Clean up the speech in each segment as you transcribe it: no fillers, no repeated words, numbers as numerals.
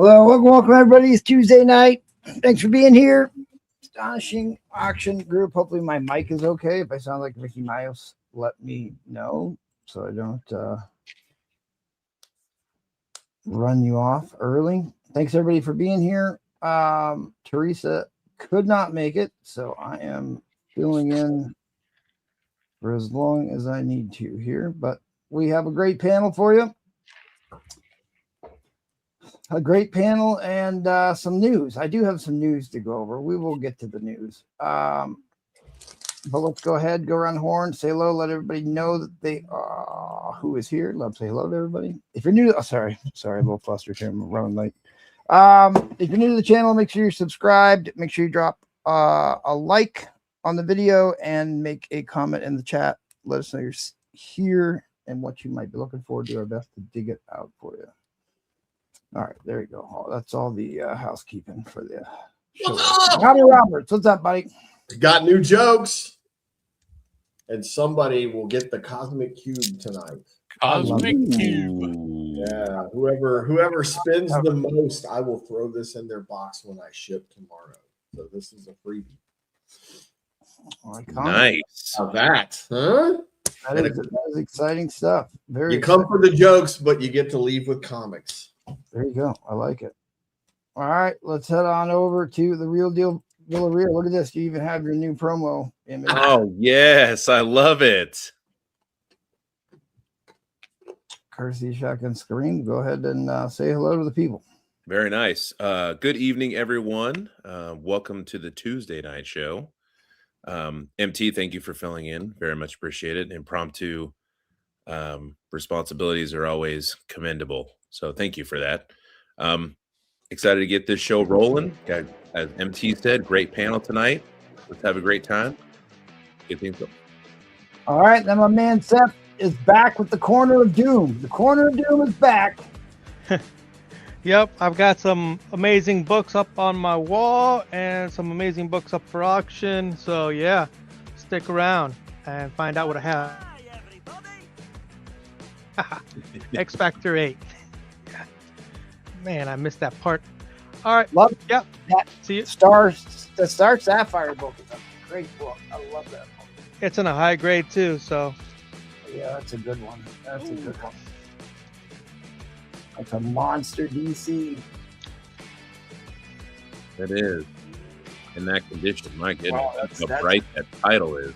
Well, welcome everybody. It's Tuesday night. Thanks for being here. Astonishing auction group. Hopefully my mic is okay. If I sound like Mickey Mouse, let me know so I don't run you off early. Thanks everybody for being here. Teresa could not make it, so I am filling in for as long as I need to here. But we have a great panel for you. A great panel and some news. I do have some news to go over. We will get to the news. But let's go ahead, go around the horn, say hello, let everybody know that they are who is here. Love to say hello to everybody. If you're new to, sorry, a little flustered here. I'm running late. If you're new to the channel, make sure you're subscribed. Make sure you drop a like on the video and make a comment in the chat. Let us know you're here and what you might be looking for. Do our best to dig it out for you. All right, there you go. Oh, that's all the housekeeping for the show. What's up? Howdy, Roberts. What's up, buddy? Got new jokes, and somebody will get the Cosmic Cube tonight. Cosmic Cube. Yeah, whoever spins the most, I will throw this in their box when I ship tomorrow. So this is a freebie. Nice. How that, huh? That is exciting stuff. Very. You come for the jokes, but you get to leave with comics. There you go. I like it. All right, let's head on over to the Real Deal Villarreal. Look at this. You even have your new promo image. Oh, yes. I love it. Courtesy Shotgun Screen. Go ahead and say hello to the people. Very nice. Good evening, everyone. Welcome to the Tuesday night show. MT, thank you for filling in. Very much appreciated. Impromptu responsibilities are always commendable. So thank you for that. Excited to get this show rolling. Got, as MT said, great panel tonight. Let's have a great time. Get things going. All right, then my man Seth is back with the Corner of Doom. The Corner of Doom is back. Yep, I've got some amazing books up on my wall and some amazing books up for auction. So yeah, stick around and find out what I have. X Factor 8. Man, I missed that part. All right. Love Yep. that. See you. The Star Sapphire book is a great book. I love that book. It's in a high grade too, so. Yeah, that's a good one. That's a good one. That's a monster DC. It is. In that condition, my goodness, Wow, how bright that title is.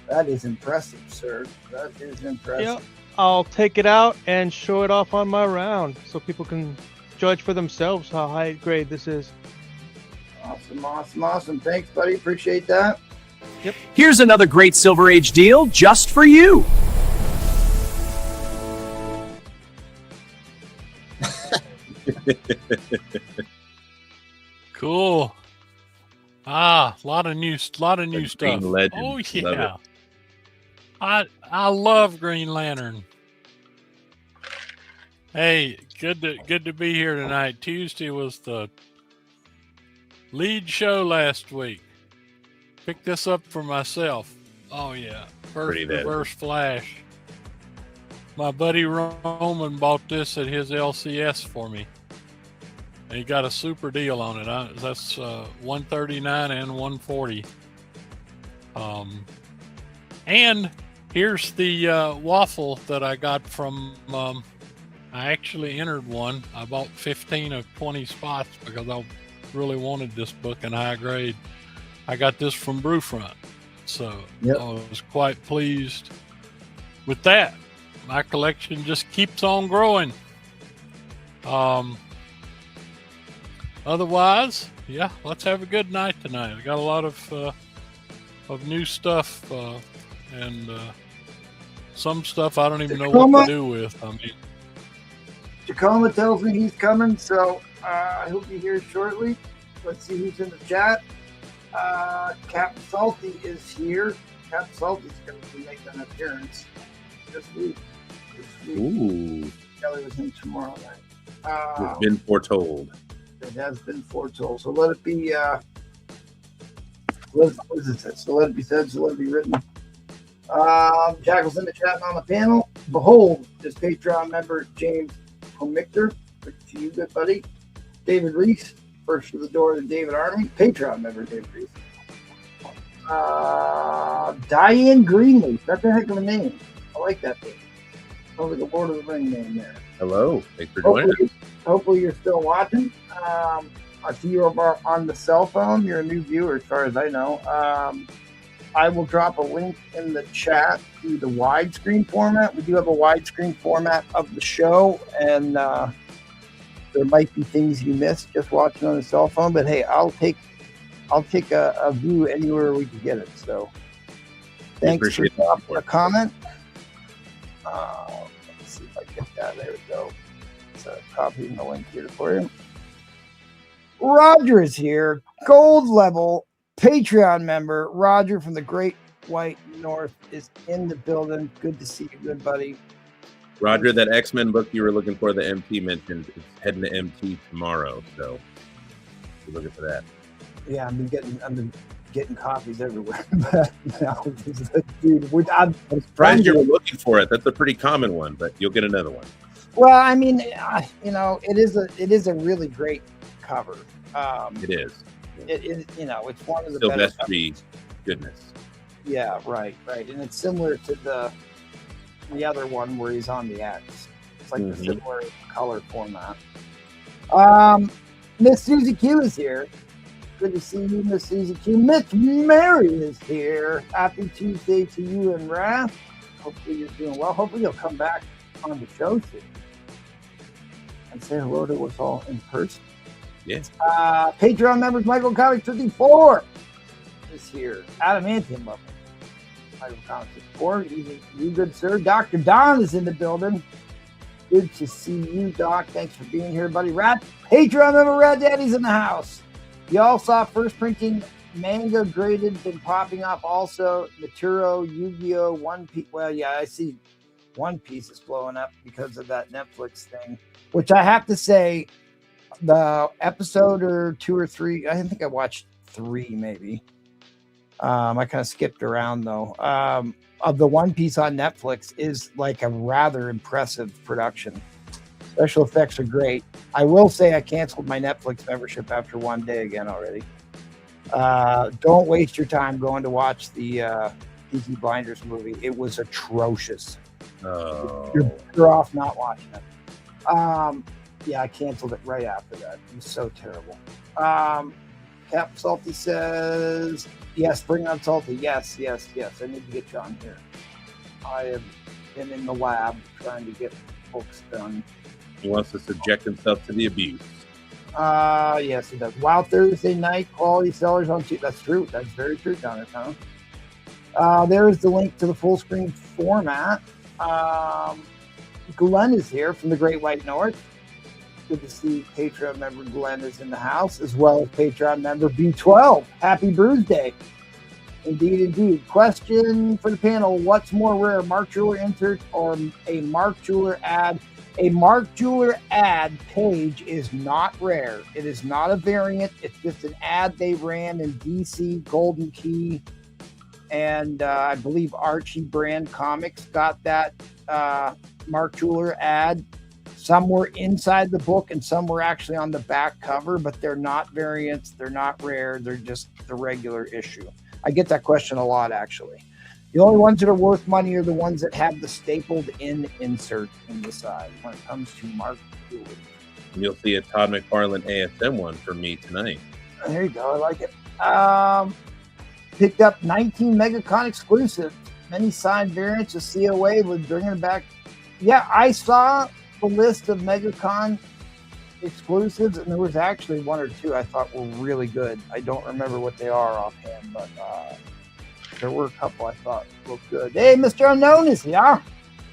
That is impressive, sir. That is impressive. Yep. I'll take it out and show it off on my round so people can judge for themselves how high grade this is. Awesome. Thanks, buddy. Appreciate that. Yep. Here's another great Silver Age deal just for you. Cool. A lot of new stuff. Legend. Oh yeah. I love Green Lantern. Hey, good to be here tonight. Tuesday was the lead show last week. Picked this up for myself. Oh yeah. First Reverse Flash. My buddy Roman bought this at his LCS for me. And he got a super deal on it. That's $139 and $140. And here's the waffle that I got from. I actually entered one. I bought 15 of 20 spots because I really wanted this book in high grade. I got this from Brewfront, so yep. I was quite pleased with that. My collection just keeps on growing. Otherwise, yeah, let's have a good night tonight. I got a lot of new stuff and some stuff I don't even know what to do with. I mean, Tacoma tells me he's coming, so I hope you hear shortly. Let's see who's in the chat. Captain Salty is here. Captain Salty's going to be making an appearance this week. Ooh. Kelly was in tomorrow night. It's been foretold. It has been foretold. So let it be. What is it? So let it be said. So let it be written. Jackal's in the chat and on the panel. Behold, this Patreon member James Comictor. To you, good buddy. David Reese. First to the door to David Army. Patreon member David Reese. Diane Greenleaf. That's a heck of a name. I like that name. Sounds like a Lord of the Ring name there. Hello. Thanks for joining us. Hopefully you're still watching. I see you are on the cell phone. You're a new viewer as far as I know. I will drop a link in the chat to the widescreen format. We do have a widescreen format of the show, and there might be things you missed just watching on the cell phone. But hey, I'll take a view anywhere we can get it. So thanks for dropping a comment. Let's see if I get that. There we go. So copying the link here for you. Roger is here, gold level Patreon member. Roger from the Great White North is in the building. Good to see you, good buddy. Roger, that X-Men book you were looking for, the MT mentioned, is heading to MT tomorrow. So be looking for that. Yeah, I've been getting copies everywhere. But no, dude, I'm surprised you were looking for it. That's a pretty common one, but you'll get another one. Well, I mean, it is a really great cover. It is. It is, it's one of the Sylvester goodness. Yeah, right, and it's similar to the other one where he's on the X. It's like the similar color format. Miss Susie Q is here. Good to see you, Miss Susie Q. Miss Mary is here. Happy Tuesday to you and Raph. Hopefully you're doing well. Hopefully you'll come back on the show soon and say hello to us all in person. Yes. Patreon members Michael Comics 54 is here. Adamantium level. Michael Comics 54. You good, sir. Dr. Don is in the building. Good to see you, Doc. Thanks for being here, buddy. Patreon member Rat Daddy's in the house. Y'all saw first printing manga graded, been popping up also. Naturo, Yu-Gi-Oh, One Piece. Well, yeah, I see One Piece is blowing up because of that Netflix thing, which I have to say, the episode or 2 or 3, I think I watched 3 maybe. I kind of skipped around though. Of the One Piece on Netflix is like a rather impressive production. Special effects are great. I will say I canceled my Netflix membership after one day again already. Don't waste your time going to watch the Peaky Blinders movie. It was atrocious. Oh. You're better off not watching it. Yeah, I canceled it right after that. It was so terrible. Cap Salty says, yes, bring on Salty. Yes. I need to get you on here. I have been in the lab trying to get books done. He wants to subject himself to the abuse. Yes, he does. Wild Thursday night, quality sellers on Tuesday. That's true. That's very true, Jonathan. There is the link to the full screen format. Glenn is here from the Great White North. Good to see Patreon member Glenn is in the house, as well as Patreon member B12. Happy Brews Day. Indeed. Question for the panel. What's more rare, Mark Jeweler insert or a Mark Jeweler ad? A Mark Jeweler ad page is not rare. It is not a variant. It's just an ad they ran in DC, Golden Key, and I believe Archie Brand Comics got that Mark Jeweler ad. Some were inside the book and some were actually on the back cover, but they're not variants. They're not rare. They're just the regular issue. I get that question a lot, actually. The only ones that are worth money are the ones that have the stapled in insert in the side when it comes to Mark Jeweler. You'll see a Todd McFarlane ASM one for me tonight. There you go. I like it. Picked up 19 MegaCon exclusives. Many signed variants of COA with bringing it back. Yeah, I saw the list of MegaCon exclusives, and there was actually 1 or 2 I thought were really good. I don't remember what they are offhand, but there were a couple I thought looked good. Hey, Mr. Unknown is here.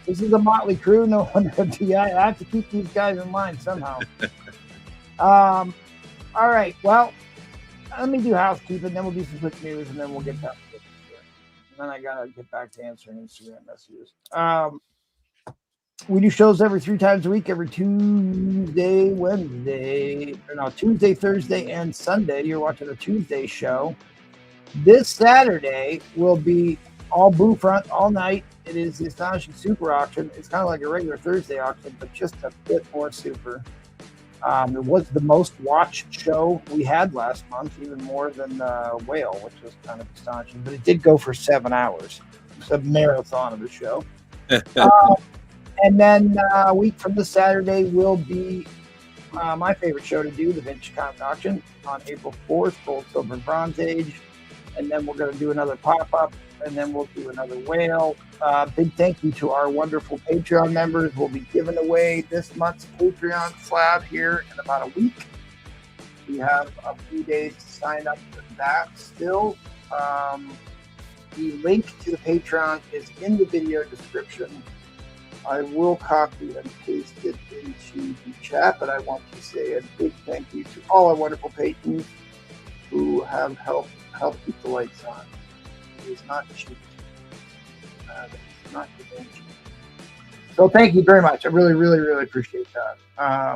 This is a motley crew. No wonder. I have to keep these guys in mind somehow. All right. Well, let me do housekeeping, then we'll do some quick news, and then we'll get back to it. And then I gotta get back to answering Instagram messages. We do shows every 3 times a week, every Tuesday, Tuesday, Thursday, and Sunday. You're watching a Tuesday show. This Saturday will be all Boo Front all night. It is the Astonishing Super Auction. It's kind of like a regular Thursday auction, but just a bit more super. It was the most watched show we had last month, even more than Whale, which was kind of astonishing. But it did go for 7 hours. It's a marathon of a show. And then a week from this Saturday will be my favorite show to do, the Vintage Comic Auction, on April 4th, Gold, Silver, and Bronze Age. And then we're going to do another pop-up, and then we'll do another Whale. Big thank you to our wonderful Patreon members. We'll be giving away this month's Patreon slab here in about a week. We have a few days to sign up for that still. The link to the Patreon is in the video description. I will copy and paste it into the chat, but I want to say a big thank you to all our wonderful patrons who have helped keep the lights on. It is not cheap. It's not cheap. So thank you very much. I really, really, really appreciate that.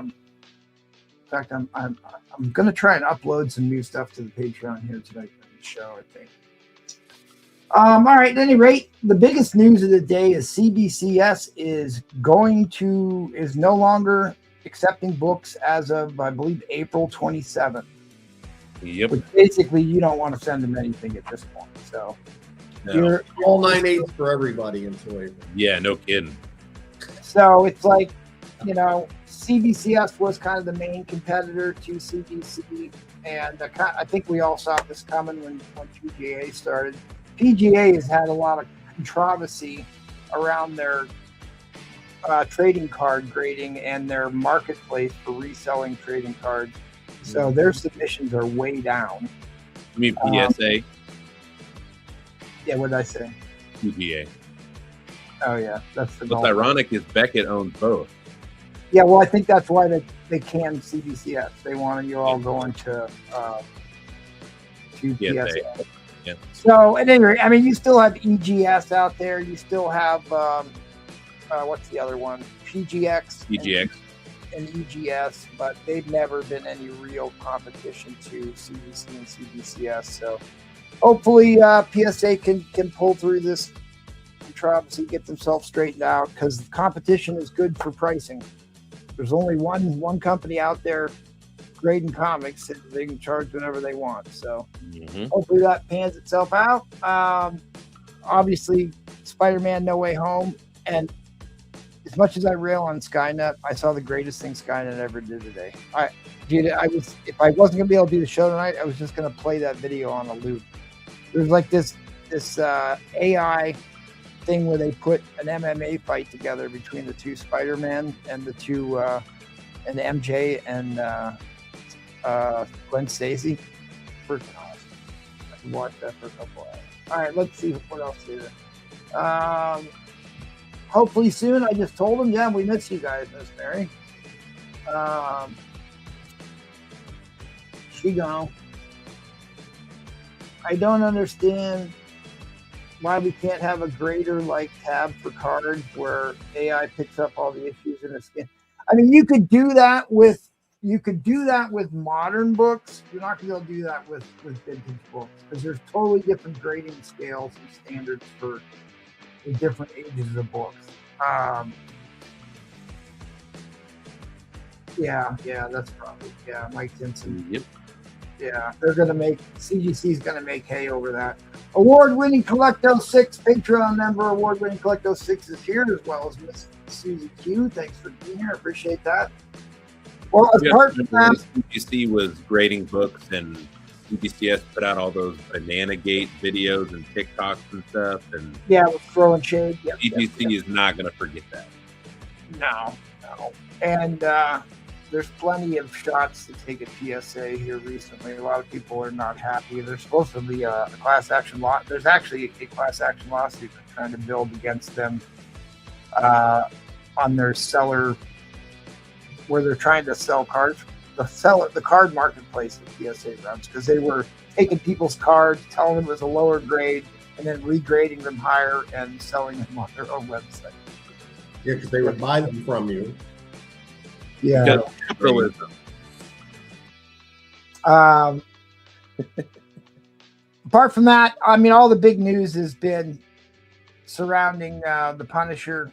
In fact, I'm going to try and upload some new stuff to the Patreon here tonight on the show, I think. All right, at any rate, the biggest news of the day is CBCS is no longer accepting books as of, I believe, April 27th. Yep. Which basically you don't want to send them anything at this point. So No. All 9/8 for everybody until April. Yeah, no kidding. So it's like, CBCS was kind of the main competitor to CBC, and I think we all saw this coming when PGA started. PGA has had a lot of controversy around their trading card grading and their marketplace for reselling trading cards. So their submissions are way down. You mean PSA? Yeah, what did I say? PGA. Oh, yeah. That's the What's goal. ironic is Beckett owns both. Yeah, well, I think that's why they canned CBCS. They wanted you all going to PSA. Yeah. So, at any rate, I mean, you still have EGS out there. You still have, what's the other one? PGX. And EGS, but they've never been any real competition to CBC and CBCS. So hopefully PSA can pull through this controversy, get themselves straightened out, because competition is good for pricing. There's only one company out there grading comics, and they can charge whatever they want. So hopefully that pans itself out. Obviously, Spider-Man No Way Home, and as much as I rail on Skynet, I saw the greatest thing Skynet ever did today. If I wasn't gonna be able to do the show tonight, I was just gonna play that video on a loop. There's like this AI thing where they put an MMA fight together between the two Spider-Man and the two and MJ and Gwen Stacy. Freaking awesome. I can watch that for a couple hours. All right, let's see what else here. Hopefully soon. I just told them, yeah, we miss you guys, Miss Mary. She gone. I don't understand why we can't have a grader like tab for cards where AI picks up all the issues in a scan. I mean, you could do that with modern books. You're not gonna be able to do that with vintage books because there's totally different grading scales and standards for the different ages of books. That's probably Mike Tinson. Yep. Yeah, CGC's gonna make hay over that. Award-winning Collecto 6 Patreon member, award-winning Collecto 6 is here, as well as Miss Susie Q. Thanks for being here. I appreciate that. Well, apart from that, CGC was grading books, and CBCS put out all those Banana Gate videos and TikToks and stuff. And with throwing shade. CGC is not going to forget that. No. And there's plenty of shots to take at PSA here recently. A lot of people are not happy. There's supposed to be a class action law. There's actually a class action lawsuit they're trying to build against them on their seller, where they're trying to sell cards, the card marketplace that PSA runs, because they were taking people's cards, telling them it was a lower grade, and then regrading them higher and selling them on their own website. Yeah, because they would buy them from you. Yeah. Because capitalism. Apart from that, I mean, all the big news has been surrounding the Punisher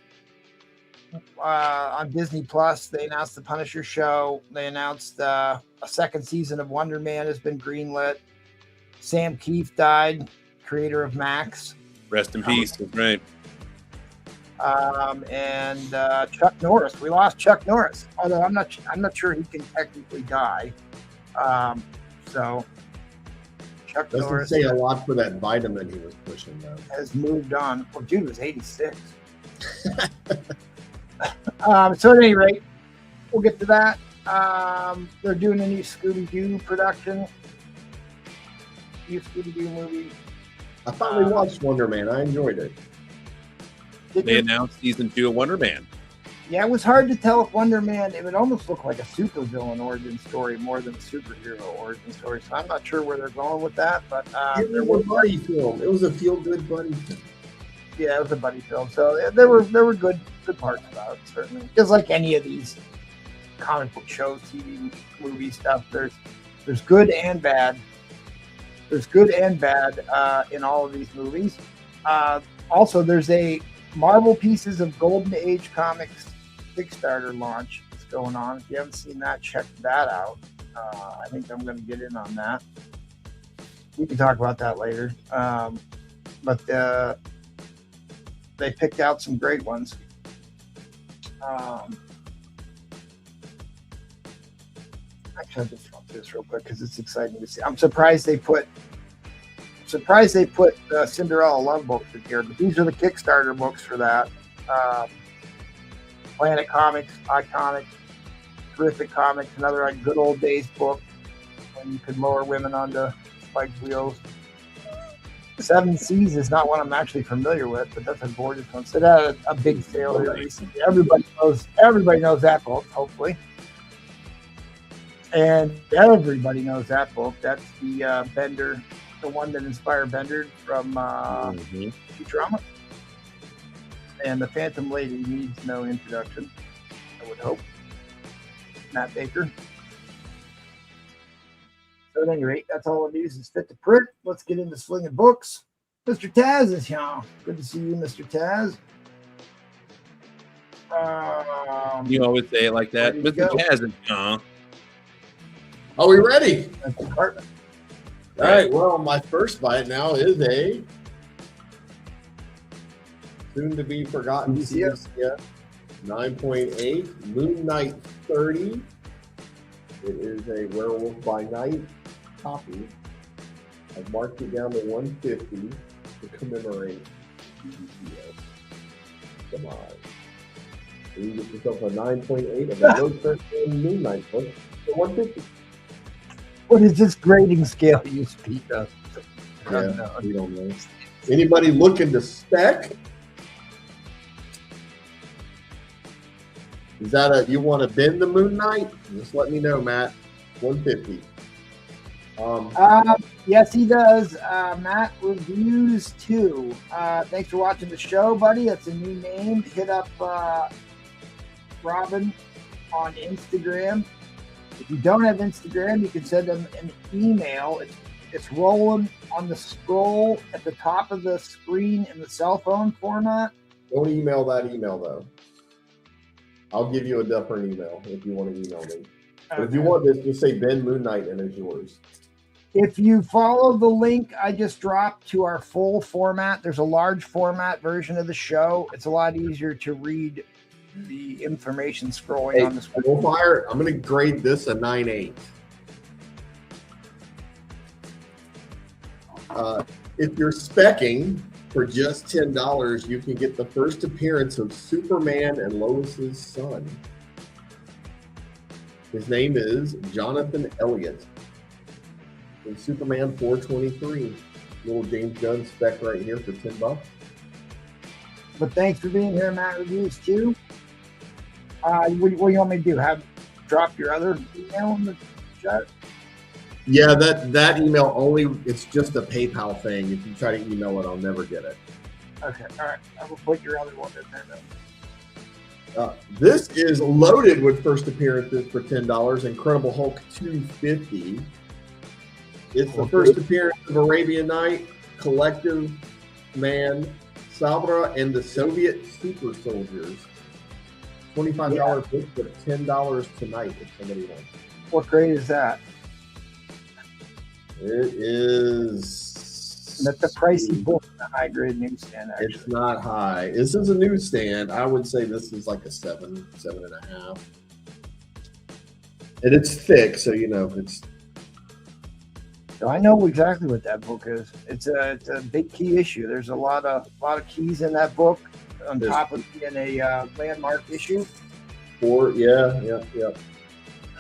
on Disney Plus. They announced the Punisher show. They announced a second season of Wonder Man has been greenlit. Sam Keefe died, creator of Max. Rest in peace. That's right. And Chuck Norris. We lost Chuck Norris, although I'm not sure he can technically die. So Chuck Doesn't Norris say a lot for that vitamin he was pushing, though. has moved on. Well, dude was 86. So at any rate, we'll get to that. They're doing a new Scooby-Doo production. New Scooby-Doo movie. I finally watched Wonder Man. I enjoyed it. They announced season 2 of Wonder Man. Yeah, it was hard to tell if Wonder Man, it would almost look like a supervillain origin story more than a superhero origin story. So I'm not sure where they're going with that, but It was a buddy film. It was a feel-good buddy film. yeah, it was a buddy film. So there were good parts about it, certainly. Just like any of these comic book shows, TV, movie stuff, there's good and bad. There's good and bad in all of these movies. Also, there's a Marvel Pieces of Golden Age Comics Kickstarter launch that's going on. If you haven't seen that, check that out. I think I'm going to get in on that. We can talk about that later. But they picked out some great ones. Actually, I'll just run through this real quick because it's exciting to see. I'm surprised they put Cinderella love books in here, but these are the Kickstarter books for that. Planet Comics, iconic, terrific comics, another like good old days book when you could lower women onto spiked wheels. Seven Seas is not one I'm actually familiar with, but that's a gorgeous one. So that had a big sale here recently. Everybody knows that book, hopefully. And everybody knows that book. That's the Bender, the one that inspired Bender from Futurama. And the Phantom Lady needs no introduction, I would hope. Matt Baker. So at any rate, that's all the news is fit to print. Let's get into slinging books. Mr. Taz is here. Good to see you, Mr. Taz. You always say it like that. Mr. Taz is Are we ready? That's the carpet. All right. Well, my first bite now is a soon-to-be forgotten CCS 9.8 Moon Knight 30. It is a Werewolf by Night copy. I've marked it down to 150 to commemorate CCS. Come on. You get yourself a 9.8 of a no Moon Knight book for 150. What is this grading scale you speak of? Yeah, we don't know. Anybody looking to spec? Is that you want to bend the Moon Knight? Just let me know, Matt. 150. Yes, he does. Matt Reviews 2. Thanks for watching the show, buddy. That's a new name. Hit up Robin on Instagram. If you don't have Instagram, you can send them an email. It's rolling on the scroll at the top of the screen in the cell phone format. Don't email that email, though. I'll give you a different email if you want to email me. But if you want this, just say Ben Moon Knight and it's yours. If you follow the link I just dropped to our full format, there's a large format version of the show. It's a lot easier to read the information scrolling on the screen. I'm going to grade this a 9.8. If you're speccing for just $10, you can get the first appearance of Superman and Lois's son. His name is Jonathan Elliott. In Superman 423. Little James Gunn spec right here for $10. But thanks for being here, Matt Reviews too. What do you want me to do? Drop your other email in the chat? Yeah, that email only, it's just a PayPal thing. If you try to email it, I'll never get it. Okay, all right. I will put your other one in there then. This is loaded with first appearances for $10. Incredible Hulk 250. It's the first appearance of Arabian Night, Collective Man, Sabra, and the Soviet Super Soldiers. $25 book, but $10 tonight if somebody wants. What grade is that? It is. That's a pricey book in a high grade newsstand, actually. It's not high. This is a newsstand. I would say this is like a 7.5. And it's thick, so you know it's. So I know exactly what that book is. It's a big key issue. There's a lot of keys in that book on top of being a landmark issue. Yeah.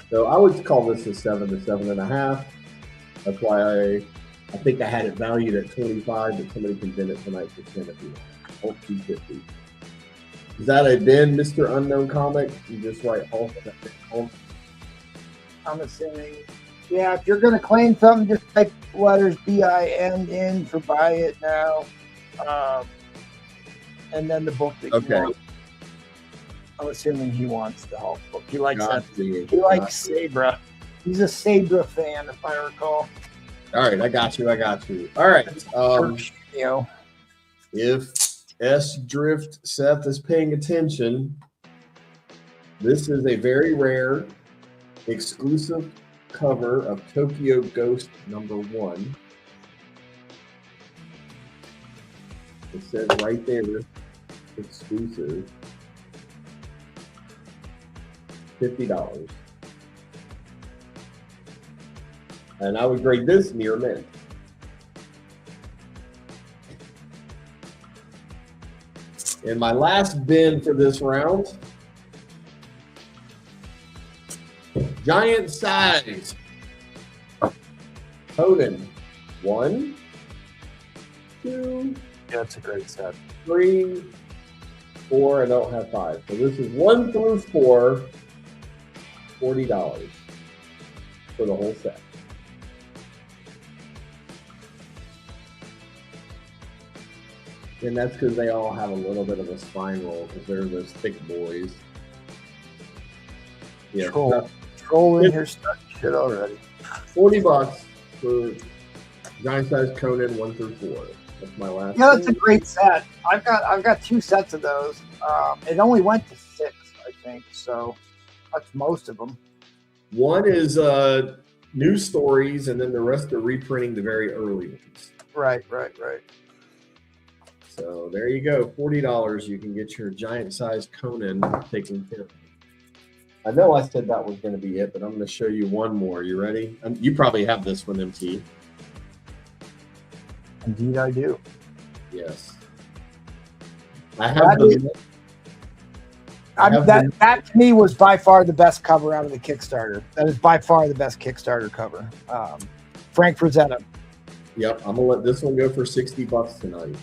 So I would call this a 7 to 7.5. That's why I think I had it valued at 25, but somebody can bid it tonight for 10 if you want. 250. Is that a bin, Mr. Unknown Comic? You just write Hulk. I'm assuming. Yeah, if you're going to claim something, just type letters BIN in for buy it now. And then the book that you want. I'm assuming he wants the Hulk book. He likes that. He likes Sabra. He's a Sabra fan, if I recall. All right, I got you. All right. If S Drift Seth is paying attention, this is a very rare exclusive cover of Tokyo Ghost #1. It says right there, exclusive. $50. And I would grade this near mint. And my last bin for this round, giant size Conan. 1, 2, Yeah, it's a great set. 3, 4. I don't have 5. So this is 1 through 4, $40 for the whole set. And that's because they all have a little bit of a spine roll because they're those thick boys. Yeah, Troll in here stuck shit already. $40 for giant size Conan 1 through 4. That's my last. Yeah, that's a great set. I've got 2 sets of those. It only went to 6, I think. So that's most of them. One is new stories, and then the rest are reprinting the very early ones. Right. So there you go, $40. You can get your giant size Conan taken care of. I know I said that was going to be it, but I'm going to show you one more. You ready? You probably have this one, MT. Indeed, I do. Yes. I have the. That to me was by far the best cover out of the Kickstarter. That is by far the best Kickstarter cover. Frank Frazetta. Yep, I'm gonna let this one go for $60 tonight.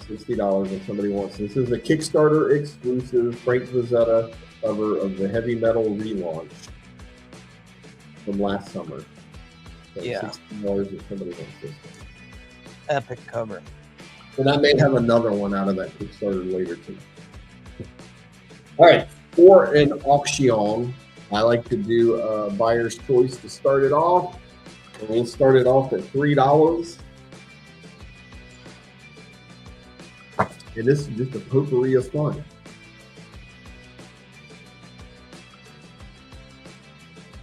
$60 if somebody wants. This is a Kickstarter exclusive Frank Frazetta cover of the Heavy Metal relaunch from last summer. So Yeah. $60 if somebody wants this one. Epic cover. And I may have another one out of that Kickstarter later too. All right, for an auction, I like to do a buyer's choice to start it off. And we'll start it off at $3. And this is just a potpourri of fun.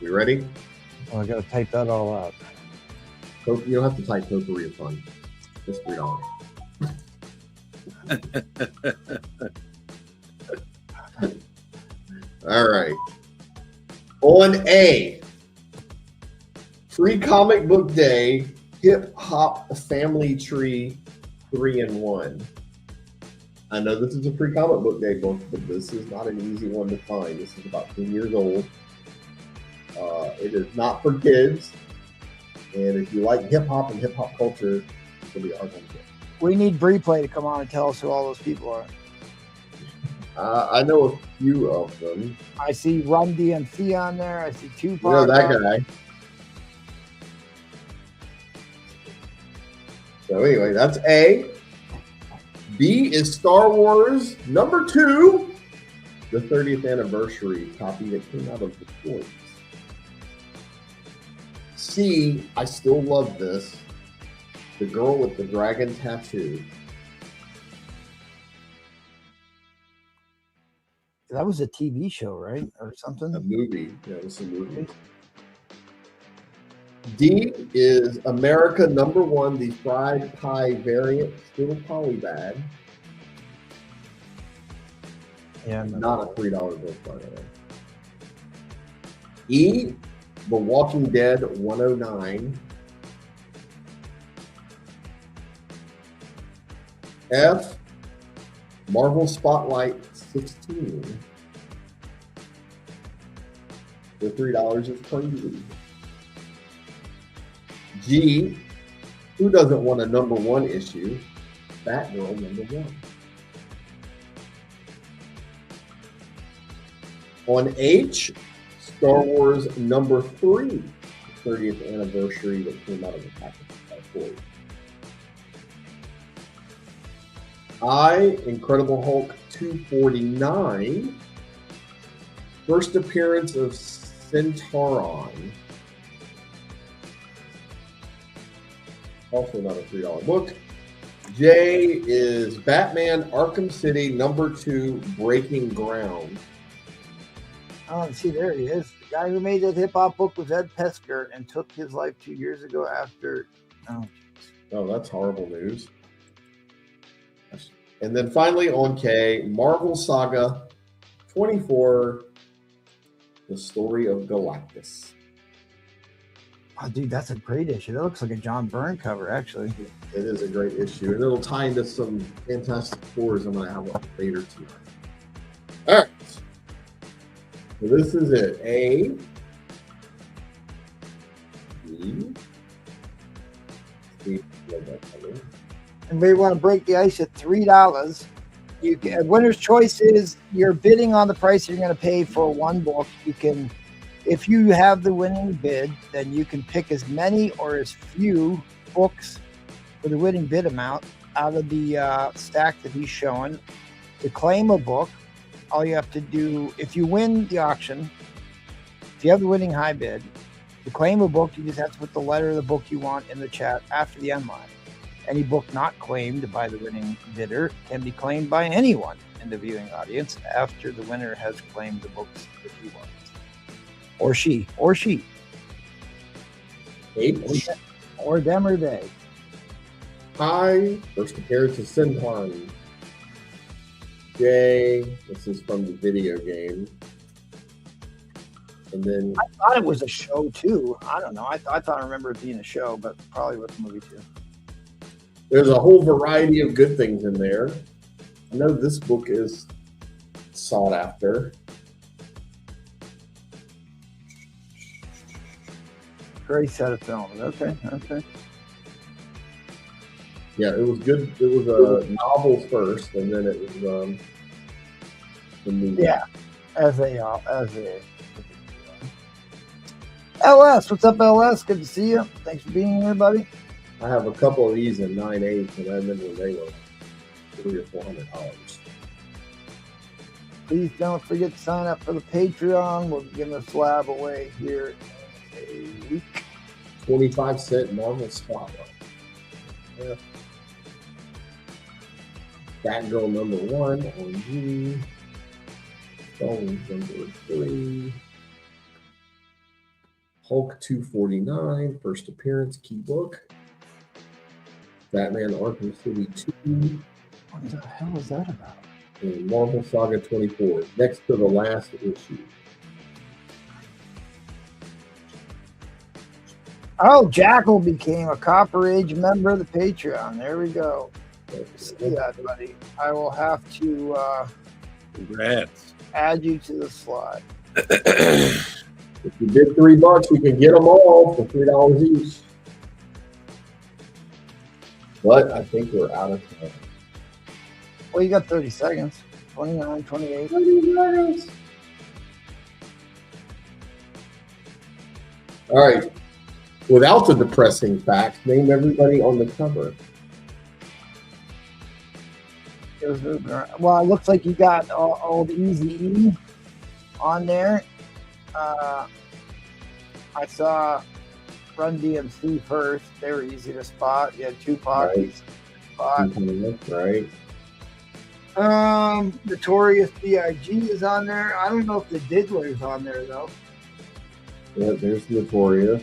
You ready? Oh, I got to type that all out. You don't have to type potpourri of fun. Just $3. All right. On A, Free Comic Book Day, Hip Hop Family Tree 3-in-1. I know this is a Free Comic Book Day book, but this is not an easy one to find. This is about 10 years old. It is not for kids. And if you like hip hop and hip hop culture, it's going to be our one. We need Breplay to come on and tell us who all those people are. I know a few of them. I see Run DMC on there. I see Tupac. You know that guy. So anyway, that's A. B is Star Wars #2, the 30th anniversary copy that came out of the toys. C, I still love this. The Girl with the Dragon Tattoo. That was a TV show, right? Or A something? movie. Yeah, this is a movie. D is America #1, the fried pie variant, still polybag. Yeah. I remember Not a that. $3 book, by the way. E, The Walking Dead 109. F, Marvel Spotlight 16. The $3 is crazy. G, who doesn't want a #1 issue? Batgirl #1. On H, Star Wars #3, 30th anniversary that came out of the package by Ford. I, Incredible Hulk 249, first appearance of Centauron. Also not a $3 book. J is Batman Arkham City #2, Breaking Ground. Oh, see, there he is. The guy who made that hip hop book was Ed Pesker and took his life 2 years ago after. Oh, Oh, that's horrible news. And then finally on K, Marvel Saga 24, The Story of Galactus. oh, dude, that's a great issue. That looks like a John Byrne cover, actually. It is a great issue, and it'll tie into some Fantastic Fours I'm going to have one later tonight. All right. So this is it. A, B, C, And we want to break the ice at $3. You can, winner's choice is you're bidding on the price you're going to pay for one book. You can, if you have the winning bid, then you can pick as many or as few books for the winning bid amount out of the stack that he's showing. To claim a book, all you have to do, if you win the auction, if you have the winning high bid, to claim a book, you just have to put the letter of the book you want in the chat after the end line. Any book not claimed by the winning bidder can be claimed by anyone in the viewing audience after the winner has claimed the books that he wants. Or she. H, Or them or they. I, first appearance of Sinhan. J, this is from the video game. And then I thought it was a show too. I don't know. I thought I remember it being a show, but probably was a movie too. there's a whole variety of good things in there. I know this book is sought after. Great set of films. Okay. Yeah, it was good. It was a novel first, and then it was the movie. Yeah. As a LS, what's up, LS? Good to see you. Thanks for being here, buddy. I have a couple of these in 9/8, and I remember they were $300 or $400. Please don't forget to sign up for the Patreon. We'll give a slab away here in a week. 25-cent Marvel Spotlight. Yeah. Batgirl #1 on G. Stones #3. Hulk 249, first appearance, key book. Batman Arkham City 2. What the hell is that about? And Marvel Saga 24, next to the last issue. Oh, Jackal became a Copper Age member of the Patreon. There we go. See that, buddy. I will have to Congrats. add you to the slide. If you bid $3, you can get them all for $3 each. But I think we're out of time. Well, you got 30 seconds. 29, 28. 30 seconds. All right. Without the depressing facts, name everybody on the cover. It was moving around. Well, it looks like you got old Easy E on there. I saw Run DMC first. They were easy to spot. You had two pockets. Right. Notorious B.I.G. is on there. I don't know if the Diddler's on there though. Yeah, there's Notorious.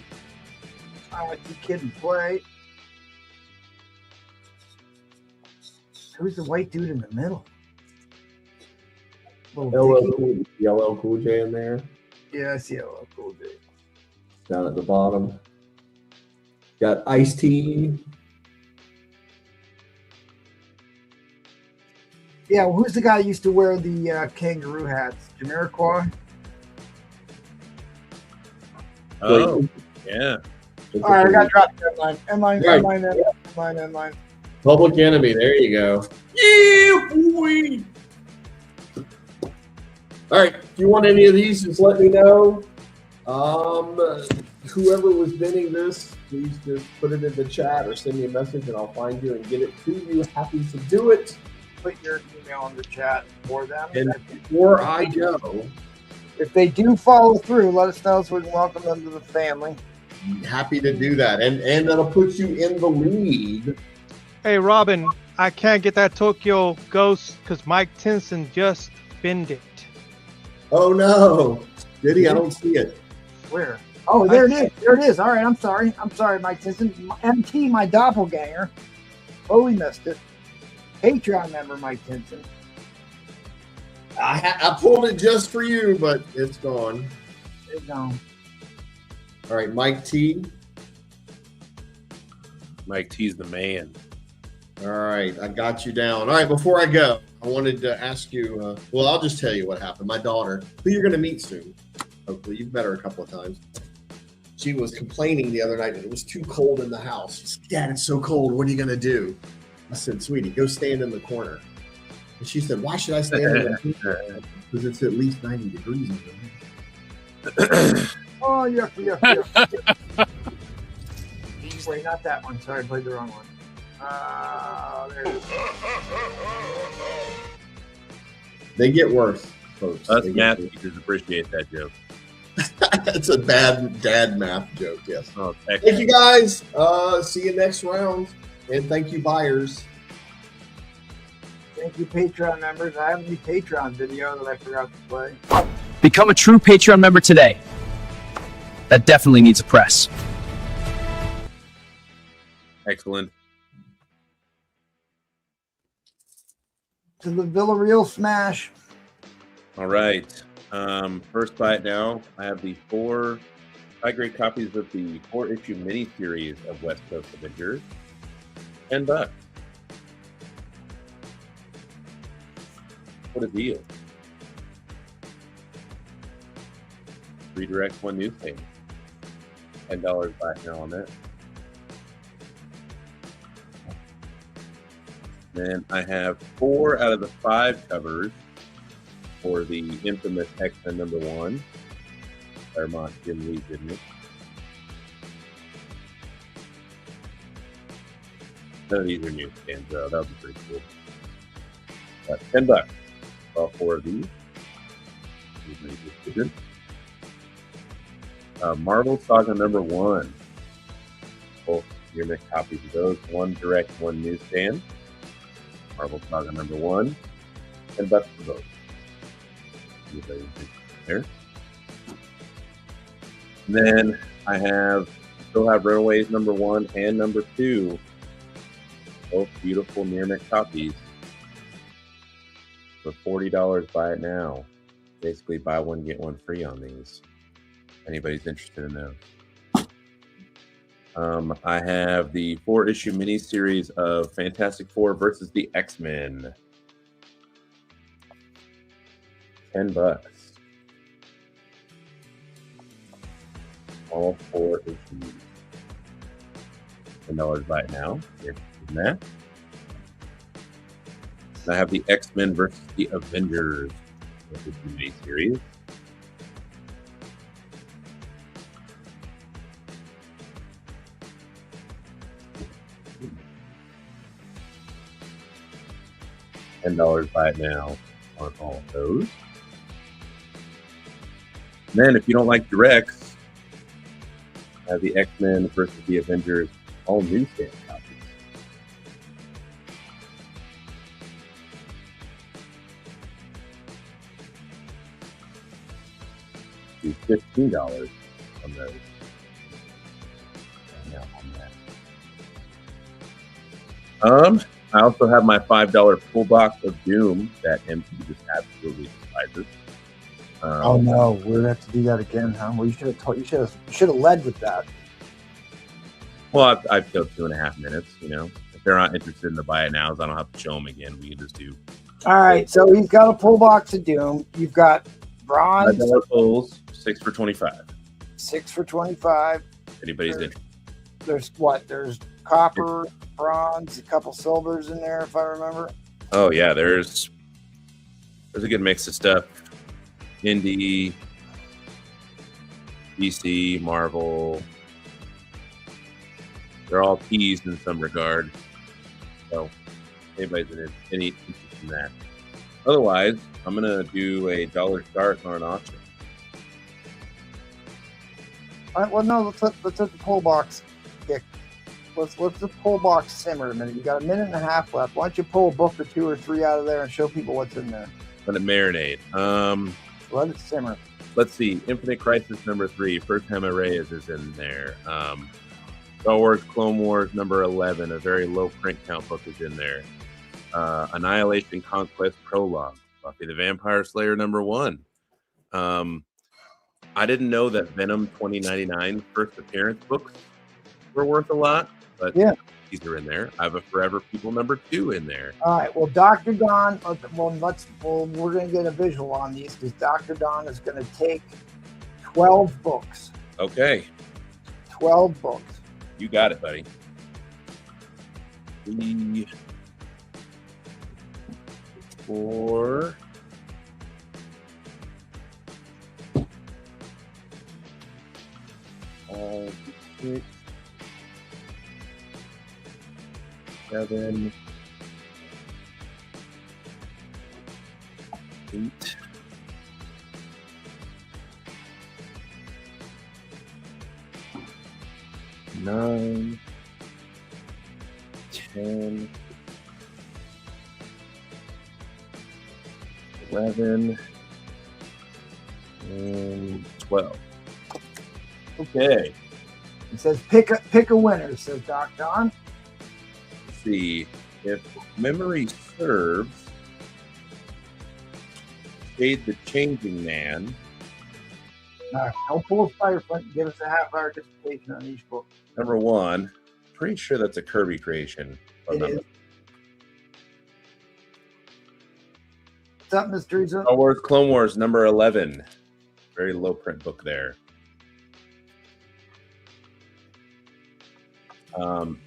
The Kid and Play. Who's the white dude in the middle? Little Dicky. LL Cool J in there. Yeah, I see LL Cool J. Down at the bottom. Got Ice-T. Yeah, well, who's the guy who used to wear the kangaroo hats? Jamiroquai? Oh, yeah. All right, I got to drop the headline. Headline. Public Enemy. There you go. Yeah, boy. All right. If you want any of these, just let me know. Whoever was bidding this, please just put it in the chat or send me a message, and I'll find you and get it to you. Happy to do it. Put your email in the chat for them. And before I go, if they do follow through, let us know so we can welcome them to the family. Happy to do that, and that'll put you in the lead. Hey, Robin, I can't get that Tokyo Ghost because Mike Tinson just binned it. Oh no, did he? I don't see it. Where? Oh, there it is. There it is. All right, I'm sorry, Mike Tinson. MT, my doppelganger. Oh, we missed it. Patreon member Mike Tinson. I pulled it just for you, but it's gone. It's gone. All right, Mike T. Mike T's the man. All right, I got you down. All right, before I go, I wanted to ask you, well, I'll just tell you what happened. My daughter, who you're going to meet soon, hopefully, you've met her a couple of times. She was complaining the other night that it was too cold in the house. She said, Dad, it's so cold. What are you going to do? I said, sweetie, go stand in the corner. And she said, why should I stand in the corner? Because it's at least 90 degrees in there. Oh, yuck. Wait, not that one. Sorry, I played the wrong one. There it is. They get worse, folks. Us math teachers appreciate that joke. That's a bad dad math joke, yes. Oh, thank you, guys. See you next round. And thank you, buyers. Thank you, Patreon members. I have a new Patreon video that I forgot to play. Become a true Patreon member today. That definitely needs a press. Excellent. To the Villarreal smash. All right. First bite now. I have the 4 high-grade copies of the 4-issue mini-series of West Coast Avengers. $10. What a deal. Redirect 1 newspaper. $10 back now on that. Then I have 4 out of the 5 covers for the infamous X-Men #1. Claremont Jim Lee, didn't it? None of these are newsstands, though. That would be pretty cool. $10. All 4 of these. Marvel Saga #1. Both your next copies of those. 1 direct, 1 newsstand. Marvel Saga #1. $10 for both. There. And then I still have Runaways #1 and #2. Both beautiful near-mint copies. For $40, buy it now. Basically, buy one, get one free on these. Anybody's interested in those. I have the 4-issue miniseries of Fantastic Four versus the X-Men. $10. All 4 issues. $10 buy it now. Here's that. I have the X-Men versus the Avengers miniseries. $10 buy it now on all of those. And then if you don't like directs, I have the X-Men versus the Avengers all newsstand copies. be $15 on those. Yeah, on that. I also have my $5 full box of Doom that MT just absolutely despises. Oh no, we're gonna have to do that again, huh? Well, you should have led with that. Well, I've killed 2.5 minutes. You know, if they're not interested in to buy it now, so I don't have to show them again. We can just do. All right, so he's got a pull box of Doom. You've got bronze, $5 pulls, 6 for 25. 6 for 25. Anybody's interested? There's what? There's copper, bronze, a couple silvers in there, if I remember. Oh yeah, there's a good mix of stuff. Indie, DC, Marvel. They're all teased in some regard. So anybody's any interest in that. Otherwise, I'm gonna do a dollar start on an auction. All right, well, no, let's let the pull box kick. Let's the pull box simmer a minute. You got a minute and a half left. Why don't you pull a book or 2 or 3 out of there and show people what's in there? Let it marinate. Let it simmer. Let's see. Infinite Crisis #3. First Time Reyes is in there. Star Wars Clone Wars #11. A very low print count book is in there. Annihilation Conquest Prologue. Buffy the Vampire Slayer #1. I didn't know that Venom 2099 first appearance books were worth a lot, but yeah, these are in there. I have a Forever People #2 in there. All right. Well, Dr. Don. We're going to get a visual on these because Dr. Don is going to take 12 books. Okay. 12 books. You got it, buddy. 4. 5, 6, 7, 8, 9, 10, 11, and 12. Okay. It says pick a winner, says Doc Don. Let's see. If memory serves, Shade the Changing Man. I'll pull a Firefront and give us a half-hour dissertation on each book. #1. Pretty sure that's a Kirby creation. It is. What's up, Mr. Teresa? Star Wars Clone Wars #11. Very low print book there.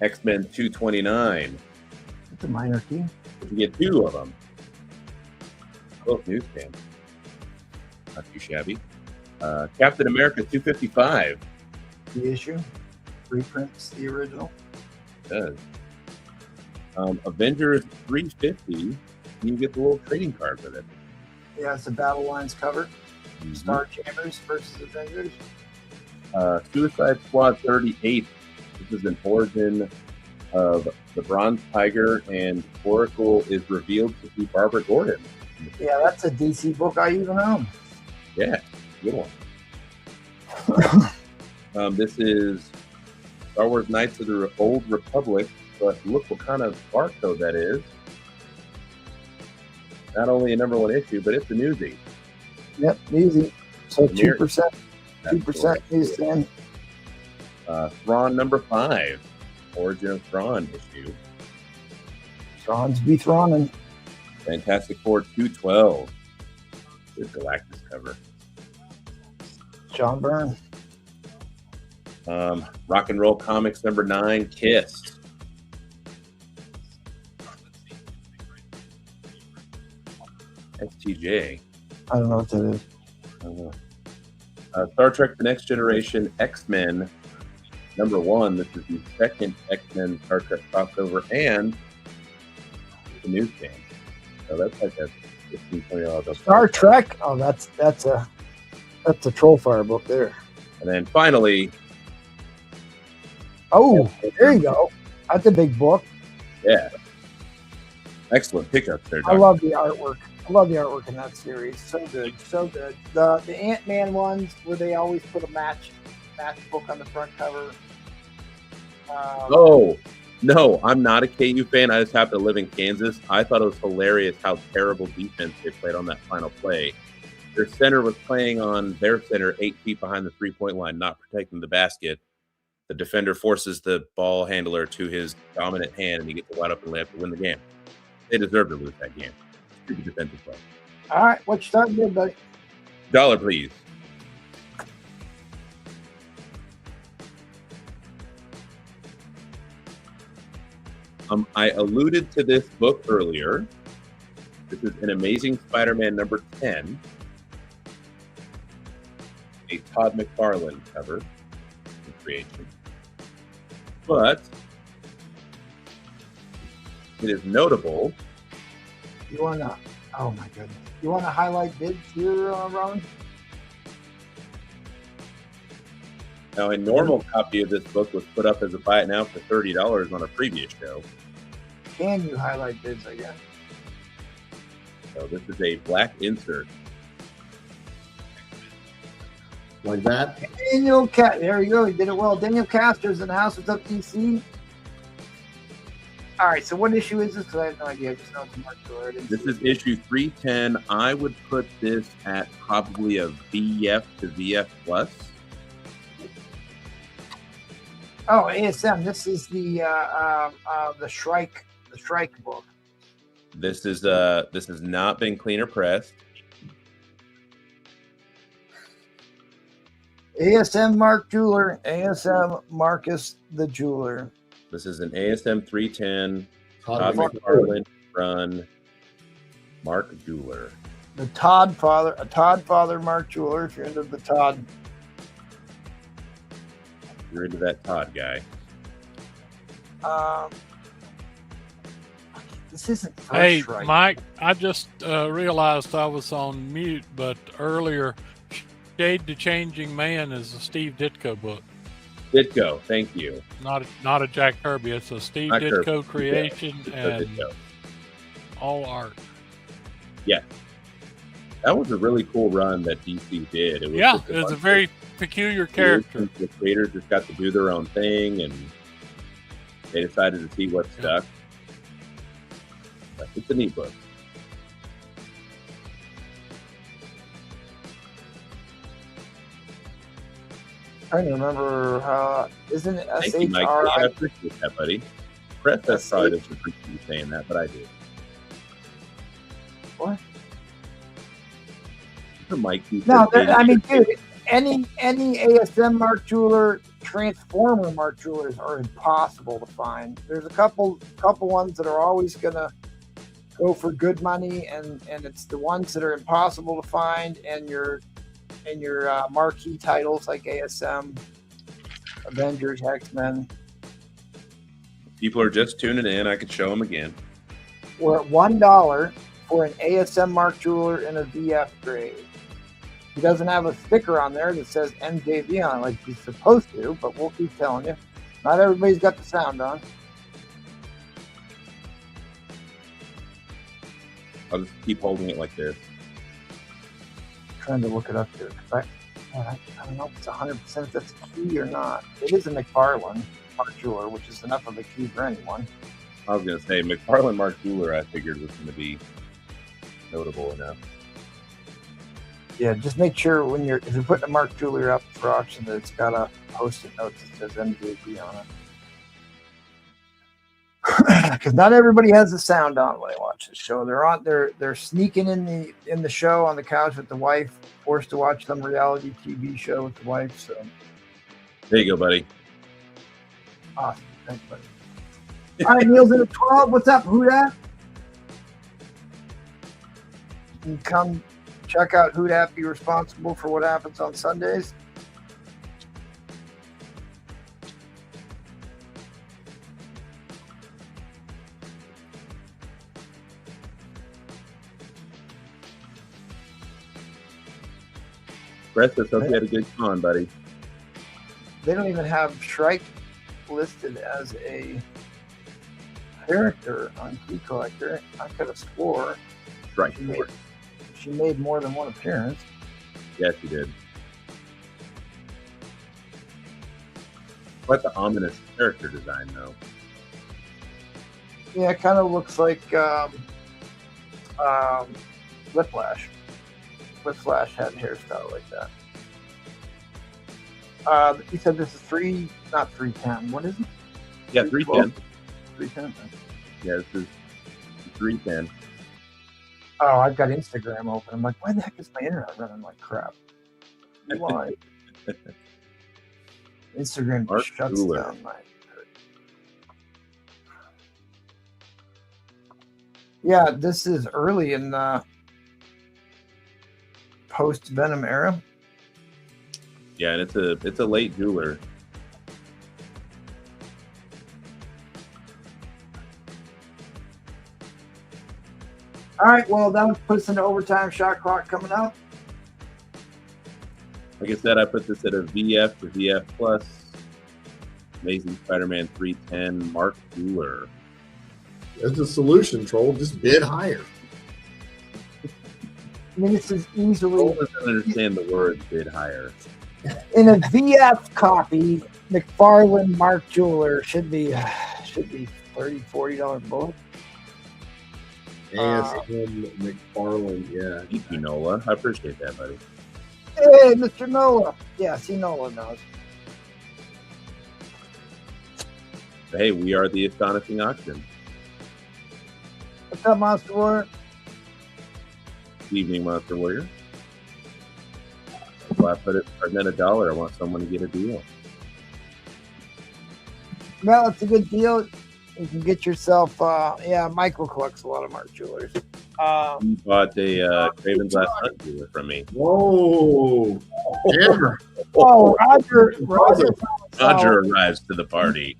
X-Men 229. It's a minor key. You get 2 of them. Both newsstands. Not too shabby. Captain America 255. The issue. Reprints the original. It does. Avengers 350. You get the little trading card with it. Yeah, it's a Battle Lines cover. Star Chambers versus Avengers. Suicide Squad 38. This is an origin of the Bronze Tiger, and Oracle is revealed to be Barbara Gordon. Yeah, that's a DC book I even own. Yeah, good one. This is Star Wars Knights of the Old Republic, but look what kind of barcode that is. Not only a #1 issue, but it's a newsie. Yep, easy. So 2%. 2% newsstand. Thrawn #5. Origin of Thrawn issue. Thrawn's be Thrawning. Fantastic Four 212. Good Galactus cover. John Byrne. Rock and Roll Comics #9. Kiss. STJ. I don't know what that is. Star Trek: The Next Generation X-Men #1. This is the second X-Men Star Trek crossover and the newsstand. So that's like a $15-20. Star Trek. Oh, that's a Trollfire book there. And then finally, oh, there you go. That's a big book. yeah, Excellent pickups there, I Doc. love the artwork. I love the artwork in that series. So good, so good. The Ant-Man ones where they always put a match book on the front cover. Oh, no, I'm not a KU fan. I just happen to live in Kansas. I thought it was hilarious how terrible defense they played on that final play. Their center was playing on their center 8 feet behind the three-point line, not protecting the basket. The defender forces the ball handler to his dominant hand, and he gets a wide open layup to win the game. They deserve to lose that game. Stupid defensive play. All right, what you starting with, buddy? $1, please. I alluded to this book earlier. This is an Amazing Spider-Man number 10. A Todd McFarlane cover in creation. But it is notable. You want to? Oh my goodness! You want to highlight bids here, Ron? Now, a normal copy of this book was put up as a buy it now for $30 on a previous show. Can you highlight bids again? So this is a black insert. Like that? Daniel there you go. He did it well. Daniel Castor's in the house. What's up, DC? All right. So what issue is this? Because I have no idea. I just know it's Mark Miller. This is issue 310. I would put this at probably a VF to VF plus. Oh, ASM. This is the Shrike book. This has not been cleaner pressed. ASM Mark Jeweler. ASM Marcus the Jeweler. This is an ASM 310. Todd Todd McFarlane run. Mark Jeweler. The Todd Father Mark Jeweler. If you're into the Todd. You're into that Todd guy. This isn't first Hey, Shrike. Mike, I just realized I was on mute, but earlier, Shade the Changing Man is a Steve Ditko book. Ditko, thank you. Not a Jack Kirby. It's a Steve Not Ditko Kirby. creation and Ditko. all art. Yeah. That was a really cool run that DC did. It was Yeah, just it's a bunch very peculiar of character. The creators just got to do their own thing, and they decided to see what stuck. But it's a neat book. trying to remember how isn't it Thank you, Mike. SHRI? I appreciate that, buddy. Press that probably doesn't appreciate you saying that, but I do. What? The Mike. No, I mean, dude, any ASM Mark Jeweler, Transformer Mark Jewelers are impossible to find. There's a couple ones that are always gonna go for good money, and it's the ones that are impossible to find, and your marquee titles like ASM, Avengers, X-Men. People are just tuning in. I could show them again. We're at $1 for an ASM Mark Jeweler in a VF grade. He doesn't have a sticker on there that says MJV on it like he's supposed to, but we'll keep telling you. Not everybody's got the sound on. I'll just keep holding it like this. Trying to look it up here. I don't know if it's 100% if that's a key or not. It is a McFarlane Mark Jeweler, which is enough of a key for anyone. I was going to say, McFarlane Mark Jeweler, I figured was going to be notable enough. Yeah, just make sure if you're putting a Mark Jeweler up for auction that it's got a post-it note that says MJP on it. Because not everybody has the sound on when they watch the show. They're sneaking in the show on the couch with the wife, forced to watch some reality TV show with the wife. So There you go, buddy. awesome, thanks, buddy. All right, Neil's in at 12. What's up? Who dat? You can come check out Who Dat. Be responsible for what happens on Sundays. Restus, hope you had a good con, buddy. They don't even have Shrike listed as a. character on Key Collector. I could have swore Strike she made, force. she made more than one appearance. Yes, you did. Quite the ominous character design, though. Yeah, it kind of looks like Whiplash. Whiplash had a hairstyle like that. You said this is not 310. What is it? Yeah, 310. 310. Yeah, this is 310. Oh, I've got Instagram open. I'm like, why the heck is my internet running like crap? Why? Instagram Mark just shuts Cooler. down my. Yeah, this is early in the post Venom era. Yeah, and it's a late jeweler. All right, well, that puts us into overtime. Shot clock coming up. Like I said, I put this at a VF to VF plus. Amazing Spider-Man 310, Mark Cooler. There's the solution, Troll. Just bid higher. I mean, this is Troll easily doesn't understand the word bid higher. in a VF copy. McFarlane Mark Jeweler should be $30-$40 both. ASM McFarlane, yeah. Thank you, Nola. I appreciate that, buddy. Hey, Mr. Nola. Yeah, see, Nola knows. But hey, we are the Astonishing Auction. What's up, Monster Warrior? Good evening, Monster Warrior. Well, I put it starting at $1. I want someone to get a deal. Well, it's a good deal. You can get yourself, Michael collects a lot of Mark Jewelers. You bought a Craven's Last Hunt jeweler from me. Whoa. Hammer. Oh, Roger Arrives to the party.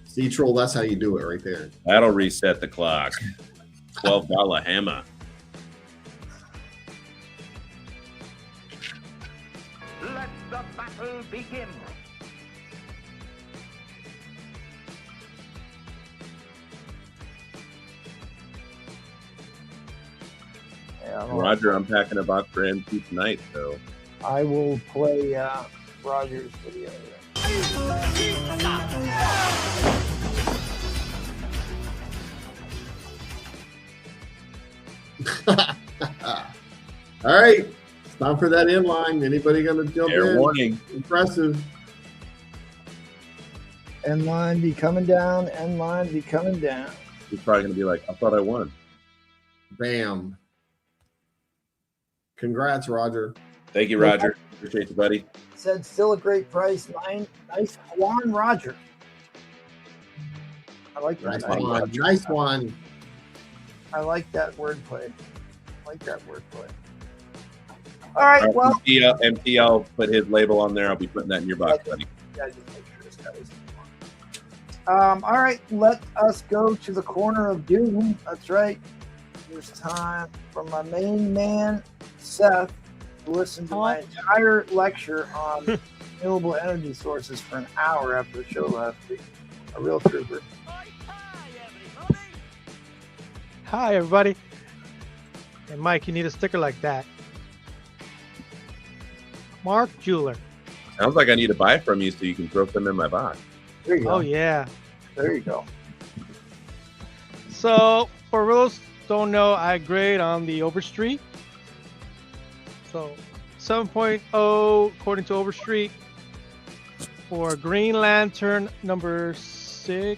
See, Troll, that's how you do it right there. That'll reset the clock. $12 hammer. Let the battle begin. Yeah, Roger, I'm packing a box for MC tonight, so I will play Roger's video. All right. It's time for that inline. Anybody going to jump fair in? warning. Impressive. End line be coming down. End line be coming down. He's probably going to be like, I thought I won. Bam. Congrats, Roger. Thank you, Roger. Appreciate you, buddy. Said still a great price. Nice Juan Roger. I like that. Nice one. Nice one. I like that wordplay. All right, well, MT, I'll put his label on there. I'll be putting that in your box, buddy. yeah, just make sure this guy's all right, let us go to the corner of doom. That's right. There's time for my main man, Seth, to listen to my entire lecture on renewable energy sources for an hour after the show last week. A real trooper. Hi, everybody. Hey, Mike, you need a sticker like that. Mark Jeweler. Sounds like I need to buy from you so you can throw them in my box. There you go. Oh, yeah. There you go. So, for those who don't know, I grade on the Overstreet. So, 7.0 according to Overstreet for Green Lantern number 16.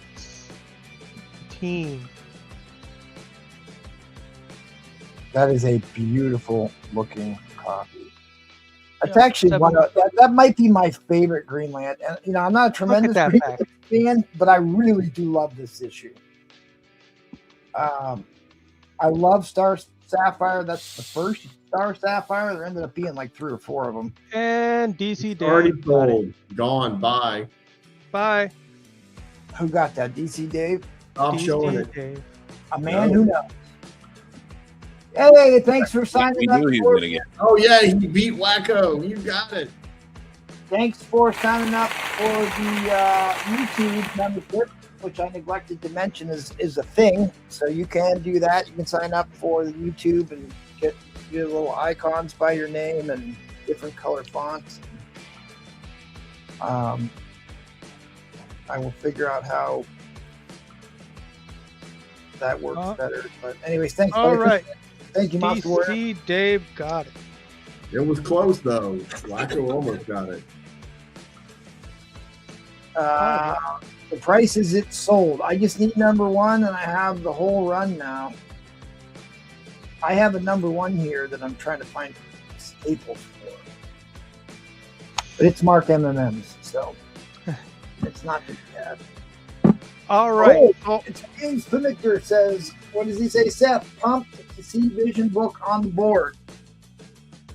That is a beautiful looking copy. That's Yeah, actually that might be my favorite Green Lantern. And I'm not a tremendous that Green back. Lantern fan, but I really do love this issue. I love Star Sapphire. That's the first Star Sapphire. There ended up being like 3 or 4 of them. And DC Dave. Already sold. Gone. Bye. Bye. Who got that? DC Dave? Stop showing DC it. Dave. A man who knows. Hey, thanks for We signing up. knew he was going to get. Oh, yeah. He beat Wacko. You got it. Thanks for signing up for the YouTube membership. which I neglected to mention, is a thing. So you can do that. You can sign up for the YouTube and get your little icons by your name and different color fonts. I will figure out how that works better. But anyways, thanks. All right. Thank you, Monster Warrior. DC Dave got it. It was close though. Wacko almost got it. The price is it's sold. I just need number one, and I have the whole run now. I have a number one here that I'm trying to find staples for, but it's Mark MMMs, so it's not too bad. All right. Oh, it's James Pemmicker says, what does he say, Seth? Pumped to see Vision book on the board.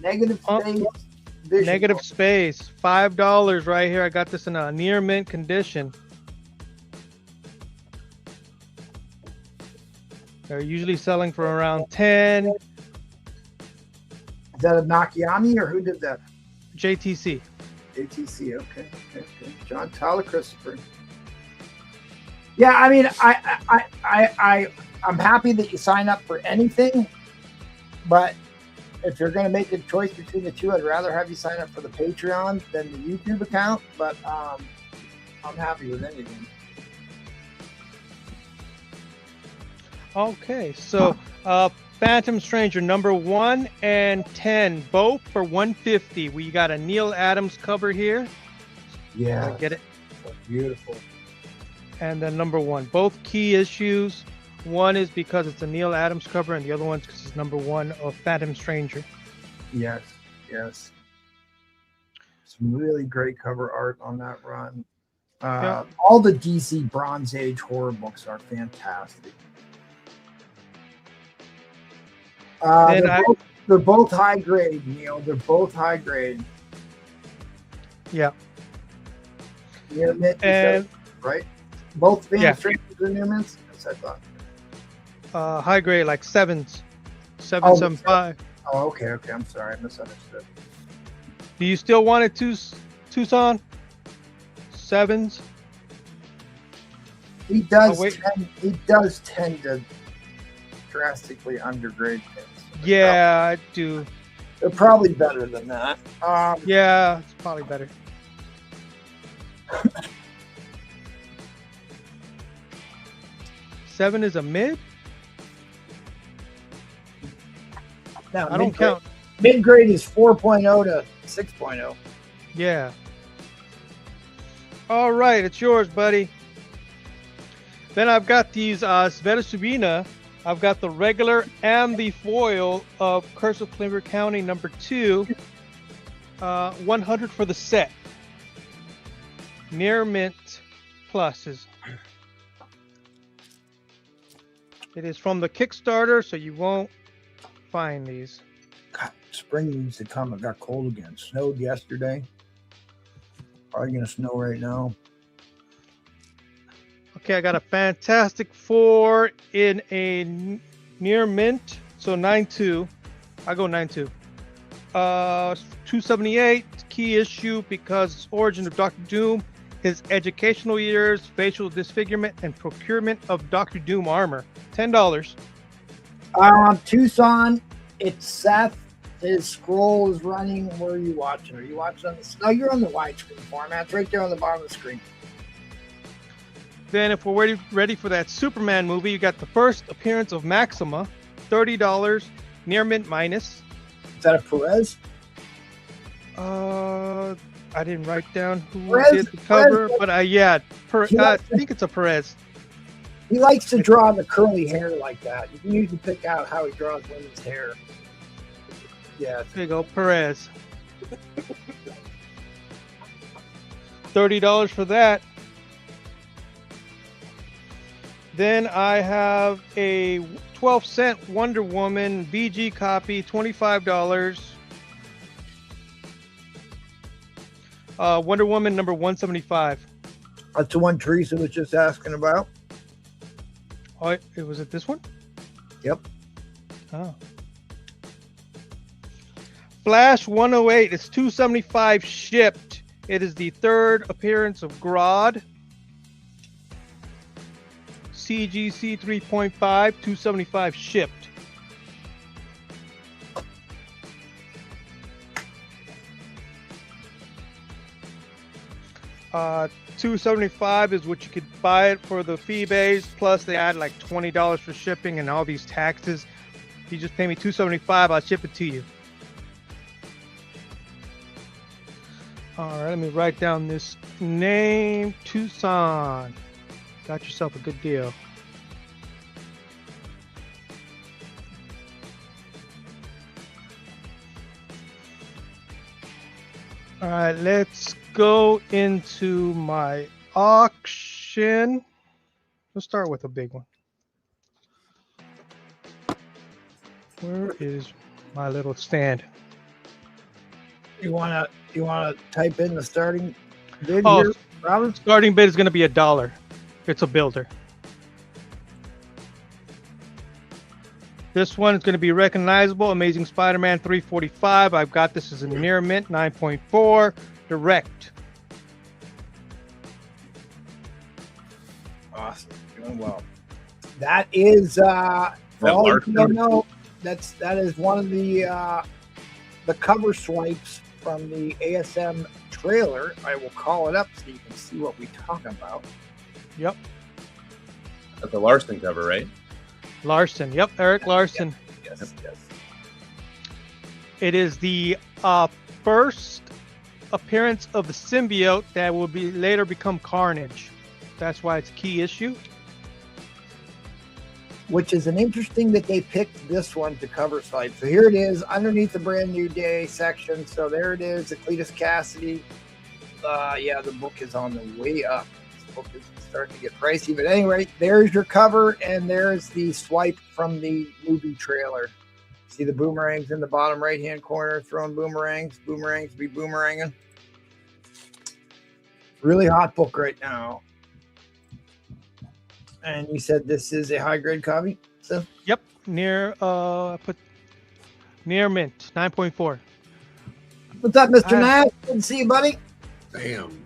Negative space. Vision Negative book. space. $5 right here. I got this in a near mint condition. They're usually selling for around 10. Is that a Nakayami or who did that? JTC. ATC. Okay. John Tyler Christopher. Yeah, I mean, I'm happy that you sign up for anything, but if you're going to make a choice between the two, I'd rather have you sign up for the Patreon than the YouTube account. But I'm happy with anything. Okay, so Phantom Stranger number 1 and 10, both for $150. We got a Neil Adams cover here. Yeah, Get it? beautiful. And then number 1, both key issues. One is because it's a Neil Adams cover, and the other one's because it's number 1 of Phantom Stranger. Yes. Some really great cover art on that run. All the DC Bronze Age horror books are fantastic. They're both high grade, Neil. They're both high grade. Yeah. Near mint, And right? Both Phantom Yeah. Strangers are near mints? Yes, I thought. high grade, like 7s. 775. Oh, okay. I'm sorry. I misunderstood. Do you still want it, Tucson? 7s? He does. Oh, wait. He does tend to drastically undergrade things. Yeah, I do. They're probably better than that. Yeah, it's probably better. Seven is a mid? Now, I don't count. Mid grade is 4.0 to 6.0. Yeah. All right, it's yours, buddy. Then I've got these Sveta Subina. I've got the regular and the foil of Curse of Cleaver County number 2. 100 for the set. Near mint pluses. It is from the Kickstarter, so you won't find these. God, spring needs to come. It got cold again. Snowed yesterday. Probably gonna snow right now. Okay, I got a Fantastic Four in a near mint, so 9.2. I go 9.2. 278 key issue because it's Origin of Dr. Doom, his educational years, facial disfigurement, and procurement of Dr. Doom armor. $10. Tucson, it's Seth. His scroll is running. Where are you watching? Are you watching on the? No, you're on the widescreen format. It's right there on the bottom of the screen. Then if we're ready for that Superman movie, you got the first appearance of Maxima, $30, near mint minus. Is that a Perez? I didn't write down who Perez, did the cover, Perez, but I think it's a Perez. He likes to draw the curly hair like that. You can usually pick out how he draws women's hair. Yeah. There you go, Perez. $30 for that. Then I have a 12-cent Wonder Woman BG copy, $25. Wonder Woman number 175. That's the one Teresa was just asking about. Oh, was it this one? Yep. Oh. Flash 108. It's $275 shipped. It is the third appearance of Grodd. CGC 3.5, 275 shipped. $275 is what you could buy it for the fee base, plus they add like $20 for shipping and all these taxes. If you just pay me $275, I'll ship it to you. All right, let me write down this name, Tucson. Got yourself a good deal. All right, let's go into my auction. Let's start with a big one. Where is my little stand? You wanna type in the starting bid Oh, here, Robin? starting bid is going to be $1. It's a builder. This one is going to be recognizable. Amazing Spider-Man 345. I've got this as a near mint 9.4 direct. Awesome, doing well. That is for all you don't know, that is one of the cover swipes from the ASM trailer. I will call it up so you can see what we talk about. Yep. That's the Larson cover, right? Larson. Yep, Eric Larson. Yes. It is the first appearance of the symbiote that will be later become Carnage. That's why it's a key issue. Which is an interesting that they picked this one to cover site. So here it is underneath the Brand New Day section. So there it is, Cletus Cassidy. Yeah, the book is on the way up. This book is starting to get pricey. But anyway, there's your cover, and there's the swipe from the movie trailer. See the boomerangs in the bottom right-hand corner, throwing boomerangs. Boomerangs be boomeranging. Really hot book right now. And you said this is a high-grade copy? So Yep, near I put near mint 9.4. what's up, Mr. Nash? Good to see you, buddy. Damn.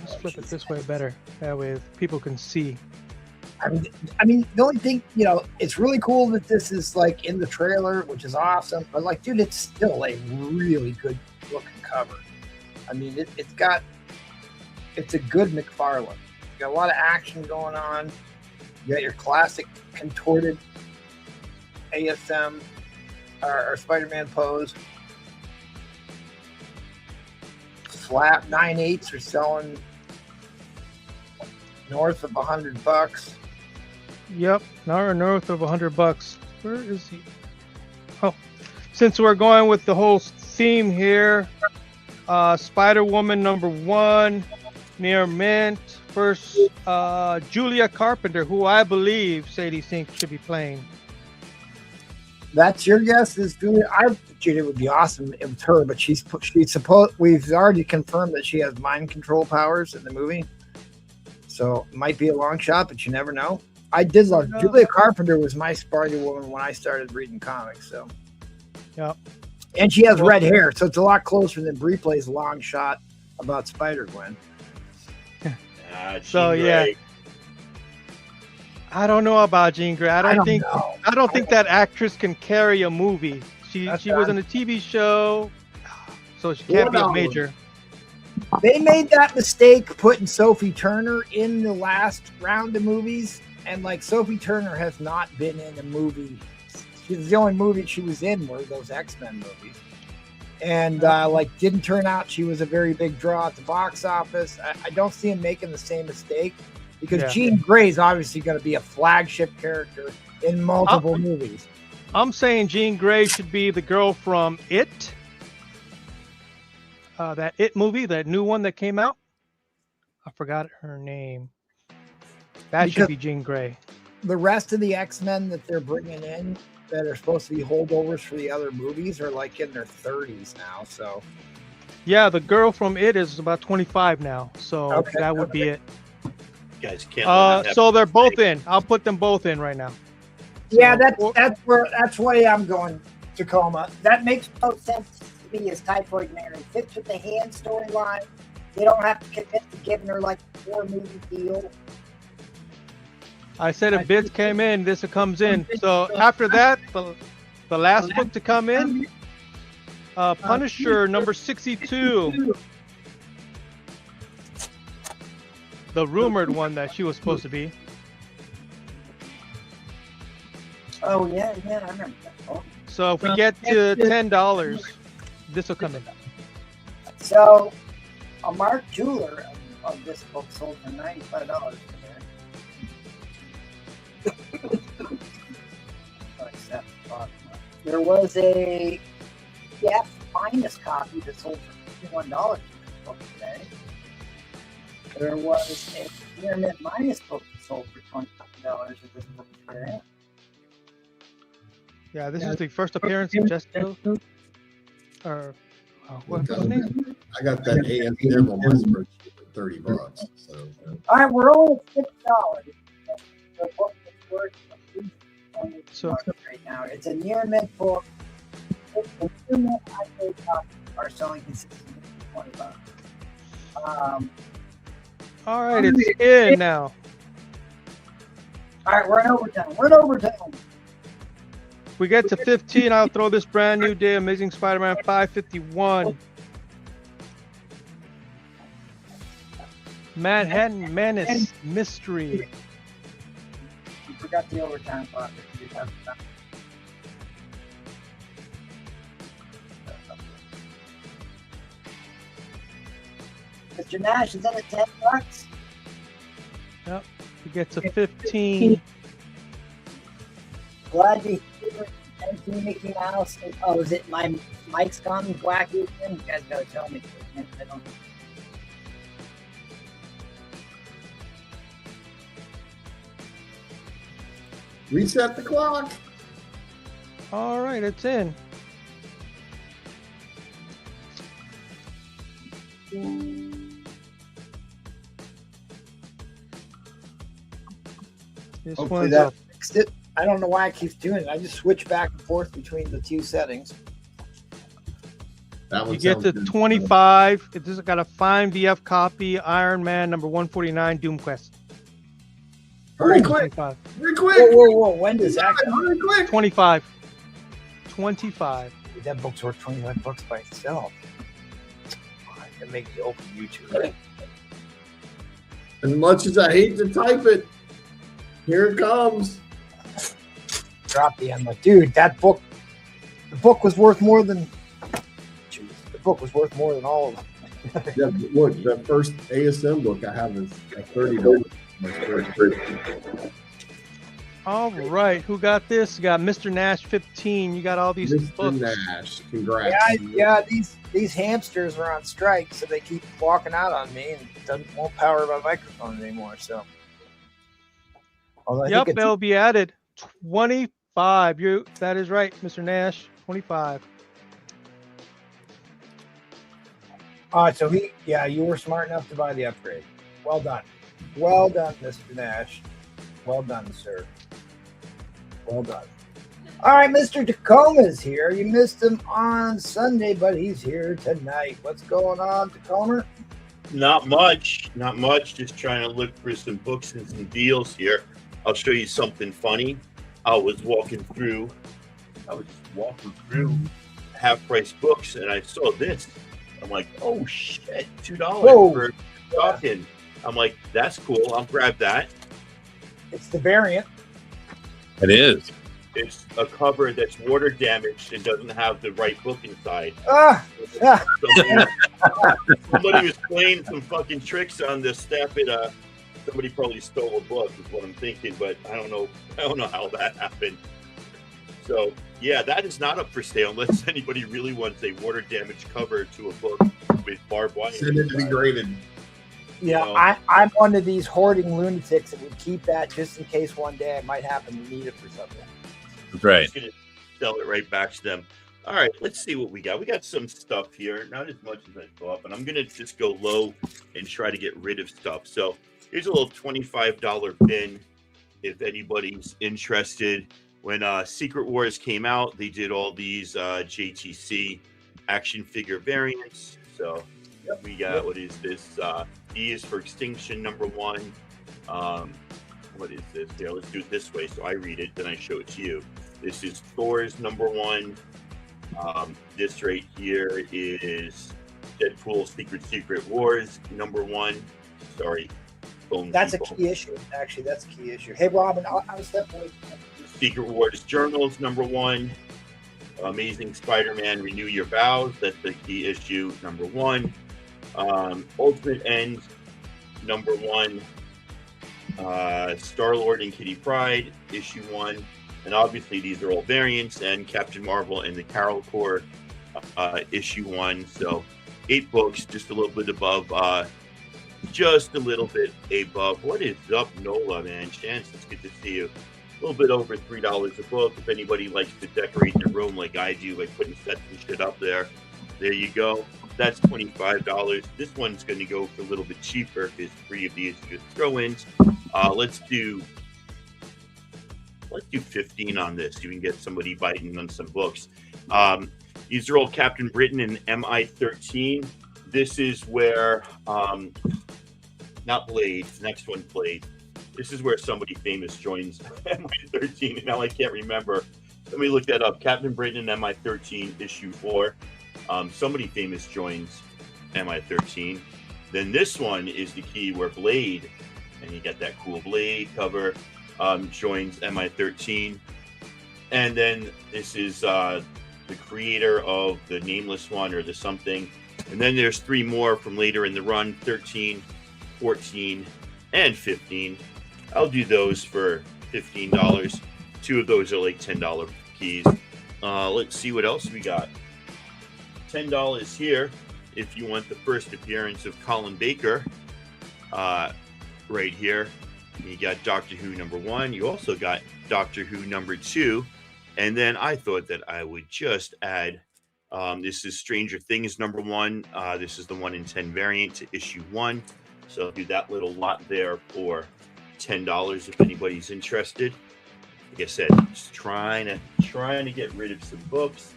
Let's flip it this way better. That way people can see. I mean, the only thing, it's really cool that this is like in the trailer, which is awesome. But like, dude, it's still a really good looking cover. I mean, it's a good McFarlane. You got a lot of action going on. You got your classic contorted ASM or Spider-Man pose. Flat 9/8s are selling north of $100. Yep, now north of $100. Where is he? Oh, since we're going with the whole theme here, Spider-Woman #1, near mint. First, Julia Carpenter, who I believe Sadie Sink should be playing. That's your guess, is Julia? Julia would be awesome if it's her, but she's supposed. We've already confirmed that she has mind control powers in the movie, so it might be a long shot, but you never know. I did love Julia Carpenter. Was my Spider-Woman when I started reading comics. So, yeah, and she has red hair, so it's a lot closer than Brie plays long shot about Spider-Gwen. So yeah, I don't know about Jean Grey. I don't think that actress can carry a movie. She was in a TV show, so she can't be a major. They made that mistake putting Sophie Turner in the last round of movies, and like Sophie Turner has not been in a movie. She's the only movie she was in were those X-Men movies, and didn't turn out she was a very big draw at the box office. I don't see him making the same mistake because Jean Grey is obviously going to be a flagship character in multiple movies. I'm saying Jean Grey should be the girl from It. That It movie, that new one that came out. I forgot her name. That should be Jean Grey. The rest of the X-Men that they're bringing in that are supposed to be holdovers for the other movies are like in their 30s now. So yeah, the girl from It is about 25 now. So that would be it. You guys can't. So they're both in. I'll put them both in right now. Yeah, that's why I'm going Tacoma. That makes no sense to me as Typhoid Mary. Fits with the hand storyline. They don't have to commit to giving her like a 4-movie deal. I said if bids came in, this comes in. So after that, the last book to come in, Punisher number 62. The rumored one that she was supposed to be. Oh, yeah, I remember that. Oh. So if we get to $10, this will come in. So a Mark Jeweler of this book sold for $95 today. There was a EF minus copy that sold for $51 in this book today. There was a Pyramid minus book that sold for $20 in this book today. Yeah, this is the first appearance of Jessica. Or what's his name? I got that ASM on my spreadsheet for $30. So. All right, we're only at $6. The book is worth at least $20 right now. It's a near mint book. The near mint high-grade copies are selling consistently for $20. All right, it's in now. All right, we're in overtime. If we get to 15, I'll throw this brand new day Amazing Spider-Man 551. Manhattan Menace Mystery. You forgot the overtime part. Mr. Nash, is that at $10? Yep. We get to 15. Glad to hear empty Mickey Mouse. Oh, is it my mic's gone wacky again? You guys gotta tell me. I don't. Reset the clock. All right, it's in. This Hopefully one's that up. fixed it. I don't know why it keeps doing it. I just switch back and forth between the two settings. That one You get to 25. It just got a fine VF copy. Iron Man number 149. Doom Quest. Hurry quick. 25. Hurry quick. Whoa. When does that come? Hurry quick. 25. 25. That book's worth $25 by itself. It makes you open YouTube. As much as I hate to type it, here it comes. Drop the I'm like, dude, that book, the book was worth more than. Jeez, the book was worth more than all of them. Yeah, look, the first ASM book I have is at $30. All right. Who got this? You got Mr. Nash 15. You got all these Mr. books. Nash, congrats. Yeah. These hamsters are on strike, so they keep walking out on me and won't power my microphone anymore. So. Although I Yep, think they'll be added. 25. That is right, Mr. Nash. 25. All right, so you were smart enough to buy the upgrade. Well done, Mr. Nash. Well done, sir. Well done. All right, Mr. Tacoma's here. You missed him on Sunday, but he's here tonight. What's going on, Tacoma? Not much. Just trying to look for some books and some deals here. I'll show you something funny. I was walking through half-price books, and I saw this. I'm like, oh shit, $2 for talking. I'm like, that's cool. I'll grab that. It's the variant. It is. It's a cover that's water damaged and doesn't have the right book inside. Somebody was playing some fucking tricks on this stuff. Somebody probably stole a book, is what I'm thinking, but I don't know how that happened. So yeah, that is not up for sale unless anybody really wants a water damaged cover to a book with barbed wire. Send it to be graded. Yeah, I'm one of these hoarding lunatics that would keep that just in case one day I might happen to need it for something. That's right. I'm just gonna sell it right back to them. All right, let's see what we got. We got some stuff here, not as much as I thought, but I'm gonna just go low and try to get rid of stuff. So here's a little $25 pin if anybody's interested. when Secret Wars came out, they did all these JTC action figure variants. So we got, what is this? E is for Extinction #1. What is this? Here, let's do it this way. So I read it, then I show it to you. This is Thor's #1. This right here is Deadpool Secret Wars #1. Sorry. That's a key issue. Actually, that's a key issue. Hey, Robin, I'll step away. Secret Wars Journals #1. Amazing Spider-Man Renew Your Vows. That's the key issue #1. Ultimate End #1. Star-Lord and Kitty Pryde #1. And obviously these are all variants, and Captain Marvel and the Carol Corps #1. So 8 books, just a little bit above, just a little bit above. What is up, Nola, man? Chance, it's good to see you. A little bit over $3 a book. If anybody likes to decorate their room like I do, by putting sets and shit up there, there you go. That's $25. This one's going to go for a little bit cheaper because 3 of these are just throw-ins. Let's do 15 on this. You can get somebody biting on some books. These are all Captain Britain and MI13. This is where, not Blade, the next one Blade. This is where somebody famous joins MI13, and now I can't remember. Let me look that up. Captain Britain and MI13 #4. Somebody famous joins MI13. Then this one is the key where Blade, and you get that cool Blade cover, joins MI13. And then this is the creator of the nameless one, or the something. And then there's 3 more from later in the run, 13, 14, and 15. I'll do those for $15. 2 of those are like $10 keys. Let's see what else we got. $10 here if you want the first appearance of Colin Baker. Right here. You got Doctor Who #1. You also got Doctor Who #2. And then I thought that I would just add, this is Stranger Things #1. This is the 1 in 10 variant to #1. So I'll do that little lot there for $10 if anybody's interested. Like I said, just trying to get rid of some books.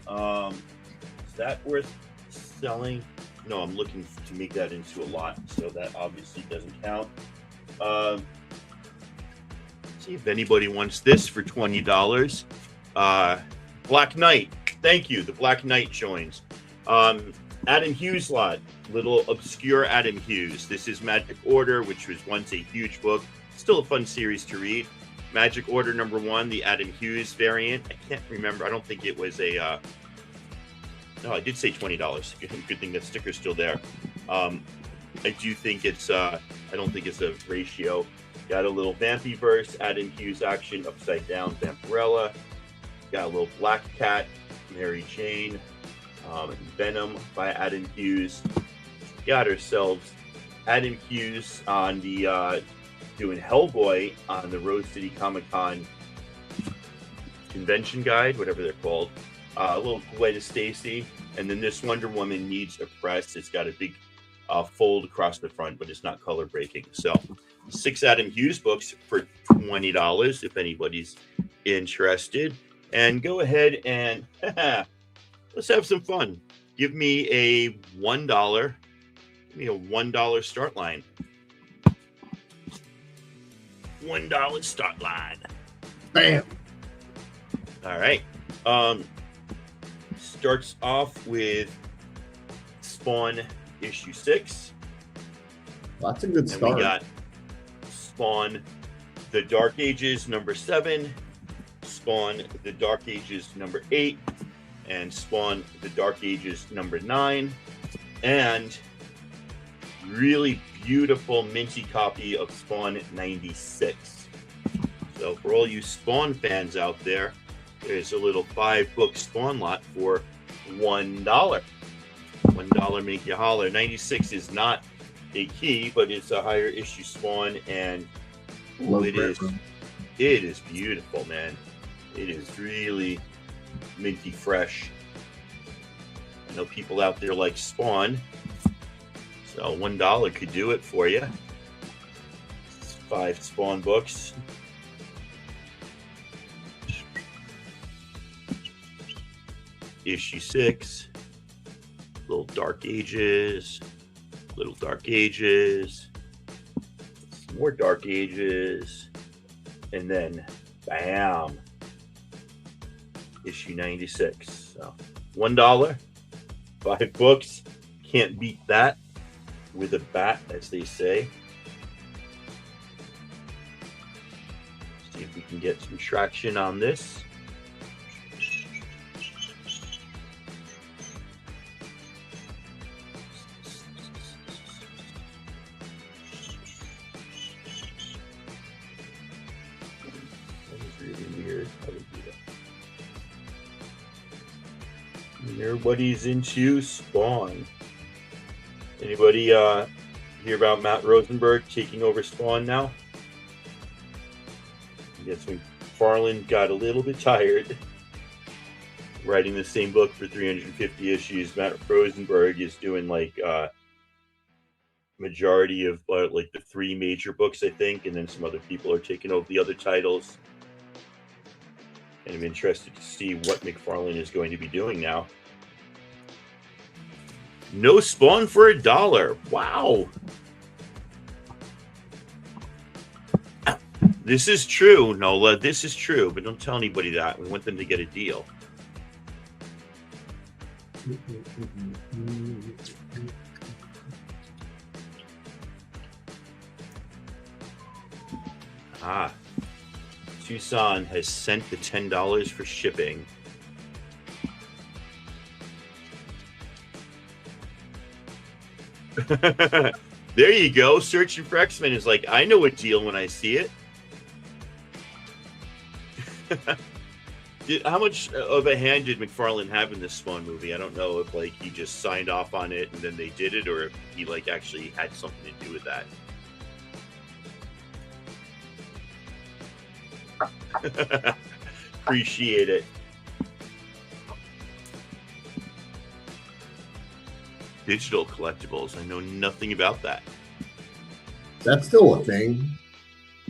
Is that worth selling? No, I'm looking to make that into a lot, so that obviously doesn't count. See if anybody wants this for $20. Black Knight, thank you. The Black Knight joins. Adam Hughes lot, little obscure Adam Hughes. This is Magic Order, which was once a huge book. Still a fun series to read. Magic Order #1, the Adam Hughes variant. I can't remember. I don't think it was a. No, I did say $20. Good thing that sticker's still there. I do think it's. I don't think it's a ratio. Got a little Vampyverse, Adam Hughes action, upside down Vampirella. Got a little Black Cat, Mary Jane, Venom by Adam Hughes. Got ourselves Adam Hughes on the doing Hellboy on the Rose City Comic-Con convention guide, whatever they're called. A little Gwen Stacy, and then this Wonder Woman needs a press. It's got a big fold across the front, but it's not color breaking. So 6 Adam Hughes books for $20 if anybody's interested. And go ahead and let's have some fun. Give me a $1. Give me a $1 start line. $1 start line. Bam. All right. Starts off with Spawn issue 6. That's a good And start. we got Spawn The Dark Ages #7, Spawn The Dark Ages #8, and Spawn The Dark Ages #9, and really beautiful minty copy of Spawn 96. So for all you Spawn fans out there, there's a little 5-book Spawn lot for $1. $1 make you holler. 96 is not a key, but it's a higher issue Spawn, and it is beautiful, man. It is really minty fresh. I know people out there like Spawn, so $1 could do it for you. It's 5 Spawn books. issue 6. Little Dark Ages. Little Dark Ages. Some more Dark Ages. And then, bam. Issue 96. So, $1. 5 books. Can't beat that with a bat, as they say. See if we can get some traction on this. That was really weird. How to do that. And everybody's into Spawn. Anybody hear about Matt Rosenberg taking over Spawn now? I guess McFarlane got a little bit tired writing the same book for 350 issues. Matt Rosenberg is doing like majority of like the 3 major books, I think, and then some other people are taking over the other titles. And I'm interested to see what McFarlane is going to be doing now. No Spawn for $1. Wow. This is true, Nola. This is true, but don't tell anybody that. We want them to get a deal. Tucson has sent the $10 for shipping. There you go. Searching for X-Men is like, I know a deal when I see it. How much of a hand did McFarlane have in this Spawn movie? I don't know if like he just signed off on it and then they did it, or if he like actually had something to do with that. Appreciate it. Digital collectibles. I know nothing about that. That's still a thing.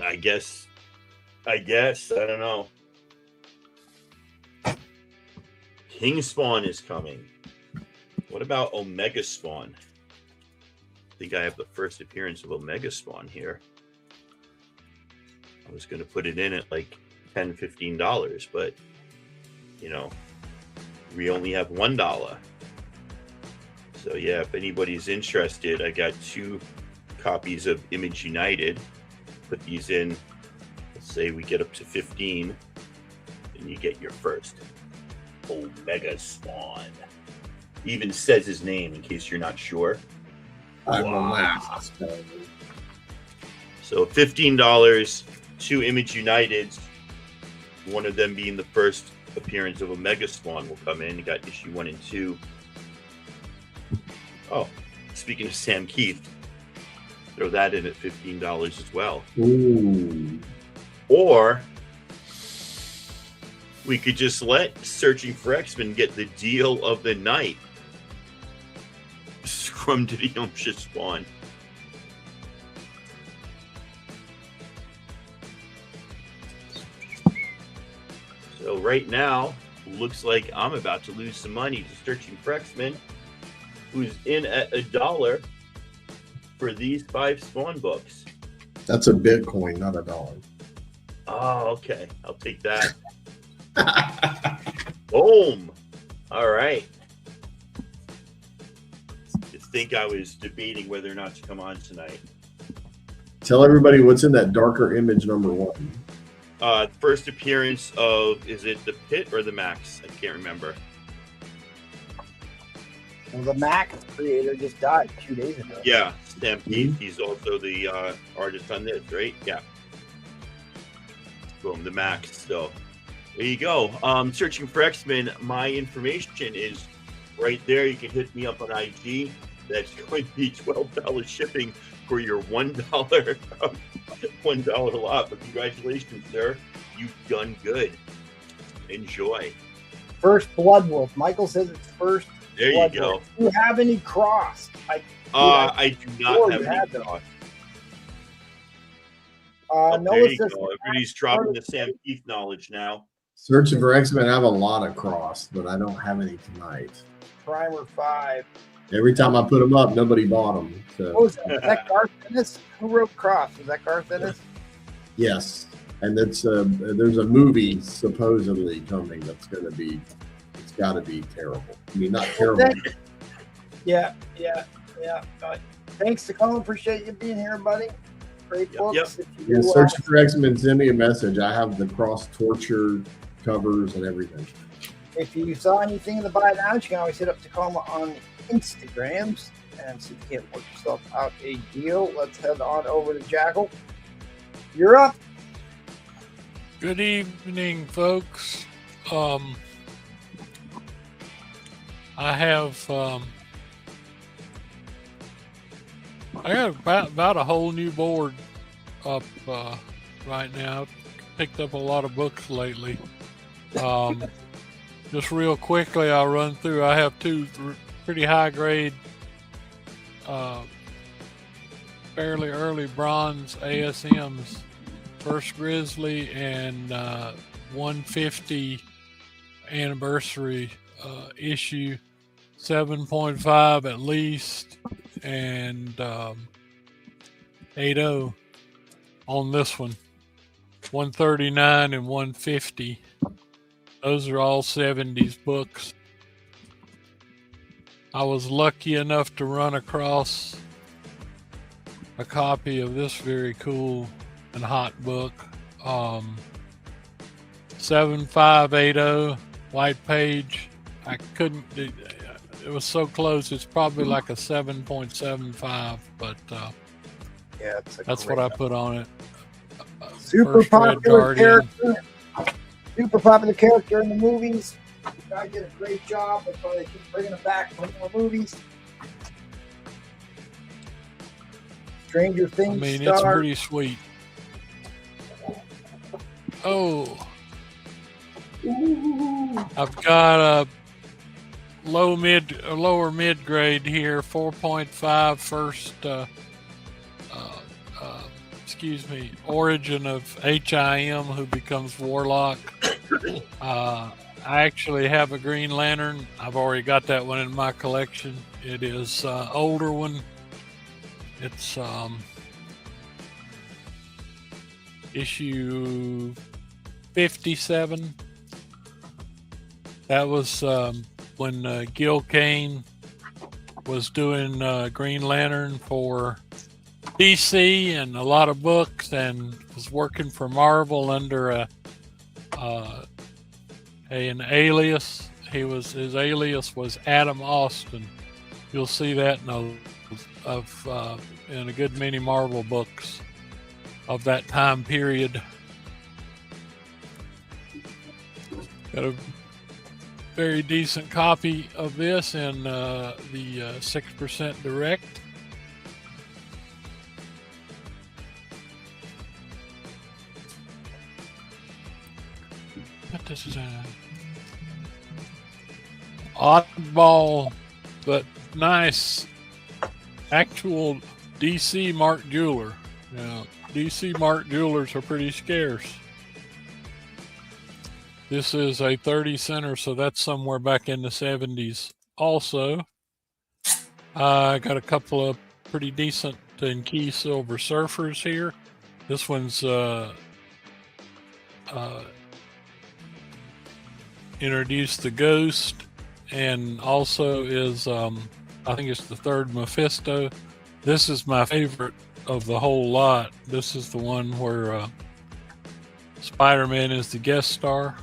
I guess. I don't know. King Spawn is coming. What about Omega Spawn? I think I have the first appearance of Omega Spawn here. I was going to put it in at like $10, $15, but, you know, we only have $1. So, yeah, if anybody's interested, I got 2 copies of Image United. Put these in. Let's say we get up to 15, and you get your first Omega Spawn. Even says his name in case you're not sure. Wow. So $15, 2 Image Uniteds, one of them being the first appearance of Omega Spawn will come in. You got issue 1 and 2. Oh, speaking of Sam Keith, throw that in at $15 as well. Ooh. Or we could just let Searching for X-Men get the deal of the night. Scrum to the Yumsha Spawn. So right now, looks like I'm about to lose some money to Searching for X-Men, who's in at $1 for these 5 Spawn books. That's a Bitcoin, not $1. Oh, okay. I'll take that. Boom. All right. Just think I was debating whether or not to come on tonight. Tell everybody what's in that darker image number 1. First appearance of, is it the Pit or the Max? I can't remember. Well, the Max creator just died 2 days ago. Yeah, Sam Keith. He's also the artist on this, right? Yeah. Boom, the Max. So there you go. Searching for X-Men. My information is right there. You can hit me up on IG. That's going to be $12 shipping for your $1 $1 lot. But congratulations, sir. You've done good. Enjoy. First Blood Wolf. Michael says it's first. There Blood you go. Wolf. Do you have any cross? I do not have any cross. Noah there you says go. Everybody's dropping the Sam Keith knowledge now. Searching for X-Men. I have a lot of cross, but I don't have any tonight. Primer 5. Every time I put them up, nobody bought them. What So was that? Is that Garth Ennis? Who wrote Cross? Was that Garth Ennis? yes, and it's there's a movie supposedly coming that's going to be. It's got to be terrible. I mean, not terrible. Yeah. Thanks to Colin. Appreciate you being here, buddy. Great books. If you, Yeah, searching for X-Men. Send me a message. I have the cross torture covers and everything. if you saw anything in the buy now, you can always hit up Tacoma on Instagrams and see if you can't work yourself out a deal. Let's head on over to Jackal. You're up. Good evening, folks. I have I got about a whole new board up right now. I've picked up a lot of books lately. Just real quickly, I'll run through. I have two pretty high grade, fairly early bronze ASMs. First Grizzly and 150 anniversary issue, 7.5 at least, and 8.0 on this one. 139 and 150. Those are all 70s books. I was lucky enough to run across a copy of this very cool and hot book. 7580 white page. I couldn't, it was so close. It's probably like a 7.75, but Yeah, that's what I put on it. Super First Red popular Guardian. character. Super popular character in the movies. The guy did a great job. That's why they keep bringing him back for more movies. Stranger I Things mean, it's star. pretty sweet. Oh, I've got a lower mid grade here, 4.5 first. Excuse me, origin of HIM, who becomes Warlock. I actually have a Green Lantern. I've already got that one in my collection. It is older one. It's issue 57. That was when Gil Kane was doing Green Lantern for DC and a lot of books, and was working for Marvel under an alias. His alias was Adam Austin. You'll see that in a good many Marvel books of that time period. Got a very decent copy of this in the 6% direct. This is a oddball but nice actual DC Mark Jeweler. Now, DC Mark Jewelers are pretty scarce. This is a 30 center, so that's somewhere back in the 70s. Also, I got a couple of pretty decent and key Silver Surfers here. This one's introduced the Ghost, and also is I think it's the third Mephisto. This is my favorite of the whole lot. This is the one where Spider-Man is the guest star.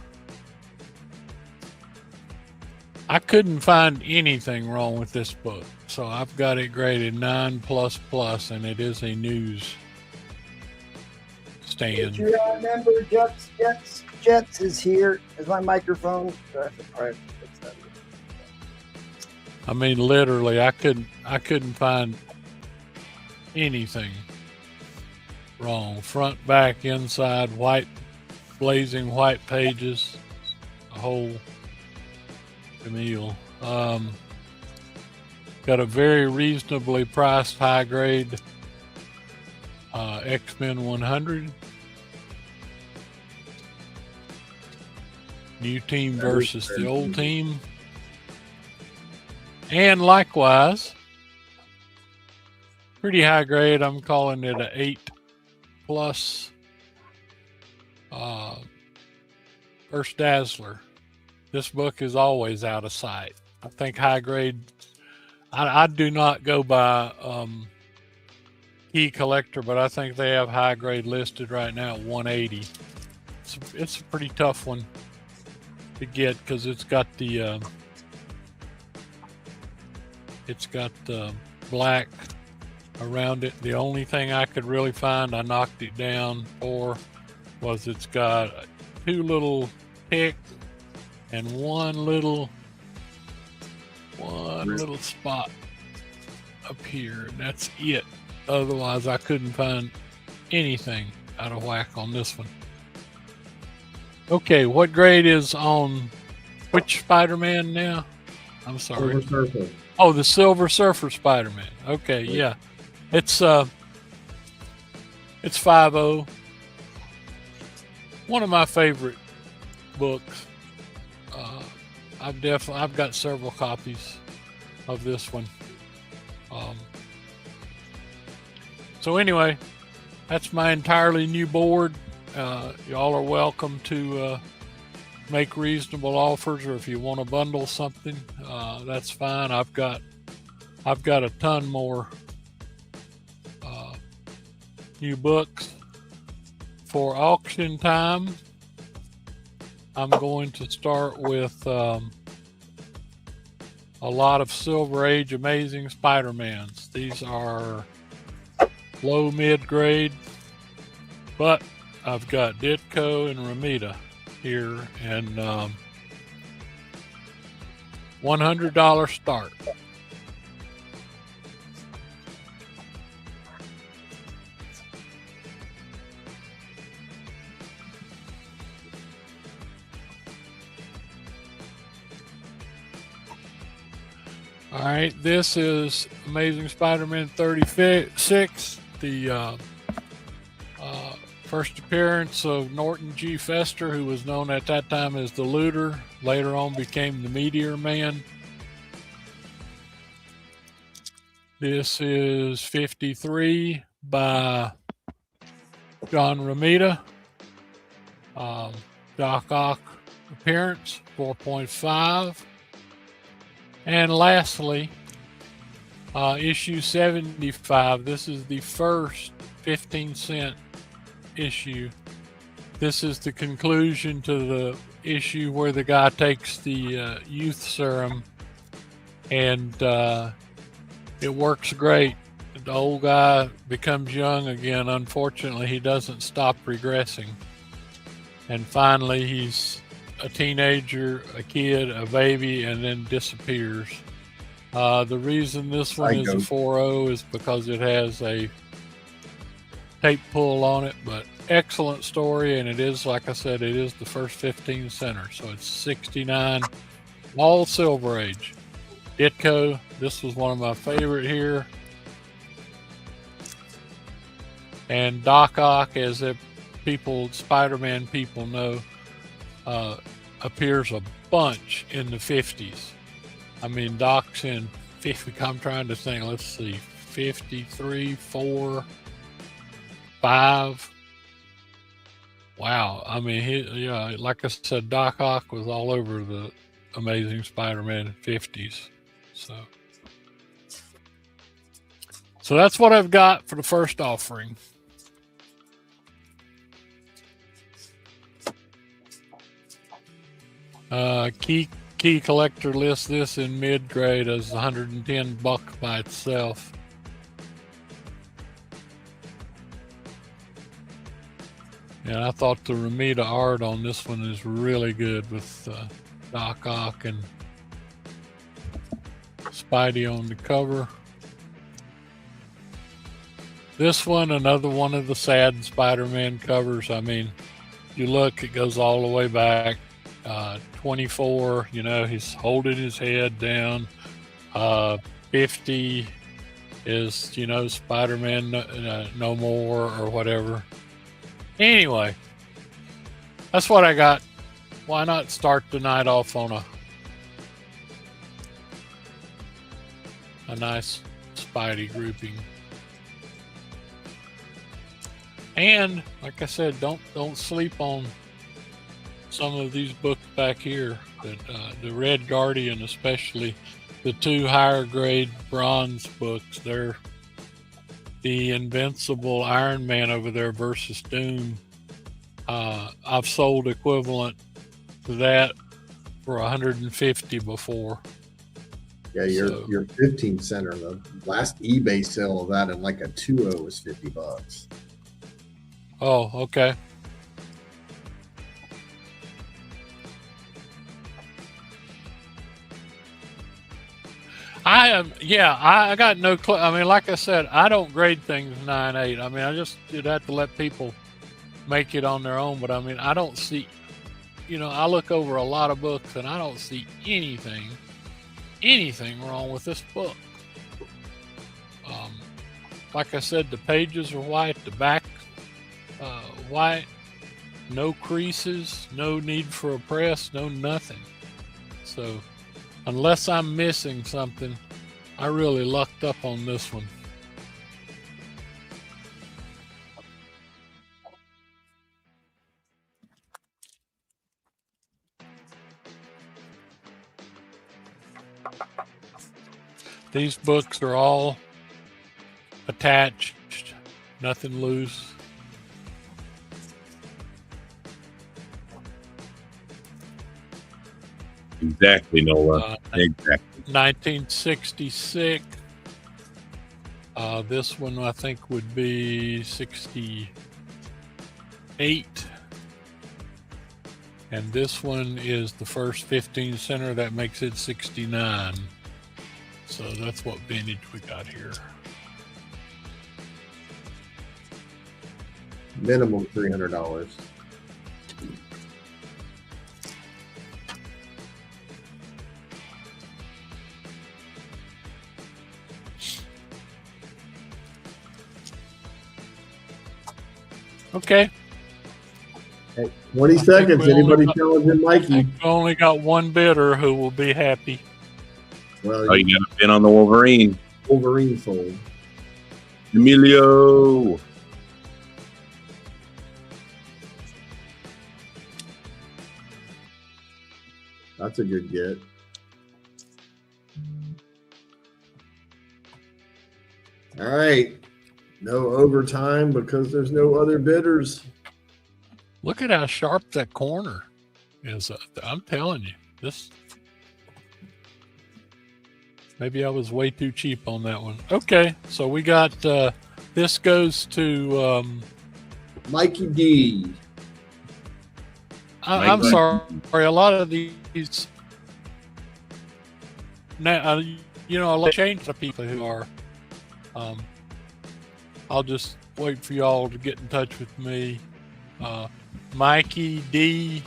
I couldn't find anything wrong with this book, so I've got it graded 9++, and it is a news stand. Patreon member Jets is here. Is my microphone? I should probably fix that. I mean, literally, I couldn't find anything wrong. Front, back, inside, white, blazing white pages, a whole meal. Got a very reasonably priced high grade X-Men 100. New team versus the old team. And likewise, pretty high grade. I'm calling it an 8+. First Dazzler. This book is always out of sight. I think high grade. I do not go by key collector, but I think they have high grade listed right now at 180. It's a pretty tough one to get because it's got the black around it. The only thing I could really find, I knocked it down for, was it's got 2 little ticks and one little spot up here, and that's it. Otherwise, I couldn't find anything out of whack on this one. Okay, what grade is on which Spider-Man now? I'm sorry. Silver Surfer. Oh, the Silver Surfer Spider-Man. Okay, yeah. It's 5.0. One of my favorite books. I've got several copies of this one. So anyway, that's my entirely new board. Y'all are welcome to make reasonable offers, or if you want to bundle something, that's fine. I've got a ton more new books for auction time. I'm going to start with a lot of Silver Age Amazing Spider-Mans. These are low mid grade, but I've got Ditko and Ramita here, and $100 start. All right, this is Amazing Spider-Man 36, the first appearance of Norton G. Fester, who was known at that time as the Looter, later on became the Meteor Man. This is 53 by John Romita. Doc Ock appearance, 4.5. And lastly, issue 75. This is the first 15-cent issue. This is the conclusion to the issue where the guy takes the youth serum, and it works great. The old guy becomes young again. Unfortunately, he doesn't stop regressing. And finally, he's a teenager, a kid, a baby, and then disappears. The reason this one is a 4.0 is because it has a tape pull on it, but excellent story, and it is, like I said, it is the first 15 center, so it's 69, all Silver Age. Ditko, this was one of my favorite here. And Doc Ock, as Spider-Man people know, appears a bunch in the 50s. I mean, Doc's in 50, I'm trying to think, let's see, 53, 4, 5. Wow. I mean, like I said, Doc Ock was all over the Amazing Spider-Man 50s. So that's what I've got for the first offering. Key collector lists this in mid grade as $110 by itself. And I thought the Ramita art on this one is really good with Doc Ock and Spidey on the cover. This one, another one of the sad Spider-Man covers. I mean, you look, it goes all the way back. 24, he's holding his head down. 50 is, Spider-Man no more or whatever. Anyway, that's what I got why not start the night off on a nice Spidey grouping? And like I said, don't sleep on some of these books back here. That the Red Guardian, especially the 2 higher grade bronze books. They're the Invincible Iron Man over there versus Doom. I've sold equivalent to that for 150 before. Yeah, your 15 center. The last eBay sale of that in like a 2.0 was $50. Oh, okay. I got no clue. I mean, like I said, I don't grade things 9/8. I mean, you'd have to let people make it on their own. But I mean, I don't see, I look over a lot of books and I don't see anything wrong with this book. Like I said, the pages are white, the back white, no creases, no need for a press, no nothing. So unless I'm missing something, I really lucked up on this one. These books are all attached, nothing loose. Exactly, Nola. Exactly. 1966. This one I think would be 68. And this one is the first 15 center. That makes it 69. So that's what vintage we got here. Minimum $300. Okay. Hey, 20 seconds. Anybody challenging Mikey? We only got one bidder who will be happy. Well, you got a pin on the Wolverine. Wolverine sold. Emilio. That's a good get. All right. No overtime because there's no other bidders. Look at how sharp that corner is. I'm telling you, this. Maybe I was way too cheap on that one. Okay, so we got this goes to Mikey D. I'm sorry. A lot of these now, a lot change the people who are. I'll just wait for y'all to get in touch with me. Mikey D.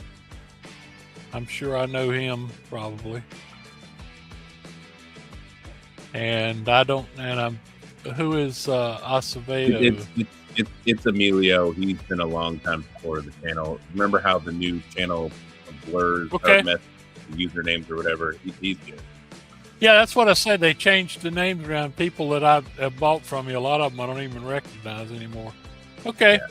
I'm sure I know him probably. And I don't. And I'm. Who is Acevedo? It's Emilio. He's been a long time supporter of the channel. Remember how the new channel blurs the usernames or whatever? He's good. Yeah, that's what I said. They changed the names around. People that I have bought from you, a lot of them I don't even recognize anymore. Okay. Yeah.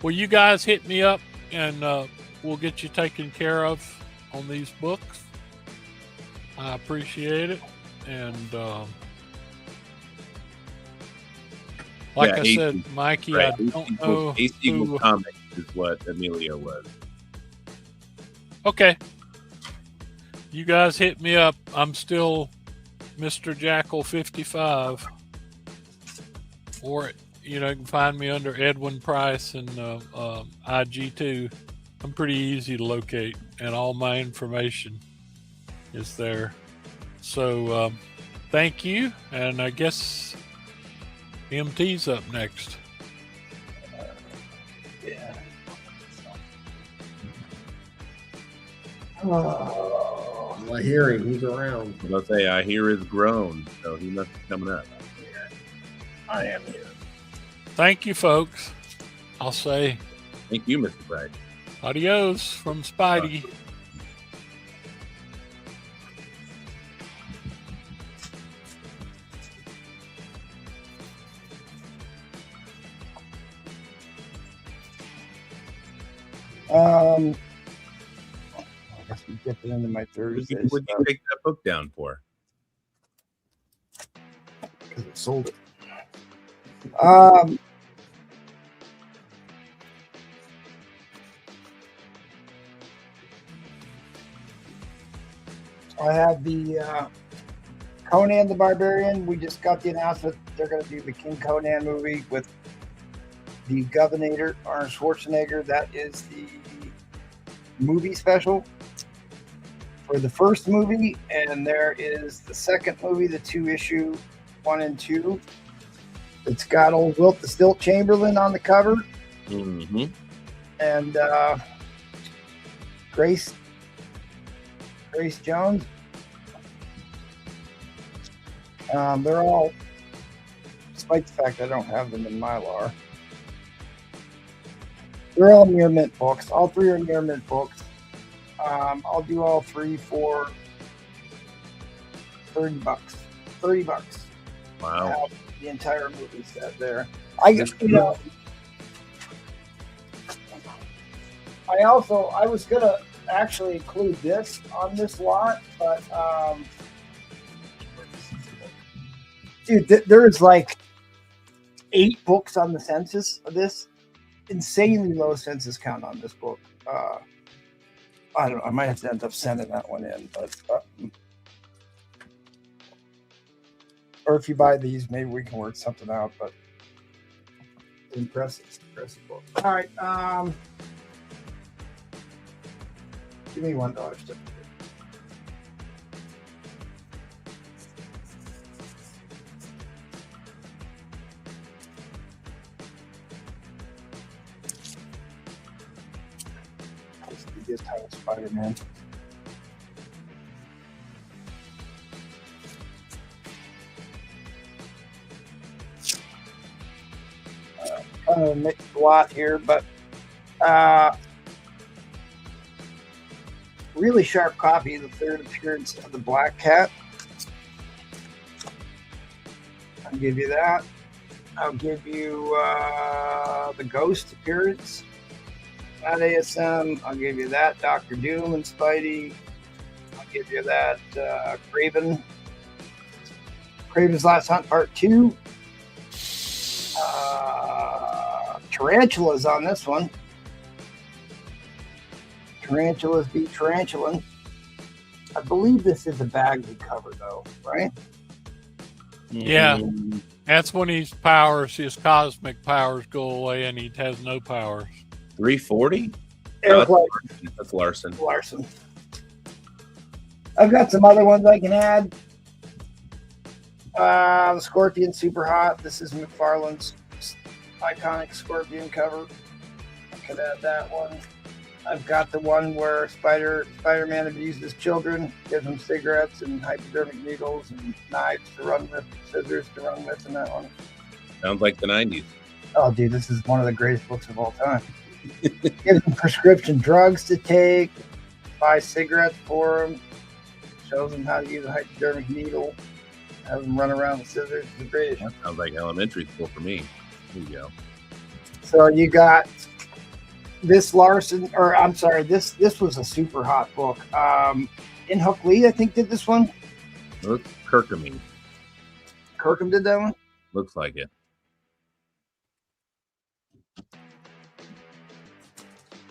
Well, you guys hit me up and we'll get you taken care of on these books. I appreciate it. And like I said, Mikey, right. I don't know. Ace Eagle Comics is what Emilio was. Okay. You guys hit me up. I'm still Mr. Jackal 55. Or, you can find me under Edwin Price and IG2. I'm pretty easy to locate, and all my information is there. So, thank you, and I guess MT's up next. Yeah. I hear him. He's around. I'll say I hear his groan, so he must be coming up. I am here. Thank you, folks. I'll say thank you, Mr. Price. Adios from Spidey. I guess we get into my What Thursday did you stuff take that book down for? because it sold it. I have the Conan the Barbarian. We just got the announcement they're going to do the King Conan movie with the Governor Arnold Schwarzenegger. That is the movie special for the first movie, and there is the second movie, the 2-issue 1 and 2. It's got old Wilt the Stilt Chamberlain on the cover, Mm-hmm. and Grace Jones. They're all, despite the fact I don't have them in Mylar, they're all near mint books. All three are near mint books. I'll do all three for $30. $30. Wow. The entire movie set there. I was gonna actually include this on this lot, but dude, there's like 8 books on the census of this. Insanely low census count on this book. I don't know. I might have to end up sending that one in, but or if you buy these, maybe we can work something out. But impressive book. All right. Give me $1 stick. This time of Spider-Man. Kind of a mixed lot here, but really sharp copy of the third appearance of the Black Cat. I'll give you that. I'll give you the Ghost appearance at ASM. I'll give you that Dr. Doom and Spidey. I'll give you that Kraven's Last Hunt Part 2. Tarantulas on this one. Tarantulas beat Tarantulan. I believe this is a Bagley cover though, right? Yeah. That's when his cosmic powers go away and he has no powers. 340? Eric That's Larson. I've got some other ones I can add. The Scorpion Super Hot. This is McFarlane's iconic Scorpion cover. I could add that one. I've got the one where Spider-Man abuses children, gives them cigarettes and hypodermic needles and knives to run with, scissors to run with in that one. Sounds like the 90s. Oh, dude, this is one of the greatest books of all time. Gives them prescription drugs to take, buys cigarettes for them, shows them how to use a hypodermic needle, have them run around with scissors. It's the greatest. That sounds like elementary school for me. There you go. So you got this Larson, or I'm sorry, this was a super hot book. In Hook Lee, I think, did this one. Kirkham. Kirkham did that one? Looks like it.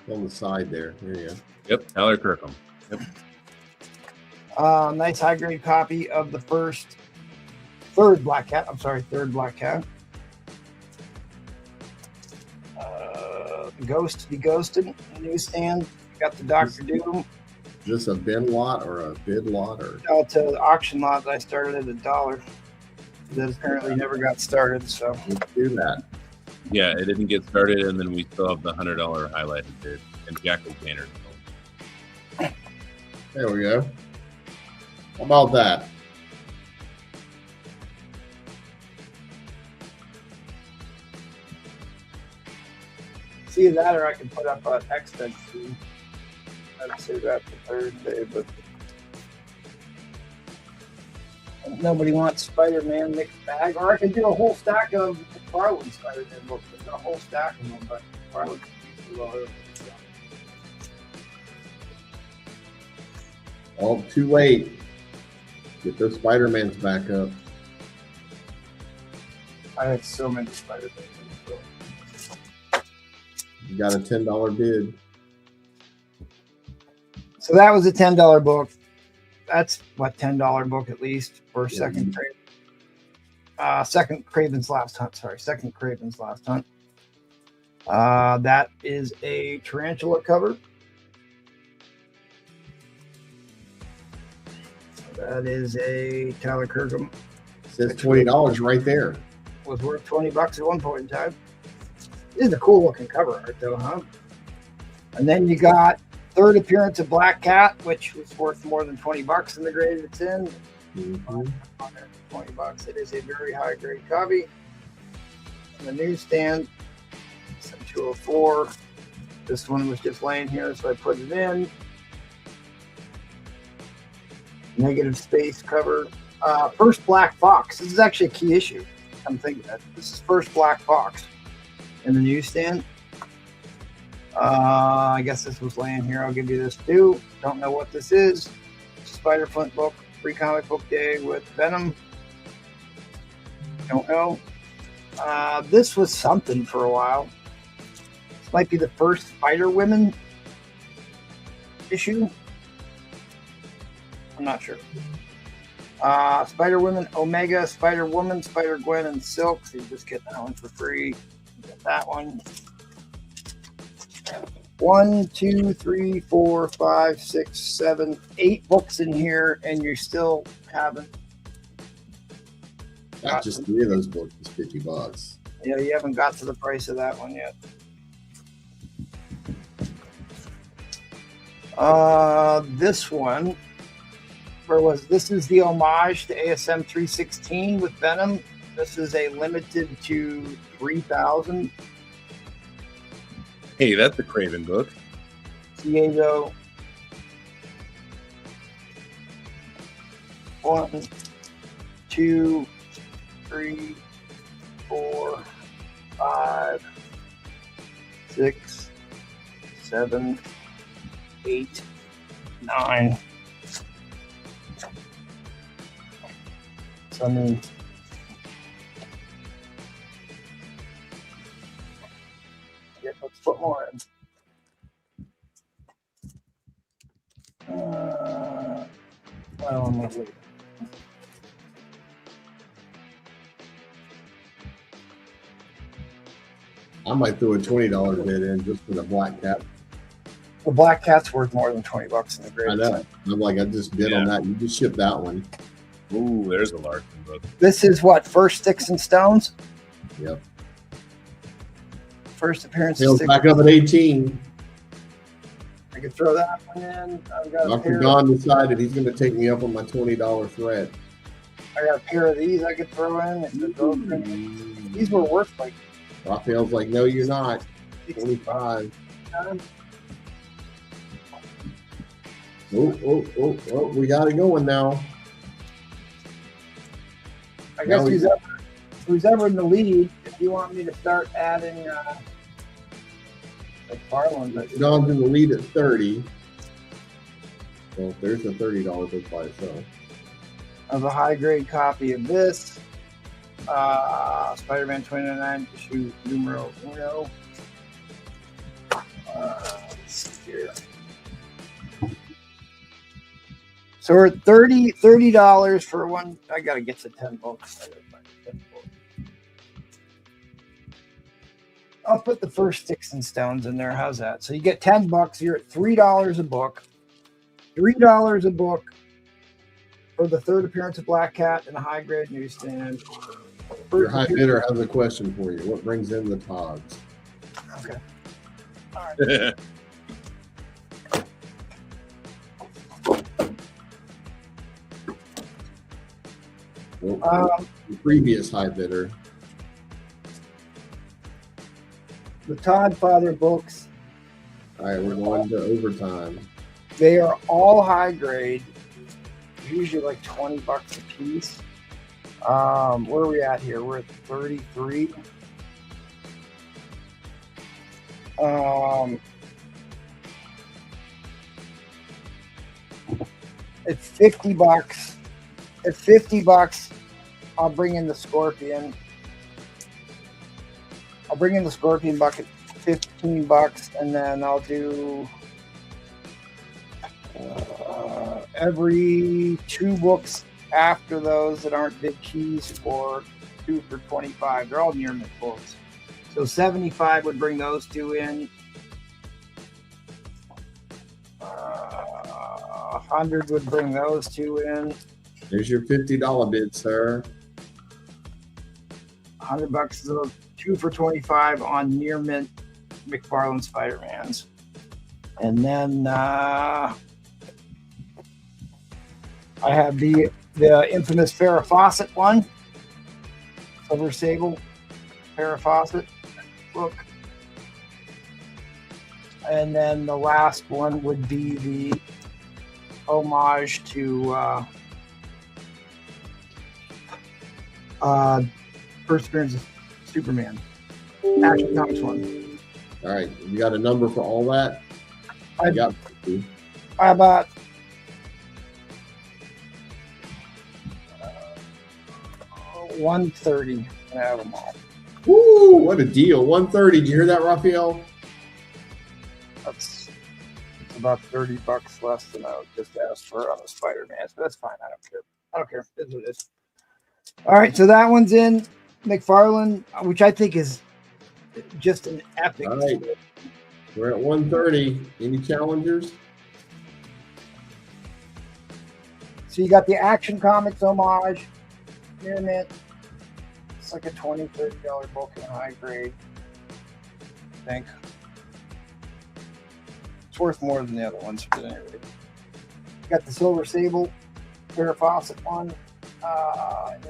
On the side there. There you go. Yep, Tyler Kirkham. Yep. Nice high grade copy of the third Black Cat. Ghost Be Ghosted, newsstand. Got the Dr. Doom. Is this a bin lot or a bid lot or? No, it's an auction lot that I started at $1. That apparently never got started. So Let's do that. Yeah, it didn't get started, and then we still have the $100 highlighted bid and Jackal Banner. There we go. How about that? see that, or I can put up an X-Men scene. I'd say that for Thursday, but nobody wants Spider-Man mixed bag. Or I can do a whole stack of McFarlane Spider-Man books. There's a whole stack of them, but McFarlane Oh, too late. Get those Spider-Mans back up. I have so many Spider-Man. You got a $10 bid. So that was a $10 book. That's what, $10 book at least for Yeah. second Craven's Last Hunt. Sorry, second Craven's Last Hunt. That is a tarantula cover. That is a Tyler Kirkham. Says $20 right there. Was worth $20 at one point in time. This is a cool looking cover art though, huh? And then you got third appearance of Black Cat, which was worth more than $20 in the grade it's in. Mhm. $20. It is a very high grade copy. On the newsstand, some 204. This one was just laying here, so I put it in. Negative space cover. First Black Fox. This is actually a key issue. I'm thinking that this is first Black Fox in the newsstand. I guess this was laying here. I'll give you this too. Don't know what this is. Spider Flint book, free comic book day with Venom. Don't know. This was something for a while. This might be the first Spider Women issue. I'm not sure. Spider Women, Omega, Spider Woman, Spider Gwen, and Silk. So you just get that one for free. You get that one. 1, 2, 3, 4, 5, 6, 7, 8 books in here, and you still haven't. Not just 3 of those books is $50. Yeah, you haven't got to the price of that one yet. This one, this is the homage to ASM 316 with Venom. This is a limited to 3,000. Hey, that's a Craven book. Diego. 1, 2, 3, 4, 5, 6, 7, 8, 9. So I mean, yeah, let's put more in. Well, I'm gonna leave. I might throw a $20 bid in just for the Black Cat. The Black Cat's worth more than $20 in the grade. I know. I'm like, I just bid on that. You just ship that one. Ooh, there's a Larkin book. This is what, first Sticks and Stones? Yep. First appearance of Tails Sticks. back up at 18. I could throw that one in. I've got a Dr. pair. Don decided he's going to take me up on my $20 threat. I got a pair of these I could throw in. If they're broken. These were worth like Raphael's like, no, you're not. 25. Oh, we got it going now. I guess Now who's ever in the lead, if you want me to start adding like Farland, but Don's in the lead at 30. So there's a $30 book by itself. of a high grade copy of this. Spider-Man 29 issue numero uno. Let's see here. So we're at $30 for one. I gotta get to 10 books. I'll put the first Sticks and Stones in there. How's that? So you get $10. You're at $3 a book. $3 a book for the third appearance of Black Cat in a high grade newsstand. Your high bidder has a question for you. What brings in the Tods? Okay. All right. Well, the previous high bidder. The Todd Father books, All right, we're going to overtime. they are all high grade, usually like $20 a piece. Where are we at here? We're at 33. At $50, at $50, I'll bring in the Scorpion. I'll bring in the Scorpion bucket, $15, and then I'll do every 2 books after those that aren't big keys for 2 for $25. They're all near mint books. So 75 would bring those 2 in. 100 would bring those 2 in. There's your $50 bid, sir. $100 so 2 for $25 on near mint McFarlane Spider-Mans. And then I have the infamous Farrah Fawcett one. Silver Sable Farrah Fawcett book. And then the last one would be the homage to first appearance of Superman. Action Comics one. All right, you got a number for all that? I got about $130. I have them all. Woo! What a deal! $130. Did you hear that, Raphael? That's about $30 less than I would just asked for on the Spider-Man, but that's fine. I don't care. I don't care. It's what it is. All right, so that one's in McFarlane, which I think is just an epic. All right, we're at 130. Any challengers? So you got the Action Comics homage, near mint. It's like a $20, $30 book in high grade, I think. It's worth more than the other ones, but anyway. You got the Silver Sable, Farrah Fawcett one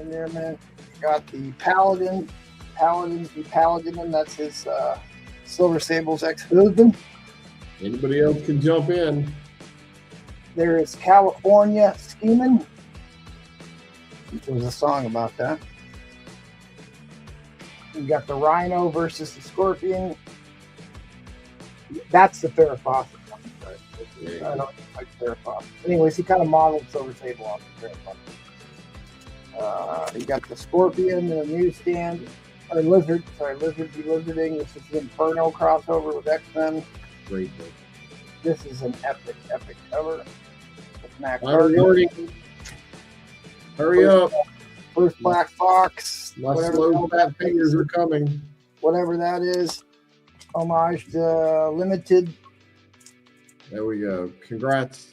in there, man. You got the Paladin, and that's his Silver Sable's ex-husband. Anybody else can jump in. There is California Schemin'. There was a song about that. You got the Rhino versus the Scorpion. That's the Farrah Fawcett one. Right? I don't like Farrah Fawcett. Anyways, he kind of modeled Silver Sable on the Farrah Fawcett. You got the Scorpion, the newsstand, or Lizard. Sorry, Lizard be Lizarding. This is the Inferno crossover with X-Men. Great book. This is an epic cover. With Mac Hurry up. First Black Fox. My slow fat fingers are coming. Whatever that is. Homage to Limited. There we go. Congrats,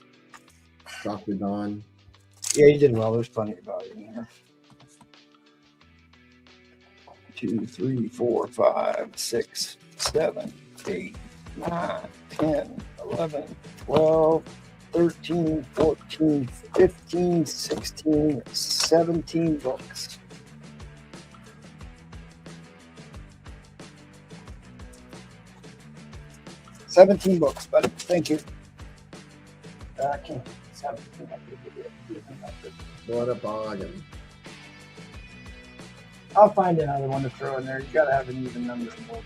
Dr. Don. Yeah, you did well. There's plenty about it in here. 2, 3, 4, 5, 6, 7, 8, 9, 10, 11, 12, 13, 14, 15, 16, 17 books. $17 books, but thank you. I can't. 17. What a bargain. I'll find another one to throw in there. You gotta have an even number of books.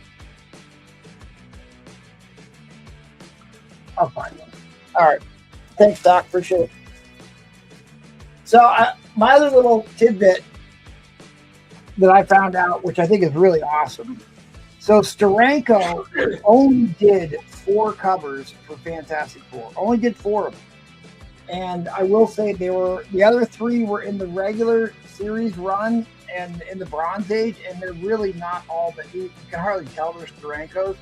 I'll find one. All right. Thanks, Doc. Appreciate it. So my other little tidbit that I found out, which I think is really awesome. So Steranko only did 4 covers for Fantastic Four. Only did 4 of them. And I will say the other 3 were in the regular series run and in the Bronze Age, and they're really not all that you can hardly tell they're Sterankos.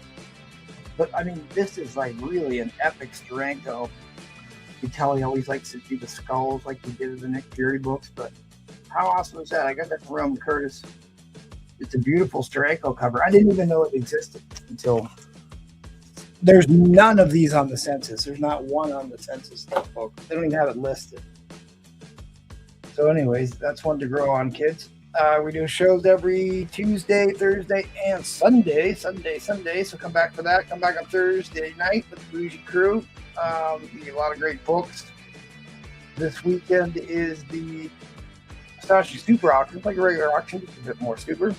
But I mean, this is like really an epic Steranko. You can tell he always likes to do the skulls like he did in the Nick Fury books. But how awesome is that? I got that from Roman Curtis. It's a beautiful Steranko cover. I didn't even know it existed until there's none of these on the census. There's not one on the census book. They don't even have it listed. So anyways, that's one to grow on, kids. We do shows every Tuesday, Thursday, and Sunday. So come back for that. Come back on Thursday night with the Bougie Crew. Be a lot of great books. This weekend is the Astonishing Super Auction. It's like a regular auction, just a bit more super.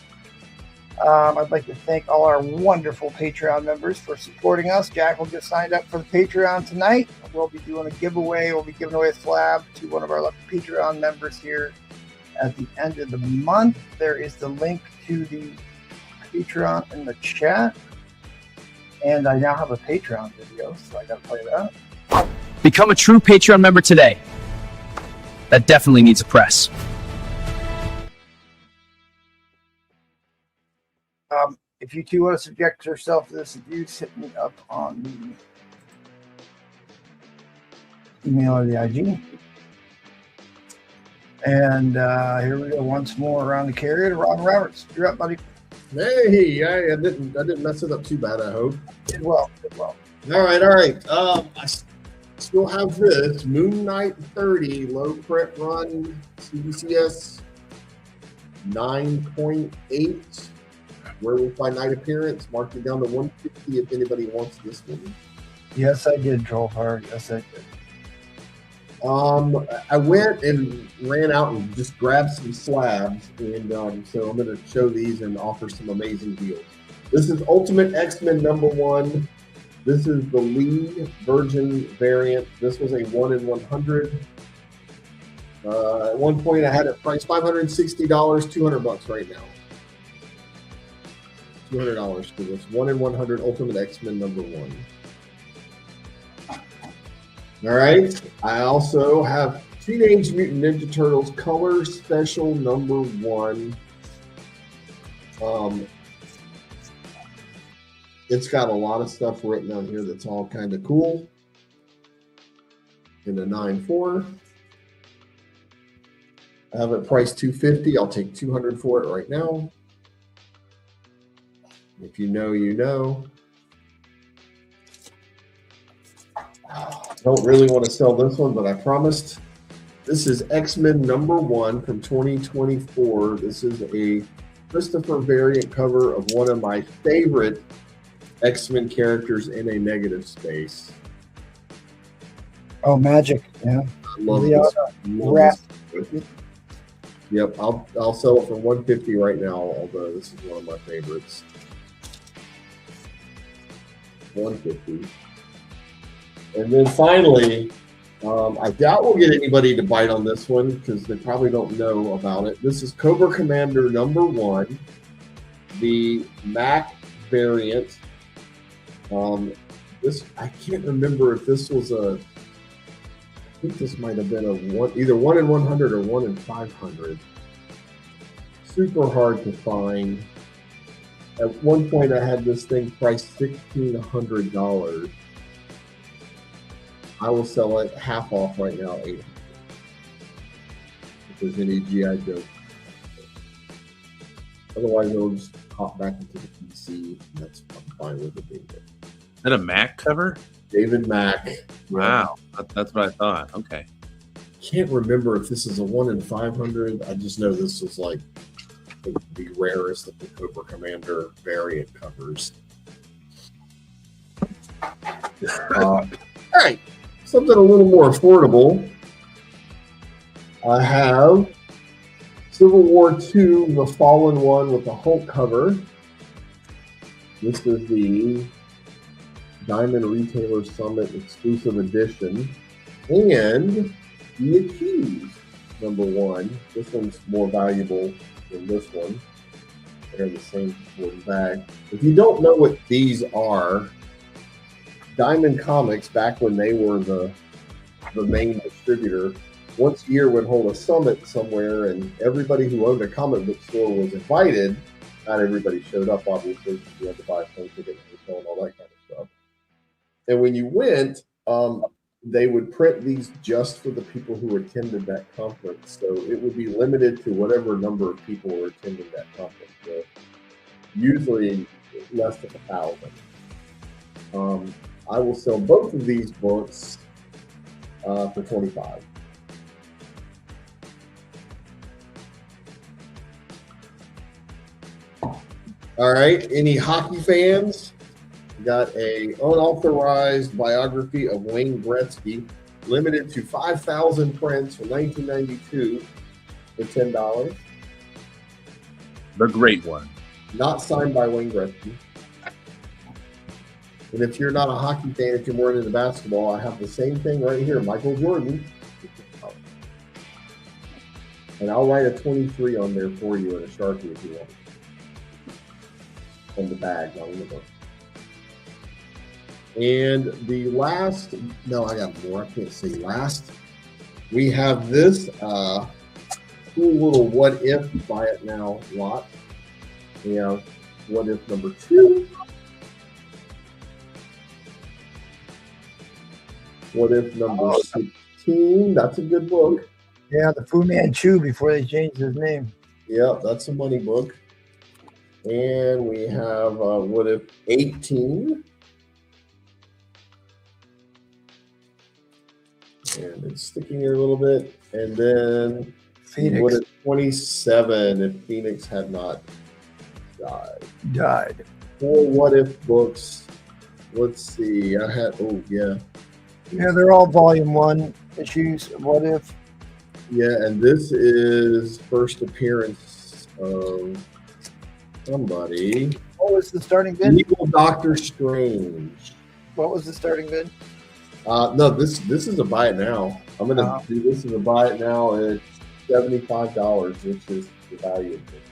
I'd like to thank all our wonderful Patreon members for supporting us. Jackal just signed up for the Patreon tonight. We'll be doing a giveaway. We'll be giving away a slab to one of our lucky Patreon members here at the end of the month. There is the link to the Patreon in the chat. And I now have a Patreon video, so I got to play that. Become a true Patreon member today. That definitely needs a press. If you two want to subject yourself to this abuse, hit me up on the email or the IG. And here we go once more around the carrier to Ron Roberts. You're up, buddy. Hey, I didn't mess it up too bad, I hope. Did well. Did well. All right. I still have this Moon Knight 30 low print run CBCS 9.8 Werewolf by Night appearance. Marked it down to 150 if anybody wants this one. Yes, I did, Trollfire. Yes, I did. I went and ran out and just grabbed some slabs, and so I'm going to show these and offer some amazing deals. This is Ultimate X-Men #1. This is the Lee Virgin variant. This was a 1 in 100. At one point, I had it priced $560, $200 right now. $200 for this 1 in 100 Ultimate X-Men #1. All right. I also have Teenage Mutant Ninja Turtles Color Special #1. It's got a lot of stuff written on here that's all kind of cool. In a 9.4. I have it priced $250. I'll take $200 for it right now. If you know, you know. Don't really want to sell this one, but I promised. This is X-Men #1 from 2024. This is a Christopher variant cover of one of my favorite X-Men characters in a negative space. Oh, Magic. Yeah. I love this. Yep, I'll sell it for $150 right now, although this is one of my favorites. $150. And then finally, I doubt we'll get anybody to bite on this one because they probably don't know about it. This is Cobra Commander #1, the Mac variant. This I can't remember if this was I think this might have been either 1 in 100 or 1 in 500. Super hard to find. At one point, I had this thing priced $1,600. I will sell it half off right now, $800. If there's any GI Joe. Otherwise, it'll just hop back into the PC. That's fine with it being there. Is that a Mac cover? David Mack. Wow, that's what I thought. Okay. Can't remember if this is a 1 in 500. I just know this was like the rarest of the Cobra Commander variant covers. All right, something a little more affordable. I have Civil War II, The Fallen One with the Hulk cover. This is the Diamond Retailer Summit exclusive edition. And The Accused #1. This one's more valuable than this one. They're the same one bag. If you don't know what these are, Diamond Comics, back when they were the main distributor, once a year would hold a summit somewhere, and everybody who owned a comic book store was invited. Not everybody showed up, obviously, because you had to buy a plane ticket and hotel and all that kind of stuff. And when you went, they would print these just for the people who attended that conference. So it would be limited to whatever number of people were attending that conference. So usually less than 1,000. I will sell both of these books for $25. All right, any hockey fans? Got a unauthorized biography of Wayne Gretzky, limited to 5,000 prints from 1992 for $10. The great one. not signed by Wayne Gretzky. And if you're not a hockey fan, if you're more into basketball, I have the same thing right here, Michael Jordan. And I'll write a 23 on there for you in a Sharpie if you want. On the bag, not on the book. And the last, no, I got more. I can't say last. We have this cool little what if buy it now lot. We have what if number 2. What if number 16? That's a good book. Yeah, the Fu Manchu before they changed his name. Yep, that's a money book. And we have what if 18. And it's sticking here a little bit. And then Phoenix what if 27 if Phoenix had not died. 4 what if books. Let's see. I had, oh, yeah. Yeah, they're all volume 1 issues. What if? Yeah, and this is first appearance of somebody. What was the starting bid? Evil Doctor Strange. What was the starting bid? No, this is a buy it now. I'm gonna do this as a buy it now. It's $75, which is the value of it.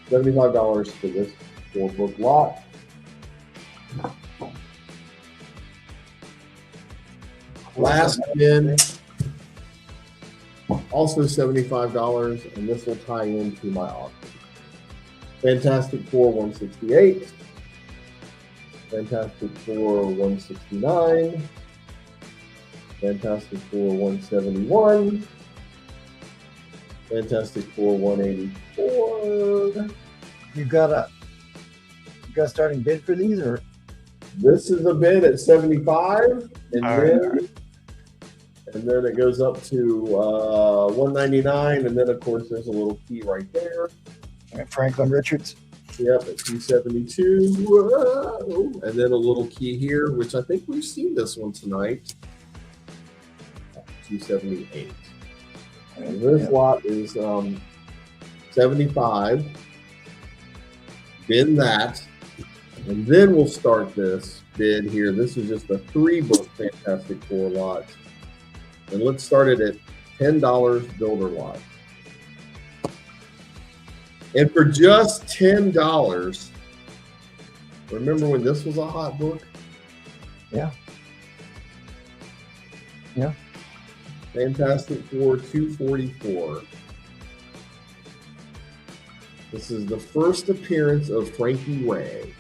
$75 for this 4-book lot. Last bin, also $75, and this will tie into my auction. Fantastic Four 168, Fantastic Four 169, Fantastic Four 171, Fantastic Four 184. You got a starting bid for these, or this is a bid at 75, and then it goes up to 199, and then of course there's a little key right there. Franklin Richards. Yep, at 272, and then a little key here, which I think we've seen this one tonight. 278. And this lot is 75. Bin that, and then we'll start this bid here. This is just a 3-book Fantastic Four lot. And let's start it at $10 builder lot. And for just $10, remember when this was a hot book? Yeah. Yeah. Fantastic Four 244. This is the first appearance of Frankie Ray,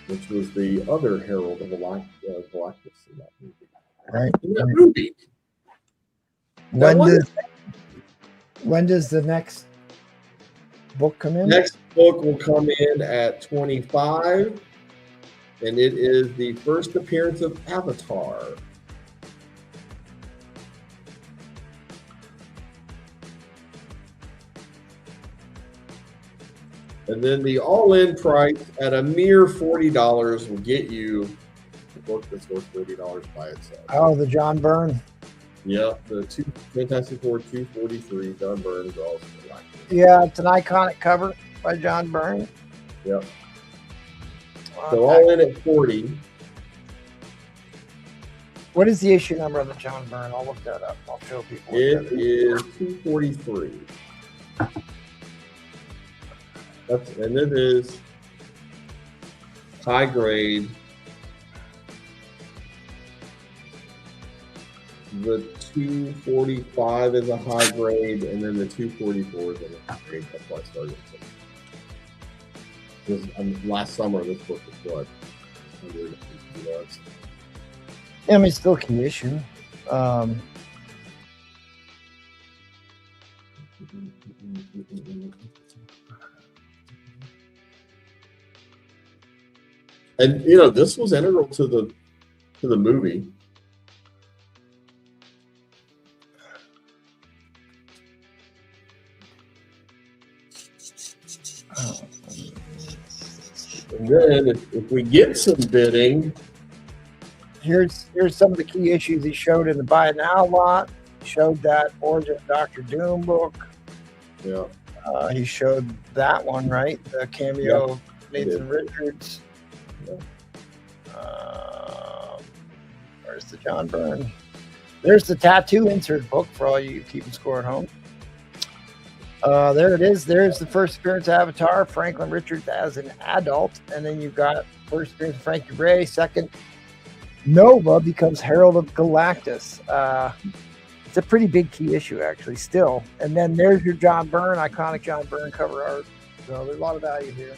which was the other Herald of Blackness in that movie. Right. In that movie. When does the next book come in? Next book will come in at 25, and it is the first appearance of Avatar. And then the all-in price at a mere $40 will get you a book that's worth $30 by itself. Oh, the John Byrne. Yep, the Fantastic Four 243, John Byrne is also like this. Yeah, it's an iconic cover by John Byrne. Yep. So all in at 40. What is the issue number of the John Byrne? I'll look that up. I'll show people. It is 243. And it is high grade. The 245 is a high grade, and then the 244 is a high grade. That's why I started. Last summer, this book was what? Yeah, I mean, it's still key issue. And you know, this was integral to the movie. And then if we get some bidding, here's some of the key issues he showed in the Buy It Now lot. He showed that Origin Doctor Doom book. Yeah. He showed that one, right? The cameo of Nathan Richards. Where's the John Byrne? There's the tattoo insert book for all you keeping score at home. There it is. There's the first appearance of Avatar, Franklin Richards as an adult. And then you've got first appearance of Frankie Ray. Second, Nova becomes Herald of Galactus. It's a pretty big key issue, actually, still. And then there's your John Byrne, iconic John Byrne cover art. So there's a lot of value here.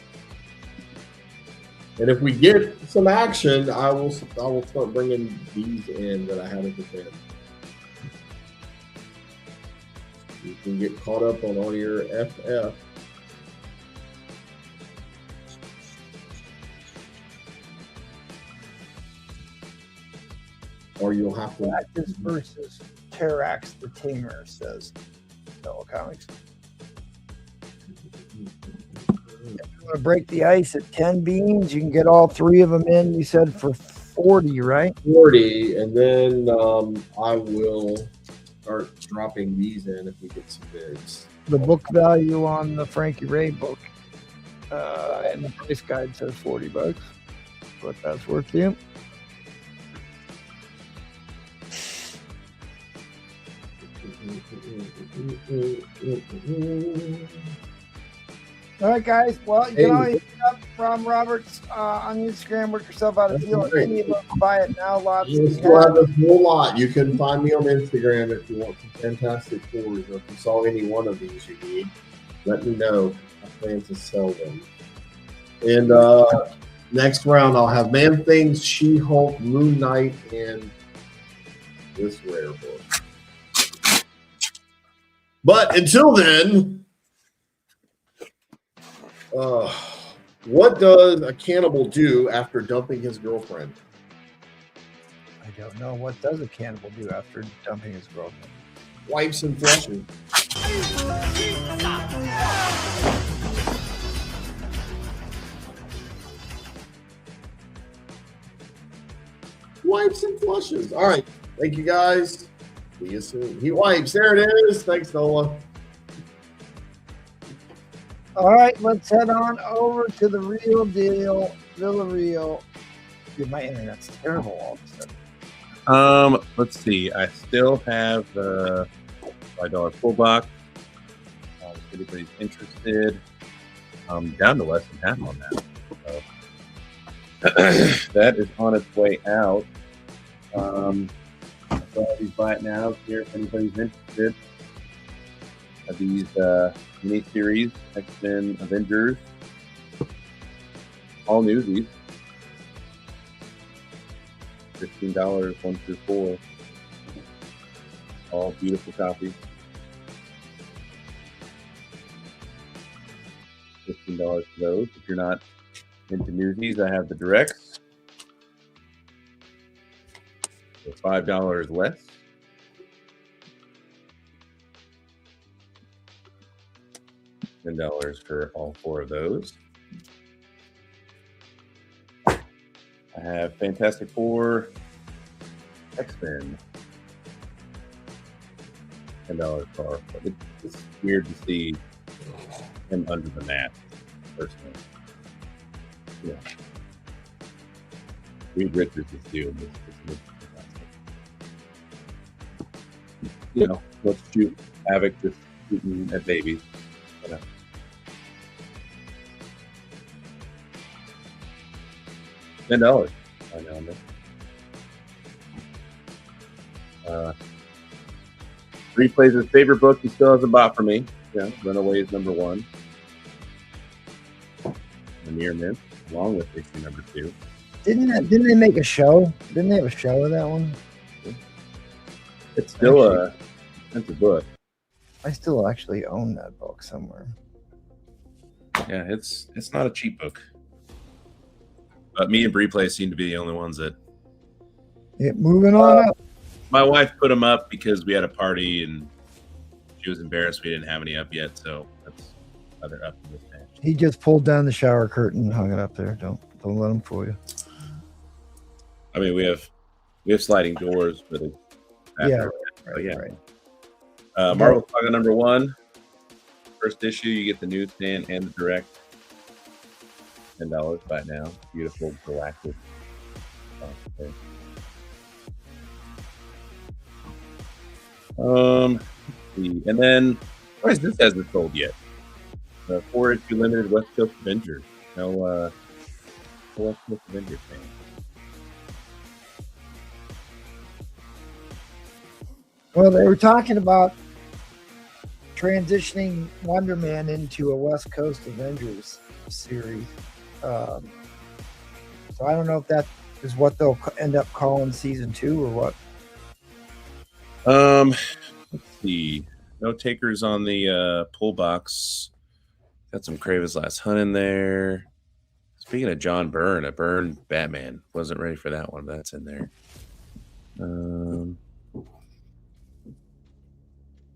And if we get some action, I will start bringing these in that I had at the end. You can get caught up on all your FF. Or you'll have to. Galactus versus Terrax the Tamer, says Fellow Comics. If you want to break the ice at 10 beans, you can get all three of them in, you said, for 40, right? 40, and then I will start dropping these in if we get some bids. The book value on the Frankie Ray book and the price guide says $40. What that's worth to you. All right, guys. Well, you can always hit up Rob Roberts on Instagram. Work yourself out a deal. Any of us buy it now. Lots. You still have a whole lot. You can find me on Instagram if you want some Fantastic Fours, or if you saw any one of these you need, let me know. I plan to sell them. And next round, I'll have Man Thing, She-Hulk, Moon Knight, and this rare book. But until then, what does a cannibal do after dumping his girlfriend? I don't know. What does a cannibal do after dumping his girlfriend? Wipes and flushes. Wipes and flushes. All right. Thank you, guys. See you soon. He wipes. There it is. Thanks, Nola. All right, let's head on over to the real deal, Villarreal. Dude, my internet's terrible all of a sudden. Let's see. I still have the $5 full box. If anybody's interested, down to less than half on that. So that is on its way out. So these buy it now here if anybody's interested. These mini-series, X-Men Avengers, all newsies. $15, 1 through 4. All beautiful copies. $15 for those. If you're not into newsies, I have the directs. So $5 less. $10 for all 4 of those. I have Fantastic Four, X-Men. $10 for. It's weird to see him under the mat, personally. Yeah. Reed Richards is doing this. You know, let's shoot Havoc just shooting at babies. You know. $10. I know this. Reed plays his favorite book he still hasn't bought for me. Yeah, Runaways #1. The Near Mint, along with issue #2. Didn't they make a show? Didn't they have a show of that one? It's still a expensive book. I still actually own that book somewhere. Yeah, it's not a cheap book. But me and Bree Play seem to be the only ones that. Yeah, moving on up. My wife put them up because we had a party and she was embarrassed we didn't have any up yet, so that's why they're up in this patch. He just pulled down the shower curtain and hung it up there. Don't let him fool you. I mean, we have sliding doors for the bathroom. Yeah, right. Marvel Saga #1. First issue, you get the newsstand and the direct. $10 by now. Beautiful galactic. Okay. Let's see. And then, why is this hasn't sold yet? 4-issue limited West Coast Avengers. No, West Coast Avengers fan. Well, they were talking about transitioning Wonder Man into a West Coast Avengers series. So I don't know if that is what they'll end up calling season 2 or what. Let's see. No takers on the pull box. Got some Kraven's Last Hunt in there. Speaking of John Byrne, a Byrne Batman. Wasn't ready for that one, but that's in there.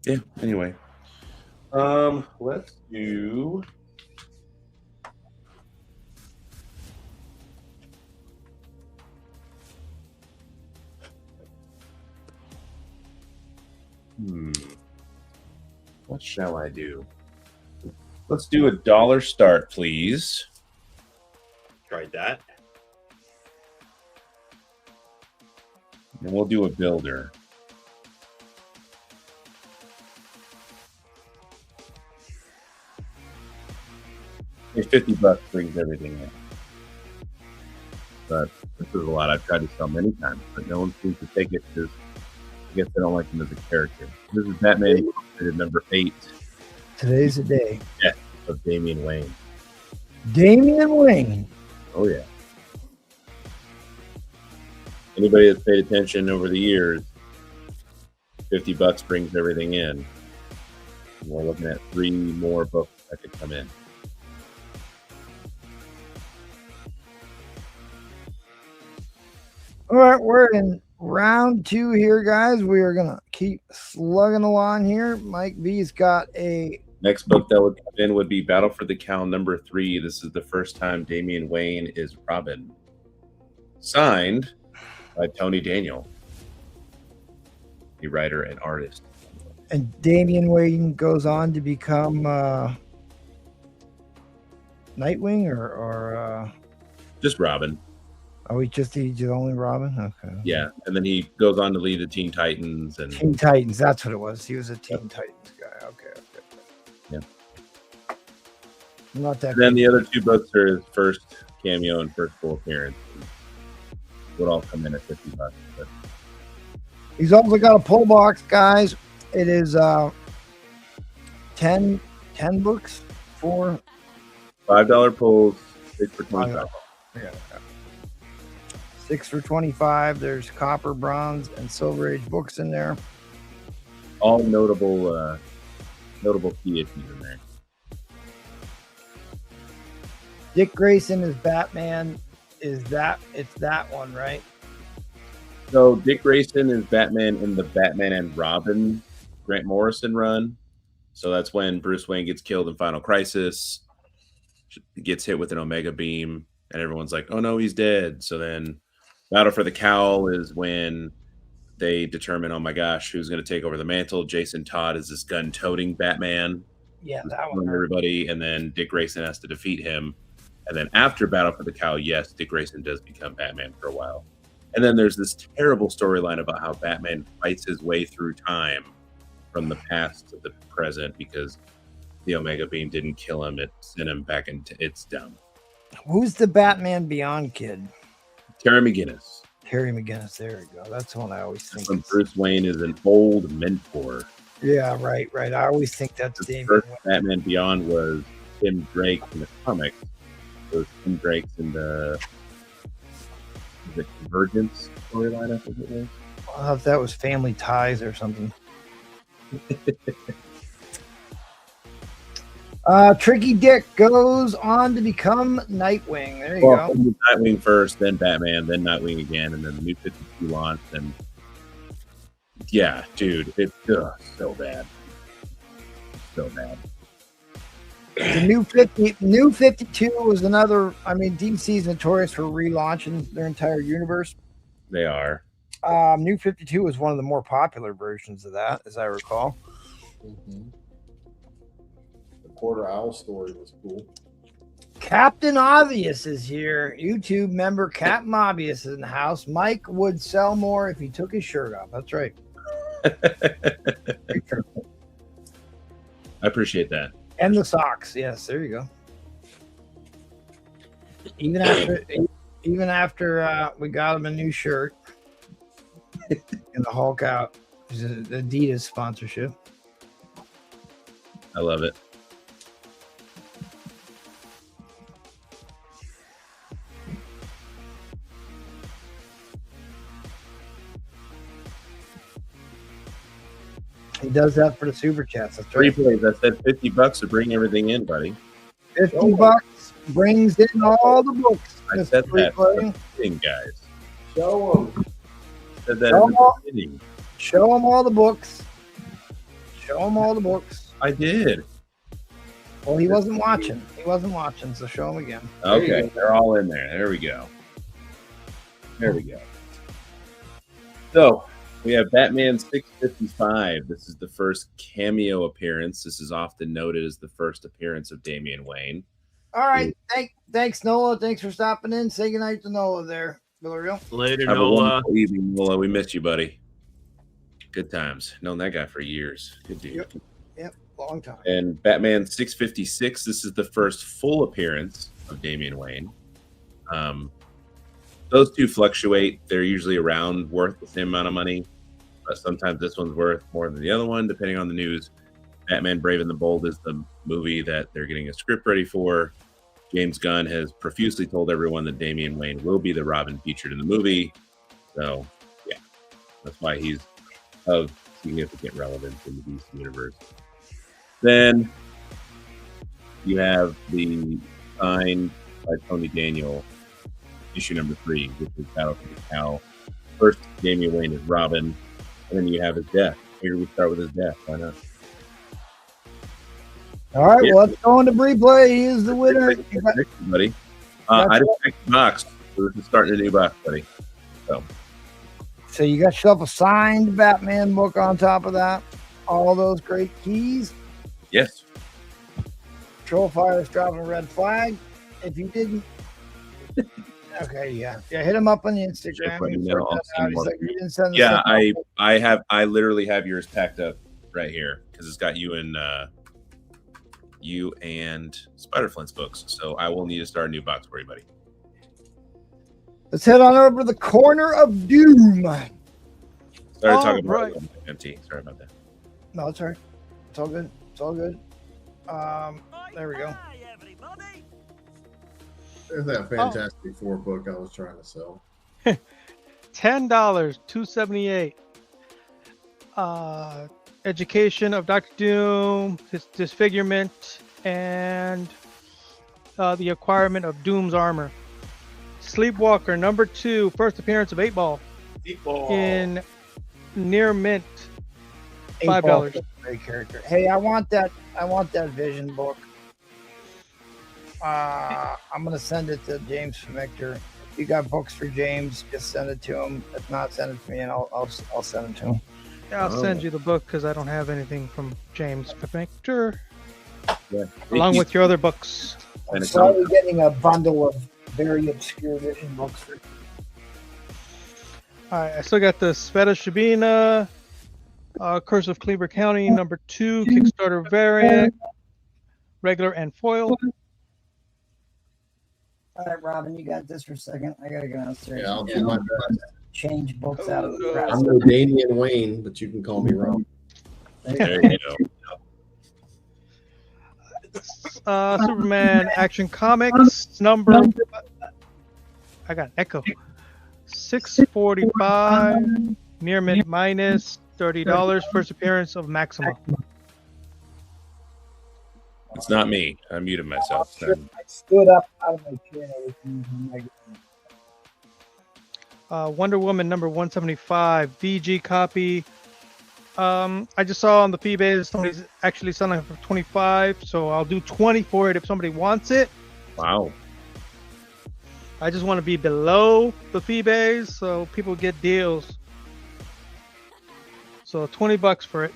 Yeah, anyway. Let's do what shall I do? Let's do $1 start, please. Tried that. And we'll do a builder. Hey, $50 brings everything in. But this is a lot I've tried to sell many times, but no one seems to take it because I guess they don't like him as a character. This is Batman number 8. Today's the day. Yeah, of Damian Wayne. Damian Wayne. Oh, yeah. Anybody that's paid attention over the years, $50 brings everything in. And we're looking at 3 more books that could come in. All right, we're in round 2 here, guys. We are gonna keep slugging along here. Mike V's got a next book that would come in would be Battle for the Cowl number 3. This is the first time Damian Wayne is Robin. Signed by Tony Daniel, a writer and artist. And Damian Wayne goes on to become Nightwing or just Robin. Oh, he's only Robin? Okay. Yeah, and then he goes on to lead the Teen Titans. And Teen Titans, that's what it was. He was a Teen Titans guy. Okay. Yeah. Not that. And then the other 2 books are his first cameo and first full appearance. Would all come in at $50. But he's also got a pull box, guys. It is 10 books for $5 pulls, 6 for $25. Yeah. 6 for $25. There's copper, bronze, and silver age books in there. All notable key issues in there. Dick Grayson is Batman. It's that one, right? So Dick Grayson is Batman in the Batman and Robin Grant Morrison run. So that's when Bruce Wayne gets killed in Final Crisis. He gets hit with an Omega beam, and everyone's like, "Oh no, he's dead." So then Battle for the Cowl is when they determine, oh my gosh, who's going to take over the mantle. Jason Todd is this gun-toting Batman. Yeah, that one. Everybody, and then Dick Grayson has to defeat him. And then after Battle for the Cowl, yes, Dick Grayson does become Batman for a while. And then there's this terrible storyline about how Batman fights his way through time from the past to the present because the Omega Beam didn't kill him. It sent him back into its dumb. Who's the Batman Beyond kid? Terry McGinnis. Terry McGinnis. There we go. That's the one I always think. When Bruce Wayne is an old mentor. Yeah, right. I always think that's the Damian first Wayne. Batman Beyond was Tim Drake in the comics. It was Tim Drake's in the Convergence storyline, I think it was. I thought that was Family Ties or something. Tricky Dick goes on to become Nightwing. There you go. Nightwing first, then Batman, then Nightwing again, and then the New 52 launched. And yeah, dude, it's so bad. So bad. The new 52 was another. I mean, DC's notorious for relaunching their entire universe. They are. New 52 was one of the more popular versions of that, as I recall. Mm-hmm. Quarter Owl story was cool. Captain Obvious is here. YouTube member Captain Obvious is in the house. Mike would sell more if he took his shirt off. That's right. I appreciate that. And the socks. Yes, there you go. Even after we got him a new shirt and the Hulk out, which is an Adidas sponsorship. I love it. He does that for the super chats. That's Three right. plays. I said $50 to bring everything in, buddy. $50 brings in all the books. I Mr. said that Free at Play. the beginning, guys. Show them. Said that Show at the beginning. Show them all the books. Show them all the books. I did. Well, he wasn't watching. He wasn't watching, so show him again. Okay, they're all in there. There we go. There we go. So we have Batman 655. This is the first cameo appearance. This is often noted as the first appearance of Damian Wayne. All right. Thanks, Nola. Thanks for stopping in. Say goodnight to Nola there. Villarreal. Later, Have a Nola. wonderful evening, Nola. We missed you, buddy. Good times. Known that guy for years. Good dude. Yep. Long time. And Batman 656. This is the first full appearance of Damian Wayne. Those two fluctuate. They're usually around worth the same amount of money, but sometimes this one's worth more than the other one, depending on the news. Batman Brave and the Bold is the movie that they're getting a script ready for. James Gunn has profusely told everyone that Damian Wayne will be the Robin featured in the movie. So, yeah, that's why he's of significant relevance in the DC universe. Then you have the signed by Tony Daniel issue number 3, which is Battle for the Cow. First, Damian Wayne is Robin, and then you have his death. Here we start with his death. Why not? All right. Well, let's go into replay. He is the winner. Buddy. I just checked the box. We're just starting a new box, buddy. So you got yourself a signed Batman book on top of that. All those great keys. Yes. Troll Fire is dropping a red flag. If you didn't, okay, yeah, hit him up on the Instagram. I literally have yours packed up right here because it's got you and Spider-Flint's books. So I will need to start a new box for you, buddy. Let's head on over to the corner of doom. Sorry talking about MT. Sorry about that. No, it's all right. It's all good. It's all good. There we go. There's that Fantastic Four book I was trying to sell. $10, $278. Education of Dr. Doom, his disfigurement, and the acquirement of Doom's armor. Sleepwalker number 2, first appearance of 8-Ball in near mint. $5. Great character. Hey, I want that Vision book. I'm gonna send it to James from Victor. If you got books for James, just send it to him. If not, send it to me, and I'll send it to him. Yeah, I'll send you the book because I don't have anything from James Victor. Yeah. Along with your other books. I'm slowly getting a bundle of very obscure Vision books for. All right, I still got the Sveta Shabina, Curse of Cleaver County number 2, Kickstarter variant, regular and foil. All right, Robin, you got this for a second. I gotta go downstairs. Yeah, I'll do my best. Change books out of the I'm no Damian Wayne, but you can call me Ron. There you go. Superman Action Comics number. I got an echo. 645. Near mint minus $30. First appearance of Maxima. It's not me. I muted myself. I stood up out of my chair. Wonder Woman number 175 VG copy. I just saw on the Feebase somebody's actually selling it for 25, so I'll do 20 for it if somebody wants it. Wow. I just want to be below the Feebase so people get deals. So $20 for it.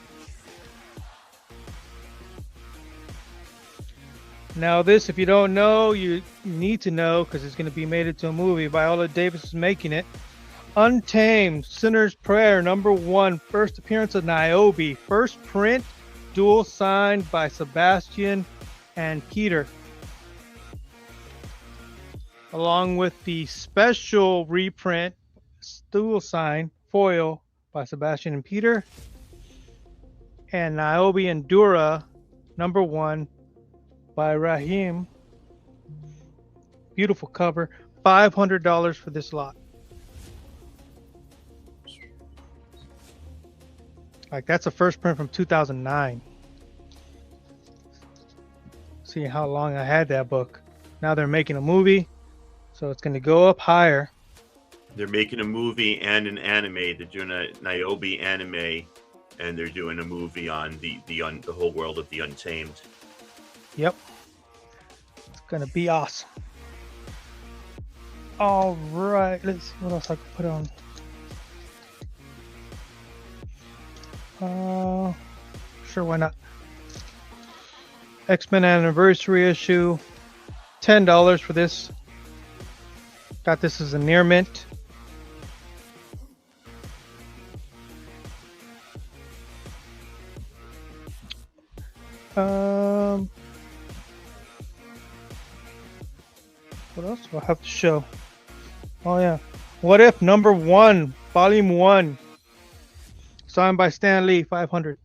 Now this, if you don't know, you need to know because it's going to be made into a movie. Viola Davis is making it. Untamed, Sinner's Prayer, #1, first appearance of Niobe, first print, dual signed by Sebastian and Peter. Along with the special reprint, dual sign, foil by Sebastian and Peter. And Niobe Endura, #1 by Raheem. Beautiful cover. $500 for this lot. Like, that's a first print from 2009. See how long I had that book. Now they're making a movie, so it's going to go up higher. They're making a movie and an anime. They're doing a Niobe anime, and they're doing a movie on the whole world of the Untamed. Yep. It's going to be awesome. All right. Let's see what else I can put on. Sure, why not? X-Men Anniversary issue. $10 for this. Got this as a near mint. What else do I have to show? Oh yeah. What If #1, Volume 1. Signed by Stan Lee, 500.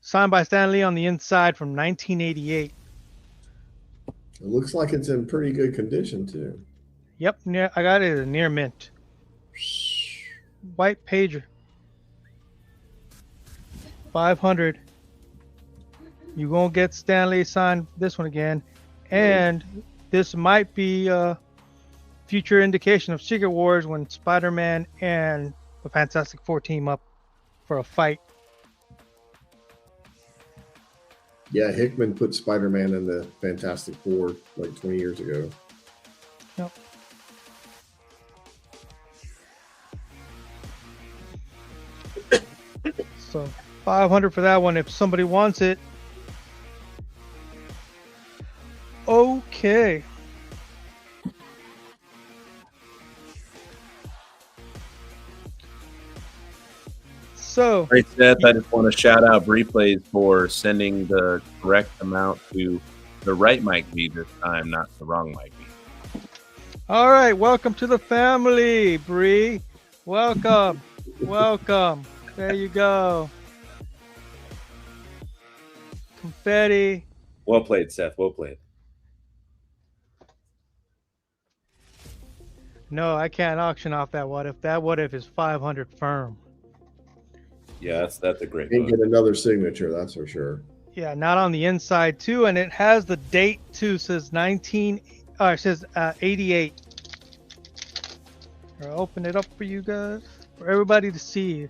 Signed by Stan Lee on the inside from 1988. It looks like it's in pretty good condition too. Yep, I got it as a near mint. White pager. 500. You won't get Stan Lee signed this one again. And this might be a future indication of Secret Wars when Spider-Man and the Fantastic Four team up for a fight. Yeah, Hickman put Spider-Man in the Fantastic Four like 20 years ago. Yep. So 500 for that one if somebody wants it. Okay. So, Great, Seth. I just want to shout out Replays for sending the correct amount to the right Mike V this time, not the wrong Mike V. all right, welcome to the family, Bree. Welcome. Welcome. There you go. Confetti. Well played, Seth. Well played. No, I can't auction off that What If. That What If is 500 firm. Yeah, that's a great Can't book. get another signature, that's for sure. Yeah, not on the inside too, and it has the date too. Says 88. I'll open it up for you guys, for everybody to see.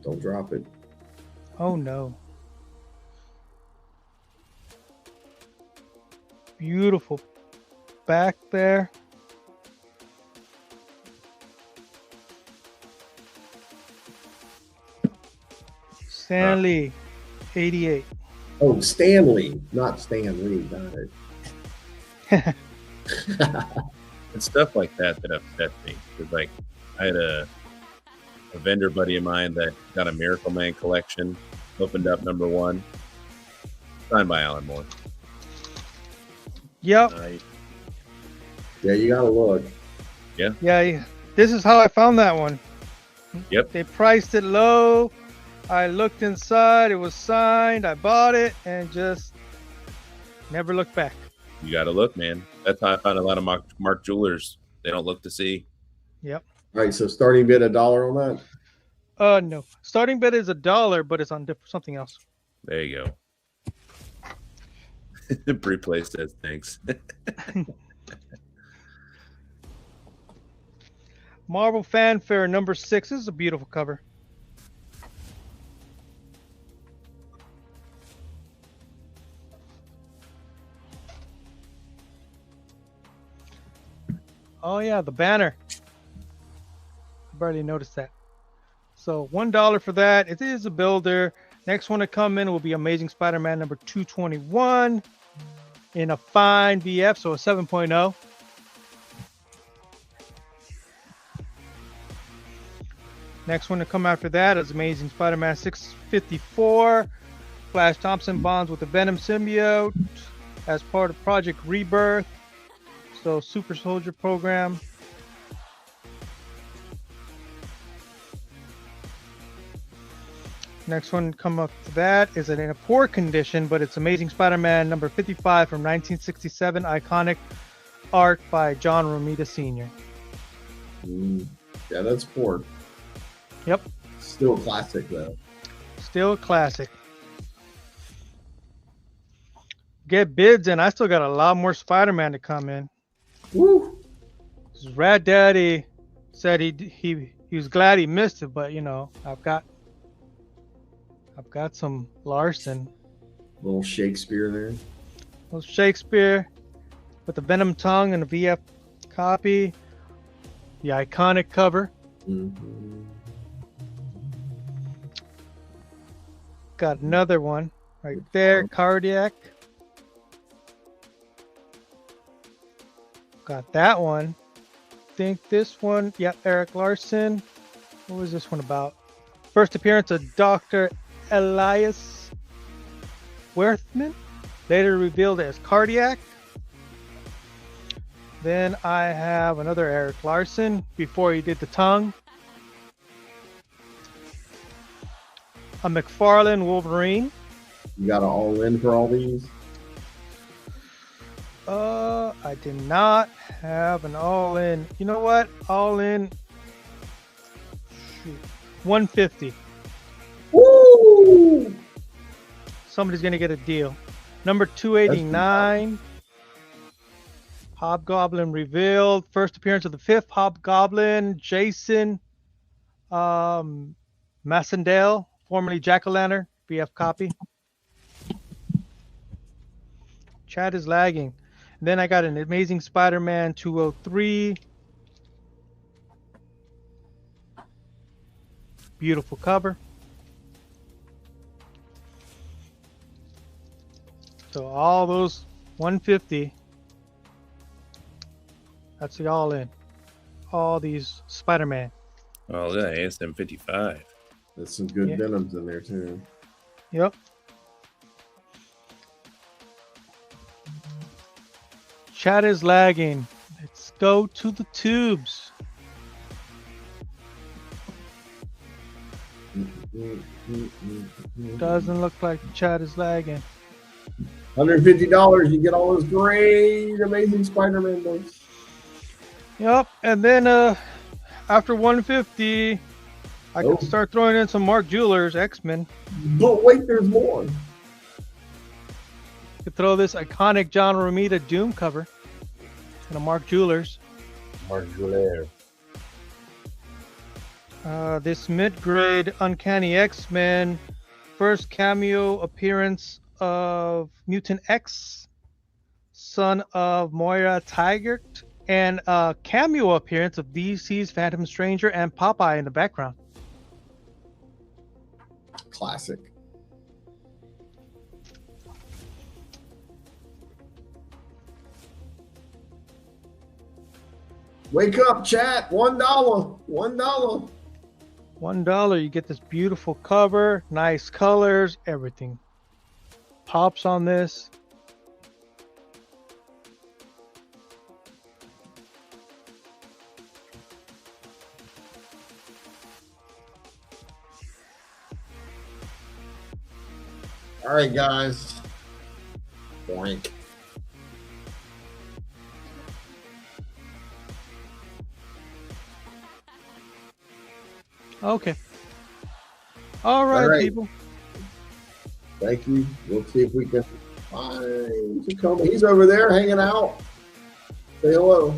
Don't drop it. Oh no! Beautiful back there. Stanley, 88. Oh, Stanley, not Stan Lee. Got it. It's stuff like that that upsets me. Because, like, I had a vendor buddy of mine that got a Miracle Man collection, opened up #1, signed by Alan Moore. Yep. Yeah, you gotta look. Yeah. This is how I found that one. Yep. They priced it low. I looked inside. It was signed. I bought it and just never looked back. You got to look, man. That's how I found a lot of Mark Jewelers. They don't look to see. Yep. All right, so starting bid $1 on that? No. Starting bid is $1, but it's on something else. There you go. Replay says thanks. Marvel Fanfare #6. This is a beautiful cover. Oh yeah, the banner. I barely noticed that. So $1 for that. It is a builder. Next one to come in will be Amazing Spider-Man number 221 in a fine VF, so a 7.0. Next one to come after that is Amazing Spider-Man 654. Flash Thompson bonds with the Venom symbiote as part of Project Rebirth. So Super Soldier program. Next one come up to that is in a poor condition, but it's Amazing Spider-Man number 55 from 1967, iconic art by John Romita Sr. Yeah, that's poor. Yep. Still a classic, though. Still a classic. Get bids in. I still got a lot more Spider-Man to come in. Woo! Rad Daddy said he was glad he missed it, but you know, I've got some Larson. Little Shakespeare there. Little Shakespeare with the Venom tongue and a VF copy. The iconic cover. Mm-hmm. Got another one right there, Cardiac. Got that one. Think this one, yeah, Eric Larson. What was this one about? First appearance of Dr. Elias Werthman, later revealed as Cardiac. Then I have another Eric Larson before he did the tongue. A McFarlane Wolverine. You got an all-in for all these? I did not have an all-in. You know what? All-in. Shoot. 150. Woo! Somebody's gonna get a deal. Number 289. Hobgoblin revealed. First appearance of the 5th Hobgoblin, Jason Massendale, formerly Jack-O-Lantern, BF copy. Chat is lagging. Then I got an Amazing Spider-Man 203. Beautiful cover. So all those 150. That's the all in. All these Spider-Man. Oh, look at that ASM 55. There's some good Venoms in there too. Yep. Chat is lagging. Let's go to the tubes. Doesn't look like the chat is lagging. $150, you get all those great Amazing Spider-Man books. Yep, and then after 150, I can start throwing in some Mark Jewelers X-Men. But wait, there's more. Could throw this iconic John Romita Doom cover and a Mark Jewelers. Mark Jewelers. This mid-grade Uncanny X-Men, first cameo appearance of Mutant X, son of Moira Tigert, and a cameo appearance of DC's Phantom Stranger and Popeye in the background. Classic. Wake up, chat. $1. $1. $1. You get this beautiful cover, nice colors, everything. Pops on this. All right, guys. Boink. Okay. All right, people. Thank you. We'll see if we can find Tacoma. He's over there hanging out. Say hello.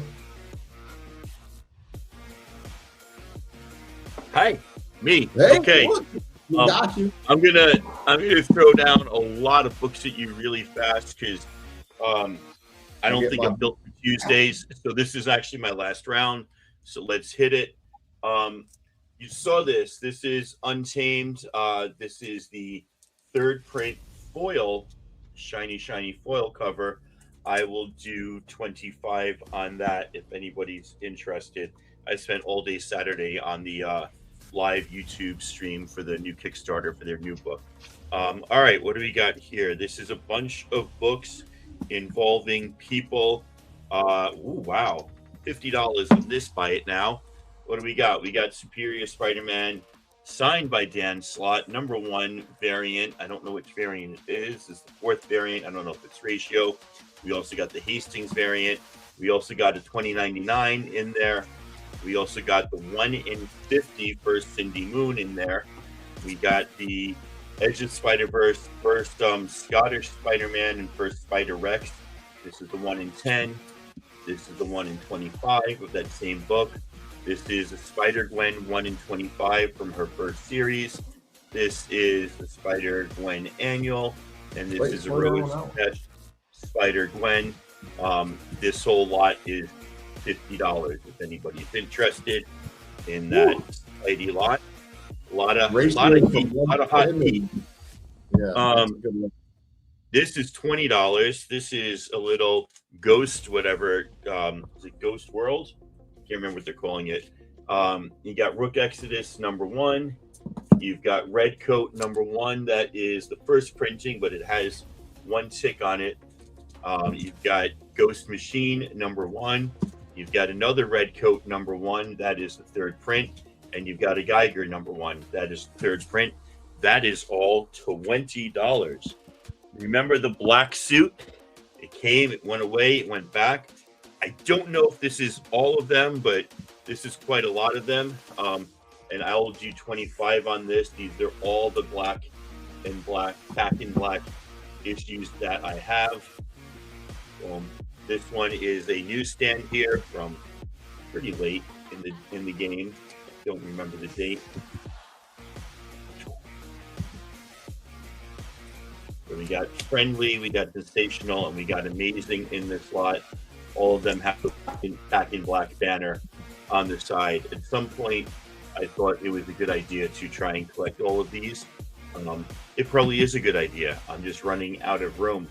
Hi, me. Hey, okay. look, we got you. I'm gonna throw down a lot of books at you really fast because I don't think I'm built for Tuesdays. So this is actually my last round. So let's hit it. you saw this. This is Untamed. This is the third print foil, shiny foil cover. I will do 25 on that if anybody's interested. I spent all day Saturday on the live YouTube stream for the new Kickstarter for their new book. All right, what do we got here? This is a bunch of books involving people. Ooh, wow, $50 on this. Buy it now. What do we got? We got Superior Spider-Man, signed by Dan Slott, #1 variant. I don't know which variant it is. It's the 4th variant. I don't know if it's ratio. We also got the Hastings variant. We also got a 2099 in there. We also got the 1 in 50 first Cindy Moon in there. We got the Edge of Spider-Verse, first Scottish Spider-Man and first Spider-Rex. This is the 1 in 10. This is the 1 in 25 of that same book. This is a Spider-Gwen 1 in 25 from her first series. This is the Spider-Gwen annual. And this is a Rose Sketch Spider-Gwen. This whole lot is $50 if anybody's interested in that Spidey lot. A lot of hot heat. Yeah, this is $20. This is a little Ghost, whatever. Is it Ghost World? Can't remember what they're calling it. You got Rook Exodus #1. You've got Red Coat #1. That is the first printing, but it has 1 tick on it. You've got Ghost Machine #1. You've got another Red Coat #1. That is the 3rd print. And you've got a Geiger #1. That is the 3rd print. That is all $20. Remember the black suit? It came, it went away, it went back. I don't know if this is all of them, but this is quite a lot of them. And I will do 25 on this. These are all the black and black, pack in black issues that I have. This one is a newsstand here from pretty late in the game. Don't remember the date. So we got Friendly, we got Sensational, and we got Amazing in this lot. All of them have the Back in Black banner on the side. At some point, I thought it was a good idea to try and collect all of these. It probably is a good idea. I'm just running out of room,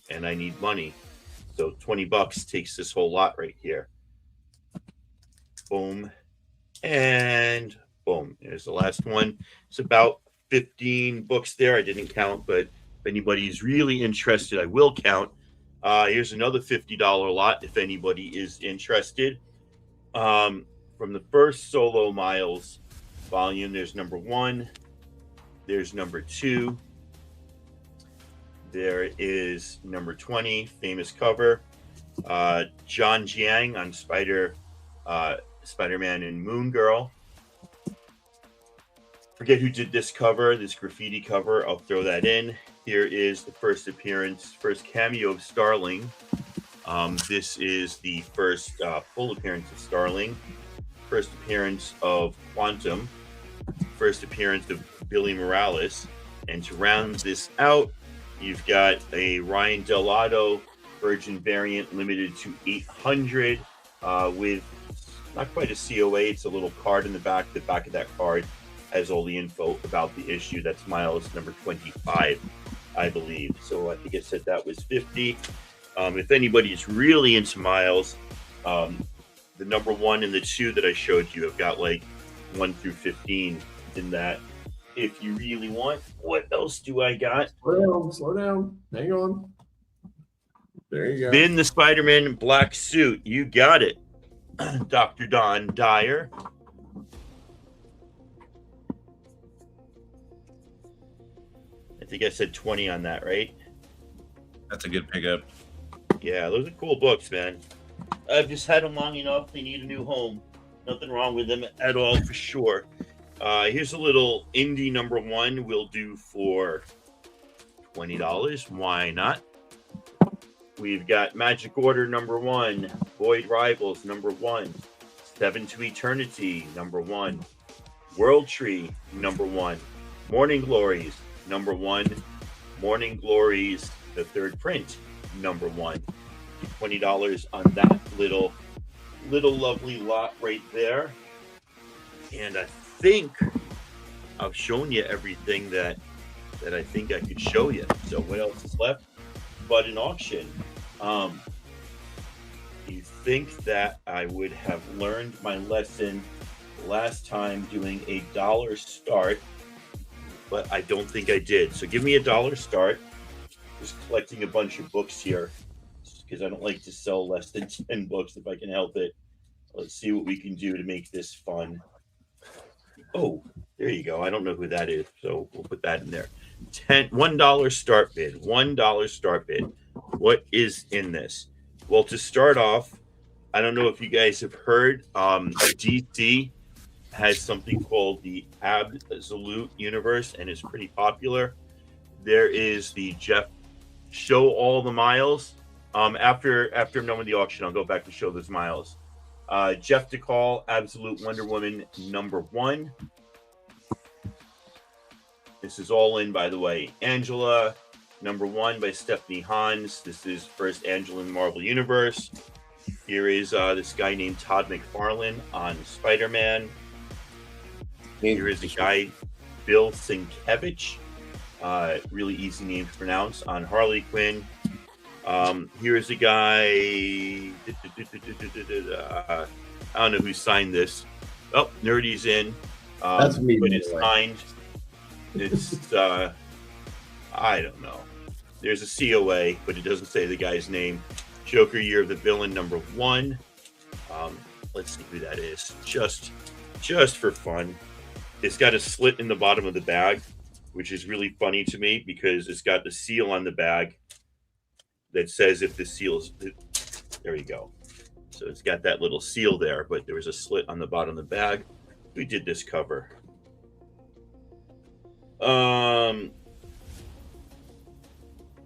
and I need money. So $20 takes this whole lot right here. Boom. And boom. There's the last one. It's about 15 books there. I didn't count, but if anybody's really interested, I will count. Here's another $50 lot if anybody is interested. From the first Solo Miles volume, there's #1. There's *2. There is #20, famous cover. John Jiang on Spider-Man and Moon Girl. Forget who did this cover, this graffiti cover. I'll throw that in. Here is the first cameo of Starling. This is the first full appearance of Starling. First appearance of Quantum. First appearance of Billy Morales. And to round this out, you've got a Ryan Delato Virgin variant limited to 800 with not quite a COA. It's a little card in the back. The back of that card has all the info about the issue. That's Miles #25, I believe. So I think I said that was 50. If anybody is really into Miles, the #1 and the 2 that I showed you have got like 1 through 15 in that. If you really want, what else do I got? Slow down. Hang on. There you go. Finn the Spider-Man in black suit. You got it. Dr. Don Dyer. I think I said 20 on that, right? That's a good pickup. Yeah, those are cool books, man. I've just had them long enough. They need a new home. Nothing wrong with them at all, for sure. Here's a little indie #1 we'll do for $20. Why not? We've got Magic Order #1, Void Rivals #1, 7 to Eternity #1, World Tree #1, Morning Glories #1, Morning Glories, the 3rd print #1. $20 on that little lovely lot right there. And I think I've shown you everything that I think I could show you. So what else is left but an auction? You think that I would have learned my lesson last time doing a dollar start, but I don't think I did. So give me a dollar start. Just collecting a bunch of books here because I don't like to sell less than 10 books if I can help it. Let's see what we can do to make this fun. Oh, there you go. I don't know who that is, so we'll put that in there. $1 start bid. $1 start bid. What is in this? Well, to start off, I don't know if you guys have heard, DC has something called the Absolute Universe, and it's pretty popular. There is the Jeff Show All the Miles. After I'm done with the auction, I'll go back and show those miles. Jeff DeCall, Absolute Wonder Woman #1. This is all in, by the way. Angela, #1 by Stephanie Hans. This is first Angela in the Marvel Universe. Here is this guy named Todd McFarlane on Spider-Man. Here is a guy, Bill Sienkiewicz. Really easy name to pronounce, on Harley Quinn. Here is a guy. I don't know who signed this. Oh, Nerdy's in. That's me. But it's signed. It's I don't know. There's a COA, but it doesn't say the guy's name. Joker Year of the Villain #1. Let's see who that is. Just for fun. It's got a slit in the bottom of the bag, which is really funny to me because it's got the seal on the bag that says if the seal's there you go. So it's got that little seal there, but there was a slit on the bottom of the bag. We did this cover. I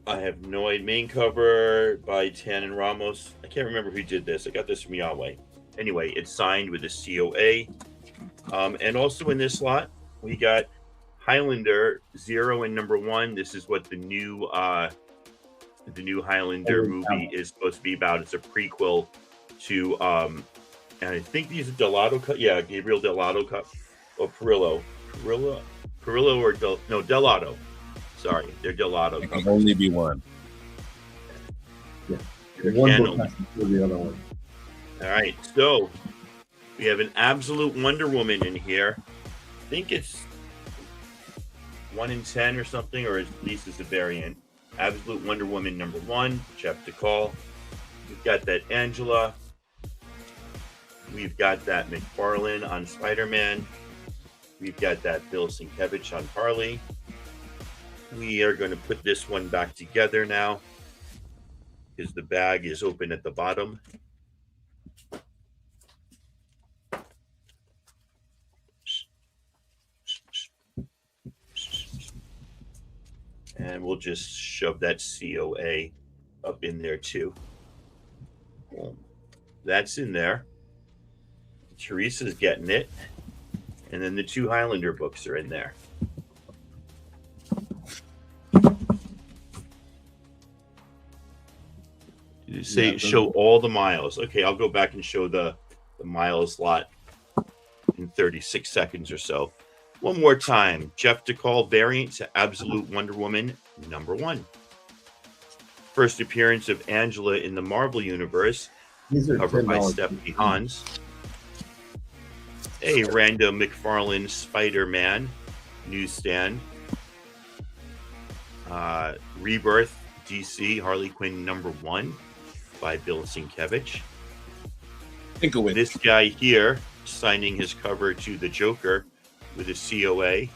have no idea. Main cover by Tan and Ramos. I can't remember who did this. I got this from Yahweh. Anyway, it's signed with a COA. And also in this lot, we got Highlander 0 and #1. This is what the new Highlander movie is supposed to be about. It's a prequel to and I think these are Delato cut. Yeah, Gabriel Delato cut. Oh, Perillo or Delato. Sorry, they're Delato. It can only be one. Yeah. They're One canon. book has to do the other one. All right, so we have an Absolute Wonder Woman in here. I think it's 1 in 10 or something, or at least it's a variant. Absolute Wonder Woman #1, Jeff DeCall. We've got that Angela. We've got that McFarlane on Spider-Man. We've got that Bill Sienkiewicz on Harley. We are going to put this one back together now because the bag is open at the bottom. And we'll just shove that COA up in there too. Boom. That's in there. Teresa's getting it. And then the 2 Highlander books are in there. You say show all the miles. Okay, I'll go back and show the miles lot in 36 seconds or so. One more time. Jeff DeCall variant to Absolute Wonder Woman #1. First appearance of Angela in the Marvel Universe, covered by Stephanie Hans. A random McFarlane Spider-Man newsstand. Rebirth DC Harley Quinn #1 by Bill Sienkiewicz. This guy here signing his cover to the Joker with a COA.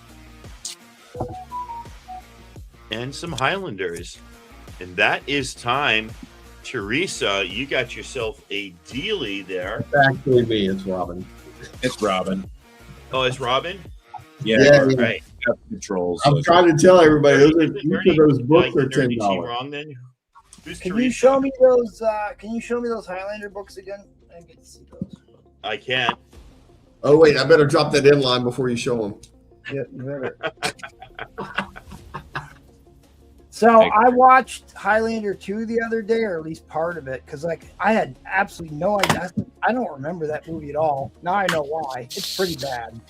And some Highlanders. And that is time. Teresa, you got yourself a dealie there. It's actually me. It's Robin. It's Robin. Oh, it's Robin? Yeah. Right. Controls. I'm trying to tell everybody, each of those books are $10. Wrong then? Who's Can Teresa? you show me those? Can you show me those Highlander books again? I didn't get to see those. I can't. Oh, wait, I better drop that in line before you show them. Yeah, you better. So I watched Highlander 2 the other day, or at least part of it, because I had absolutely no idea. I don't remember that movie at all. Now I know why. It's pretty bad.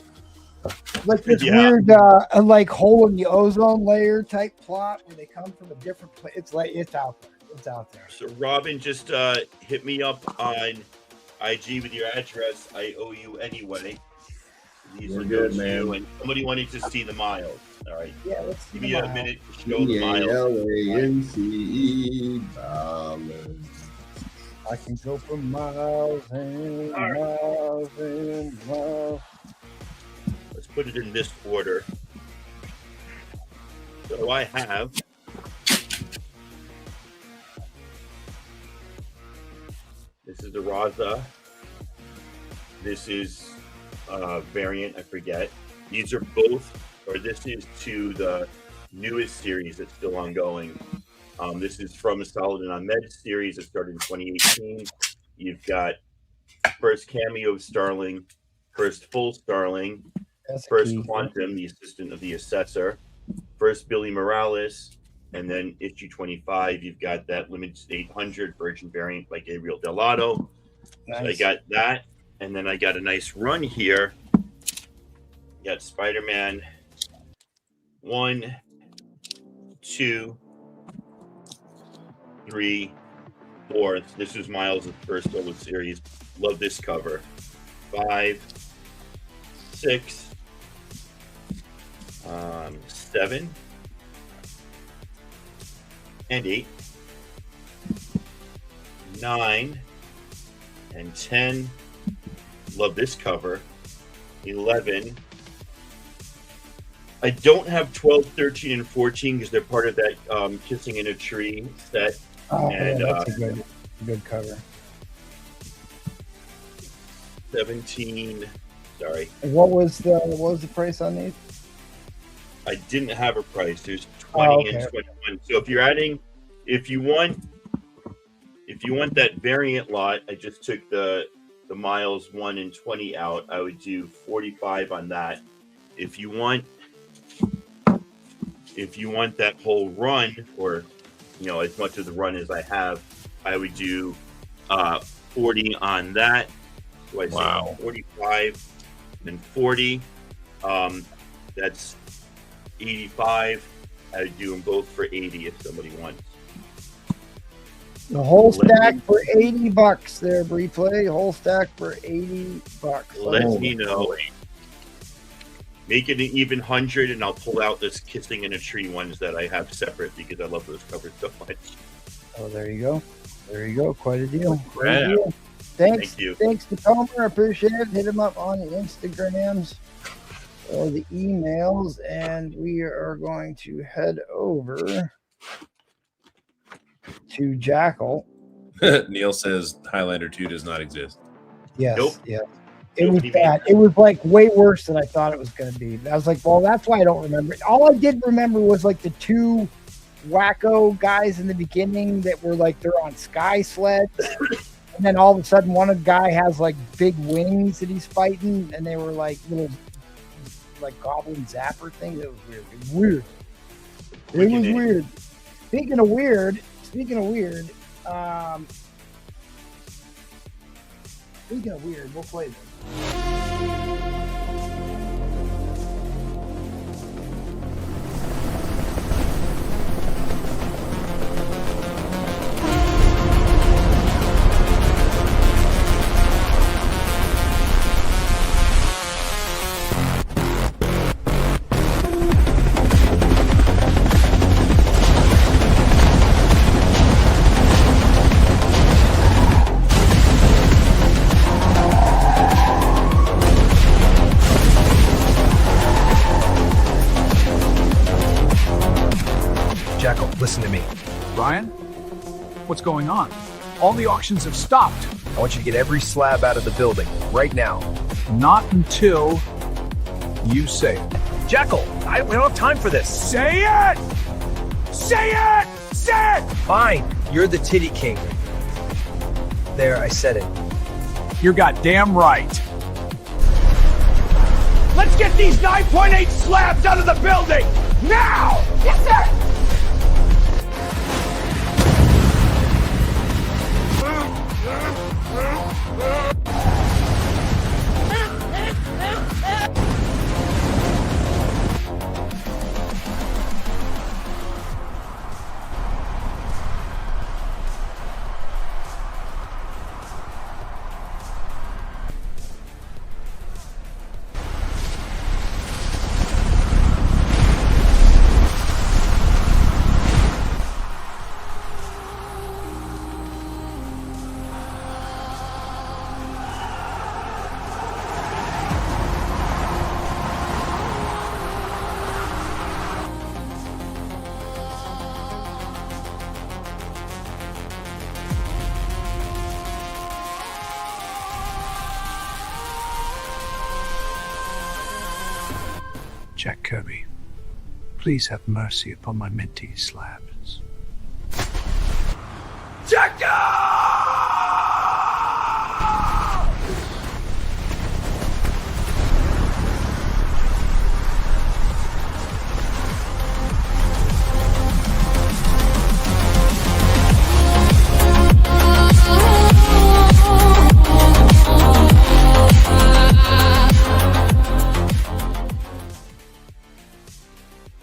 Like this Yeah. weird, like hole in the ozone layer type plot where they come from a different place. It's like it's out there. It's out there. So Robin just hit me up on IG with your address. I owe you anyway. These We're are good, good, man. man. And somebody wanted to see the miles. All right. Yeah, let's Give me a minute to show the miles. C-A-L-A-N-C-E dollars. I can go for miles and miles and miles. Let's put it in this order. So I have this is the Raza. This is variant, I forget. These are both, or this is to the newest series that's still ongoing. This is from the Solid and On Med series that started in 2018. You've got first cameo of Starling, first full Starling, That's first key. Quantum, the assistant of the assessor, first Billy Morales, and then issue 25, you've got that limited 800 Virgin variant by Gabriel Delato. Nice. So I got that, and then I got a nice run here. You got Spider-Man 1, 2, 3, 4. This is Miles' first solo series. Love this cover. 5, 6, 7, and 8, 9, and 10. Love this cover. 11. I don't have 12, 13, and 14 because they're part of that Kissing in a Tree set. Oh, And, yeah, that's a good cover. 17. Sorry, What was the price on these? I didn't have a price. There's 20 and 21. So if you want that variant lot, I just took the Miles 1 and 20 out. I would do 45 on that. If you want that whole run, or as much of the run as I have, I would do 40 on that. So I say 45 and 40. That's 85. I would do them both for 80 if somebody wants. The whole stack for $80 there, Replay. Whole stack for $80. Let me know. Make it an even 100, and I'll pull out this Kissing in a Tree ones that I have separate because I love those covers so much. Oh, there you go. There you go. Quite a deal. Quite a Yeah. deal. Thanks. Thank you. Thanks to Comer. Appreciate it. Hit him up on the Instagrams or the emails, and we are going to head over to Jackal. Neil says Highlander 2 does not exist. Yes. Nope. Yeah. It was Nobody made bad. that. It was like way worse than I thought it was going to be. I was like, well, that's why I don't remember it. All I did remember was like the two wacko guys in the beginning that were like they're on sky sleds, and then all of a sudden one of the guy has like big wings that he's fighting, and they were like little like goblin zapper things. It was weird. It was weird. It was weird. Speaking of weird, we'll play this. Jackal, listen to me. Ryan? What's going on? All the auctions have stopped. I want you to get every slab out of the building right now. Not until you say it. Jackal, we don't have time for this. Say it! Say it! Say it! Fine, you're the titty king. There, I said it. You're goddamn right. Let's get these 9.8 slabs out of the building! Now! Yes, sir! Jack Kirby, please have mercy upon my mentee slabs.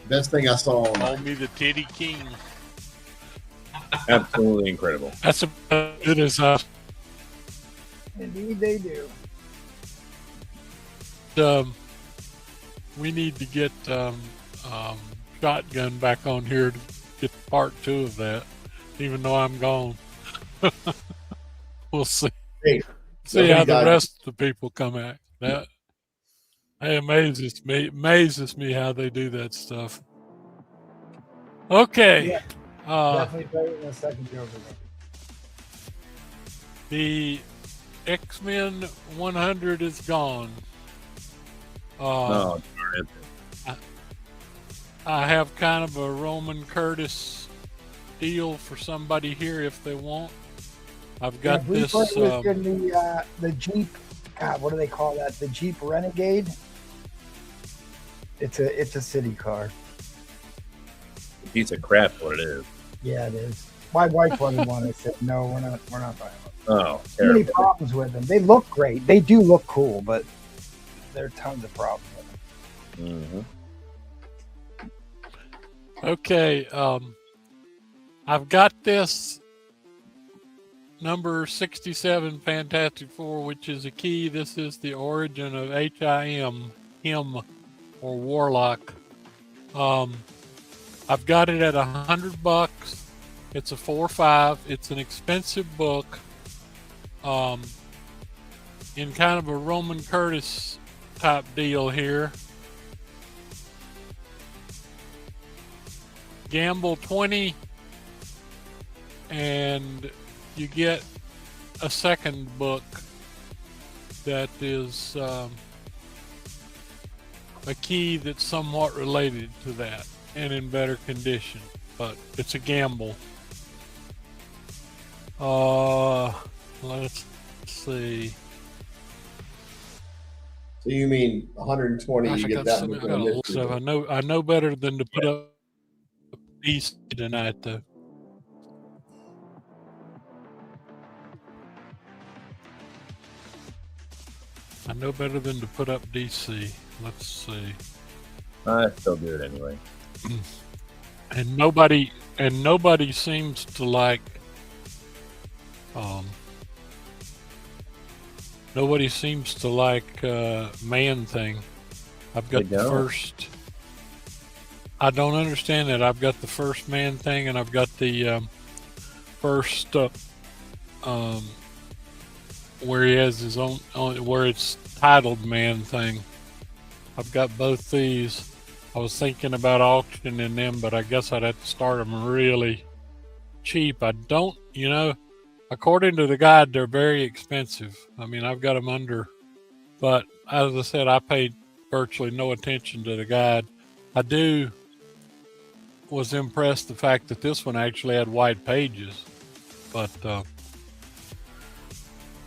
Best thing I saw all Call night. me the Titty King. Absolutely incredible. That's about as good as Indeed, they do. we need to get Shotgun back on here to get part 2 of that, even though I'm gone. We'll see. Hey, See how the got- rest of the people come out. That it amazes me how they do that stuff. Okay. Yeah, Definitely better than the second Joker. The X-Men 100 is gone. Oh, darn it. I have kind of a Roman Curtis deal for somebody here if they want. I've got this. Was in the Jeep. God, what do they call that? The Jeep Renegade. It's a city car. A piece of crap, what it is. Yeah, it is. My wife wanted one. I said, no, we're not buying one. Oh, Too many terrible. problems with them. They look great. They do look cool, but there are tons of problems with them. Mm-hmm. Okay. I've got this number 67 Fantastic Four, which is a key. This is the origin of HIM, him, or Warlock. I've got it at $100. It's a 4/5. It's an expensive book. In kind of a Roman Curtis type deal here. Gamble 20 and you get a second book that is a key that's somewhat related to that and in better condition, but it's a gamble. Let's see. So you mean 120? Gosh, You I get got that so with many a little mystery stuff. book. I know better than to put up DC tonight, though. I know better than to put up DC. Let's see. I still do it anyway. And nobody seems to like. Nobody seems to like Man Thing. I've got They the don't? first. I don't understand that. I've got the first Man Thing, and I've got the first where he has his own, where it's titled Man Thing. I've got both these. I was thinking about auctioning them, but I guess I'd have to start them really cheap. I don't, according to the guide, they're very expensive. I mean, I've got them under, but as I said, I paid virtually no attention to the guide. I was impressed the fact that this one actually had white pages, but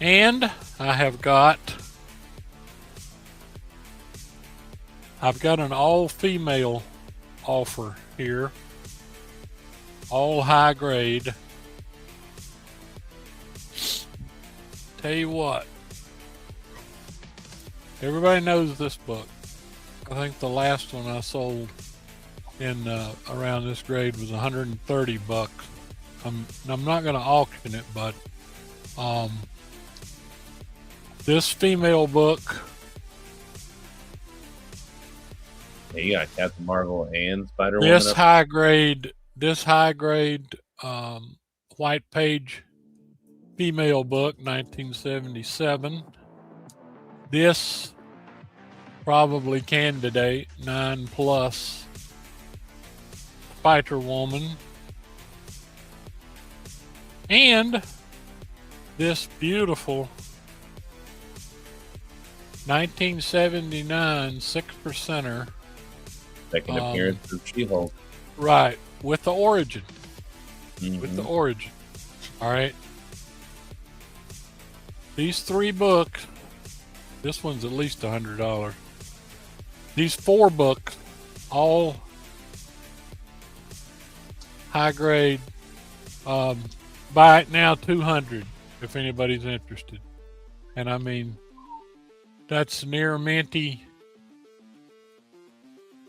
and I've got an all-female offer here, all high grade. Tell you what, everybody knows this book. I think the last one I sold in around this grade was $130. I'm not going to auction it, but this female book. Yeah, you got Captain Marvel and Spider-Woman. This high grade white page female book, 1977. This probably candidate 9+ Spider Woman, and this beautiful 1979 6%er Second appearance of She-Hulk. Right, with the origin. Mhm. With the origin. All right. These 3 books, this one's at least $100. These 4 books, all high grade. Buy it now, $200 if anybody's interested. And I mean, that's near minty.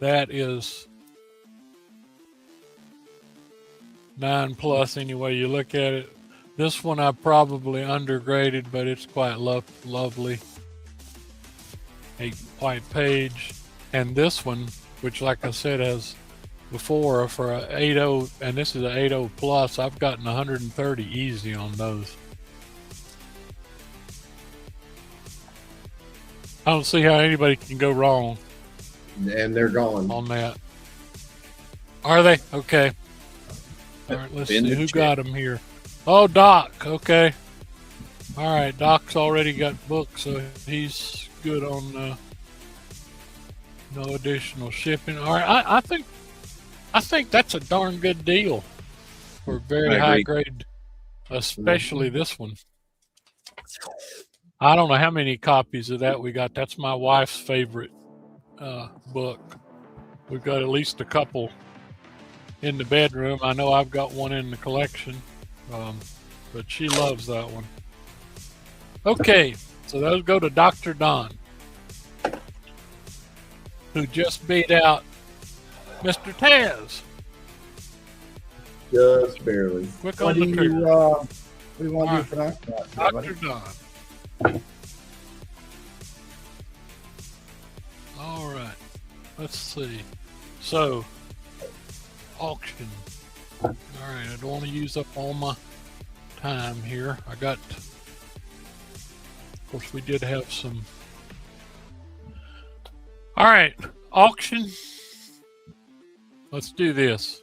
That is 9+ any way you look at it. This one I probably undergraded, but it's quite lovely. A white page. And this one, which like I said, has before for a 8.0, and this is an 8.0 plus, I've gotten 130 easy on those. I don't see how anybody can go wrong. And they're gone on that. Are they? Okay. All right, let's see who got them here. Oh, Doc. Okay. All right, Doc's already got books, so he's good on no additional shipping. All right, I think that's a darn good deal for very high grade, especially this one. I don't know how many copies of that we got. That's my wife's favorite book. We've got at least a couple in the bedroom. I know I've got one in the collection, but she loves that one. Okay, so those go to Dr. Don, who just beat out Mr. Taz. just barely. Quick What on do the you trigger. what do you want to do for that? Dr. Don. All right, let's see. So, auction. All right, I don't want to use up all my time here. I got, of course, we did have some. All right, auction. Let's do this.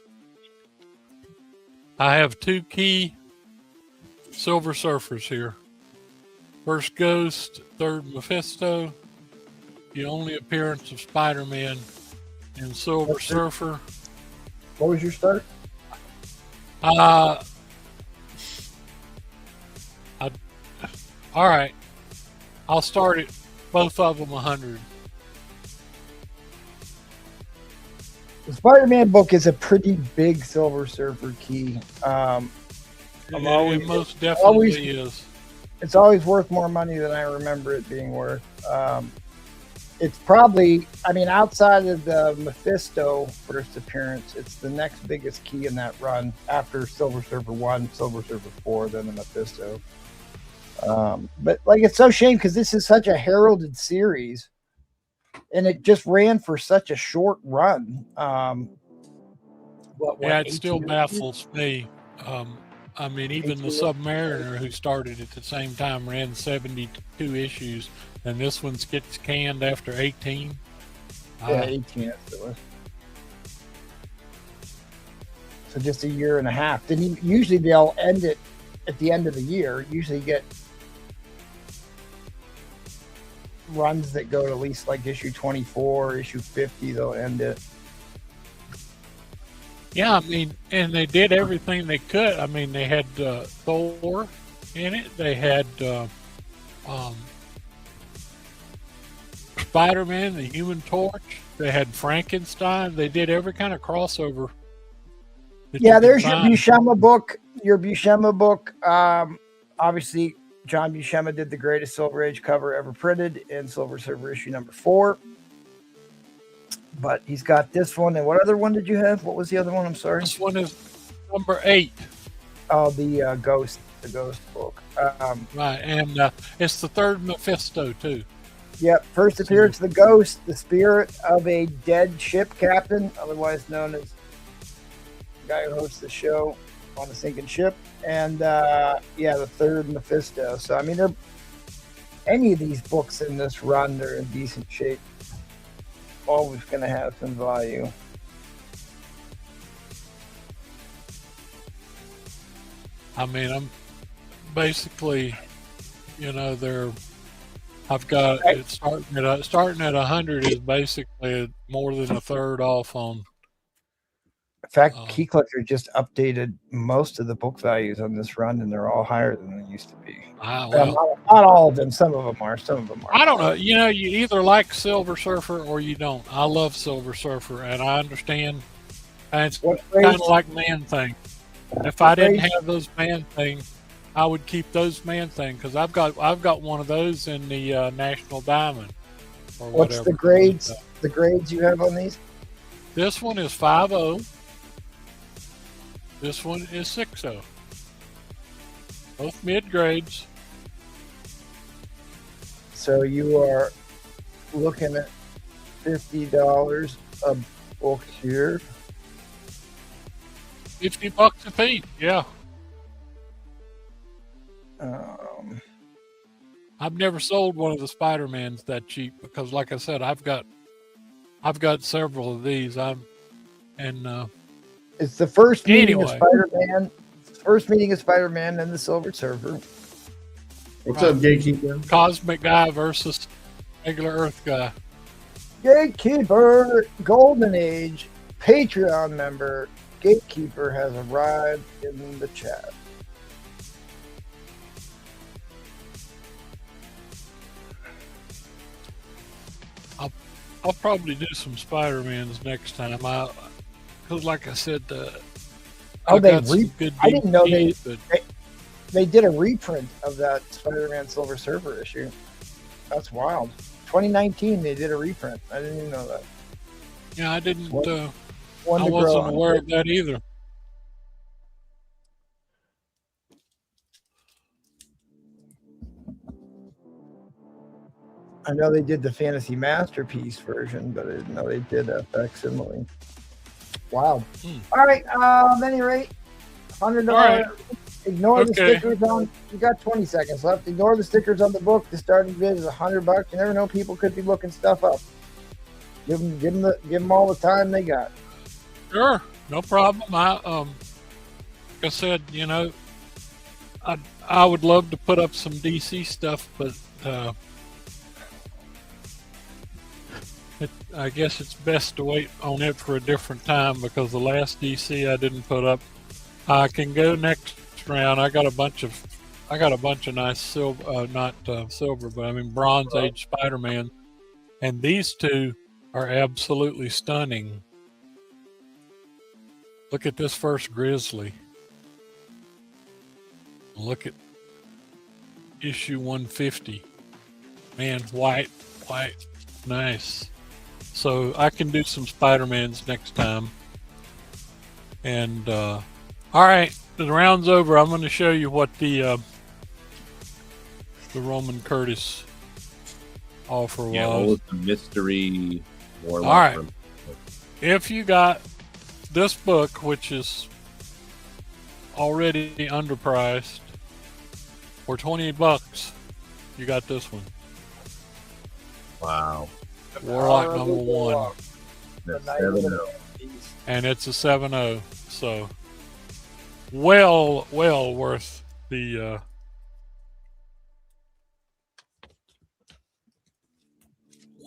I have 2 key Silver Surfers here. First Ghost, third Mephisto. The only appearance of Spider-Man in Silver Surfer. What was your start? All right. I'll start it. Both of them 100. The Spider-Man book is a pretty big Silver Surfer key. It most definitely is. It's always worth more money than I remember it being worth. It's probably, I mean, outside of the Mephisto first appearance, it's the next biggest key in that run after Silver Surfer 1, Silver Surfer 4, then the Mephisto. But like, it's so shame because this is such a heralded series and it just ran for such a short run. Yeah, it still baffles me. I mean, even the 18 Submariner, who started at the same time, ran 72 issues, and this one gets canned after 18. Yeah, 18 it was. So just a year and a half. Usually they'll end it at the end of the year. Usually you get runs that go to at least like issue 24, issue 50, they'll end it. Yeah, I mean, and they did everything they could. I mean, they had Thor in it. They had Spider-Man, the Human Torch. They had Frankenstein. They did every kind of crossover. Yeah, there's your Buscema book. Your Buscema book. Obviously, John Buscema did the greatest Silver Age cover ever printed in Silver Surfer issue number 4. But he's got this one. And what other one did you have? What was the other one? I'm sorry. This one is number 8. Oh, the Ghost book. Right, and it's the third Mephisto too. Yep. First appearance of the Ghost, the spirit of a dead ship captain, otherwise known as the guy who hosts the show on the sinking ship. And yeah, the third Mephisto. So I mean, any of these books in this run, they're in decent shape. Always going to have some value. I mean, I'm basically, you know, I've got it starting at 100 is basically more than a third off on. In fact, Key Collector just updated most of the book values on this run, and they're all higher than they used to be. Well, not all of them. Some of them are. Some of them are. I don't know. You know, you either like Silver Surfer or you don't. I love Silver Surfer, and I understand. And it's kind of like Man Thing. If I didn't have those Man Thing, I would keep those Man Thing because I've got one of those in the National Diamond. Or what's whatever. The grades? The grades you have on these? This one is 5.0. This one is 6.0. Both mid grades. So you are looking at $50 a book here. $50 a piece, yeah. I've never sold one of the Spider-Mans that cheap because, like I said, I've got several of these. It's the first meeting of Anyway. Spider-Man. First meeting of Spider-Man and the Silver Surfer. What's up, Gatekeeper? Cosmic Guy versus regular Earth Guy. Gatekeeper, Golden Age, Patreon member, Gatekeeper has arrived in the chat. I'll probably do some Spider-Mans next time. Because like I said, I didn't know DVDs, they did a reprint of that Spider-Man Silver Surfer issue. That's wild. 2019, they did a reprint. I didn't even know that. Yeah, I didn't. One I to grow wasn't on. aware of that either. I know they did the Fantasy Masterpiece version, but I didn't know they did a facsimile. Wow. All right. At any rate, $100. right. Ignore the Okay. stickers on. You got 20 seconds left. Ignore the stickers on the book. The starting bid is $100. You never know. People could be looking stuff up. Give them all the time they got. Sure, no problem. Like I said, you know, I would love to put up some DC stuff, but I guess it's best to wait on it for a different time because the last DC I didn't put up. I can go next round. I got a bunch of nice silver, not silver, but I mean Bronze Age Spider-Man, and these two are absolutely stunning. Look at this first Grizzly. Look at issue 150. Man, white, nice. So I can do some Spider-Mans next time. And all right, the round's over. I'm going to show you what the Roman Curtis offer was. Yeah, what was the mystery warlock? All right. If you got this book, which is already underpriced, for $20, you got this one. Wow. Warlock number 1. That's 7-0. And it's a 7.0. So well worth the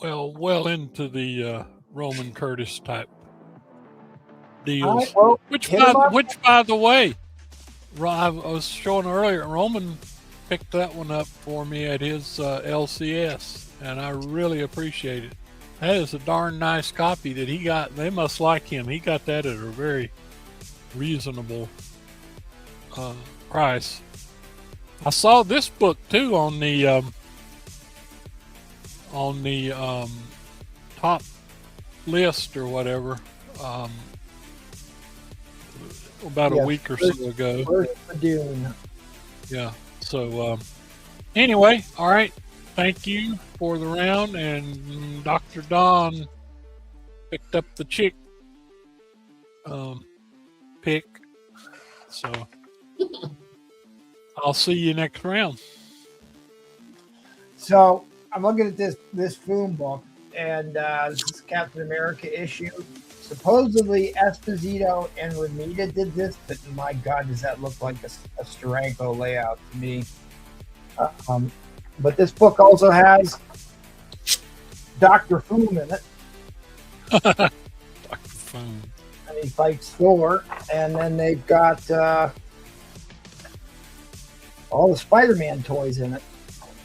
well into the Roman Curtis type deals. Well, which by the way, I was showing earlier, Roman picked that one up for me at his LCS, and I really appreciate it. That is a darn nice copy that he got. They must like him. He got that at a very reasonable price. I saw this book too on the top list or whatever about a week or so ago. Where's the Dune? Yeah. So anyway, all right. Thank you for the round, and Dr. Don picked up the chick pick. So I'll see you next round. So I'm looking at this Foom book, and this is Captain America issue. Supposedly Esposito and Ramita did this, but my God, does that look like a Steranko layout to me? But this book also has Dr. Foom in it. Dr. Foom. And he fights Thor. And then they've got all the Spider-Man toys in it.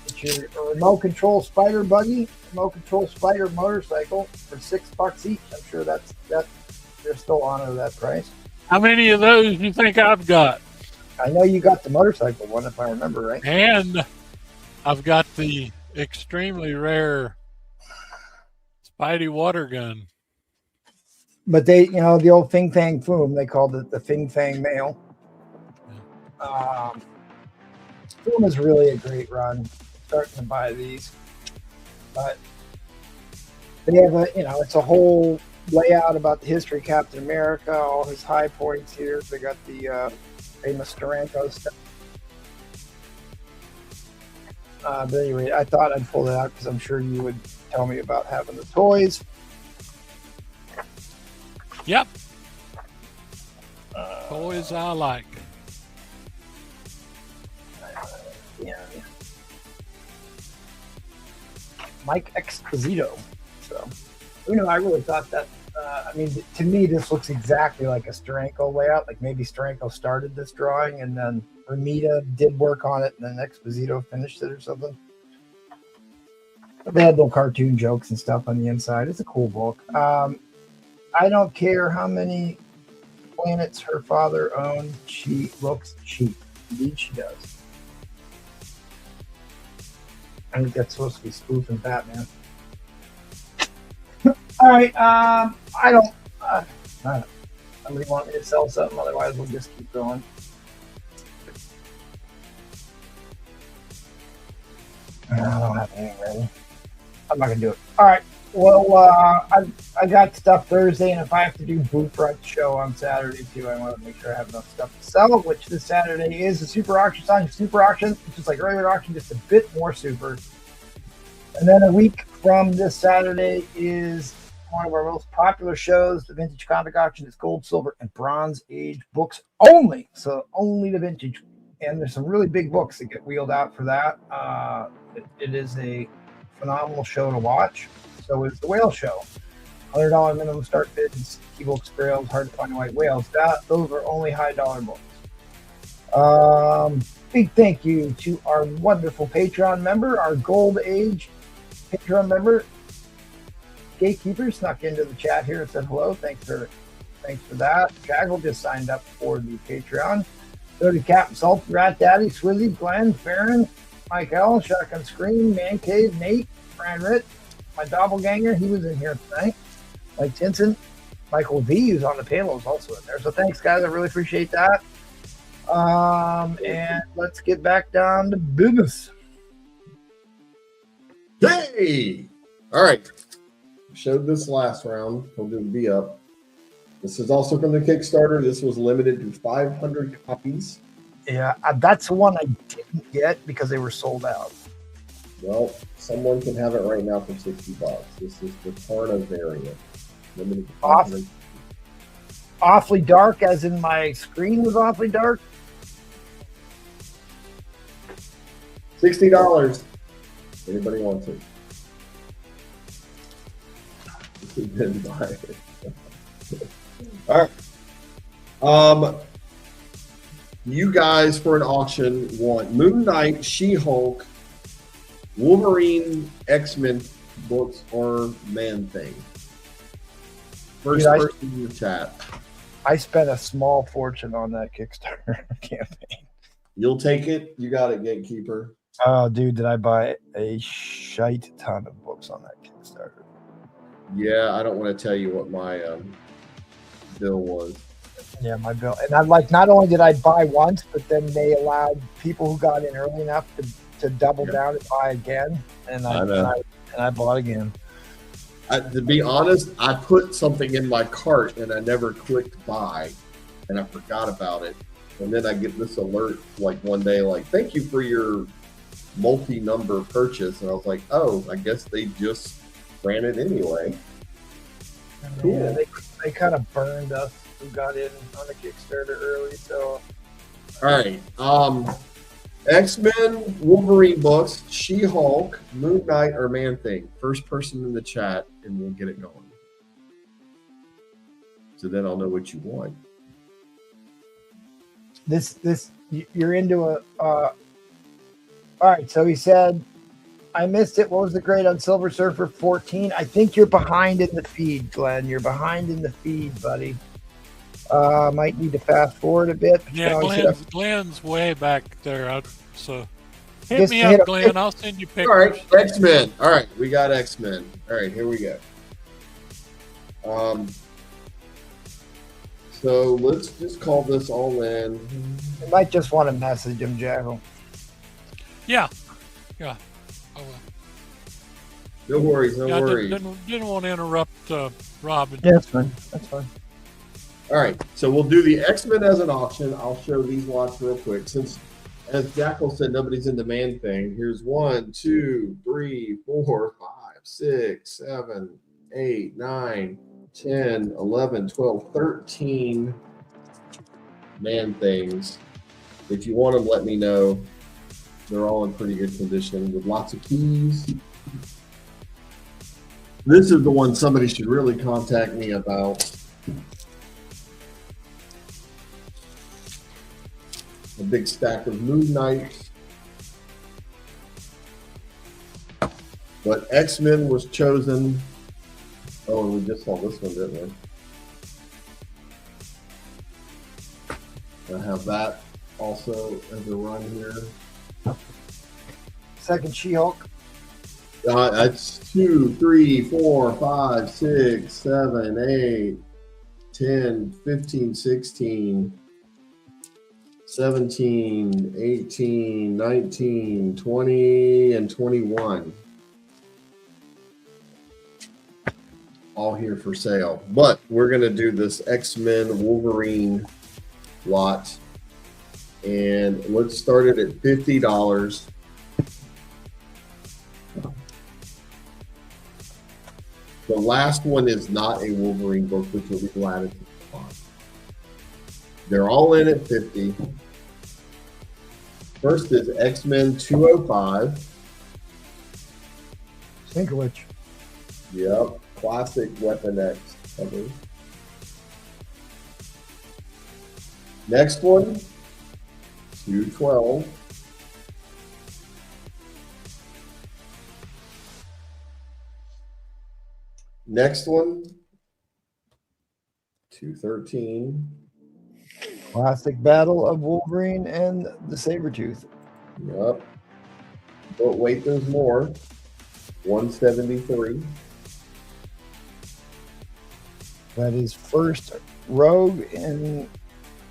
It's your remote control spider buggy, remote control spider motorcycle for $6 each. I'm sure that's they're still on that price. How many of those do you think I've got? I know you got the motorcycle one, if I remember right. And I've got the extremely rare Spidey water gun. But they, the old Fing Fang Foom, they called it the Fing Fang Mail. Foom is really a great run. Starting to buy these, but they have it's a whole layout about the history of Captain America, all his high points here. They got the famous Steranko stuff. But anyway, I thought I'd pull it out because I'm sure you would tell me about having the toys. Yep. Toys I like. Yeah. Mike Exposito. So, I really thought that. To me, this looks exactly like a Steranko layout. Like maybe Steranko started this drawing and then Ramita did work on it and then Exposito finished it or something. But they had little cartoon jokes and stuff on the inside. It's a cool book. I don't care how many planets her father owned. She looks cheap. Indeed, she does. I think that's supposed to be spoofing Batman. All right. I don't. Somebody want me to sell something? Otherwise, we'll just keep going. I don't have anything ready. I'm not gonna do it. All right. Well, I got stuff Thursday, and if I have to do Booth Front show on Saturday too, I want to make sure I have enough stuff to sell. Which this Saturday is a super auction. Super auction, which is like regular auction, just a bit more super. And then a week from this Saturday is one of our most popular shows, the Vintage Comic Auction. It's gold, silver, and bronze age books only. So only the vintage. And there's some really big books that get wheeled out for that. It is a phenomenal show to watch. So is the whale show. $100 minimum start bids, key books, grails, hard to find white whales. Those are only high dollar books. Big thank you to our wonderful Patreon member, our gold age Patreon member, Gatekeeper, snuck into the chat here and said hello. Thanks for that. Jaggle just signed up for the Patreon. So did Captain Salt, Rat Daddy, Swizzy, Glenn, Farron, Mike L, Shotgun Scream, Man Cave, Nate, Brian Ritt, my doppelganger, he was in here tonight. Mike Tinson, Michael V, who's on the panel, is also in there. So thanks, guys. I really appreciate that. And let's get back down to business. Hey! All right. Showed this last round. We'll do B up. This is also from the Kickstarter. This was limited to 500 copies. Yeah, that's the one I didn't get because they were sold out. Well, someone can have it right now for $60. This is the Tarna variant. Limited to 500. Awfully dark, as in my screen was awfully dark. $60. Anybody wants it? Didn't buy it. All right. You guys for an auction want Moon Knight, She-Hulk, Wolverine, X-Men books, or Man-Thing. First person in the chat. I spent a small fortune on that Kickstarter campaign. You'll take it. You got it, Gatekeeper. Oh, dude, did I buy a shite ton of books on that Kickstarter? Yeah, I don't want to tell you what my bill was. Yeah, my bill. And I'm like, not only did I buy once, but then they allowed people who got in early enough to double down and buy again. And I bought again. To be honest, I put something in my cart and I never clicked buy, and I forgot about it. And then I get this alert like one day, like, thank you for your multi-number purchase. And I was like, oh, I guess they just ran it anyway. Cool. Yeah, they kind of burned us who got in on the Kickstarter early. So, all right. X-Men, Wolverine books, She-Hulk, Moon Knight, or Man-Thing. First person in the chat, and we'll get it going. So then I'll know what you want. You're into a. All right, so he said, I missed it. What was the grade on Silver Surfer 14? I think you're behind in the feed, Glenn. You're behind in the feed, buddy. Might need to fast forward a bit. Yeah, Glenn's way back there. So hit me up, Glenn. I'll send you pictures. All right, X-Men. All right, we got X-Men. All right, here we go. So let's just call this all in. You might just want to message him, Jackal. Yeah. I will. No worries, no worries. Didn't want to interrupt Robin. Yeah, that's fine. That's fine. All right, so we'll do the X-Men as an auction. I'll show these lots real quick. Since, as Jackal said, nobody's in demand thing. Here's 1, 2, 3, 4, 5, 6, 7, 8, 9, 10, 11, 12, 13 man things. If you want them, let me know. They're all in pretty good condition with lots of keys. This is the one somebody should really contact me about. A big stack of Moon Knight. But X-Men was chosen. Oh, and we just saw this one, didn't we? I have that also as a run here. Second She-Hulk. That's 2, 3, 4, 5, 6, 7, 8, 10, 15, 16, 17, 18, 19, 20, and 21. All here for sale. But we're going to do this X-Men Wolverine lot. And let's start it at $50. The last one is not a Wolverine book, which will be added to the lot. They're all in at 50. First is X-Men 205. Sinkovich. Yep. Classic Weapon X cover. Next one, 212. Next one, 213. Classic Battle of Wolverine and the Sabretooth. Yep. But wait, there's more. 173. That is first Rogue, and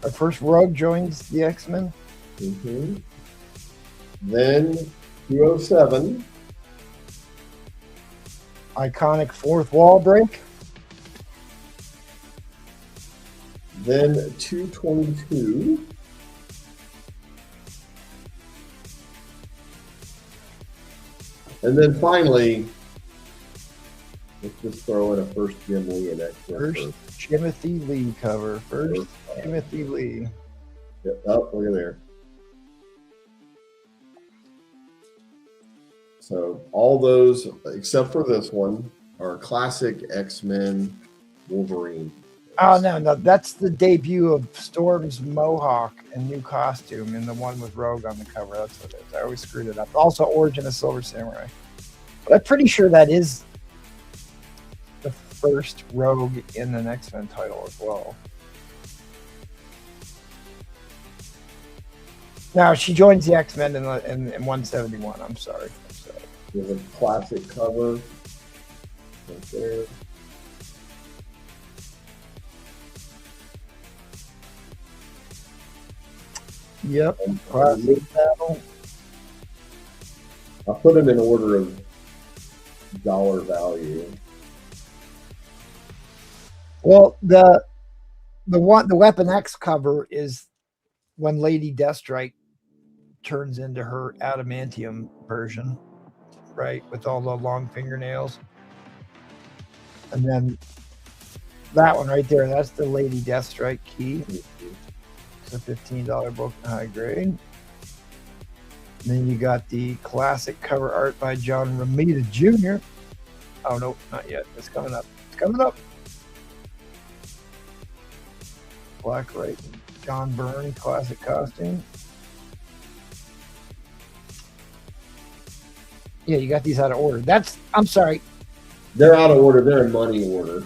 our first Rogue joins the X-Men. Mm-hmm. Then 207. Iconic fourth wall break. Then 222. And then finally, let's just throw in a first Jim Lee in X-Men. First Timothy Lee cover. First Timothy Lee. Yep. Oh, look at there. So all those, except for this one, are classic X-Men Wolverine. Oh, no, that's the debut of Storm's mohawk and new costume, and the one with Rogue on the cover. That's what it is. I always screwed it up. Also, Origin of Silver Samurai. But I'm pretty sure that is the first Rogue in the X-Men title as well. Now, she joins the X-Men in 171. I'm sorry. There's a classic cover right there. Yep. Classic battle. I'll put them in order of dollar value. Well, the Weapon X cover is when Lady Deathstrike turns into her adamantium version, right, with all the long fingernails. And then that one right there, that's the Lady Deathstrike key. It's a $15 book in high grade. Then you got the classic cover art by John Romita Jr. Oh, no, not yet. It's coming up. It's coming up. Black Right. John Byrne, classic costume. Yeah, you got these out of order. I'm sorry. They're out of order. They're in money order.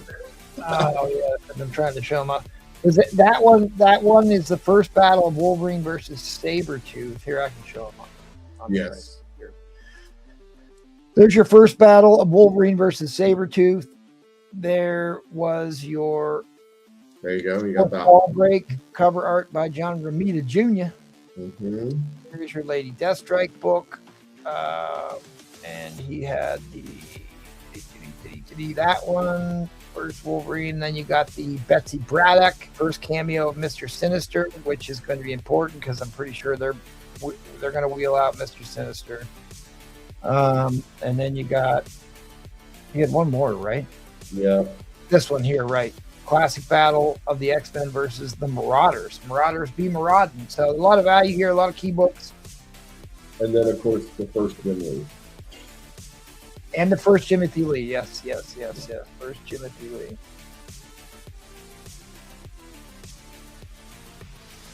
Oh, yeah. I'm trying to show them up. Is it that one? That one is the first battle of Wolverine versus Sabretooth. Here, I can show them up. Yes. Here. There's your first battle of Wolverine versus Sabretooth. There was your. There you go. You got that Ball Break cover art by John Romita Jr. Mm-hmm. Here's your Lady Deathstrike book. And he had that one, first Wolverine. Then you got the Betsy Braddock, first cameo of Mr. Sinister, which is going to be important because I'm pretty sure they're going to wheel out Mr. Sinister. And then you had one more, right? Yeah. This one here, right? Classic battle of the X-Men versus the Marauders. Marauders be marauding. So a lot of value here, a lot of key books. And then, of course, the first Jim Lee. And the first Timothy Lee. Yes. First Timothy Lee.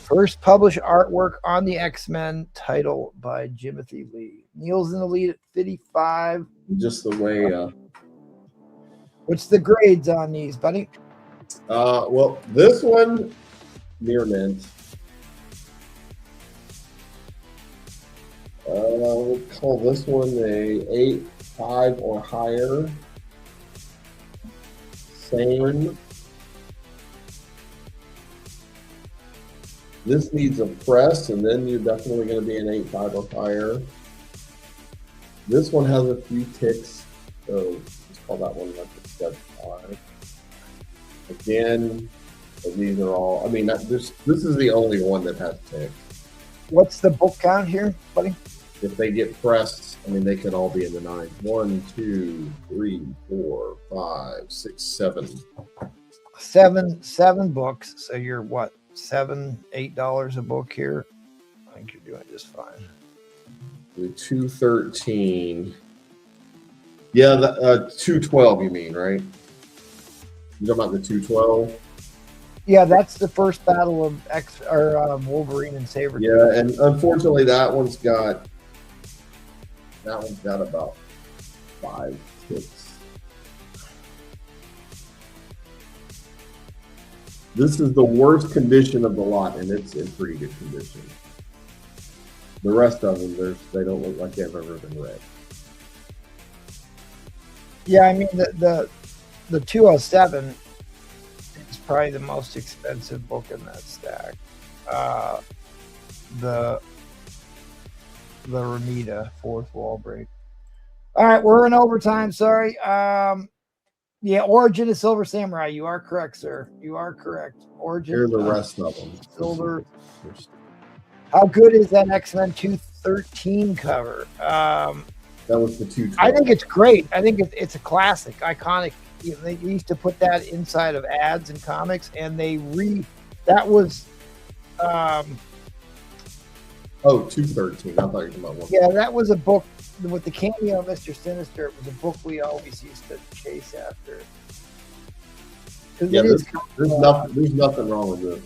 First published artwork on the X-Men title by Timothy Lee. Neil's in the lead at 55. Just the way. What's the grades on these, buddy? Well, this one, near mint. We'll call this one a 8.5 or higher. Same. This needs a press, and then you're definitely going to be an 8.5 or higher. This one has a few ticks, so let's call that one like a 7.5. Again, these are all. I mean, this is the only one that has ticks. What's the book count here, buddy? If they get pressed, I mean, they can all be in the 9. 1, 2, 3, 4, 5, 6, 7. Seven books. So you're what? $7-8 a book here. I think you're doing just fine. The 213. Yeah, the 212. You mean, right? You talking about the 212? Yeah, that's the first battle of Wolverine and Sabretooth. Yeah, and unfortunately, that one's got about 5 ticks. This is the worst condition of the lot, and it's in pretty good condition. The rest of them, they don't look like they've ever been read. Yeah, I mean the 207 is probably the most expensive book in that stack. The Ramita fourth wall break. All right, we're in overtime. Sorry. Yeah, Origin of Silver Samurai. You are correct, sir. You are correct. Origin. Here are the rest of them. Silver. How good is that X-Men 213 cover? That was the 212. I think it's great. I think it's a classic, iconic. You know, they used to put that inside of ads and comics, and that was. 213. I thought you were talking about one. Yeah, that was a book with the cameo of Mr. Sinister. It was a book we always used to chase after. Yeah, there's nothing wrong with this.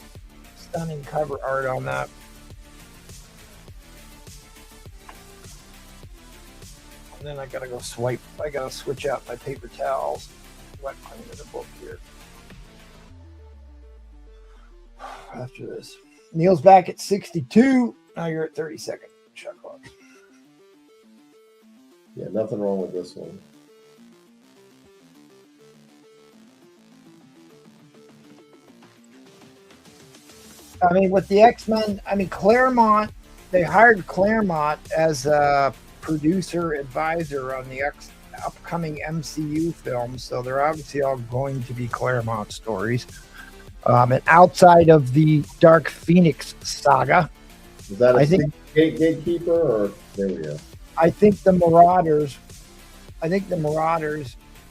Stunning cover art on that. And then I gotta go swipe. I gotta switch out my paper towels. Wet cleaning the book here. After this, Neil's back at 62. Now you're at 30-second shot clock. Yeah, nothing wrong with this one. I mean, with the X-Men, Claremont, they hired Claremont as a producer advisor on the upcoming MCU films, so they're obviously all going to be Claremont stories. And outside of the Dark Phoenix saga, is that a gatekeeper, or there we go? I think the Marauders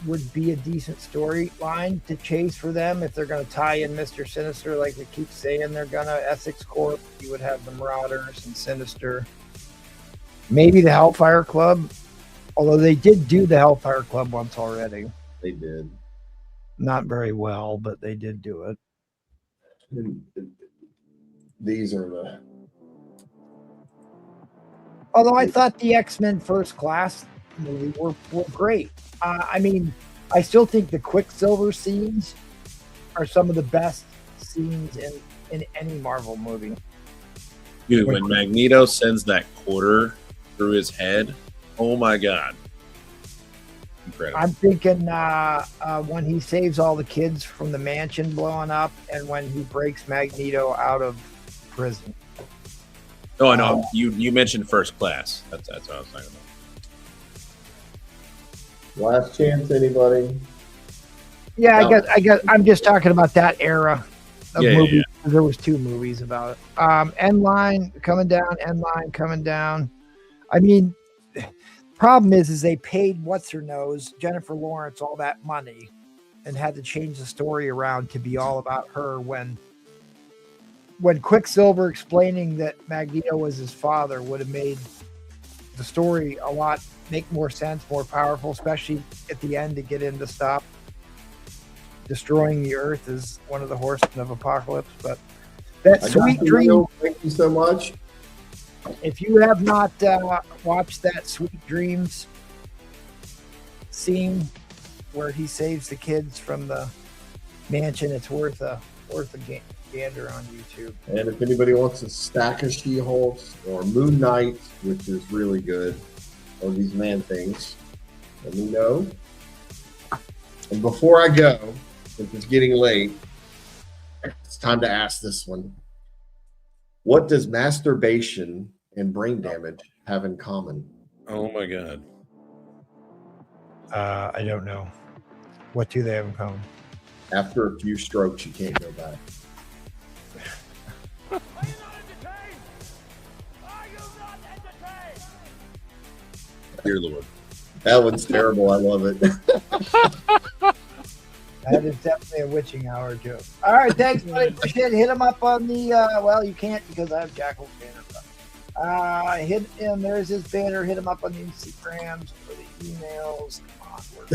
would be a decent storyline to chase for them if they're going to tie in Mr. Sinister, like they keep saying they're going to. Essex Corp, you would have the Marauders and Sinister. Maybe the Hellfire Club, although they did do the Hellfire Club once already. They did. Not very well, but they did do it. And these are the. Although I thought the X-Men First Class movie were great. I mean, I still think the Quicksilver scenes are some of the best scenes in any Marvel movie. Dude, when Magneto sends that quarter through his head, oh my god. Incredible. I'm thinking when he saves all the kids from the mansion blowing up and when he breaks Magneto out of prison. Oh, no, you mentioned First Class. That's what I was talking about. Last chance, anybody? Yeah, No. I'm just talking about that era of Yeah, movies. yeah. There was 2 movies about it. End line coming down. I mean, problem is they paid what's her nose, Jennifer Lawrence, all that money, and had to change the story around to be all about her when Quicksilver explaining that Magneto was his father would have made the story make more sense, more powerful, especially at the end to get him to stop destroying the earth as one of the horsemen of apocalypse. But that sweet dream, Thank you so much. if you have not watched that Sweet Dreams scene where he saves the kids from the mansion, it's worth a gander on YouTube. And if anybody wants a stack of She-Hulks or Moon Knight, which is really good, or these Man-Things, let me know. And before I go, since it's getting late, it's time to ask this one. What does masturbation and brain damage have in common? Oh my god. I don't know. What do they have in common? After a few strokes, you can't go back. Dear Lord. That one's terrible. I love it. That is definitely a witching hour joke. All right, thanks, buddy. Appreciate it. Hit him up on the well, you can't because I have Jackal's banner. Hit him. There's his banner. Hit him up on the Instagrams for the emails. Come on, work.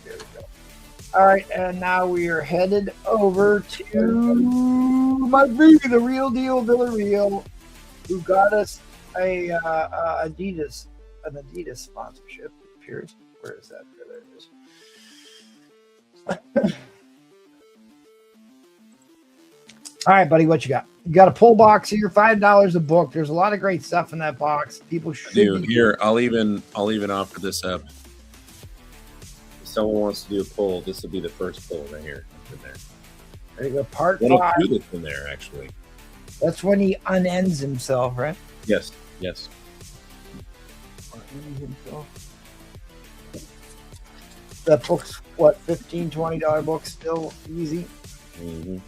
There we go. All right, and now we are headed over to my baby, the real deal, Villarreal, who got us a an Adidas sponsorship. It appears. Where is that? There it is. All right, buddy, what you got? You got a pull box here, $5 a book. There's a lot of great stuff in that box. People should Here, I'll even offer this up. If someone wants to do a pull, this will be the first pull right here. In there. There you go, part One of 5. two that's in there, actually. That's when he unends himself, right? Yes. That book's what, $15, $20 book, still easy. Mm-hmm.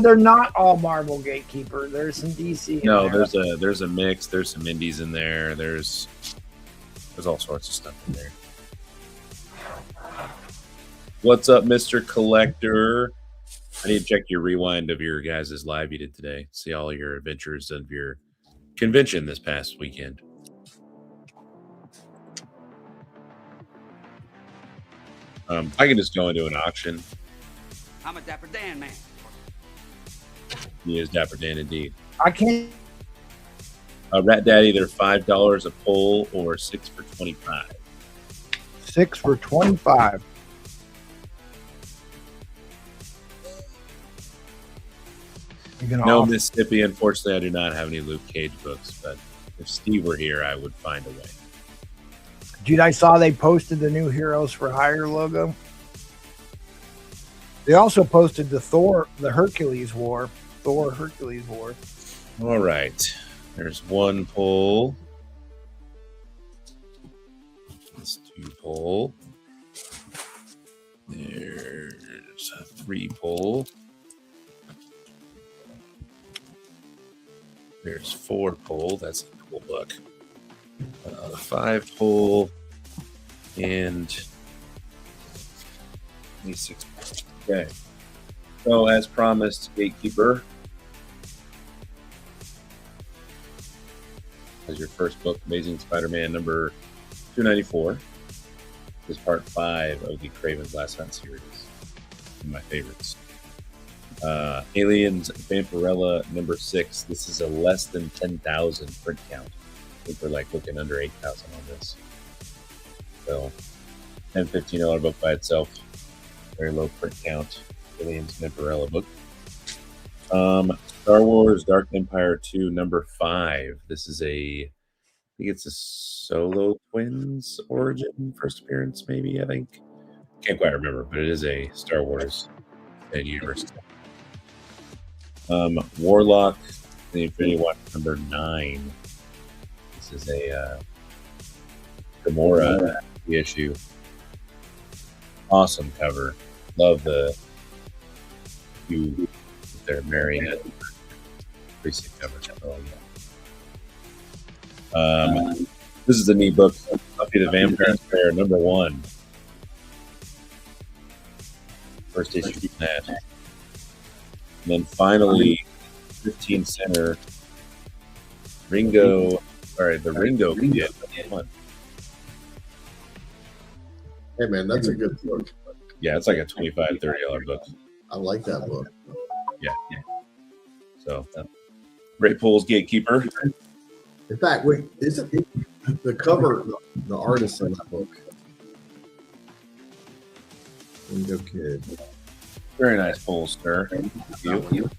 They're not all Marvel Gatekeeper. There's some DC. No, in there. there's a mix. There's some indies in there. There's all sorts of stuff in there. What's up, Mr. Collector? I need to check your rewind of your guys' live you did today. See all your adventures of your convention this past weekend. I can just go into an auction. I'm a Dapper Dan man. He is Dapper Dan indeed. I can't. Rat Daddy, they're $5 a pull or 6 for $25. 6 for $25. No, Mississippi. Unfortunately, I do not have any Luke Cage books, but if Steve were here, I would find a way. Dude, I saw they posted the new Heroes for Hire logo. They also posted the Hercules War. All right. There's one pull. There's 2 pull. There's a 3 pull. There's 4 pull. That's a cool book. 5 pull. And 6. Okay. So, as promised, Gatekeeper as your first book, Amazing Spider-Man number 294. This is part 5 of the Kraven's Last Hunt series. One of my favorites. Aliens Vampirella number 6. This is a less than 10,000 print count. I think we're like looking under 8,000 on this. So, $10, $15 book by itself. Very low print count. Aliens Vampirella book. Star Wars Dark Empire 2 number 5. This is I think it's a Solo Twins origin first appearance, maybe, I think. Can't quite remember, but it is a Star Wars universe. Warlock, the Infinity Watch number 9. This is a Gamora issue. Awesome cover. Love the they're marrying it. Pretty sick cover. This is a neat book. Buffy the Vampire Slayer number 1. First issue of that. And then finally, 15 center the Ringo kid. Hey man, that's a good book. Yeah, it's like a $25, $30 book. I like that book. Yeah. So, great pulls, Gatekeeper. In fact, wait, isn't the cover the artist in that book? Ringo Kid. Very nice pulls, sir. Thank you. Thank you.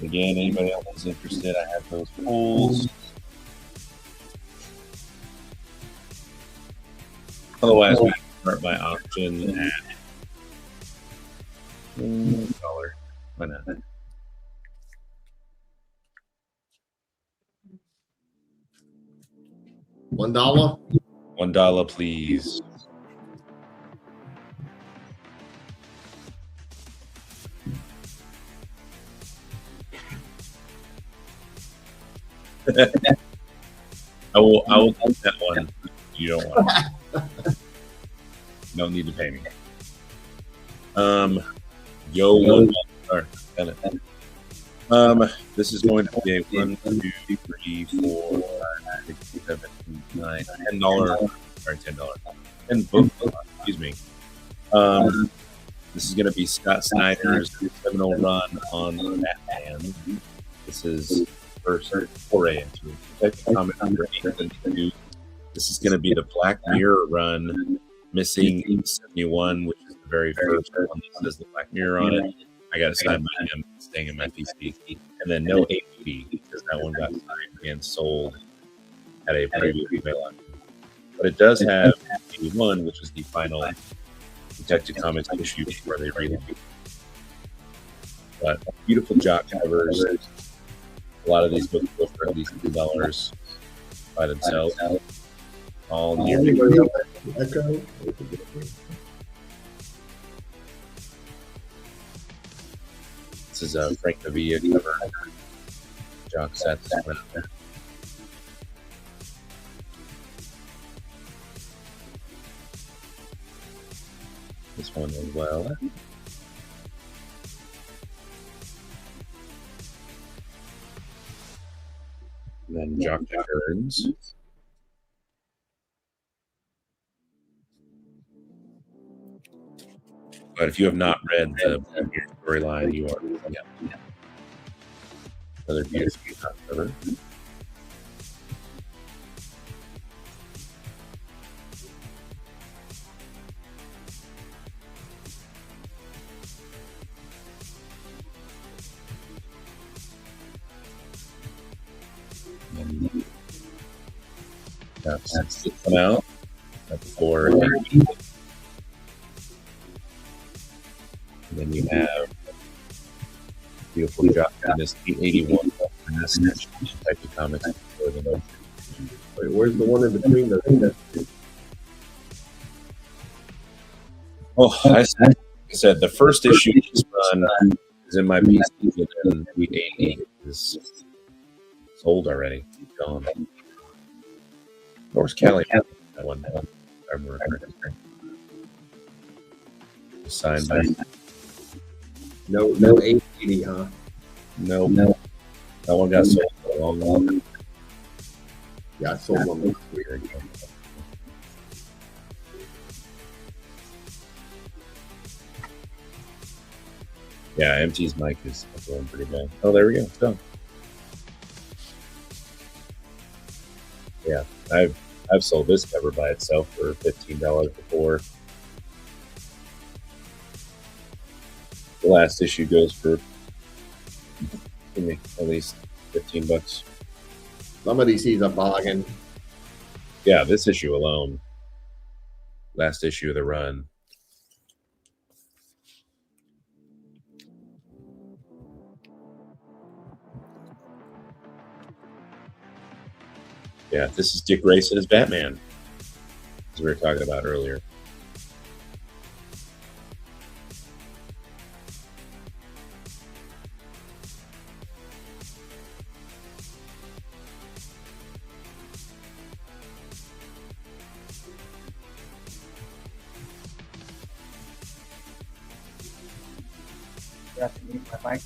Again, anybody else is interested, I have those polls. Otherwise, we can start by auction at $1. Why not? $1? $1, please. I will take that one. You don't want it. No need to pay me. This is going to be a 1, 2, 3, 4, 5, 6, 7, 8, 9, $10. Sorry, $10. 10 book. Excuse me. This is going to be Scott Snyder's 7-0 run on Batman. This is first foray into comic number 8. This is going to be the Black Mirror run, missing 71, which is the very first one that says the Black Mirror on it. I got to sign my name, staying in my PC. And then no AP, because that one got signed and sold at a previous email auction. But it does have 81, which is the final Detective Comics issue where they read it. But beautiful jock covers. A lot of these books go for at least $2 by themselves. All near Echo. This is a Frank Navia cover. Jock sets went up there. This one as well. And then Jock returns. But if you have not read the storyline, you are another beautiful cover. That's this one out. That's for. And then you have beautiful job in this 881 type of comics for the Wait, where's the one in between those? Oh, I said the first issue of this run is in my PST, and the 80 is sold already. It's gone. Where's Callie? That one. I remember. Signed by. No 880, huh? No. That one got sold for a long time. Yeah, I sold one last week. Yeah, MT's mic is going pretty bad. Oh, there we go. It's done. Yeah, I've sold this cover by itself for $15 before. The last issue goes for at least $15. Somebody sees a bargain. Yeah, this issue alone. Last issue of the run. Yeah, this is Dick Grayson as Batman, as we were talking about earlier. You have to mute my mic.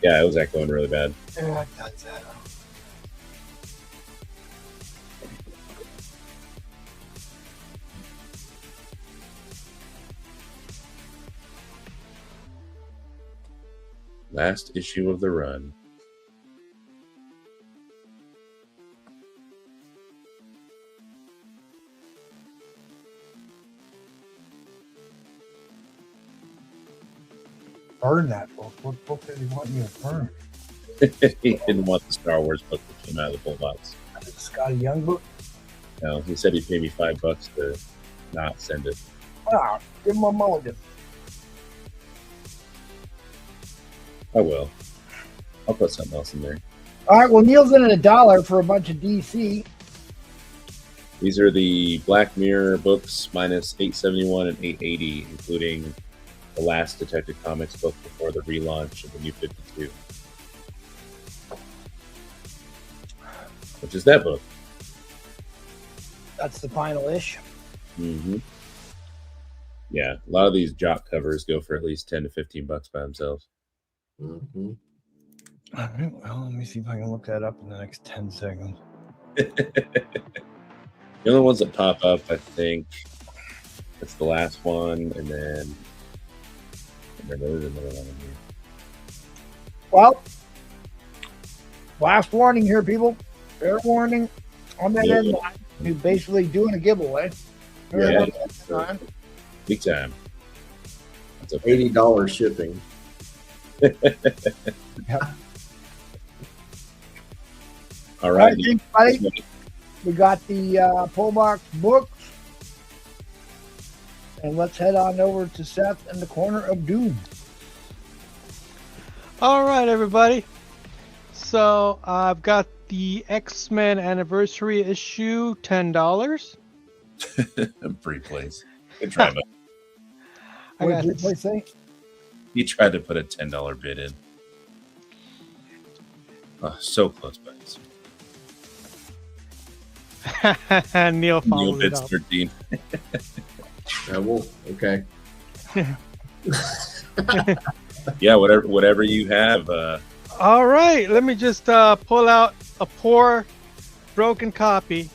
Yeah, it was echoing really bad. Yeah, that's that. Last issue of the run. Burn that book. What book did he want you to burn? He didn't want the Star Wars book that came out of the full box. The Scotty Young book? No, he said he'd pay me $5 to not send it. Ah, give him a mulligan. I will. I'll put something else in there. All right, well, Neil's in at $1 for a bunch of DC. These are the Black Mirror books minus 871 and 880, including the last Detective Comics book before the relaunch of the New 52. Which is that book. That's the final issue. Mm-hmm. Yeah, a lot of these jock covers go for at least 10 to 15 bucks by themselves. Mm-hmm. All right, well, let me see if I can look that up in the next 10 seconds. The only ones that pop up, I think, it's the last one, and then there's another one in here. Well, last warning here, people. Fair warning on that Yeah. end line. He's basically doing a giveaway. Yeah. Big time. That's a $80 shipping. All right. Thanks, buddy. We got the pull box books. And let's head on over to Seth in the corner of doom. All right, everybody. So I've got the X-Men anniversary issue, $10. Pretty please. Good try, but I What got did you say? he tried to put a $10 bid in. Oh, so close, buddies. Neil Neil followed it bids up. 13. Well, okay. Yeah, whatever you have. All right, let me just pull out a poor, broken copy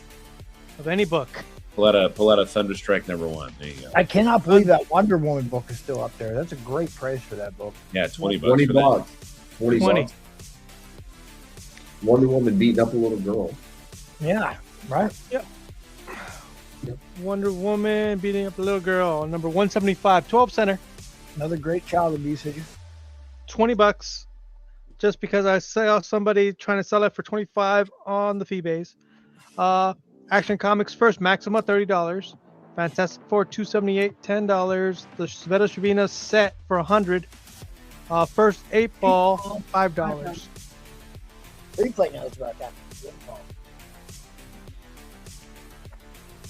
of any book. Pull out a Thunderstrike #1. There you go. I cannot believe that Wonder Woman book is still up there. That's a great price for that book. Yeah, $20. 20 for that. bucks. 20 20. bucks. Wonder Woman beating up a little girl. Yeah, right? Yep. Wonder Woman beating up a little girl, number 175, 12 center, Another great child abuse issue. $20. Just because I saw somebody trying to sell it for 25 on the Feebase. Action Comics First Maxima, $30. Fantastic Four, $278, $10. The Sveta Shavina set for $100. First 8 Ball, $5. Replay knows about that.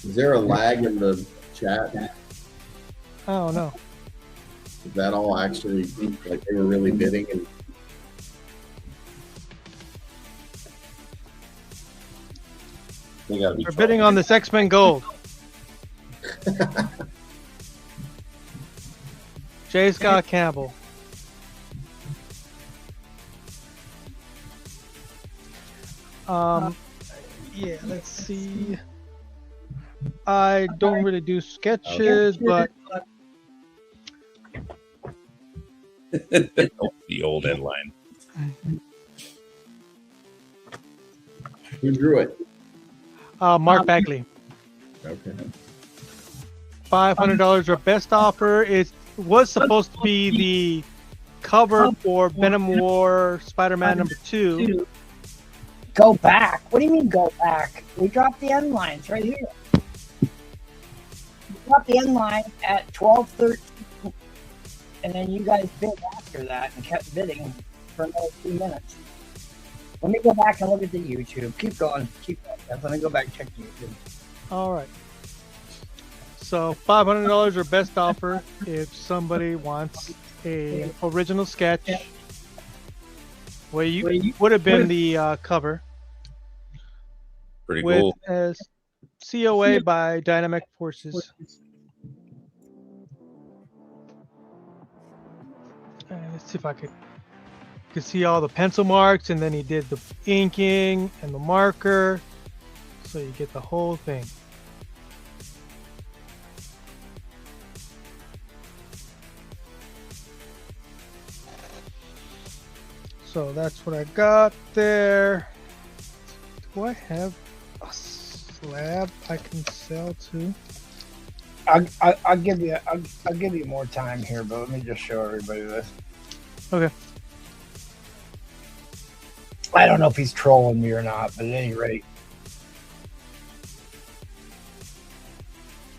Is there a lag in the chat? I don't know. Is that all actually like they were really bidding? And They gotta be We're bidding on this X-Men Gold. J. Scott Campbell. Yeah, let's see. I don't really do sketches, but the old headline. who drew it? Mark Bagley. Okay. $500 or best offer. It was supposed to be the cover for Venom War Spider-Man #2. Go back. What do you mean go back? We dropped the end lines right here. We dropped the end line at 12:13, and then you guys bid after that and kept bidding for another 2 minutes. Let me go back and look at the YouTube. Keep going. Keep going. Let me go back and check YouTube. All right. So $500 or best offer if somebody wants an original sketch. Well, you would have been the cover. Pretty with cool. As COA by Dynamic Forces. Let's see if I could see all the pencil marks, and then he did the inking and the marker, so you get the whole thing. So that's what I got there. Do I have a slab I can sell to? I'll give you more time here, but let me just show everybody this. Okay. I don't know if he's trolling me or not, but at any rate.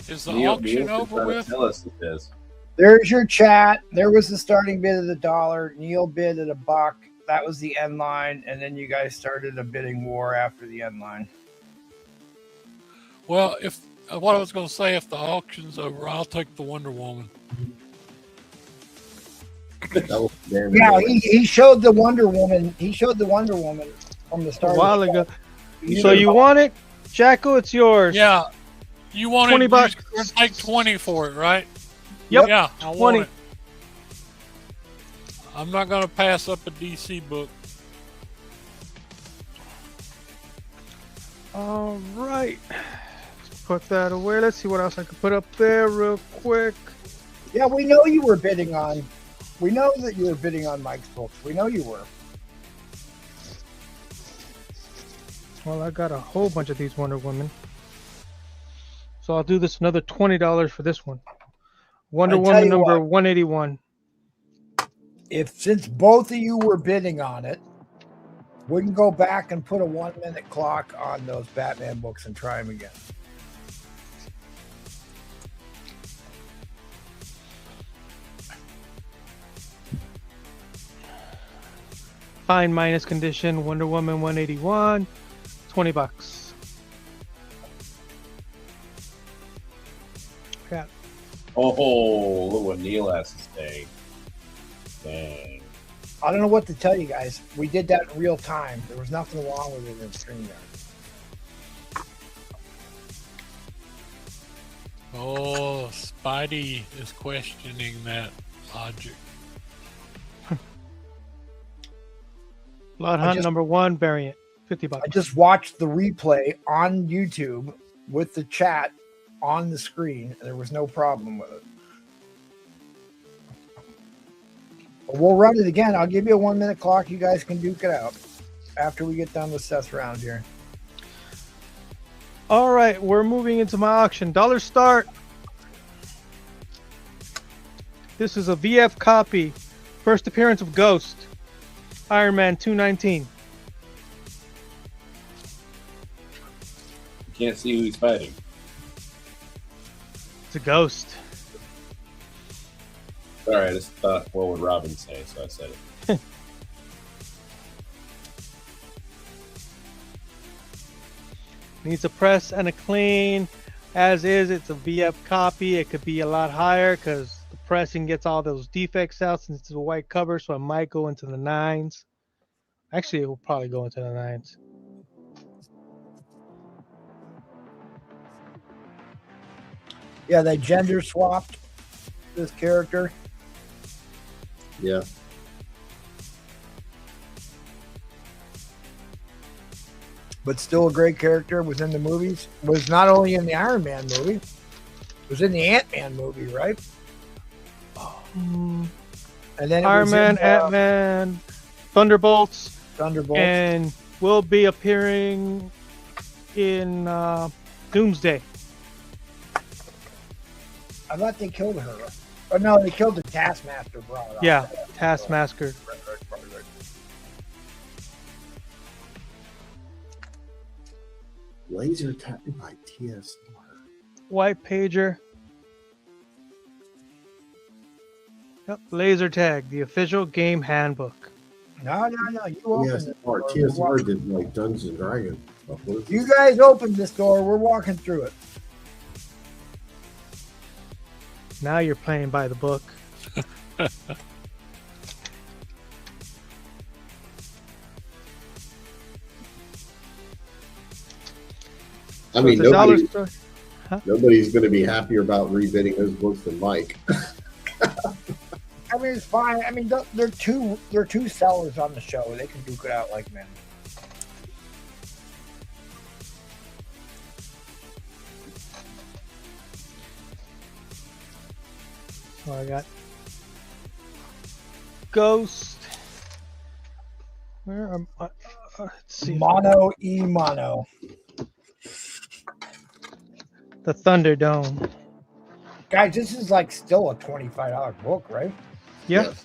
Is the auction over with? Tell us it is. There's your chat. There was the starting bid of $1. Neil bid at $1. That was the end line, and then you guys started a bidding war after the end line. Well, if what I was going to say, if the auction's over, I'll take the Wonder Woman. Yeah, he showed the Wonder Woman. He showed the Wonder Woman from the start. A while ago. So you want it, Jacko? It's yours. Yeah. You want 20 bucks. You take 20 for it, right? Yep. Yeah, I 20. want it. I'm not going to pass up a DC book. All right. Let's put that away. Let's see what else I can put up there real quick. Yeah, we know you were bidding on. We know that you were bidding on Mike's books. We know you were. Well, I got a whole bunch of these Wonder Women. So I'll do this another $20 for this one. Wonder Woman number 181. Since both of you were bidding on it, we can go back and put a 1 minute clock on those Batman books and try them again. Fine minus condition, Wonder Woman 181, 20 bucks. Got Oh, look what Neil has to say. Dang. I don't know what to tell you guys. We did that in real time. There was nothing wrong with it in StreamYard. Oh, Spidey is questioning that logic. Blood Hunt number 1 variant, 50 bucks. I just watched the replay on YouTube with the chat on the screen, and there was no problem with it. But we'll run it again. I'll give you a 1 minute clock. You guys can duke it out after we get done with Seth's round here. All right, we're moving into my auction. Dollar start. This is a VF copy. First appearance of Ghost. Iron Man 219. You can't see who he's fighting. It's a ghost. Sorry, I just thought, what would Robin say? So I said it. Needs a press and a clean. As is, it's a VF copy. It could be a lot higher because the pressing gets all those defects out since it's a white cover, so it might go into the 9s. Actually, it will probably go into the 9s. Yeah, they gender swapped this character. Yeah. But still a great character within the movies. Was not only in the Iron Man movie, was in the Ant-Man movie, right? And then Iron Man, Ant-Man, Thunderbolts, and will be appearing in Doomsday. I thought they killed her. Oh no, they killed the Taskmaster, bro. Yeah, Taskmaster. Right. Laser tag by TSR. White pager. Yep, laser tag, the official game handbook. No. You opened it. TSR did like Dungeons and Dragons. You guys opened this door. We're walking through it. Now you're playing by the book. I mean, So it's a dollar nobody, store. Huh? nobody's going to be happier about rebidding those books than Mike. I mean, it's fine. I mean, they're two sellers on the show. They can duke it out like men. So I got Ghost. Where am I? Let's see. Mono e mono. The Thunderdome. Guys, this is like still a $25 book, right? Yeah. Yes.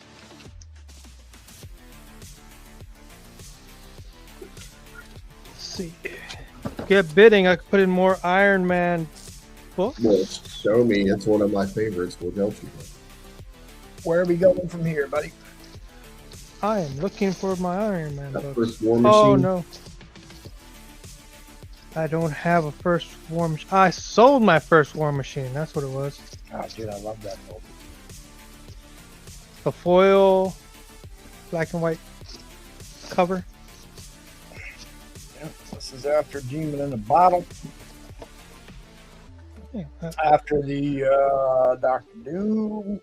Let's see. Get bidding. I could put in more Iron Man books. Well, show me. It's one of my favorites. We'll help you. Where are we going from here, buddy? I am looking for my Iron Man That books. first War Machine. Oh no. I don't have a first War Machine. I sold my first War Machine. That's what it was. Oh, dude, I love that book. The foil, black and white cover. Yep, this is after Demon in a Bottle. Yeah, After the Doctor Doom.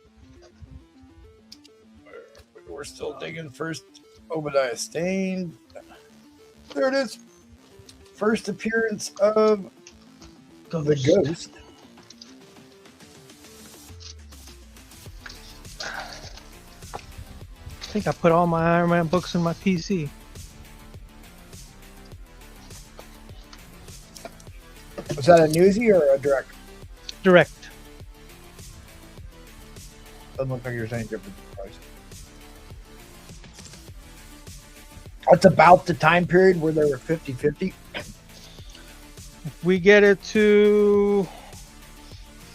We're still digging first Obadiah Stane. There it is. First appearance of the Ghost. I think I put all my Iron Man books in my PC. Was that a newsie or a direct? Direct. Doesn't look like there's any difference in price. That's about the time period where they were 50-50. If we get it to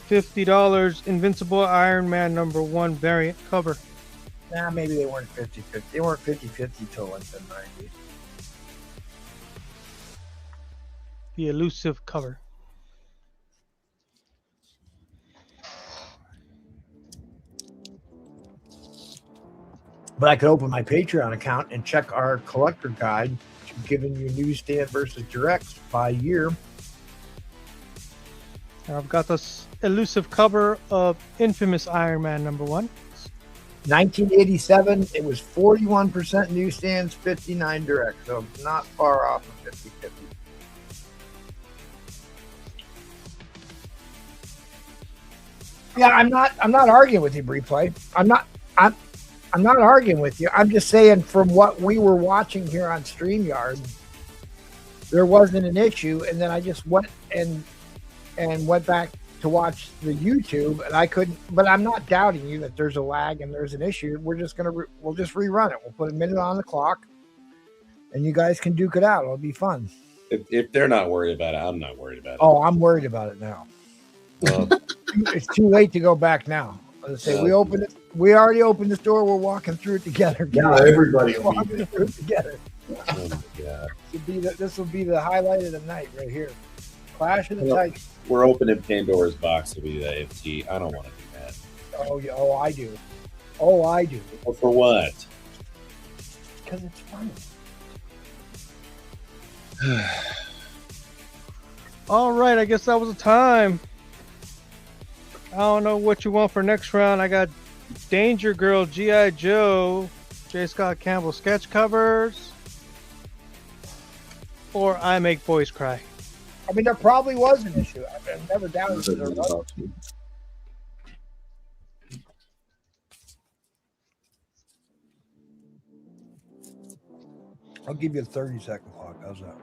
$50, Invincible Iron Man #1 variant cover. Nah, maybe they weren't 50-50. They weren't 50-50 till like the 90s. The elusive cover. But I could open my Patreon account and check our collector guide, giving you newsstand versus directs by year. And I've got this elusive cover of Infamous Iron Man #1. 1987, it was 41% newsstands, 59 direct, so not far off of 50-50. Yeah, I'm not arguing with you, Replay. I'm not arguing with you. I'm just saying from what we were watching here on StreamYard, there wasn't an issue, and then I just went and went back to watch the YouTube, and I couldn't. But I'm not doubting you that there's a lag and there's an issue. We're just we'll just rerun it. We'll put a minute on the clock, and you guys can duke it out. It'll be fun. If they're not worried about it, I'm not worried about it. Oh, I'm worried about it now. Well, It's too late to go back now. Let's say we opened it. We already opened this door. We're walking through it together. Yeah, everybody will be walking through it together. oh my God. This will be the highlight of the night right here. Clash of the Titans. We're opening Pandora's box to be the AFT. I don't want to do that. Oh, I do. Oh, I do. Well, for what? Because it's fun. All right, I guess that was the time. I don't know what you want for next round. I got Danger Girl, G.I. Joe, J. Scott Campbell sketch covers, or I Make Boys Cry. I mean, there probably was an issue. I've never doubted that there was. I'll give you a 30-second clock. How's that?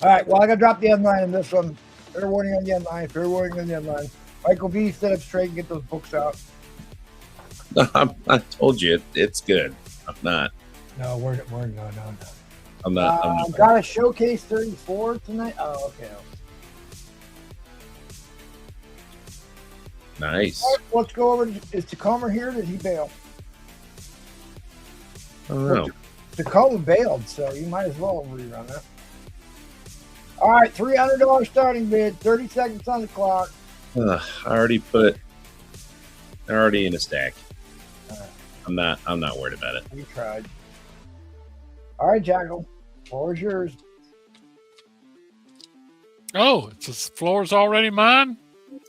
All right. Well, I got to drop the end line in this one. Fair warning on the end line. Fair warning on the end line. Michael V, sit up straight and get those books out. I told you it's good. I'm not. No, we're no. I'm not. I've got a showcase 34 tonight. Oh, okay. Nice. All right, let's go over. Is Tacoma here? Did he bail? I don't know. Tacoma bailed, so you might as well rerun that. All right, $300 starting bid. 30 seconds on the clock. They're already in a stack. I'm not worried about it. We tried. All right, Jackal. Floor is yours. Oh, the floor's already mine?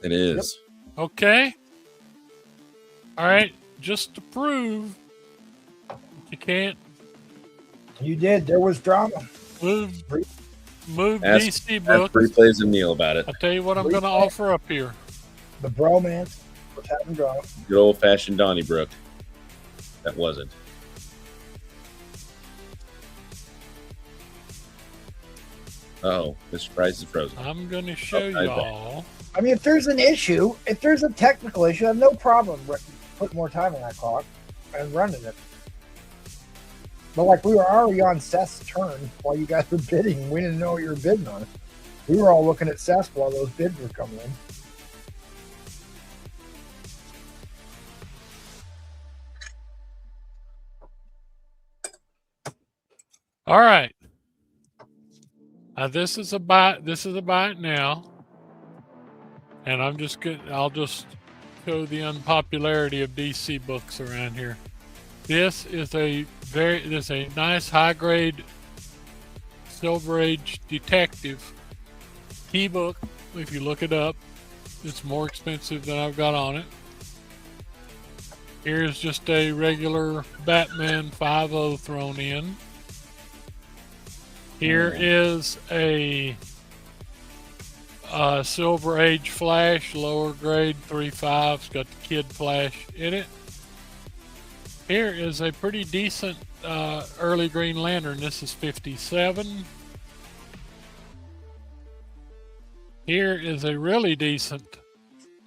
It is. Yep. Okay. All right. Just to prove you can't. You did. There was drama. Move Ask DC books. Replays and Neil about it. I'll tell you what I'm going to offer up here. The bromance was having drama. Good old-fashioned Donnybrook. That wasn't. Uh-oh. Mr. Price is frozen. I'm going to show y'all. I mean, if there's an issue, if there's a technical issue, I have no problem putting more time on that clock and running it. But like we were already on Seth's turn while you guys were bidding. We didn't know what you were bidding on. We were all looking at Seth while those bids were coming in. All right. This is a buy. This is a buy it now. And I'll just show the unpopularity of DC books around here. This is a nice high grade Silver Age detective key book. If you look it up, it's more expensive than I've got on it. Here's just a regular Batman 5.0 thrown in. Here is a Silver Age Flash, lower grade 3.5. It's got the Kid Flash in it. Here is a pretty decent early Green Lantern. This is 57. Here is a really decent.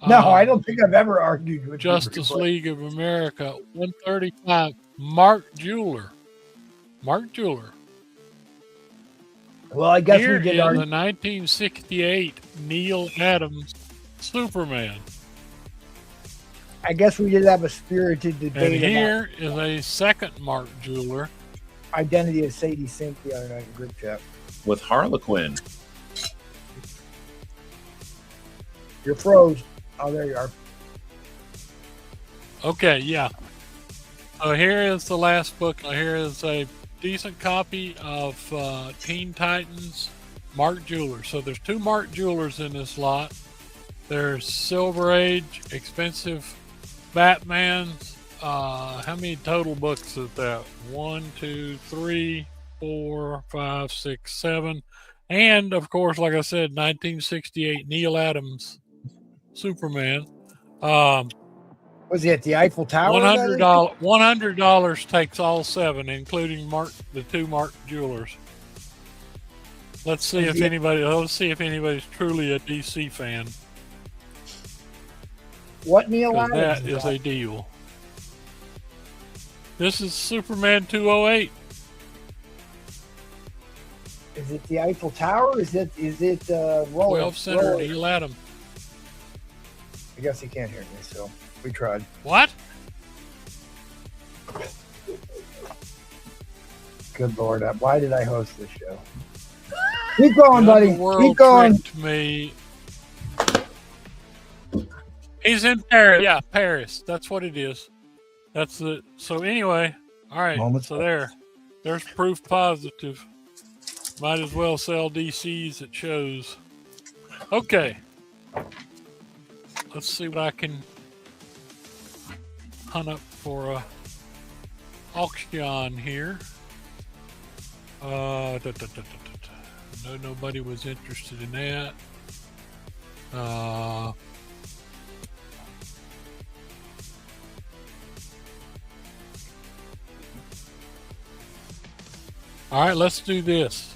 No, I don't think I've ever argued with Justice League of America 135. Mark Jeweler. Well, I guess Here we did is argue. a 1968 Neil Adams Superman. I guess we did have a spirited debate. And here is a second Mark Jeweler. Identity of Sadie Sink the other night in group chat. With Harlequin. You're froze. Oh, there you are. Okay, yeah. So here is the last book. Here is a decent copy of Teen Titans Mark Jeweler. So there's two Mark Jewelers in this lot. There's Silver Age, expensive Batman's. How many total books is that? 1, 2, 3, 4, 5, 6, 7. And of course, like I said, 1968 Neil Adams Superman. Was he at the Eiffel Tower? $100 takes all 7, including the two Mark Jewelers. Let's see if anybody's truly a DC fan. What Neil Adams? That is a deal. This is Superman 208. Is it the Eiffel Tower? Is it 12 Center Neil Adams. I guess he can't hear me, so we tried. What? Good Lord, why did I host this show? Keep going, The buddy. underworld Keep going. tricked me. He's in Paris. Yeah, Paris. That's what it is. That's it. So anyway, all right. Moments So there's proof positive. Might as well sell DCs at shows. Okay. Let's see what I can hunt up for a auction here. No, nobody was interested in that. All right, let's do this.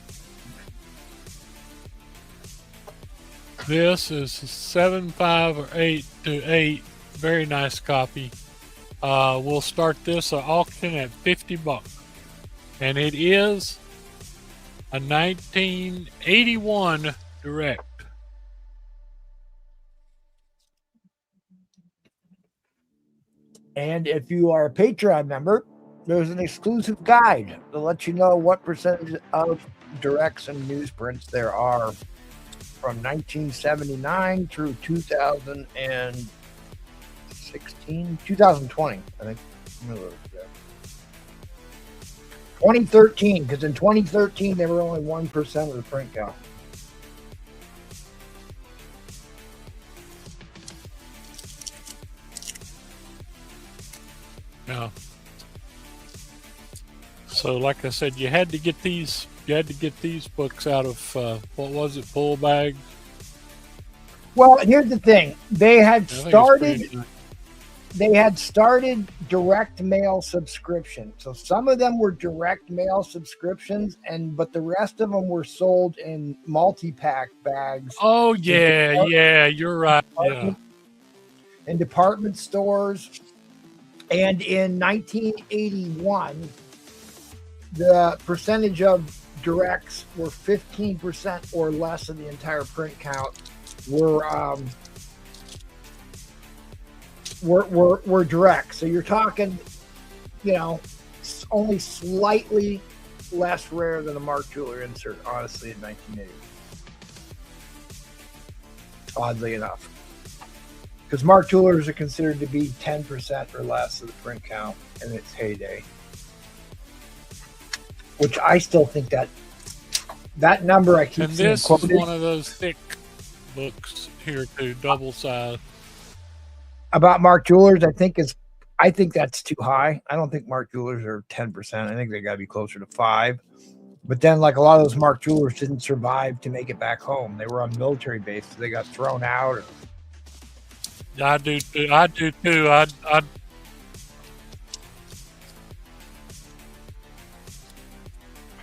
This is 7, 5, or 8 to 8. Very nice copy. We'll start this auction at $50, and it is a 1981 direct. And if you are a Patreon member, there's an exclusive guide to let you know what percentage of directs and newsprints there are from 1979 through 2020, I think. 2013, because in 2013 they were only 1% of the print count. Yeah. So, like I said, you had to get these. You had to get these books out of what was it, full bag? Well, here's the thing: they had started. Pretty... They had started direct mail subscription. So some of them were direct mail subscriptions, but the rest of them were sold in multi-pack bags. Oh yeah, you're right. Yeah. In department stores. And in 1981, the percentage of directs were 15% or less of the entire print count were direct. So you're talking, only slightly less rare than a Mark Jeweler insert, honestly, in 1980. Oddly enough. Because Mark Jewelers are considered to be 10% or less of the print count in its heyday. Which I still think that number I keep seeing quoted. And this is one of those thick books here too, double size. About Mark Jewelers, I think that's too high. I don't think Mark Jewelers are 10%. I think they got to be closer to 5%. But then, like, a lot of those Mark Jewelers didn't survive to make it back home. They were on military bases. They got thrown out. I do too.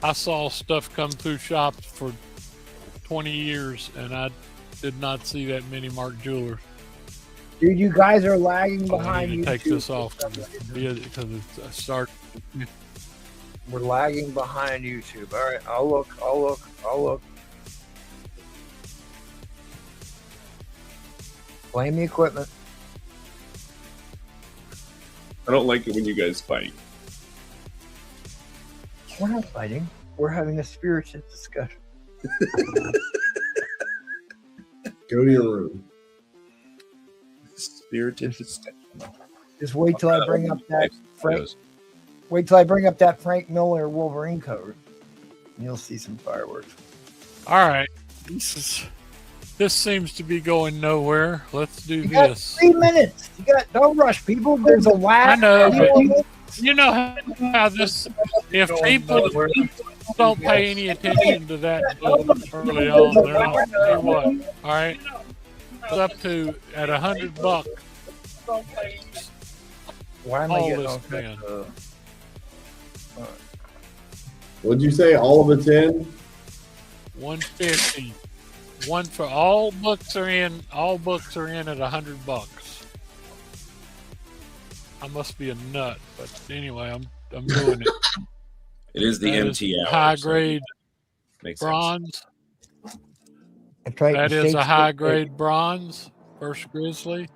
I saw stuff come through shops for 20 years, and I did not see that many Mark Jewelers. Dude, you guys are lagging behind. I need to take this off because it's start. We're lagging behind YouTube. All right, I'll look. Blame the equipment. I don't like it when you guys fight. We're not fighting. We're having a spirited discussion. Go to your room. Spirited discussion. Just wait till I bring up that Frank. Wait till I bring up that Frank Miller Wolverine cover. And you'll see some fireworks. All right, this seems to be going nowhere. Let's do you this. Got 3 minutes. You got no rush, people. There's a lag. I know, but you know how this. If people don't pay any attention to that early on, they're not going to do what? All right, it's up to at $100. Why am I getting all all this What'd you say? All of it's in? 150. One for all books are in. All books are in at $100. I must be a nut, but anyway, I'm doing it. It is the MT hour. High grade Makes bronze. Sense. That is a high grade bronze. First Grizzly.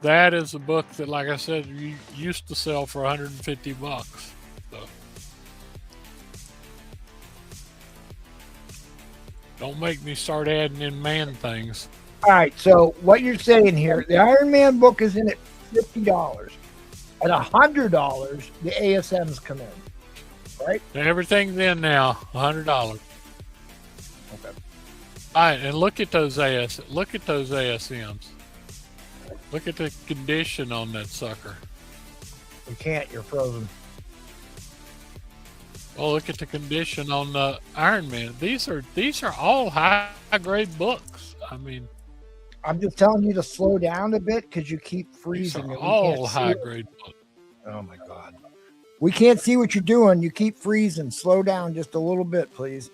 That is a book that, like I said, you used to sell for $150. So. Don't make me start adding in man things. All right. So what you're saying here, the Iron Man book is in at $50. At $100, the ASMs come in. Right? Everything's in now, $100. Okay. All right, and look at those ASMs. Look at the condition on that sucker. You can't. You're frozen. Oh, look at the condition on the Iron Man. These are all high grade books. I mean, I'm just telling you to slow down a bit because you keep these freezing. are it. We all can't see high it. grade books. Oh my God. We can't see what you're doing. You keep freezing. Slow down just a little bit, please.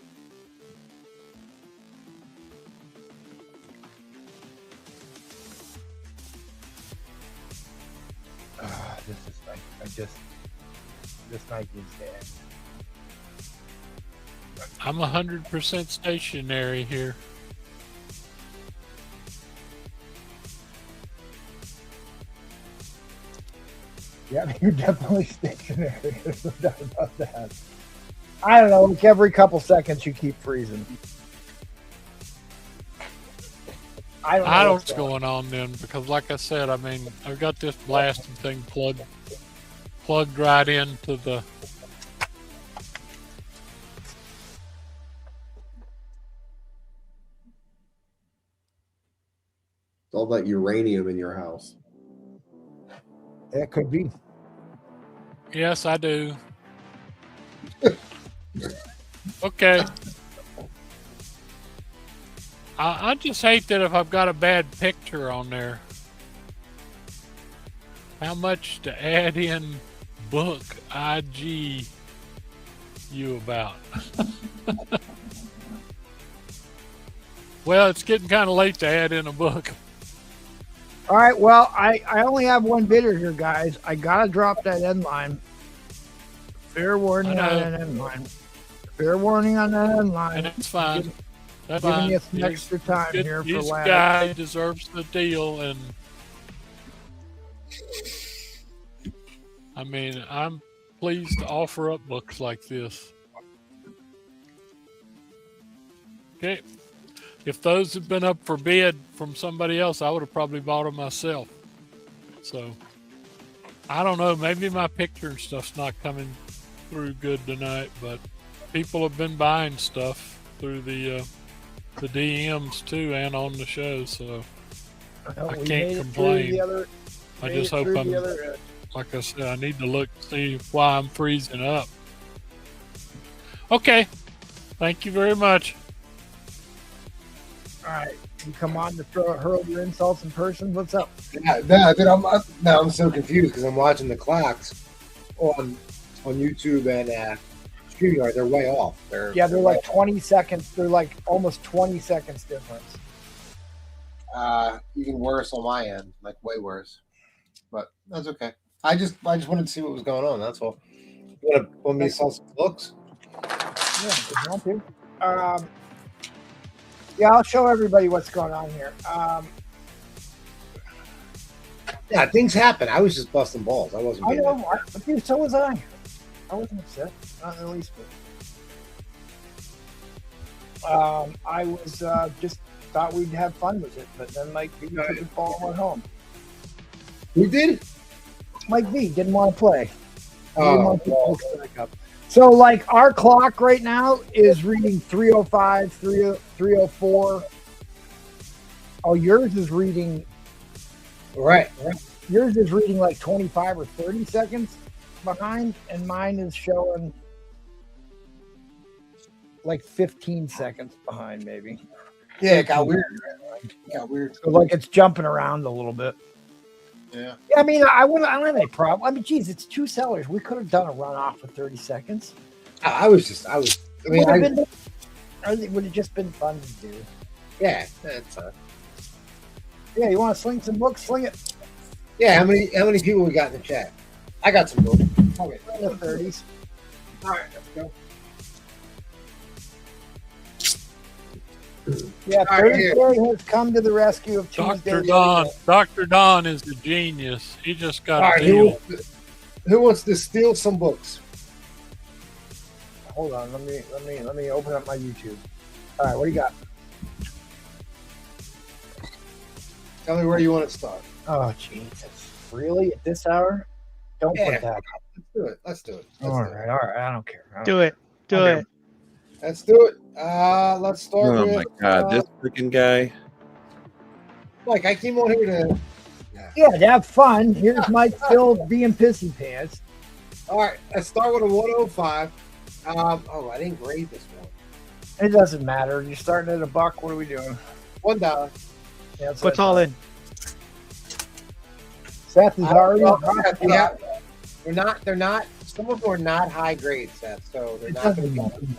This night is dead. I'm 100% stationary here. Yeah, you're definitely stationary. There's no doubt about that. I don't know. Like every couple seconds, you keep freezing. I don't know what's going on then, because like I said, I mean, I've got this blasting thing plugged right into the. It's all that uranium in your house. That could be. Yes, I do. Okay. I just hate that if I've got a bad picture on there, how much to add in book IG you about? Well, it's getting kind of late to add in a book. All right. Well, I only have one bidder here, guys. I gotta drop that end line. Fair warning on that end line. Fair warning on that end line. And it's fine. That's giving fine. you some extra time here for this last. guy deserves the deal, and I mean, I'm pleased to offer up books like this. Okay. If those had been up for bid from somebody else, I would have probably bought them myself. So, I don't know. Maybe my picture and stuff's not coming through good tonight, but people have been buying stuff through the DMs too and on the show, so I can't complain. I just hope I'm, like I said, I need to look to see why I'm freezing up. Okay. Thank you very much. All right, you come on to hurl your insults in person. What's up? Yeah, dude, I'm so confused because I'm watching the clocks on YouTube and StreamYard. They're way off. They're like 20 seconds. They're like almost 20 seconds difference. Even worse on my end, like way worse. But that's okay. I just wanted to see what was going on. That's all. You want me to sell some books? Yeah, if you want to. Yeah, I'll show everybody what's going on here. Yeah, things happen. I was just busting balls. I wasn't. I know. Dude, so was I. I wasn't upset. Not in the least bit. I was just thought we'd have fun with it, but then Mike V took the ball and went home. Who did? Mike V didn't want to play. Oh, so like our clock right now is reading 305, 304. Oh, yours is reading. Right. Yours is reading like 25 or 30 seconds behind, and mine is showing like 15 seconds behind, maybe. Yeah, it got weird. It got weird. So like it's jumping around a little bit. Yeah. I mean, I don't have any problem. I mean, geez, it's two sellers. We could have done a runoff for 30 seconds. I mean, it would have just been fun to do. Yeah, that's yeah, you want to sling some books? Sling it. Yeah, how many people we got in the chat? I got some books. Okay, in the 30s. All right, let's go. Yeah, Thursday has come to the rescue of Tuesday. Dr. Don. Dr. Don is a genius. He just got a right, deal. who wants to steal some books? Hold on. Let me open up my YouTube. All right, what do you got? Tell me where you want to start. Oh, Jesus. Really? At this hour? Don't Yeah. put that. Let's do it. All right. I don't care. Do it. Do it. Let's do it. Let's start Oh with. my god, this freaking guy. Mike, I came on here to. Yeah, to have fun. Here's Mike Phil being pissy pants. All right, let's start with a 105. I didn't grade this one. It doesn't matter. You're starting at $1. What are we doing? $1. Yeah, that's What's it. all in? Seth is already. Yeah, they're not. Some of them are not high grade, Seth. So they're It not. doesn't Gonna matter. be.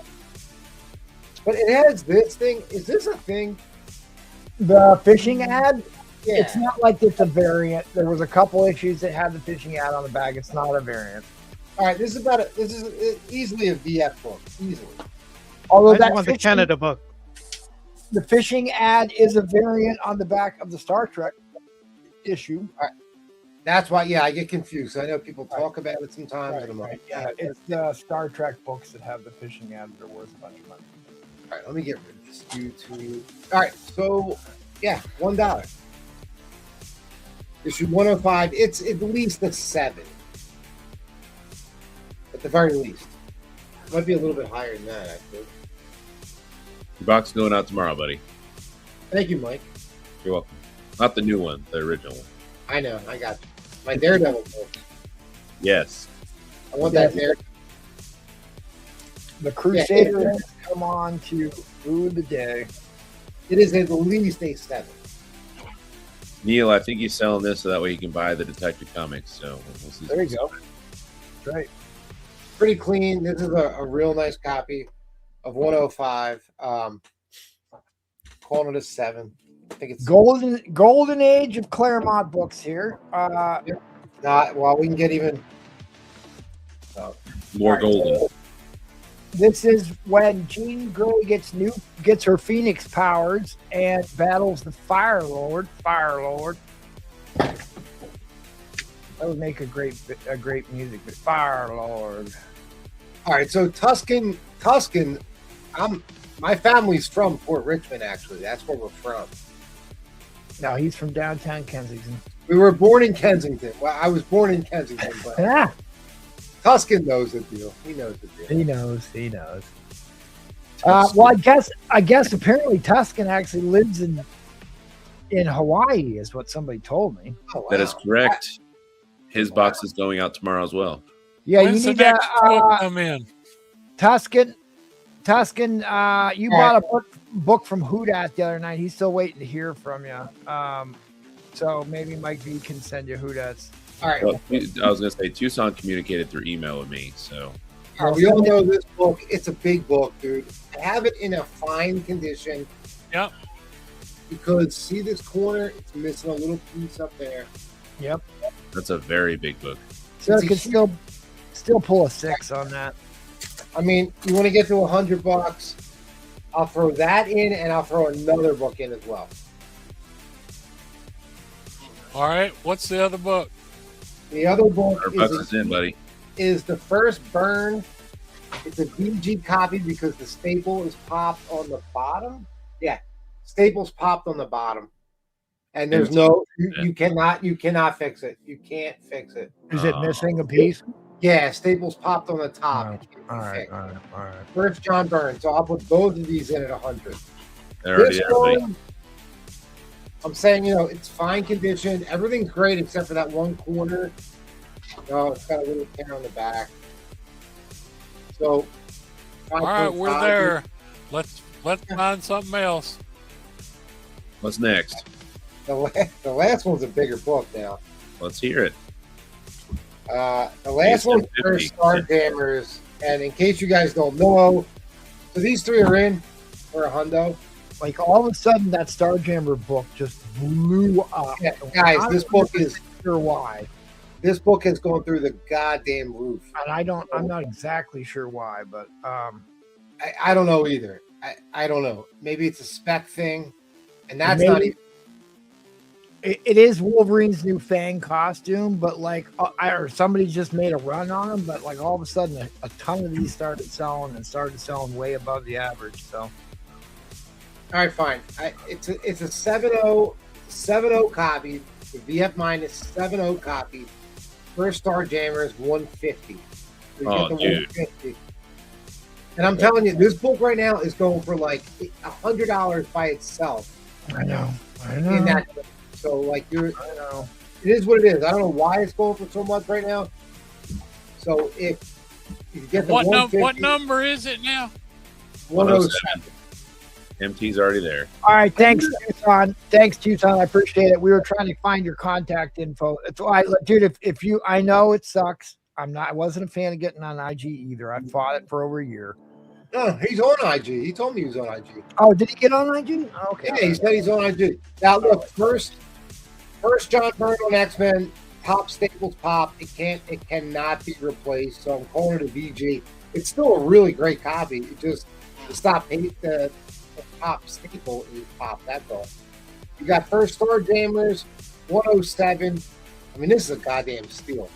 But it has this thing. Is this a thing? The fishing ad? Yeah. It's not like it's a variant. There was a couple issues that had the fishing ad on the bag. It's not a variant. All right, this is easily a VF book, easily. Although I that want the fishing, Canada book. the fishing ad is a variant on the back of the Star Trek issue. All right. That's why, I get confused. I know people talk about it sometimes, and I'm like, Yeah, it's the Star Trek books that have the fishing ads that are worth a bunch of money. All right, let me get rid of this YouTube. All right, so $1. Issue 105. It's at least a 7, at the very least. It might be a little bit higher than that, actually. Your box going out tomorrow, buddy. Thank you, Mike. You're welcome. Not the new one, the original one. I know, I got you. My Daredevil book. Yes. I want that Daredevil. The Crusader has come on to rue the day. It is at least a 7. Neil, I think he's selling this so that way he can buy the Detective Comics. So we'll see. There you go. That's right. Pretty clean. This is a real nice copy of 105. Calling it a 7. I think it's golden age of Claremont books here. We can get even more golden. This is when Jean Grey gets her Phoenix powers and battles the Fire Lord. That would make a great music, but Fire Lord. All right, so Tuscan. My family's from Port Richmond, actually. That's where we're from. No, he's from downtown Kensington. We were born in Kensington. Well, I was born in Kensington, but Yeah, Tuscan knows the deal. He knows the deal. he knows. Well, I guess apparently Tuscan actually lives in Hawaii, is what somebody told me. Oh, wow. That is correct. His box is going out tomorrow as well. Yeah, When's you the need to next book come in? Tuscan. You bought a book from Houdat the other night. He's still waiting to hear from you. So maybe Mike V can send you Houdat's. All right. Well, I was going to say Tucson communicated through email with me. So All right, we all know this book. It's a big book, dude. I have it in a fine condition. Yep. Because see this corner? It's missing a little piece up there. Yep. that's a very big book. So it could still pull a 6 on that. I mean, you want to get to $100? I'll throw that in, and I'll throw another book in as well. All right. What's the other book? The other book Our box is in, buddy. is the first burn. It's a DG copy because the staple is popped on the bottom. Yeah, staples popped on the bottom, and there's you cannot fix it. You can't fix it. Is it missing a piece? Yeah, staples popped on the top. All right. First John Byrne. So I'll put both of these in at 100. They're already This there, buddy. one, I'm saying, it's fine condition. Everything's great except for that one corner. It's got a little tear on the back. So, All right, we're there. Let's find something else. What's next? The last one's a bigger book now. Let's hear it. The last one's for Starjammers, and in case you guys don't know, so these 3 are in for a hundo. Like all of a sudden, that Starjammer book just blew up. Yeah, guys, this book is sure why. This book has gone through the goddamn roof, and I'm not exactly sure why, but I don't know either. I don't know. Maybe it's a spec thing, and that's not even. it is Wolverine's new Fang costume, but like, or somebody just made a run on them, but like all of a sudden, a ton of these started selling way above the average. So, all right, fine. It's a 7.0 copy. The VF minus 7.0 copy. First Star Jammer is 150. So you Oh, get the dude. 150. And I'm telling you, this book right now is going for like $100 by itself. I know. In that, so like I know. it is what it is. I don't know why it's going for so much right now. So if you get the What number is it now? 107. MT's already there. All right, thanks, Tucson. Thanks, Tucson. I appreciate it. We were trying to find your contact info. It's why, dude. If you, I know it sucks. I wasn't a fan of getting on IG either. I fought it for over a year. No, he's on IG. He told me he was on IG. Oh, did he get on IG? Oh, okay. Yeah, he said he's on IG. Now look, first John Byrne on X-Men, top staples pop. It cannot be replaced. So I'm calling it a VG. It's still a really great copy. It just the top staple is pop. That's all. You got First Star Jammers, 107. I mean, this is a goddamn steal.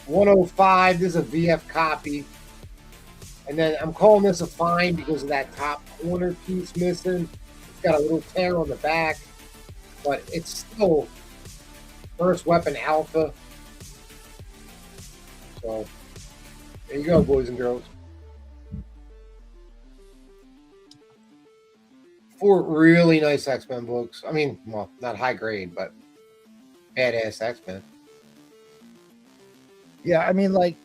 105. This is a VF copy. And then I'm calling this a find because of that top corner piece missing. It's got a little tear on the back, but it's still First Weapon Alpha. So there you go, boys and girls. 4 really nice X-Men books. I mean, well, not high grade, but badass X-Men. Yeah, I mean, like,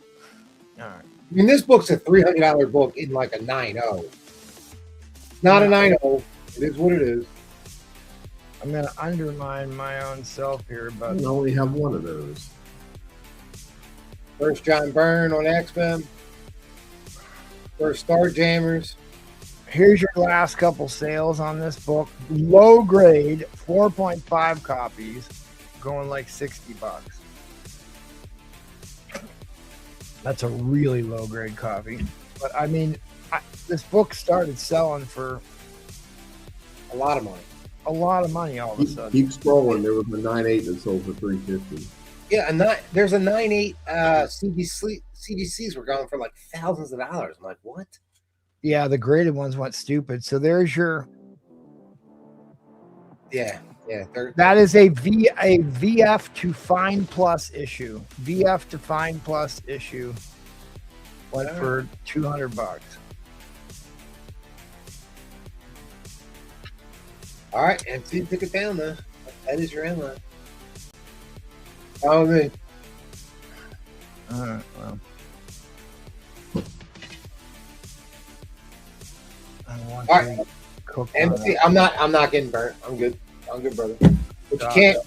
all right. I mean, this book's a $300 book in like a 9.0. Not a 9.0. It is what it is. I'm going to undermine my own self here, but I only have one of those. First John Byrne on X-Men. First Star Jammers. here's your last couple sales on this book. Low grade, 4.5 copies, going like $60. That's a really low grade copy. But I mean, this book started selling for a lot of money. A lot of money all of a sudden. Keep scrolling. There was a 9.8 that sold for $350. Yeah, and there's a 9.8 CDCs were going for like thousands of dollars. I'm like, what? Yeah, the graded ones went stupid. So there's your. Yeah. That is a VF to Fine Plus issue. VF to Fine Plus issue. Went for $200. All right, MC took it down though. That is your inline. Oh me. All right, well. All right. MC, I'm not getting burnt. I'm good, brother. But you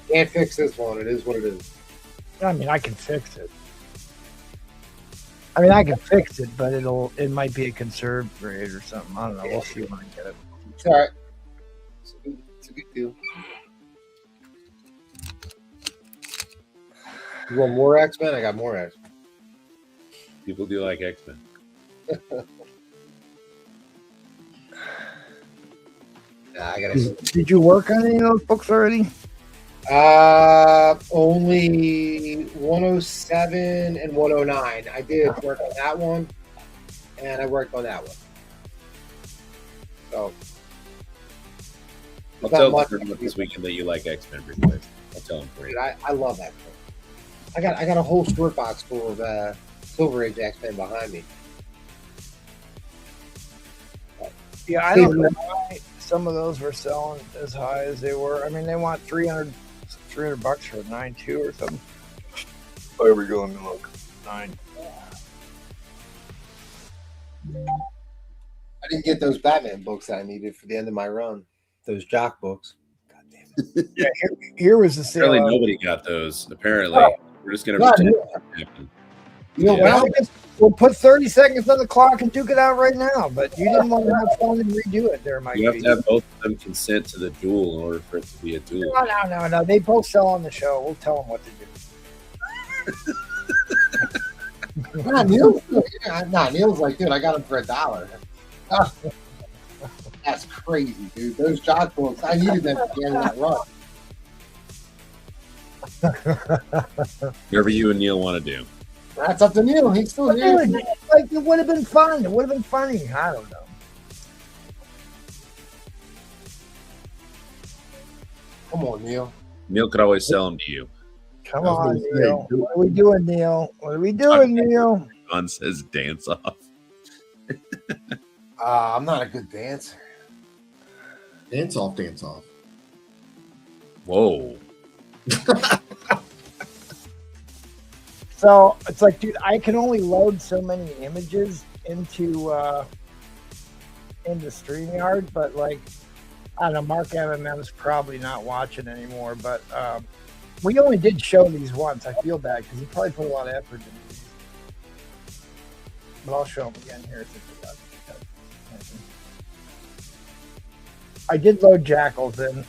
can't fix this one. It is what it is. I mean, I can fix it. But it might be a conserved grade or something. I don't know. We'll see when I get it. It's all right. It's a good deal. You want more X-Men? I got more X-Men. People do like X-Men. I gotta. Did you work on any of those books already? Only 107 and 109. I did work on that one, and I worked on that one. So I'll tell them this weekend that you like X-Men replays. I'll tell them for you. I love X-Men. I got a whole store box full of Silver Age X-Men behind me. Yeah, I don't know why some of those were selling as high as they were. I mean, they want $300 for a 9.2 or something. There we go. Let me look. 9. I didn't get those Batman books that I needed for the end of my run. Those jock books. God damn it. Yeah, here was the sale. Apparently nobody got those. Apparently. We're just going to pretend it happened. You know, well, we'll put 30 seconds on the clock and duke it out right now, but you didn't want to have fun and redo it there, Mike. You have to have both of them consent to the duel in order for it to be a duel. No. They both sell on the show. We'll tell them what to do. Neil's like, dude, I got them for $1. That's crazy, dude. Those jock books, I needed them at the end of that run. Whatever you and Neil want to do. That's up to Neil. He's still here. Like, it would have been fun. It would have been funny. I don't know. Come on, Neil. Neil could always sell them to you. Come on, Neil. What are we doing, Neil? What are we doing, Neil? John says dance off. I'm not a good dancer. Dance off, dance off. Whoa. So it's like, dude, I can only load so many images into StreamYard, but like, I don't know, Mark MMM is probably not watching anymore, but we only did show these once. I feel bad because he probably put a lot of effort into these. But I'll show them again here. I did load Jackals in.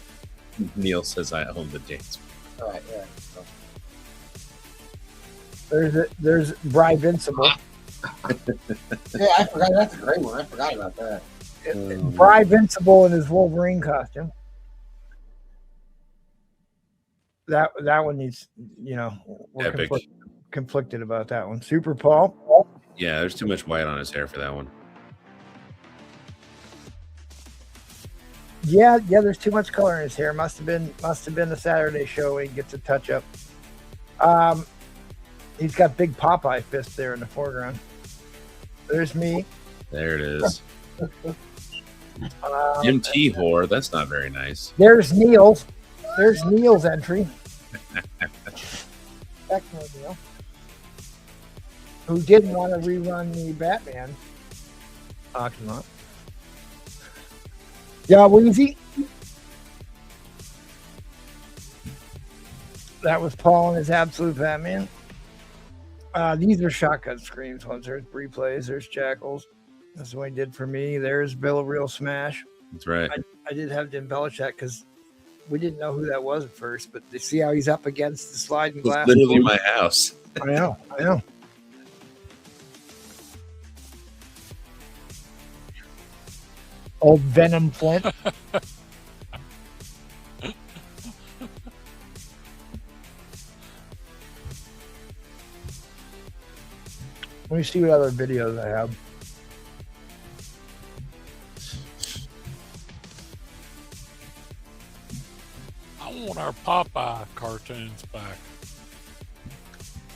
Neil says I own the dance. All right, yeah. There's Bry Vincible. Yeah, I forgot. That's a great one. I forgot about that. Bry Vincible in his Wolverine costume. That one needs, we're conflicted about that one. Super Paul. Yeah, there's too much white on his hair for that one. Yeah, there's too much color in his hair. Must have been the Saturday show when he gets a touch up. He's got big Popeye fist there in the foreground. There's me. There it is. MT whore. That's not very nice. There's Neil's. There's Neil's entry. Excellent, Neil. Who didn't want to rerun the Batman? Auction lot. Yeah, Weezy. That was Paul and his absolute Batman. These are shotgun screams ones. There's replays. There's Jackals. That's what he did for me. There's Bill Real Smash. That's right. I did have to embellish that because we didn't know who that was at first, but they see how he's up against the sliding glass. It's literally my house. I know. Old Venom Flint. Let me see what other videos I have. I want our Popeye cartoons back.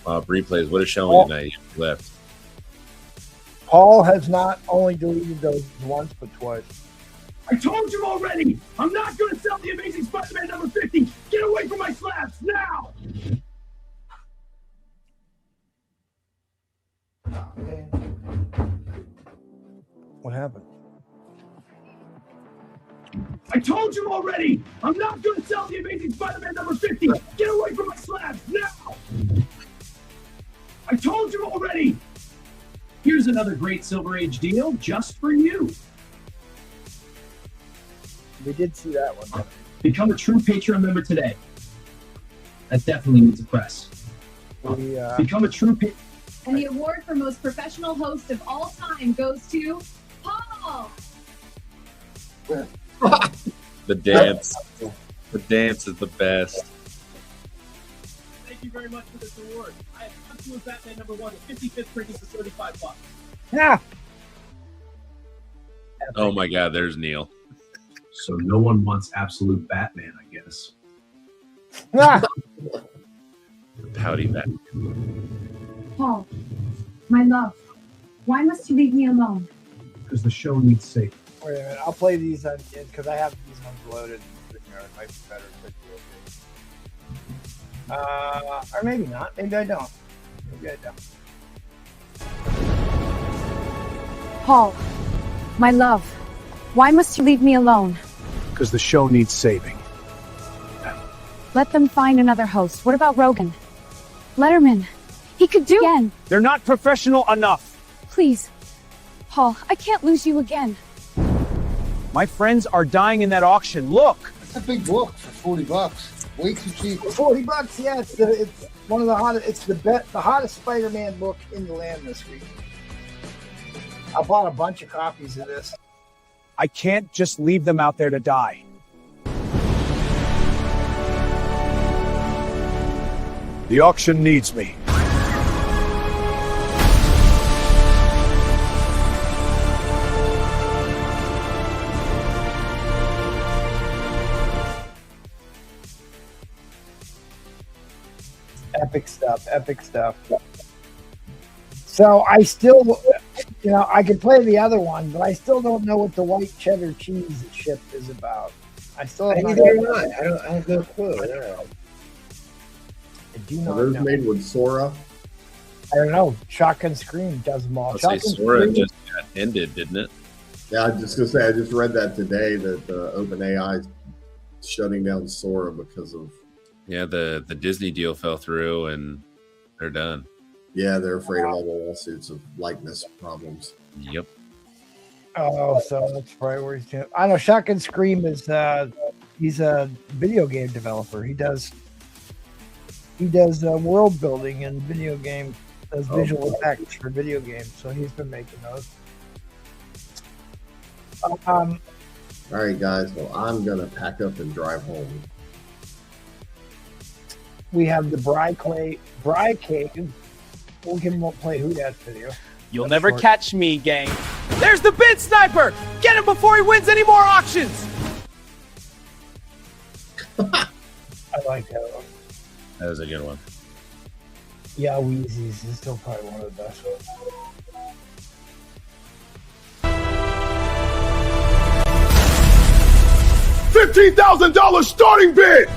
Replays. What is showing tonight? You left. Paul has not only deleted those once, but twice. I told you already! I'm not going to sell the Amazing Spider-Man number 50! Get away from my slabs, now! What happened? I told you already! I'm not going to sell the Amazing Spider-Man number 50! Get away from my slabs, now! I told you already! Here's another great Silver Age deal just for you. We did see that one. Become a true Patreon member today. That definitely needs a press. Become a true Patreon. And the award for most professional host of all time goes to Paul. The dance. The dance is the best. Thank you very much for this award. I have Absolute Batman number 1, the 55th printing for $35. Yeah. Oh my God, there's Neil. So no one wants Absolute Batman, I guess. Pouty Batman. Paul, my love, why must you leave me alone? Because the show needs saving. Wait a minute. I'll play these because I have these ones loaded. It might be better. Or maybe not. Maybe I don't. Paul, my love, why must you leave me alone? Because the show needs saving. Let them find another host. What about Rogan? Letterman. He could do again. They're not professional enough. Please. Paul, I can't lose you again. My friends are dying in that auction. Look. It's a big book for $40. Way too cheap. $40, yeah. It's one of the hottest. It's the hottest Spider-Man book in the land this week. I bought a bunch of copies of this. I can't just leave them out there to die. The auction needs me. Epic stuff. Epic stuff. So I still, I could play the other one, but I still don't know what the white cheddar cheese ship is about. I still have Neither do I. I have no clue. I do Are not those know. made with Sora? I don't know. Shotgun Scream does them all. Let's say Shotgun Sora Scream- just got ended, didn't it? Yeah, I was just gonna say I just read that today that OpenAI is shutting down Sora because of Yeah, the Disney deal fell through and they're done. they're afraid of all the lawsuits of likeness problems. Yep. Oh, so that's probably where he's doing. I know Shotgun Scream is he's a video game developer. He does world building and video game, does visual effects for video games. So he's been making those. All right, guys. Well, I'm gonna pack up and drive home. We have the Bry Cave. We can play Who Dat video. You'll never catch me, gang. There's the bid sniper! Get him before he wins any more auctions! I like that one. That was a good one. Yeah, Wheezy's is still probably one of the best ones. $15,000 starting bid!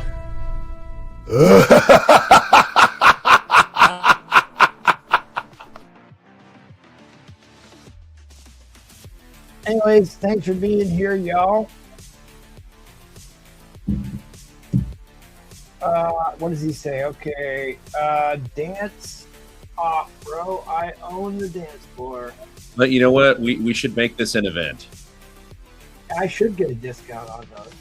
Anyways, thanks for being here, y'all. What does he say? Okay, dance off, bro. I own the dance floor. But you know what? We should make this an event. I should get a discount on those.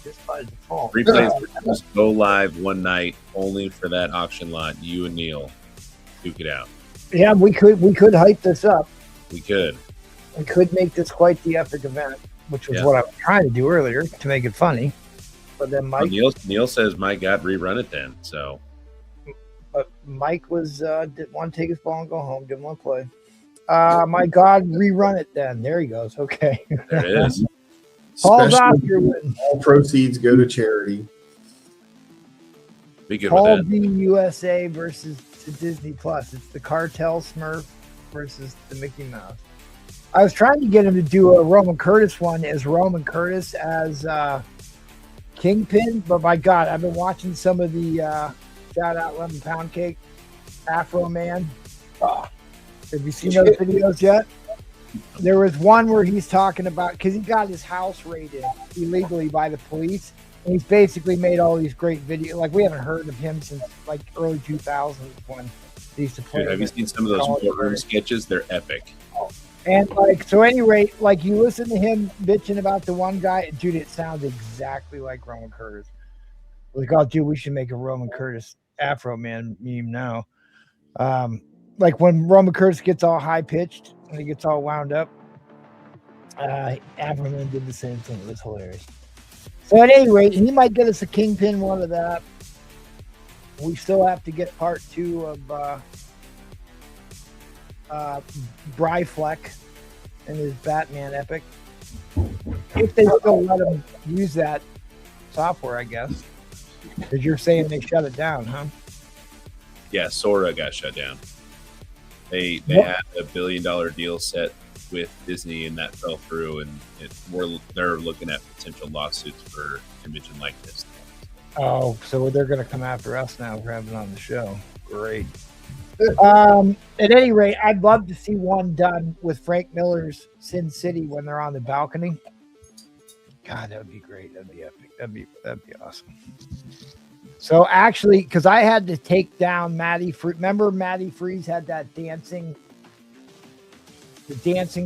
Just by default. Replays just go live one night only for that auction lot. You and Neil duke it out. Yeah, we could hype this up. We could. We could make this quite the epic event, which was what I was trying to do earlier to make it funny. But then Mike, Neil says, "My God, rerun it then." So, but Mike was didn't want to take his ball and go home. Didn't want to play. My God, rerun it then. There he goes. Okay, there it is. Paul's off your win. All proceeds go to charity. Be good Paul with D USA versus the Disney Plus. It's the Cartel Smurf versus the Mickey Mouse. I was trying to get him to do a Roman Curtis one as Roman Curtis as Kingpin, but my God, I've been watching some of the shout out Lemon Pound Cake, Afro Man. Have you seen those videos yet? There was one where he's talking about, because he got his house raided illegally by the police, and he's basically made all these great videos. Like, we haven't heard of him since like early 2000s when he used to play. Dude, have you seen some of those courtroom sketches? They're epic. And like, so at any rate, like you listen to him bitching about the one guy, dude, it sounds exactly like Roman Curtis. Like, oh, dude, we should make a Roman Curtis Afro Man meme now. Like when Roman Curtis gets all high pitched and he gets all wound up, Afro Man did the same thing. It was hilarious. So at any rate, he might get us a Kingpin one of that. We still have to get part 2 of Bry Fleck and his Batman epic. If they still let him use that software, I guess. Because you're saying they shut it down, huh? Yeah, Sora got shut down. They had a $1 billion deal set with Disney, and that fell through. And they're looking at potential lawsuits for image and likeness. Oh, so they're going to come after us now for having it on the show. Great. At any rate, I'd love to see one done with Frank Miller's Sin City when they're on the balcony. God, that would be great. That'd be epic. That'd be awesome. So actually, because I had to take down Maddie Freeze. Remember Maddie Freeze had that dancing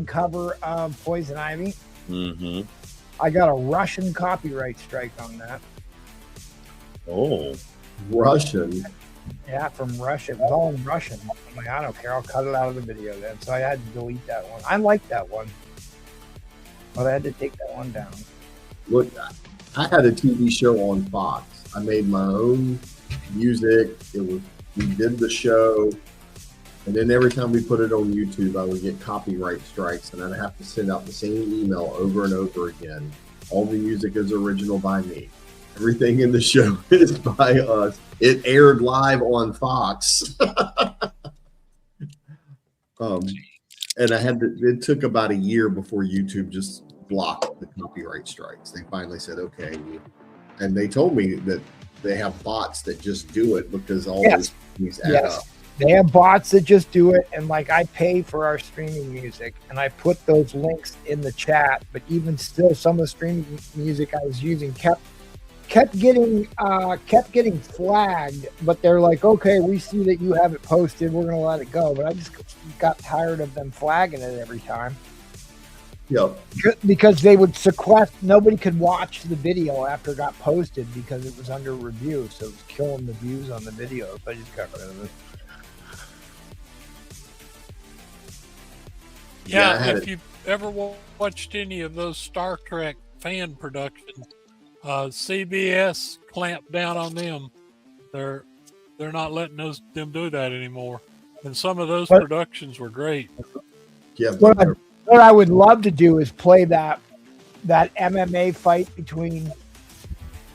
cover of Poison Ivy? Mm-hmm. I got a Russian copyright strike on that. Oh. Russian? Yeah, from Russia. It was all in Russian. I'm like, I don't care. I'll cut it out of the video then. So I had to delete that one. I like that one. But I had to take that one down. Look, I had a TV show on Fox. I made my own music. We did the show, and then every time we put it on YouTube, I would get copyright strikes, and I'd have to send out the same email over and over again. All the music is original by me. Everything in the show is by us. It aired live on Fox. And it took about a year before YouTube just blocked the copyright strikes. They finally said, okay. And they told me that they have bots that just do it because all those things add up. They have bots that just do it. And like I pay for our streaming music and I put those links in the chat, but even still some of the streaming music I was using kept getting flagged, but they're like, okay, we see that you have it posted, we're gonna let it go. But I just got tired of them flagging it every time. Yeah, because they would sequester. Nobody could watch the video after it got posted because it was under review, so it was killing the views on the video. So I just got rid of it. Yeah, if you've ever watched any of those Star Trek fan productions, CBS clamped down on them. They're not letting them do that anymore. And some of those productions were great. Yeah. What I would love to do is play that MMA fight between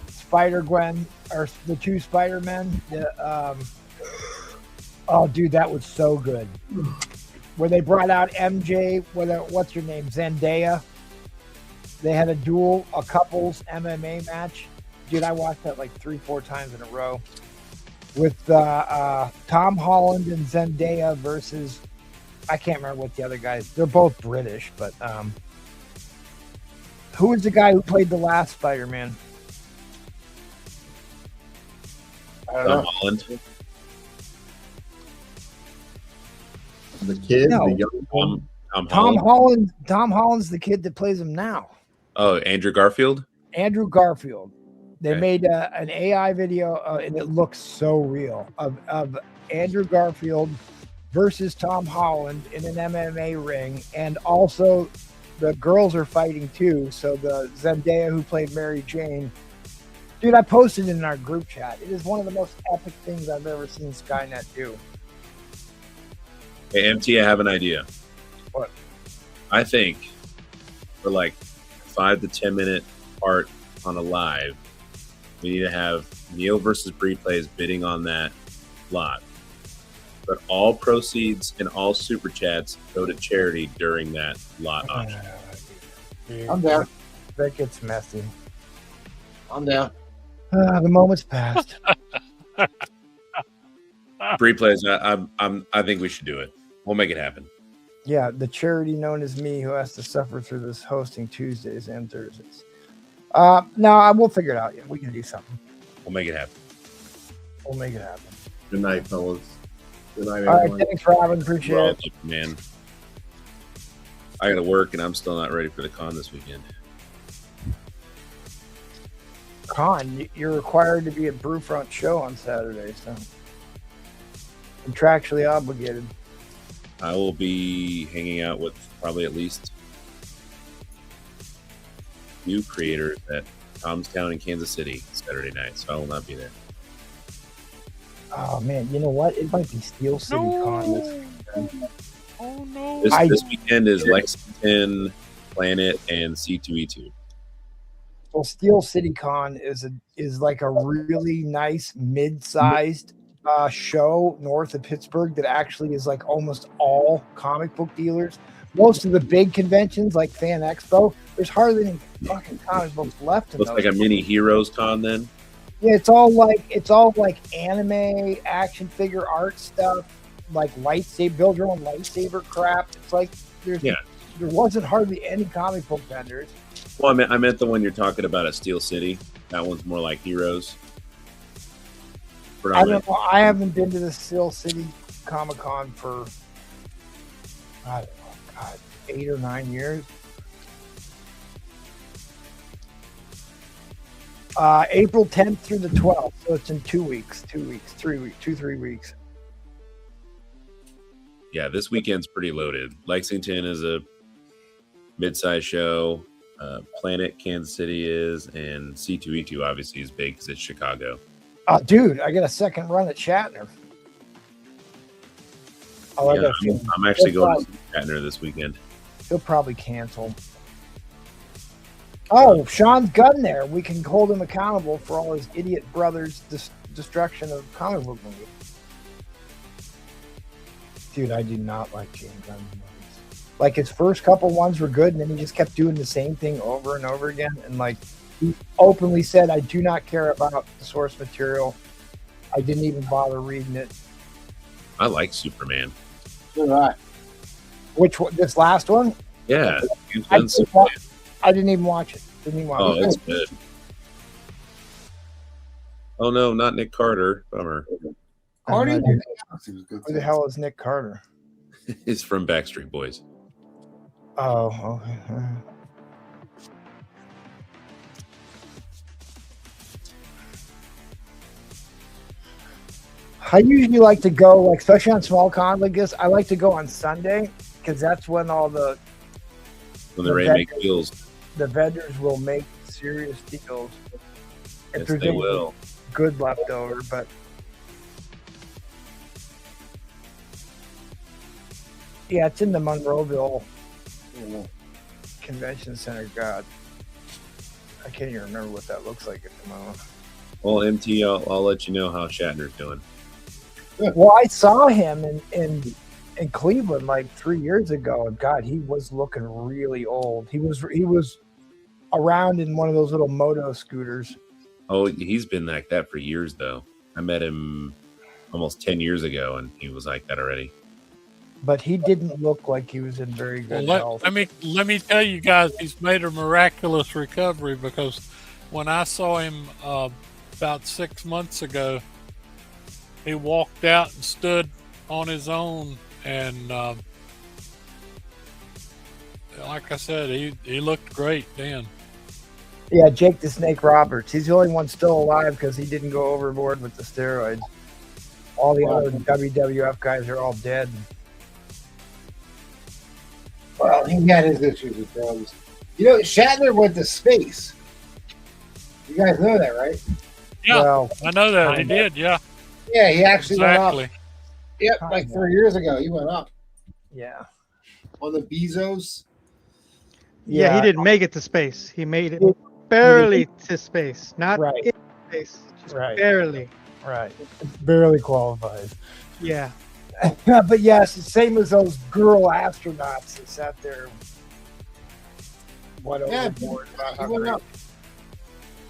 Spider-Gwen or the two Spider-Men. Oh, dude, that was so good. Where they brought out MJ, what's her name, Zendaya. They had a couples MMA match. Dude, I watched that like 3-4 times in a row. With Tom Holland and Zendaya versus, I can't remember what the other guys. They're both British, but who was the guy who played the last Spider-Man? Tom Holland. The kid, No. the young Tom Holland. Tom Holland's the kid that plays him now. Oh, Andrew Garfield. Andrew Garfield. They made an AI video, and it looks so real of Andrew Garfield versus Tom Holland in an MMA ring, and also the girls are fighting too. So the Zendaya who played Mary Jane, dude, I posted it in our group chat. It is one of the most epic things I've ever seen Skynet do. Hey, MT, I have an idea. What? I think for like 5 to 10 minute part on a live, we need to have Neil versus Bree Plays bidding on that lot. But all proceeds and all super chats go to charity during that lot auction. I'm down. That gets messy. I'm down. The moment's passed. Bree Plays, I think we should do it. We'll make it happen. Yeah, the charity known as me who has to suffer through this hosting Tuesdays and Thursdays. No, I will figure it out. Yeah, we can do something. We'll make it happen. We'll make it happen. Good night, fellas. Good night, All everyone. right, thanks, Robin. Appreciate Well, it. man. I got to work, and I'm still not ready for the con this weekend. Con, you're required to be at Brewfront show on Saturday, so contractually obligated. I will be hanging out with probably at least new creators at Tomstown in Kansas City Saturday night, so I will not be there. Oh man, you know what? It might be Steel City Con this weekend. Oh no! This weekend is Lexington, Planet, and C2E2. Well, Steel City Con is like a really nice mid-sized show north of Pittsburgh that actually is like almost all comic book dealers. Most of the big conventions like Fan Expo, there's hardly any fucking comic books left in Looks those. like a mini Heroes Con then. Yeah, it's all like anime, action figure art stuff, like lightsaber, build your own lightsaber crap. It's like there wasn't hardly any comic book vendors. Well, I meant the one you're talking about at Steel City. That one's more like Heroes. I haven't been to the Steel City Comic Con for I don't know, God, 8 or 9 years. April 10th through the 12th, so it's in 3 weeks. Yeah, this weekend's pretty loaded. Lexington is a mid-sized show. Planet, Kansas City is, and C2E2 obviously is big because it's Chicago. Oh, dude, I got a second run at Shatner. Oh, I Yeah, got a feeling I'm actually he'll going to see Shatner this weekend. He'll probably cancel. Oh, Sean's gun there. We can hold him accountable for all his idiot brother's destruction of comic book movies. Dude, I do not like James Gunn's movies. Like, his first couple ones were good, and then he just kept doing the same thing over and over again. And, like, he openly said, I do not care about the source material. I didn't even bother reading it. I like Superman. All right. Which one? This last one? Yeah, I didn't even watch it. Didn't even watch oh, it. it's good. Oh no, not Nick Carter. Bummer. Carter? Who the hell is Nick Carter? He's from Backstreet Boys. Oh, okay. I usually like to go, like, especially on small cons like this, I like to go on Sunday because that's when all the Ready to make deals. The vendors will make serious deals. Yes, they will. Good left over, but yeah, it's in the Monroeville Convention Center. God, I can't even remember what that looks like at the moment. Well, MT, I'll let you know how Shatner's doing. Well, I saw him in Cleveland like 3 years ago, and God, he was looking really old. He was around in one of those little moto scooters. Oh, he's been like that for years, though. I met him almost 10 years ago, and he was like that already. But he didn't look like he was in very good health. Let me tell you guys, he's made a miraculous recovery, because when I saw him about 6 months ago, he walked out and stood on his own, and like I said, he looked great then. Yeah, Jake the Snake Roberts. He's the only one still alive because he didn't go overboard with the steroids. All the other WWF guys are all dead. Well, he had his issues with drugs. You know, Shatner went to space. You guys know that, right? Yeah, well, I know that. He did, yeah. Yeah, he actually went up. Exactly. Yep, like 3 years ago, he went up. Yeah. On the Bezos. Yeah, he didn't make it to space. He made it barely to space. Not in space. Just barely. Right. Barely qualifies. Yeah. But yes, it's the same as those girl astronauts that sat there. Overboard. He went up.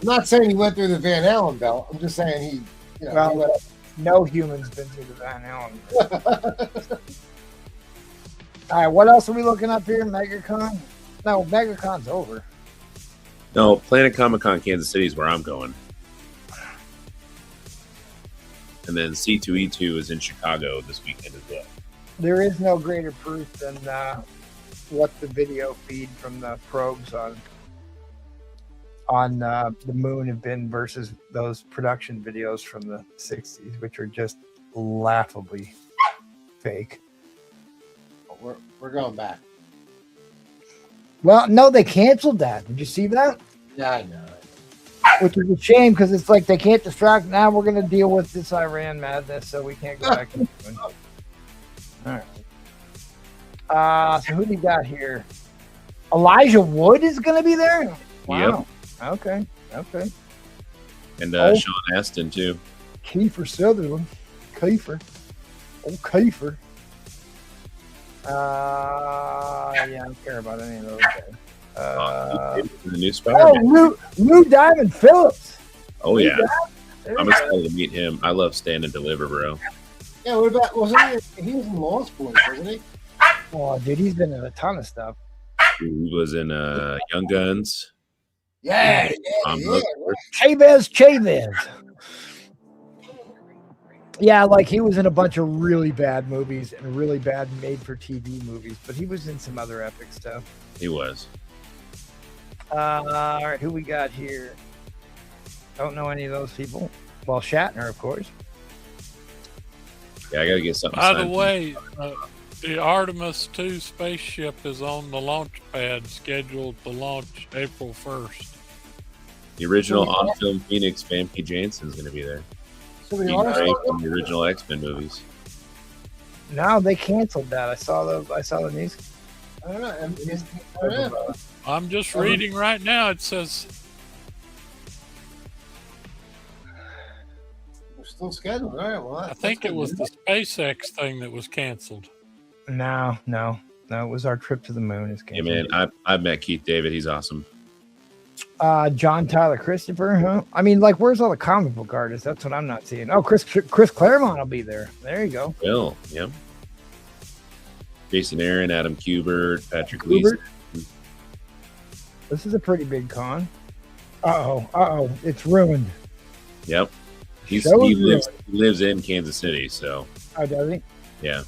I'm not saying he went through the Van Allen belt. I'm just saying he, you know, he went up. No human's been through the Van Allen. All right, what else are we looking up here? MegaCon? No, MegaCon's over. No, Planet Comic-Con Kansas City is where I'm going. And then C2E2 is in Chicago this weekend as well. There is no greater proof than what the video feed from the probes on the moon have been versus those production videos from the 60s, which are just laughably fake. We're going back. Well, no, they canceled that. Did you see that? Yeah, I know. Which is a shame because it's like they can't distract. Now we're going to deal with this Iran madness, so we can't go back. All right. So who do you got here? Elijah Wood is going to be there? Wow. Yep. Okay. And Sean Astin, too. Kiefer Sutherland. Kiefer. Oh, Kiefer. Yeah, I don't care about any of those guys. The new Spider-Man. Lou Diamond Phillips. Oh, yeah. I'm excited to meet him. I love Stand and Deliver, bro. Yeah, what about, he was in Lost Boys, wasn't he? Oh, dude, he's been in a ton of stuff. He was in Young Guns. Yeah. Chavez. Yeah, like he was in a bunch of really bad movies and really bad made-for-TV movies, but he was in some other epic stuff. He was. All right, who we got here? Don't know any of those people. Well, Shatner, of course. Yeah, I gotta get something. By the way, the Artemis 2 spaceship is on the launch pad, scheduled to launch April 1st. The original on-film Phoenix, Famke Janssen's going to be there. Jean Grey from the original X-Men movies. No, they canceled that. I saw the news. I don't know. I'm just reading right now. It says We're still scheduled. All right. Well, I think it was the SpaceX thing that was canceled. No. It was our trip to the moon. Is Yeah, canceled. man, I've met Keith David. He's awesome. John Tyler Christopher, huh? I mean, like, where's all the comic book artists? That's what I'm not seeing. Oh, Chris Claremont will be there. There you go. Bill, yep. Jason Aaron, Adam Kubert, Patrick Kubert? Leeson. This is a pretty big con. Uh-oh. It's ruined. Yep. He lives in Kansas City, so. Oh, does he? Yeah.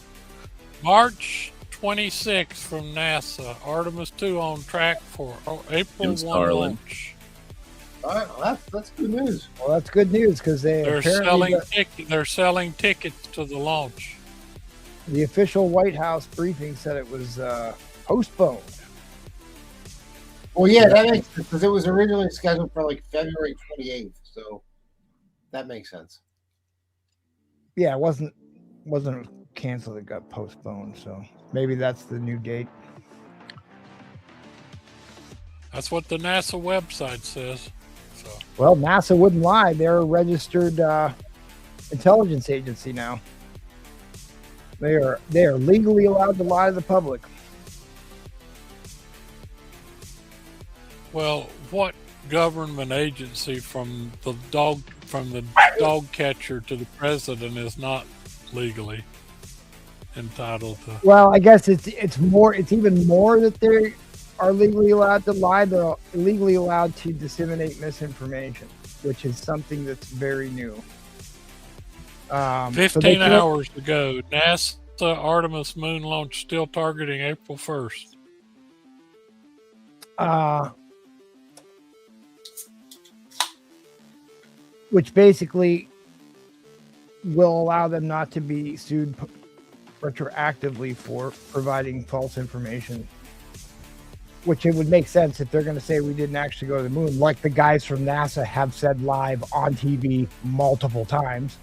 March 26th from NASA. Artemis 2 on track for April 1 launch. All right. Well, that's good news. Well, that's good news because They're selling tickets to the launch. The official White House briefing said it was postponed. Well, yeah, that makes sense because it was originally scheduled for like February 28th, so that makes sense. Yeah, it wasn't canceled. It got postponed, so maybe that's the new date. That's what the NASA website says. So. Well, NASA wouldn't lie. They're a registered intelligence agency now. They are legally allowed to lie to the public. Well, what government agency from the dog catcher to the president is not legally entitled to? Well, I guess it's even more that they are legally allowed to lie. They're legally allowed to disseminate misinformation, which is something that's very new. 15 hours ago, NASA Artemis moon launch still targeting April 1st. Which basically will allow them not to be sued retroactively for providing false information. Which it would make sense if they're going to say we didn't actually go to the moon, like the guys from NASA have said live on TV multiple times.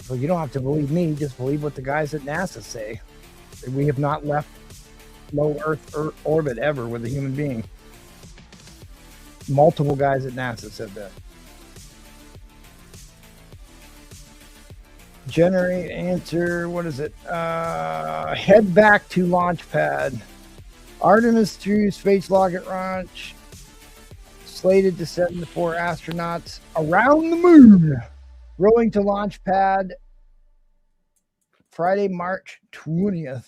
So you don't have to believe me, just believe what the guys at NASA say. We have not left low Earth orbit ever with a human being. Multiple guys at NASA said that. Generate answer. What is it? Head back to launch pad. Artemis 2 space rocket launch. Slated to send the 4 astronauts around the moon. Rolling to launch pad Friday, March 20th.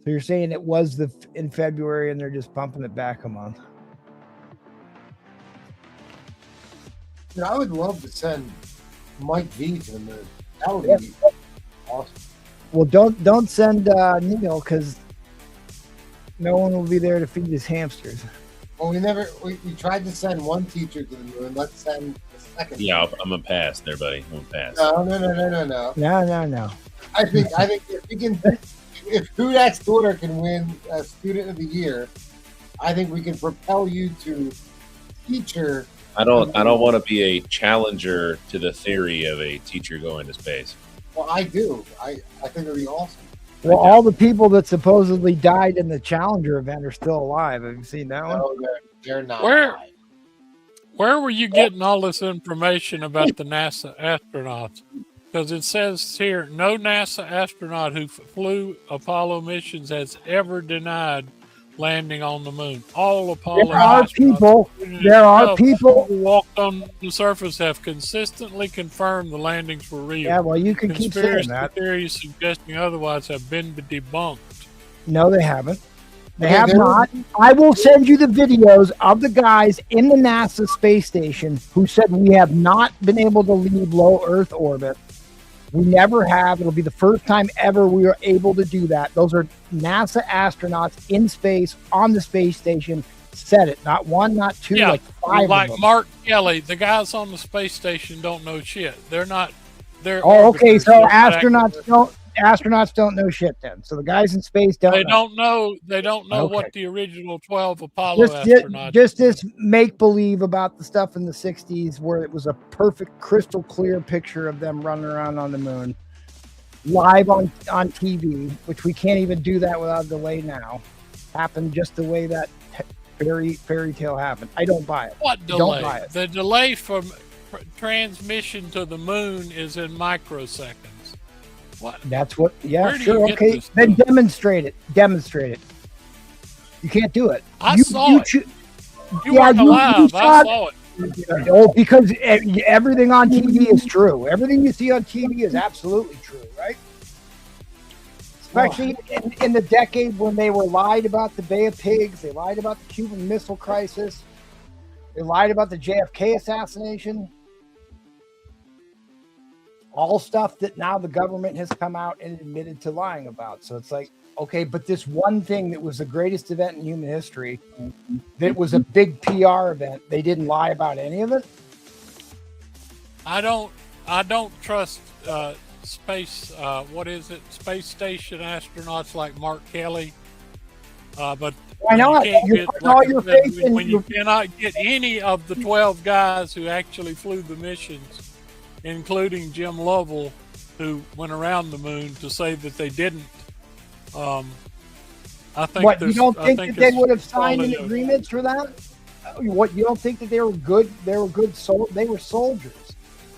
So you're saying it was in February and they're just bumping it back a month. You know, I would love to send Mike V to the moon. That would be awesome. Well, don't send Neil because no one will be there to feed his hamsters. Well, we tried to send one teacher to the moon. Let's send the second. Yeah, I'm gonna pass there, buddy. I'm gonna pass. No. I think if we can, if Hudak's daughter can win a Student of the Year, I think we can propel you to teacher. I don't want to be a challenger to the theory of a teacher going to space. Well, I do. I think it'd be awesome. Well, all the people that supposedly died in the Challenger event are still alive. Have you seen that one? No, they're not. Where were you getting all this information about the NASA astronauts? Because it says here, no NASA astronaut who flew Apollo missions has ever denied landing on the moon. All Apollo There are people who walked on the surface have consistently confirmed the landings were real. Yeah, well, you can keep saying that. Theories suggesting otherwise have been debunked. No, they haven't. They have not. I will send you the videos of the guys in the NASA space station who said we have not been able to leave low Earth orbit. We never have. It'll be the first time ever we are able to do that. Those are NASA astronauts in space on the space station. Said it. Not one, not two, like 5 like of them. Mark Kelly, the guys on the space station don't know shit. They're not. They're okay. So orbiters. They're astronauts don't. astronauts don't know shit then. So the guys in space don't. They know. don't know. They don't know Okay. what the original 12 Apollo Just astronauts. this make believe about the stuff in the 60s where it was a perfect, crystal clear picture of them running around on the moon, live on TV, which we can't even do that without delay now. Happened just the way that fairy tale happened. I don't buy it. What delay? Don't buy it. The delay from transmission to the moon is in microseconds. What? That's what. Yeah, Where do sure. you get Okay, this then stuff? demonstrate it. Demonstrate it. You can't do it. I saw it. You weren't alive. I saw it. Oh, because everything on TV is true. Everything you see on TV is absolutely true, right? Especially in the decade when they were lied about the Bay of Pigs, they lied about the Cuban Missile Crisis, they lied about the JFK assassination. All stuff that now the government has come out and admitted to lying about. So it's like, okay, but this one thing that was the greatest event in human history, that was a big PR event, they didn't lie about any of it? I don't trust space. What is it? Space station astronauts like Mark Kelly. But why not? You're putting all your faith in when you cannot get any of the 12 guys who actually flew the missions, including Jim Lovell, who went around the moon, to say that they didn't. I think. What, you don't think that they would have signed an agreement for that? What, you don't think that they were good? They were good. They were soldiers.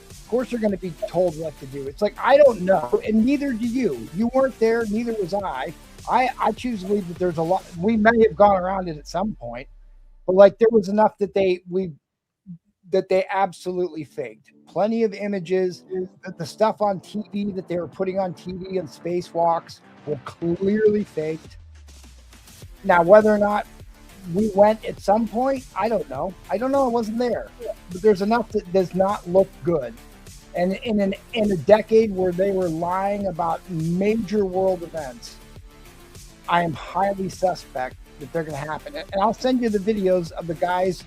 Of course, they're going to be told what to do. It's like, I don't know, and neither do you. You weren't there. Neither was I. I choose to believe that there's a lot. We may have gone around it at some point, but like there was enough that they absolutely faked. Plenty of images. The stuff on TV that they were putting on TV and spacewalks were clearly faked. Now, whether or not we went at some point, I don't know. I wasn't there. But there's enough that does not look good. And in a decade where they were lying about major world events, I am highly suspect that they're going to happen. And I'll send you the videos of the guys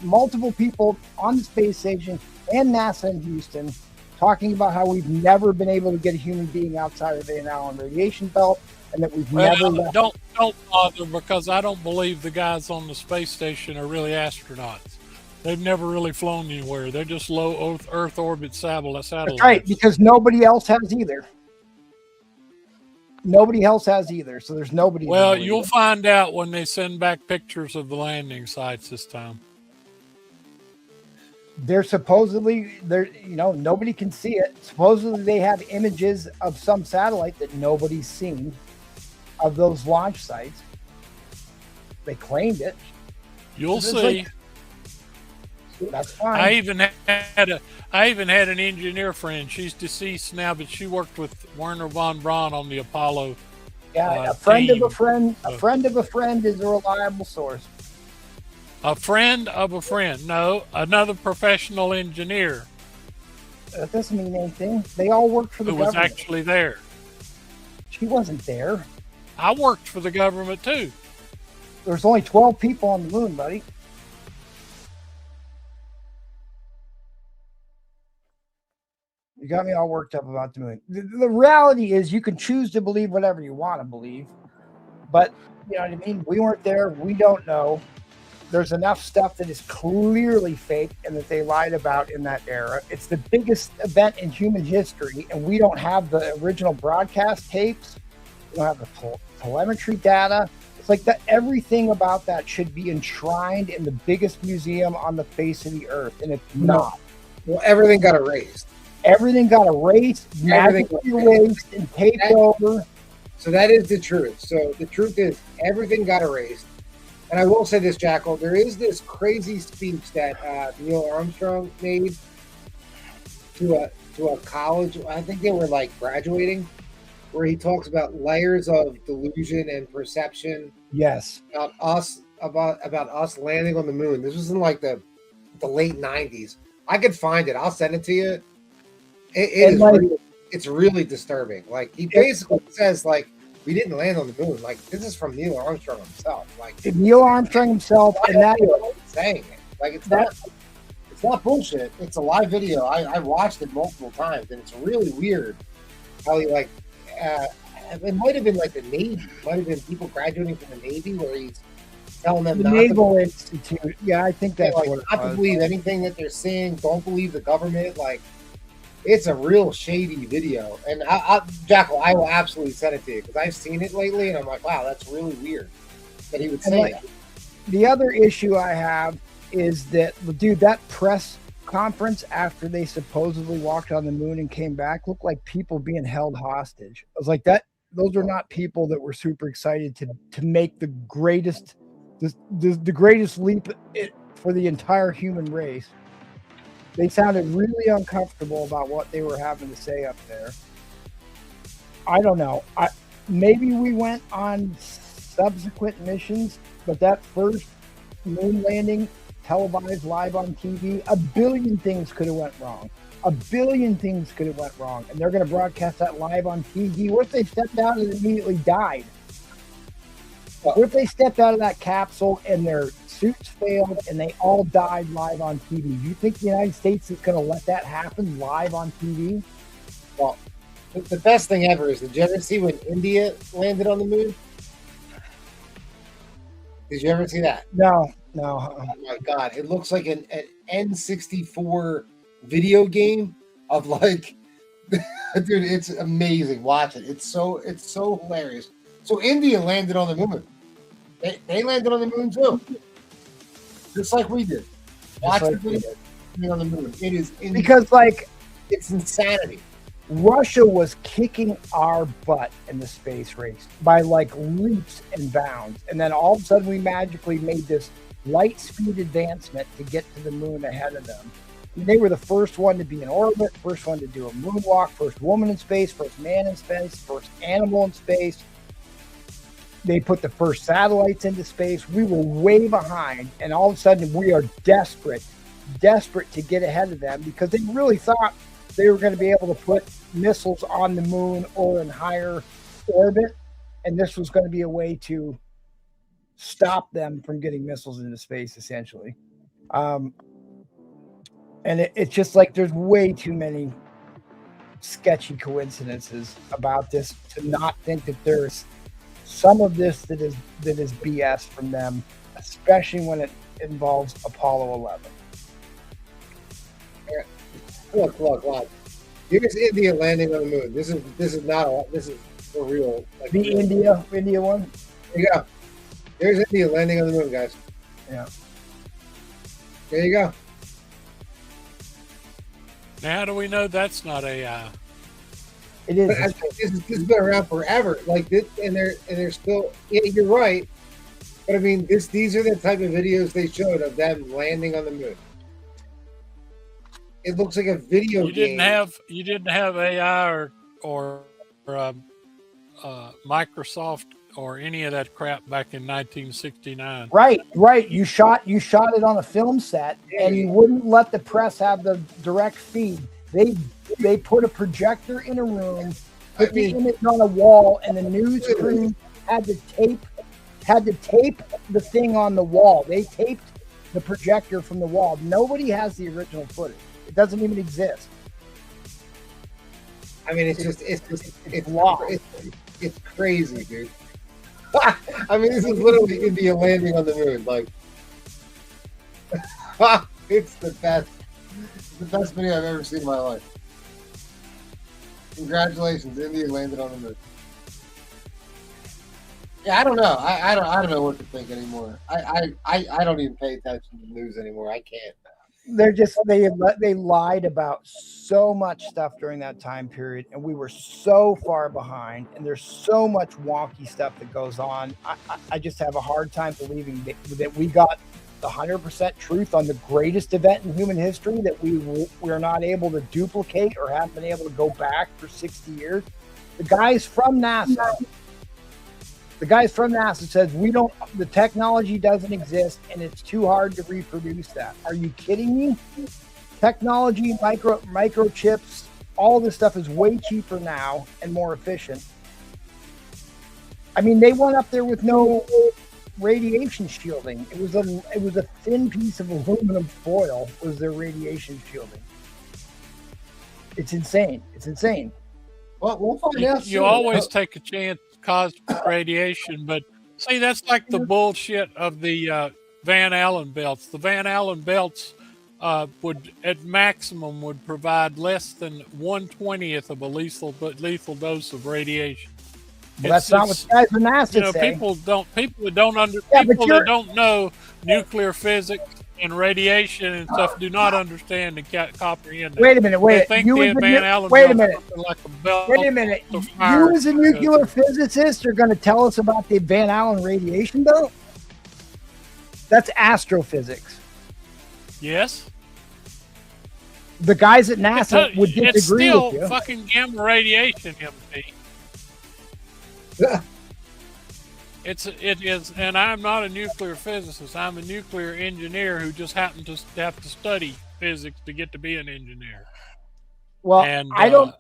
multiple people on the space station and NASA in Houston talking about how we've never been able to get a human being outside of the Van Allen radiation belt, and that we've never left. Don't bother, because I don't believe the guys on the space station are really astronauts. They've never really flown anywhere. They're just low Earth orbit satellites. That's right, because nobody else has either. Nobody else has either, so there's nobody. Well, you'll find out when they send back pictures of the landing sites this time. They're supposedly, nobody can see it. Supposedly they have images of some satellite that nobody's seen of those launch sites. They claimed it. You'll see. That's fine. I even had an engineer friend. She's deceased now, but she worked with Werner von Braun on the Apollo. Yeah, a friend team. of a friend. A friend of a friend is a reliable source. A friend of a friend. No, another professional engineer. That doesn't mean anything. They all worked for the government. Who was government. actually there. She wasn't there. I worked for the government too. There's only 12 people on the moon, buddy. You got me all worked up about the moon. The reality is you can choose to believe whatever you want to believe. But, you know what I mean? We weren't there. We don't know. There's enough stuff that is clearly fake and that they lied about in that era. It's the biggest event in human history, and we don't have the original broadcast tapes. We don't have the telemetry data. It's like that. Everything about that should be enshrined in the biggest museum on the face of the earth, and it's not. Well, everything got erased. Everything got erased, magically erased, and taped over. So that is the truth. So the truth is everything got erased. And I will say this, Jackal, there is this crazy speech that Neil Armstrong made to a college. I think they were like graduating, where he talks about layers of delusion and perception. Yes. About us landing on the moon. This was in like the late 90s. I could find it. I'll send it to you. It's really disturbing. Like he basically says like, we didn't land on the moon. Like this is from Neil Armstrong himself. Like Neil Armstrong himself, and that saying it. Like it's not bullshit. It's a live video. I watched it multiple times, and it's really weird how he like it might have been like the Navy. It might have been people graduating from the Navy where he's telling them The not Naval to, Institute. Yeah, I think that's like, what it not to was. believe anything that they're saying. Don't believe the government. Like, it's a real shady video. And Jackal, I will absolutely send it to you because I've seen it lately, and I'm like, wow, that's really weird that he would say like, that. The other issue I have is that, dude, that press conference after they supposedly walked on the moon and came back looked like people being held hostage. I was like, that. Those are not people that were super excited to make the greatest, the greatest leap for the entire human race. They sounded really uncomfortable about what they were having to say up there. I don't know. Maybe we went on subsequent missions, but that first moon landing, televised live on TV, a billion things could have went wrong. A billion things could have went wrong, and they're going to broadcast that live on TV. What if they stepped out and immediately died? What if they stepped out of that capsule and their suits failed and they all died live on TV? Do you think the United States is going to let that happen live on TV? Well, the best thing ever is, did you ever see when India landed on the moon? Did you ever see that? No. Oh my God, it looks like an N64 video game of like, dude, it's amazing. Watch it. It's so hilarious. So India landed on the moon. They landed on the moon too, just like we did. Watch the video on the moon. It is because like it's insanity. Russia was kicking our butt in the space race by like leaps and bounds, and then all of a sudden we magically made this light speed advancement to get to the moon ahead of them. They were the first one to be in orbit, first one to do a moonwalk, first woman in space, first man in space, first animal in space. They put the first satellites into space. We were way behind, and all of a sudden we are desperate to get ahead of them because they really thought they were going to be able to put missiles on the moon or in higher orbit, and this was going to be a way to stop them from getting missiles into space, essentially. And it's just like there's way too many sketchy coincidences about this to not think that there's some of this that is BS from them, especially when it involves Apollo 11. Look. Here's India landing on the moon. This is for real. Like, the India one. There you go. There's India landing on the moon, guys. Yeah. There you go. Now, how do we know that's not AI? It is. This has been around forever. Like this, and they're still. Yeah, you're right. But I mean, these are the type of videos they showed of them landing on the moon. It looks like a video game. You didn't have AI or Microsoft or any of that crap back in 1969. Right. You shot it on a film set, and you wouldn't let the press have the direct feed. They put a projector in a room, put the image on a wall, and the news crew had to tape the thing on the wall. They taped the projector from the wall. Nobody has the original footage. It doesn't even exist. I mean, it's lost. It's crazy, dude. I mean, this is literally India landing on the moon. Like, it's the best. It's the best video I've ever seen in my life. Congratulations, India landed on the moon. Yeah, I don't know. I don't know what to think anymore. I don't even pay attention to the news anymore. I can't. They lied about so much stuff during that time period, and we were so far behind, and there's so much wonky stuff that goes on. I just have a hard time believing that we got the 100% truth on the greatest event in human history that we're not able to duplicate or haven't been able to go back for 60 years. The guys from NASA says the technology doesn't exist and it's too hard to reproduce that. Are you kidding me? Technology, microchips, all this stuff is way cheaper now and more efficient. I mean, they went up there with no radiation shielding. It was a thin piece of aluminum foil was their radiation shielding. It's insane. Well, we'll find out. You soon. always take a chance with cosmic radiation, but see, that's like the bullshit of the Van Allen belts. The Van Allen belts would, at maximum, would provide less than 1/20th of a lethal dose of radiation. Well, that's not what the guys from NASA say. People that don't know nuclear physics and radiation and stuff do not understand and comprehend that. Wait a minute, They think the Van Allen wait a belts minute. are like a belt Wait a minute. of fire. You as a nuclear physicist are going to tell us about the Van Allen radiation belt? That's astrophysics. Yes. The guys at NASA would disagree It's still with you. fucking gamma radiation, MT. It is, and I'm not a nuclear physicist. I'm a nuclear engineer who just happened to have to study physics to get to be an engineer. Well, And, I don't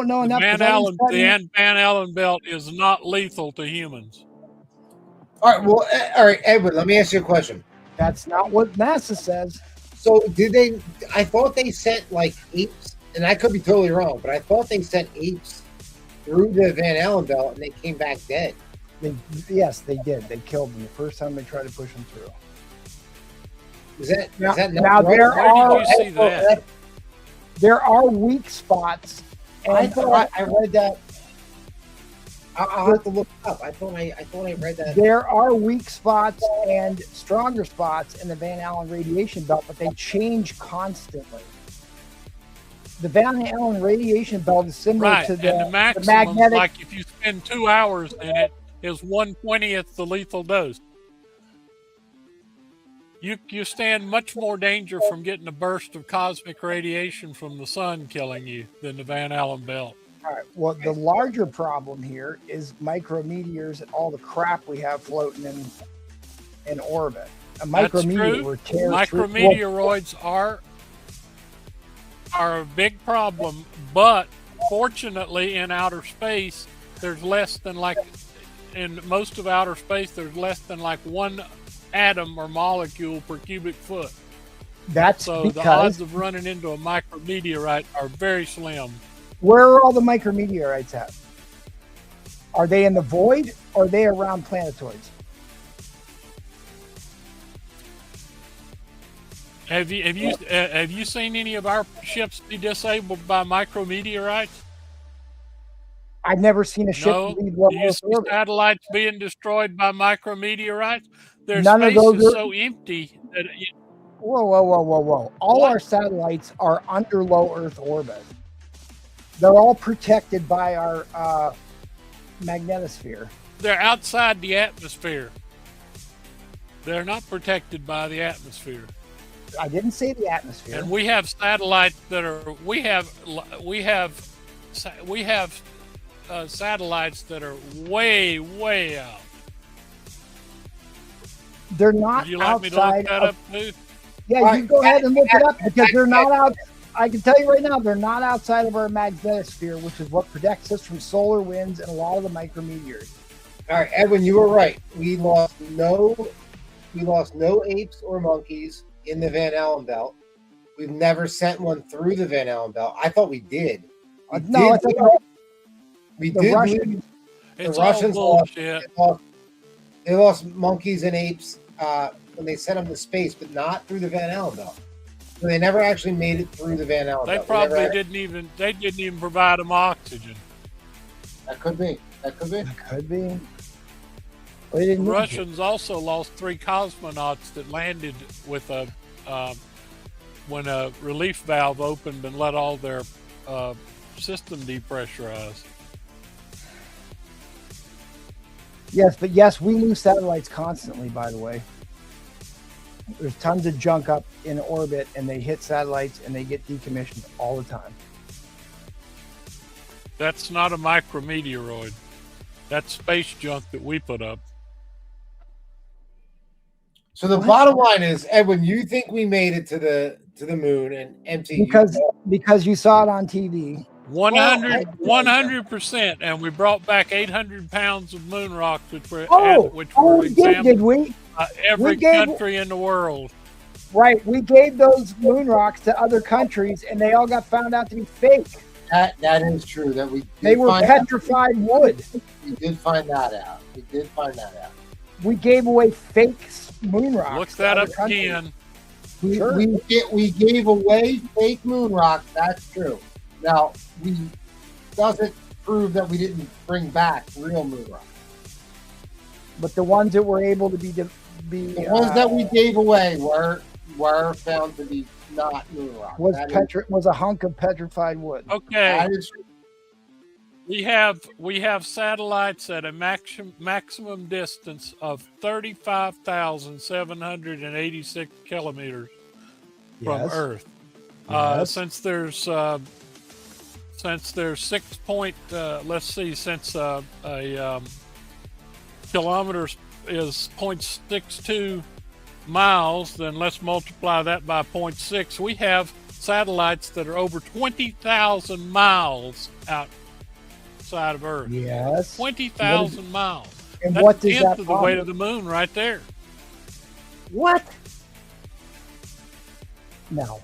know the enough. Van 'cause I Allen, didn't the Van Allen belt is not lethal to humans. All right. Well, all right, Edward. Let me ask you a question. That's not what NASA says. So, did they? I thought they sent like apes, and I could be totally wrong, but I thought they sent apes through the Van Allen belt, and they came back dead. Yes, they did. They killed them the first time they tried to push them through. Is that Now, not now right? there are weak spots. And I thought I read that. I'll have to look it up. I thought I read that. There are weak spots and stronger spots in the Van Allen radiation belt, but they change constantly. The Van Allen radiation belt is similar Right, to the and the maximum, magnetic. like if you spend 2 hours in it, is 1/20th the lethal dose. You stand much more danger from getting a burst of cosmic radiation from the sun killing you than the Van Allen belt. All right. Well, the larger problem here is micrometeors and all the crap we have floating in orbit. A That's micrometeor true. will tear Micrometeoroids are a big problem, but fortunately in outer space, there's less than like, in most of outer space, there's less than like 1 atom or molecule per cubic foot. That's so the because odds of running into a micrometeorite are very slim. where are all the micrometeorites at? Are they in the void or are they around planetoids? Have you seen any of our ships be disabled by micrometeorites? I've never seen a ship No. leave Do low you Earth see orbit. satellites being destroyed by micrometeorites? Their None of space those is are- so empty that Whoa. All our satellites are under low Earth orbit. They're all protected by our magnetosphere. they're outside the atmosphere. They're not protected by the atmosphere. I didn't say the atmosphere. And we have satellites that are we have satellites that are way out. They're not Would you like me to outside look that of, up, too? Yeah, you go ahead and look it up because they're not out. I can tell you right now, they're not outside of our magnetosphere, which is what protects us from solar winds and a lot of the micrometeors. All right, Edwin, you were right. We lost no apes or monkeys in the Van Allen belt. We've never sent one through the Van Allen belt. I thought we did. No, it's like we the did. Russians- The It's all Russians bullshit. they lost monkeys and apes when they sent them to space, but not through the Van Allen belt. So they never actually made it through the Van Allen They belt. probably never- didn't even provide them oxygen. That could be. Could be. Well, they didn't The need to. Russians also lost 3 cosmonauts that landed with when a relief valve opened and let all their system depressurize. Yes, but yes, we lose satellites constantly, by the way. There's tons of junk up in orbit and they hit satellites and they get decommissioned all the time. That's not a micrometeoroid. That's space junk that we put up. So the bottom line is, Edwin, you think we made it to the moon, and MT Because you saw it on TV. 100%, and we brought back 800 pounds of moon rocks, which were we did we? every We gave- country in the world. Right, we gave those moon rocks to other countries and they all got found out to be fake. That is true. That They were petrified wood. We did find that out. We gave away fake moon rocks. Look that to up other countries. again. We gave away fake moon rocks. That's true. Now, we doesn't prove that we didn't bring back real moon rocks. But the ones that were able to be The ones that we gave away were found to be not moon rocks. was a hunk of petrified wood. Okay. That is true. We have satellites at a maximum distance of 35,786 kilometers from Yes. Earth. Yes. Since there's 6 point, since a kilometer is 0.62 miles, then let's multiply that by 0.6. We have satellites that are over 20,000 miles outside of Earth. Yes. 20,000 miles. And That's what a does tenth that of the weight of mean? the moon right there. What? No.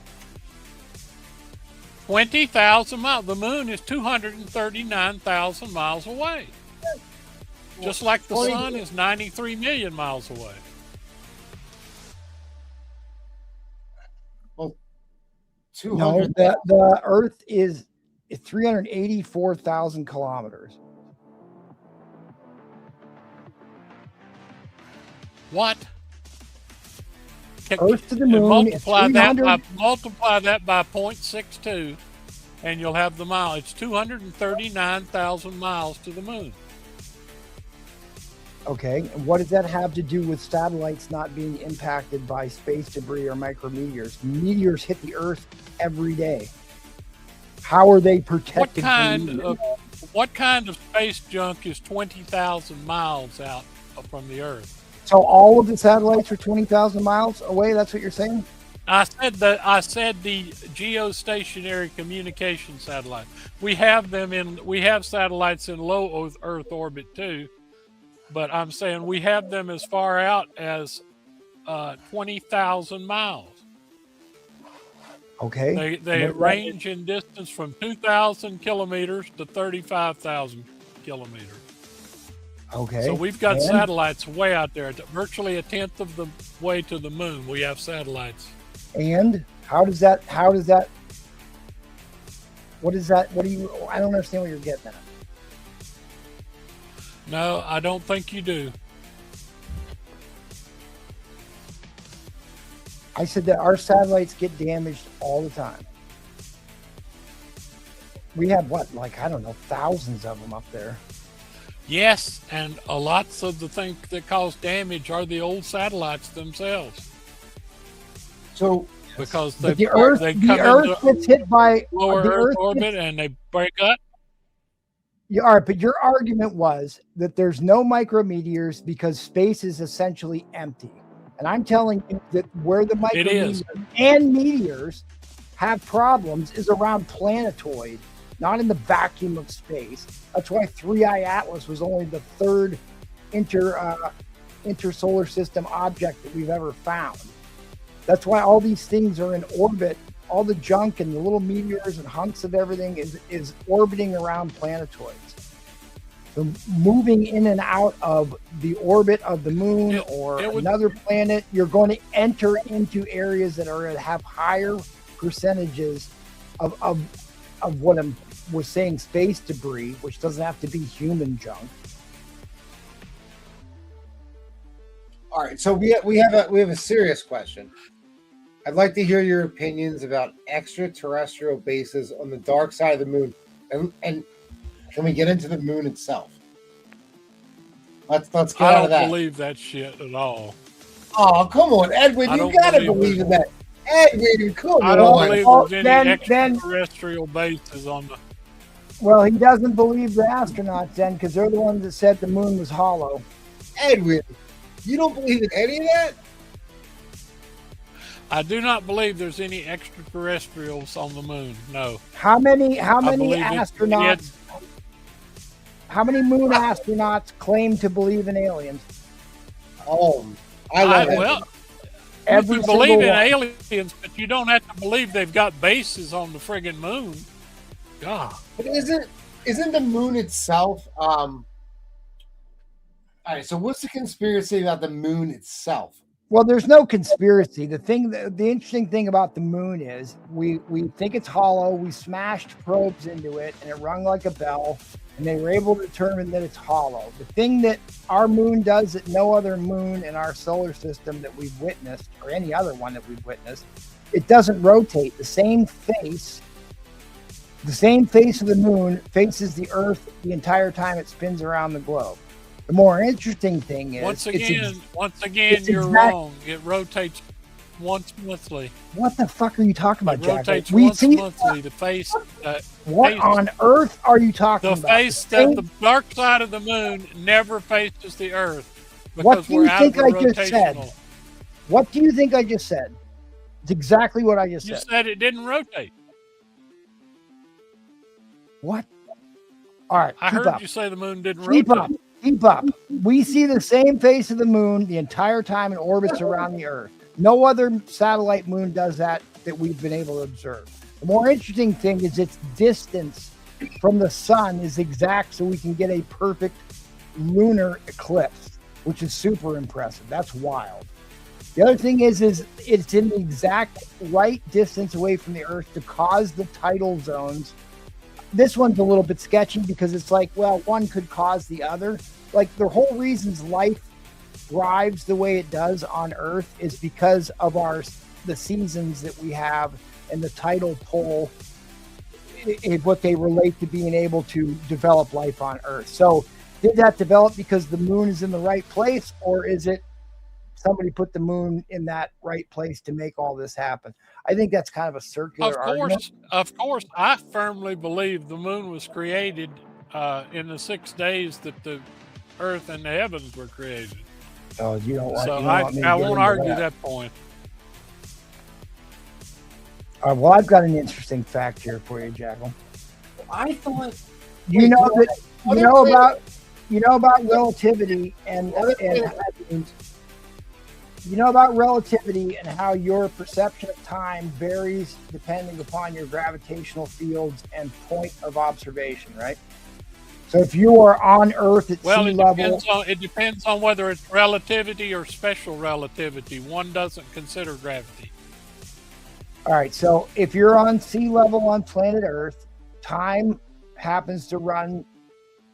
20,000 miles. The moon is 239,000 miles away. Just like the sun is 93 million miles away. Well, No, the Earth is 384,000 kilometers. What? Earth to the moon Multiply is that 300. multiply that by 0.62, and you'll have the mile. It's 239,000 miles to the moon. Okay, and what does that have to do with satellites not being impacted by space debris or micrometeors? Meteors hit the Earth every day. How are they protected? What kind of space junk is 20,000 miles out from the Earth? So all of the satellites are 20,000 miles away. That's what you're saying? I said the geostationary communication satellite. We have satellites in low Earth orbit too, but I'm saying we have them as far out as 20,000 miles. Okay. They range in distance from 2,000 kilometers to 35,000 kilometers. Okay. So we've got And? satellites way out there, virtually a tenth of the way to the moon. We have satellites. And what is that? I don't understand what you're getting at. No, I don't think you do. I said that our satellites get damaged all the time. We have thousands of them up there. Yes, and lots of the things that cause damage are the old satellites themselves. So, because the Earth gets hit by lower the Earth Earth orbit and they break up. Yeah, all right, but your argument was that there's no micrometeors because space is essentially empty. And I'm telling you that where the micrometeors and meteors have problems is around planetoid, not in the vacuum of space. That's why 3I Atlas was only the third intersolar system object that we've ever found. That's why all these things are in orbit. All the junk and the little meteors and hunks of everything is orbiting around planetoids. So moving in and out of the orbit of the moon or another planet, you're going to enter into areas that have higher percentages of what I was saying, space debris, which doesn't have to be human junk. All right, so we have a serious question. I'd like to hear your opinions about extraterrestrial bases on the dark side of the moon, and can we get into the moon itself? Let's get out of that. I don't believe that shit at all. Oh, come on, Edwin, you gotta believe in that. Edwin, come on. I don't believe there's any extraterrestrial bases on the. Well, he doesn't believe the astronauts then, because they're the ones that said the moon was hollow. Edwin, you don't believe in any of that? I do not believe there's any extraterrestrials on the moon. No. How many astronauts? How many moon astronauts claim to believe in aliens? Oh, I love it. Well, every you can believe in one. aliens, but you don't have to believe they've got bases on the friggin' moon. God. But isn't the moon itself? All right. So what's the conspiracy about the moon itself? Well, there's no conspiracy. The interesting thing about the moon is we think it's hollow. We smashed probes into it, and it rung like a bell, and they were able to determine that it's hollow. The thing that our moon does that no other moon in our solar system that we've witnessed, or any other one that we've witnessed, it doesn't rotate. The same face of the moon faces the Earth the entire time it spins around the globe. The more interesting thing is, once again, you're wrong. It rotates once monthly. What the fuck are you talking about, Jack? Rotates once monthly. The face. What on earth are you talking about? The face that the dark side of the moon never faces the Earth because what do we're you out think of the I just said? rotational. What do you think I just said? It's exactly what I just You said. said it didn't rotate. What? All right. I keep heard up. you say the moon didn't Keep rotate. up. Keep up. We see the same face of the moon the entire time it orbits around the Earth. No other satellite moon does that we've been able to observe. The more interesting thing is its distance from the sun is exact, so we can get a perfect lunar eclipse, which is super impressive. That's wild. The other thing is it's in the exact right distance away from the Earth to cause the tidal zones. This one's a little bit sketchy because it's like, well, one could cause the other. Like the whole reasons life thrives the way it does on Earth is because of the seasons that we have and the tidal pull, what they relate to being able to develop life on Earth. So did that develop because the moon is in the right place, or is it somebody put the moon in that right place to make all this happen? I think that's kind of a circular argument. Of course, I firmly believe the moon was created in the 6 days that the Earth and the heavens were created. Oh, you don't want, so you don't want me to I get won't into argue that point. Well, I've got an interesting fact here for you, Jackal. I thought You know about relativity and you know about relativity and how your perception of time varies depending upon your gravitational fields and point of observation, right? So if you are on Earth at sea level, it depends on whether it's relativity or special relativity. One doesn't consider gravity. all right, so if you're on sea level on planet Earth, time happens to run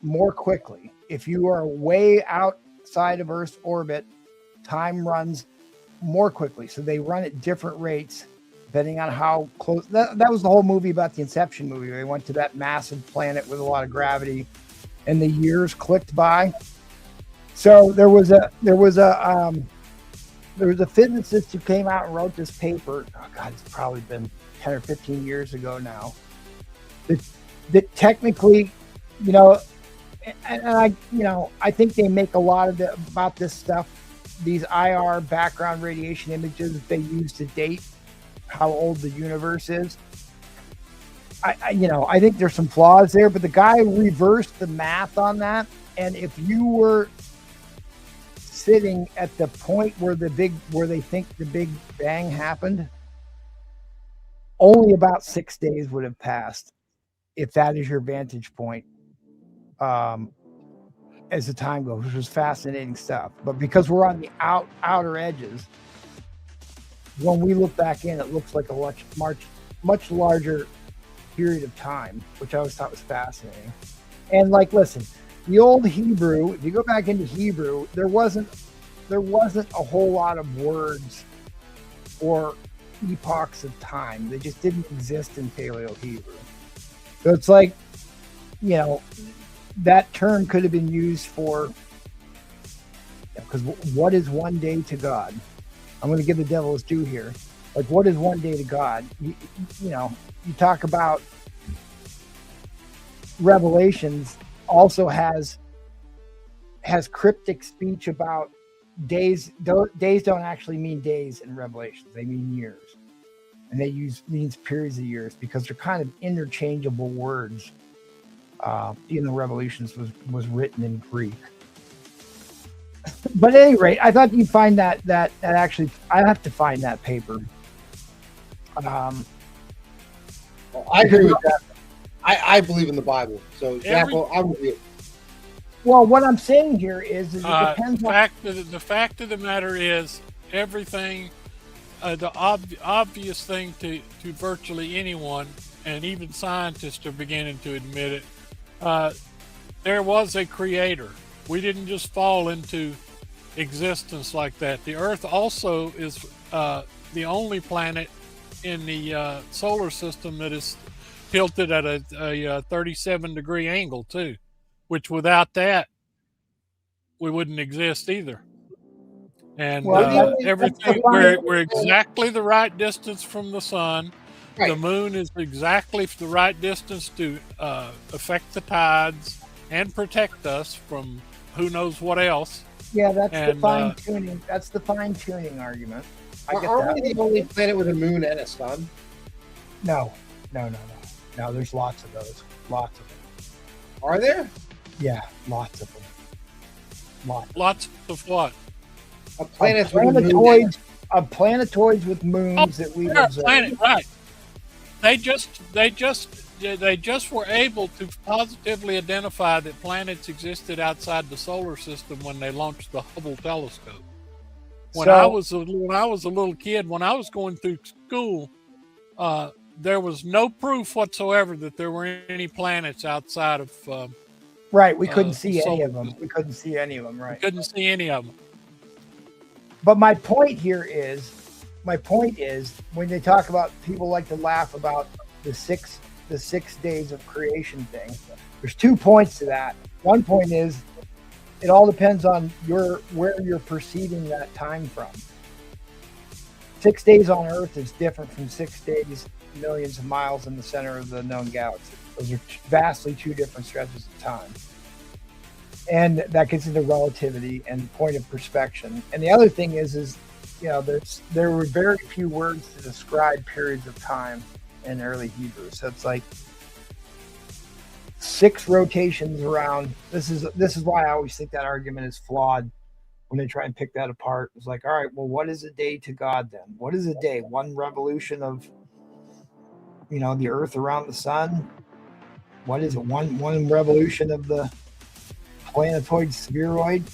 more quickly. If you are way outside of Earth's orbit, time runs more quickly. So they run at different rates depending on how close. That was the whole movie about the Inception movie. They went to that massive planet with a lot of gravity and the years clicked by. So there was a physicist who came out and wrote this paper. Oh God, it's probably been 10 or 15 years ago now. That technically, I think they make a lot of about this stuff. These IR background radiation images they use to date how old the universe is. I think there's some flaws there, but the guy reversed the math on that. And if you were sitting at the point where they think the Big Bang happened, only about 6 days would have passed, if that is your vantage point, as the time goes, which was fascinating stuff. But because we're on the outer edges, when we look back in, it looks like a much larger period of time, which I always thought was fascinating. And listen, the old Hebrew, if you go back into Hebrew, there wasn't a whole lot of words or epochs of time. They just didn't exist in Paleo Hebrew. So it's like, that term could have been used for, because what is one day to God? I'm going to give the devil his due here. Like, what is one day to God? You talk about Revelations also has cryptic speech about days. Days don't actually mean days in Revelations. They mean years. And they means periods of years because they're kind of interchangeable words. Even the Revelations was written in Greek. But at any rate, I thought you'd find that actually, I have to find that paper. I agree with that. I believe in the Bible. So, Zach, I'm with you. Well, what I'm saying here is it depends on. The fact of the matter is, everything, the obvious thing to virtually anyone, and even scientists are beginning to admit it, there was a creator. We didn't just fall into existence like that. The Earth also is the only planet in the solar system that is tilted at a 37-degree angle too, which without that we wouldn't exist either. And everything, we're exactly the right distance from the sun. Right. The moon is exactly the right distance to affect the tides and protect us from who knows what else. Yeah, that's the fine tuning. That's the fine tuning argument. Are we the only planet with a moon and a sun? No. There's lots of those. Lots of them. Are there? Yeah, lots of them. Lots of what? Planetoids with moons that we observe. Planet, right? They just were able to positively identify that planets existed outside the solar system when they launched the Hubble telescope. When I was a little kid, when I was going through school, there was no proof whatsoever that there were any planets outside of. Right, we couldn't see any of them. We couldn't see any of them. Right, we couldn't see any of them. But my point is, when they talk about, people like to laugh about the six days of creation thing. There's 2 points to that. One point is, it all depends on where you're perceiving that time from. 6 days on Earth is different from 6 days millions of miles in the center of the known galaxy. Those are vastly two different stretches of time. And that gets into relativity and point of perspection. And the other thing is there were very few words to describe periods of time in early Hebrew. So it's like 6 rotations around. This is why I always think that argument is flawed when they try and pick that apart. It's like, all right, well, what is a day to God then? What is a day? One revolution of the Earth around the sun? What is it? One revolution of the planetoid spheroid?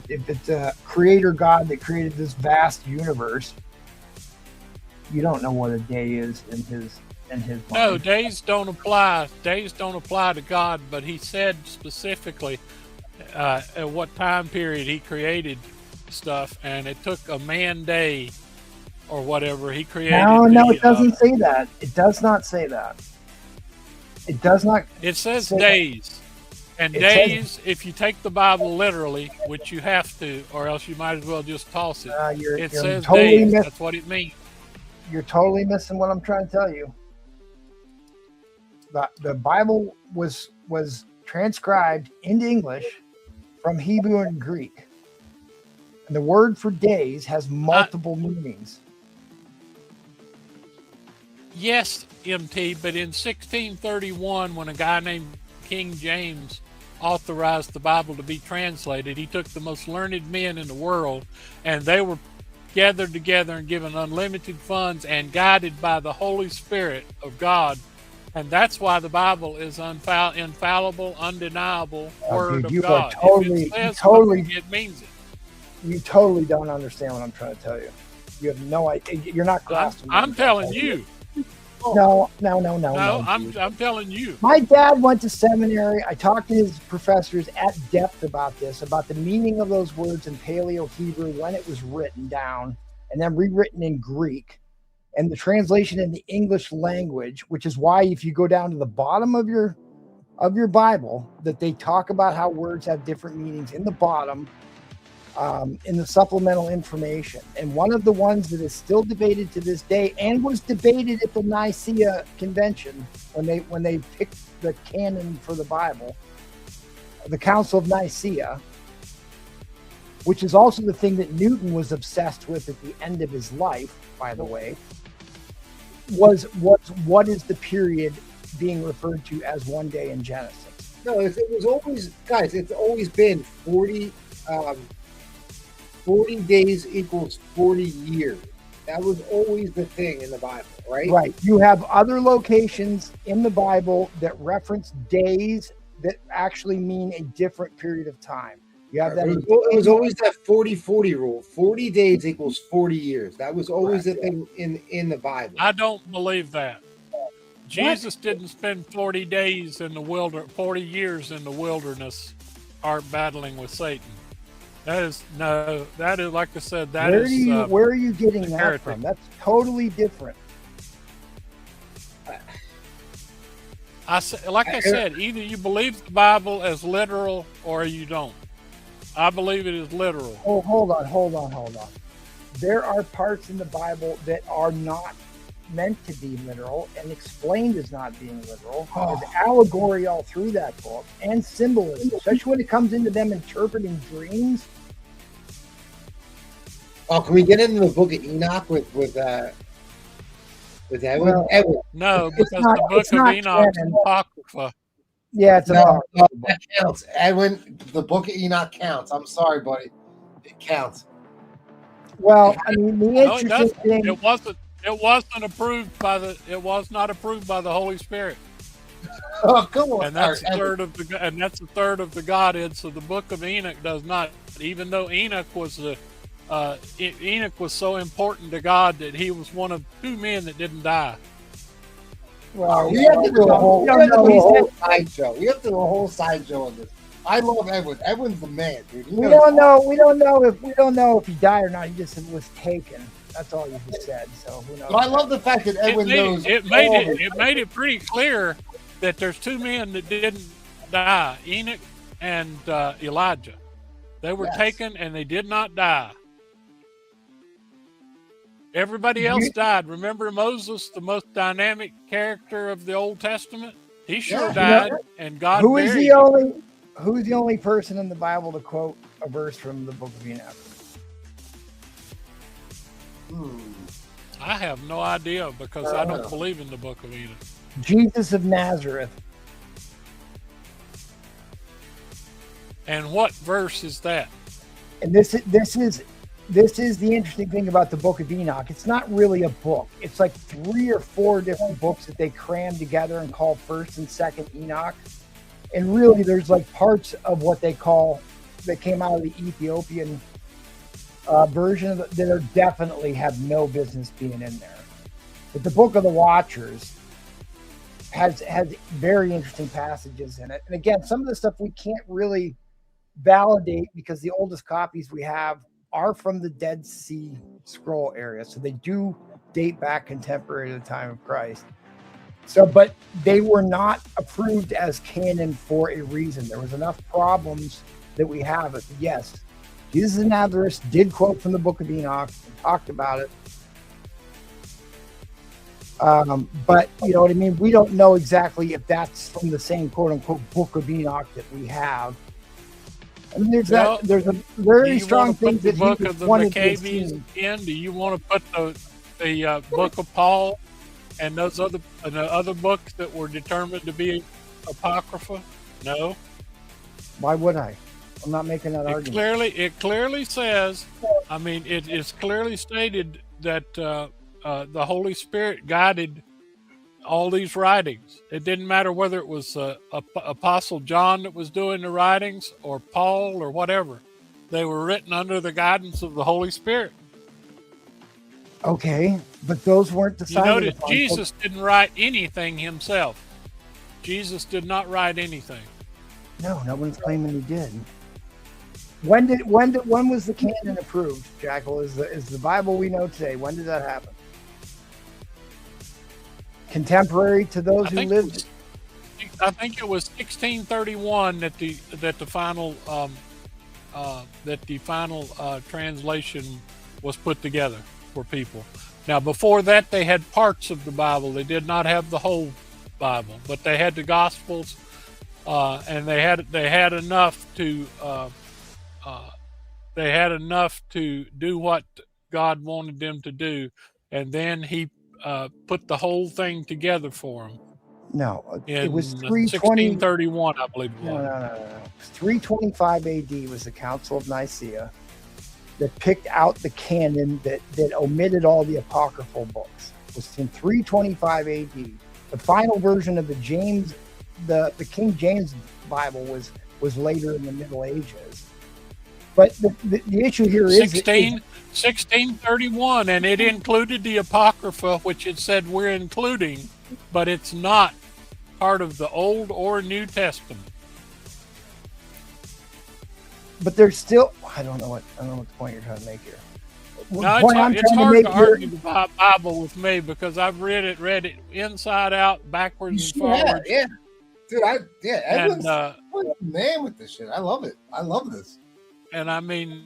If it's a creator God that created this vast universe, you don't know what a day is in his mind. No, days don't apply. Days don't apply to God, but he said specifically at what time period he created stuff, and it took a man day or whatever he created. No, it doesn't say that. It does not say that. It does not. It says days. And days, if you take the Bible literally, which you have to, or else you might as well just toss it. It says totally days. That's what it means. You're totally missing what I'm trying to tell you. The Bible was transcribed into English from Hebrew and Greek. And the word for days has multiple meanings. Yes, MT, but in 1631, when a guy named King James authorized the Bible to be translated, he took the most learned men in the world, and they were gathered together and given unlimited funds and guided by the Holy Spirit of God. And that's why the Bible is infallible, undeniable word of God. It means it. You totally don't understand what I'm trying to tell you. You have no idea. You're not grasping. I'm telling you. No. I'm telling you. My dad went to seminary. I talked to his professors at depth about this, about the meaning of those words in Paleo Hebrew when it was written down and then rewritten in Greek, and the translation in the English language, which is why if you go down to the bottom of your Bible, that they talk about how words have different meanings in the bottom. In the supplemental information, and one of the ones that is still debated to this day and was debated at the Nicaea Convention when they picked the canon for the Bible, the Council of Nicaea, which is also the thing that Newton was obsessed with at the end of his life, by the way, was what is the period being referred to as one day in Genesis? No, it was always, guys, it's always been 40 days equals 40 years. That was always the thing in the Bible, right? Right. You have other locations in the Bible that reference days that actually mean a different period of time. You have that. It was always that 40-40 rule. 40 days equals 40 years. That was always the thing in the Bible. I don't believe that. Jesus didn't spend 40 days in the 40 years in the wilderness battling with Satan. That is like I said, where are you getting that heretic. from? That's totally different. I said, either you believe the Bible as literal or you don't. I believe it is literal. Oh, hold on. There are parts in the Bible that are not meant to be literal and explained as not being literal. There's allegory all through that book and symbolism, especially when it comes into them interpreting dreams. Oh, can we get into the book of Enoch with Edwin? Well, Edwin. No, because the book of Enoch is apocrypha. Yeah, it's no, that counts. Edwin, the book of Enoch counts. I'm sorry, buddy. It counts. Well, I mean, the No, interesting thing. It wasn't approved by the. It was not approved by the Holy Spirit. Oh, come on! And that's a third of the. And that's a third of the Godhead. So the book of Enoch does not. Even though Enoch was the. Enoch was so important to God that he was one of 2 men that didn't die. Well, we have to do a whole sideshow. We have to do a whole sideshow on this. I love Edwin. Edwin's the man, dude. We don't know if he died or not. He just was taken. That's all he just said. So who knows? But I love the fact that Edwin knows. It made it pretty clear that there's 2 men that didn't die: Enoch and Elijah. They were taken and they did not die. Everybody else died. Remember Moses, the most dynamic character of the Old Testament? He sure died, and God Who's buried the only person in the Bible to quote a verse from the book of Enoch? I have no idea because I don't believe in the book of Enoch. Jesus of Nazareth. And what verse is that? And this is the interesting thing about the Book of Enoch. It's not really a book. It's like 3 or 4 different books that they crammed together and called First and Second Enoch. And really, there's like parts of what they call that came out of the Ethiopian version of that are definitely have no business being in there. But the Book of the Watchers has very interesting passages in it. And again, some of the stuff we can't really validate because the oldest copies we have are from the Dead Sea Scroll area. So they do date back contemporary to the time of Christ. So, but they were not approved as canon for a reason. There was enough problems that we have. Yes, Jesus of Nazareth did quote from the Book of Enoch and talked about it. But you know what I mean? We don't know exactly if that's from the same quote unquote Book of Enoch that we have. I mean, there's a very strong thing that the book of the Maccabees in. Do you want to put the book of Paul and those other books that were determined to be apocrypha? No. Why would I? I'm not making that argument. It clearly says. I mean, it is clearly stated that the Holy Spirit guided all these writings. It didn't matter whether it was Apostle John that was doing the writings or Paul or whatever. They were written under the guidance of the Holy Spirit. Okay, but those weren't decided. You notice Jesus didn't write anything himself. Jesus did not write anything. No one's claiming he did. When was the canon approved, Jackal? Is the Bible we know today? When did that happen? Contemporary to those who lived. I think it was 1631 that the final translation was put together for people. Now, before that, they had parts of the Bible. They did not have the whole Bible, but they had the Gospels, and they had enough to do what God wanted them to do, and then He put the whole thing together for them. No, it was 1631, I believe it was. No. 325 AD was the Council of Nicaea. that picked out the canon that omitted all the apocryphal books. It was in 325 AD. The final version of the King James Bible was later in the Middle Ages. But the issue here is 1631, and it included the Apocrypha, which it said we're including, but it's not part of the Old or New Testament. But there's still, I don't know what the point you're trying to make here. No, it's hard to argue the Bible with me because I've read it inside out, backwards and forwards. Yeah. Dude, everyone's the man with this shit. I love it. I love this. And I mean,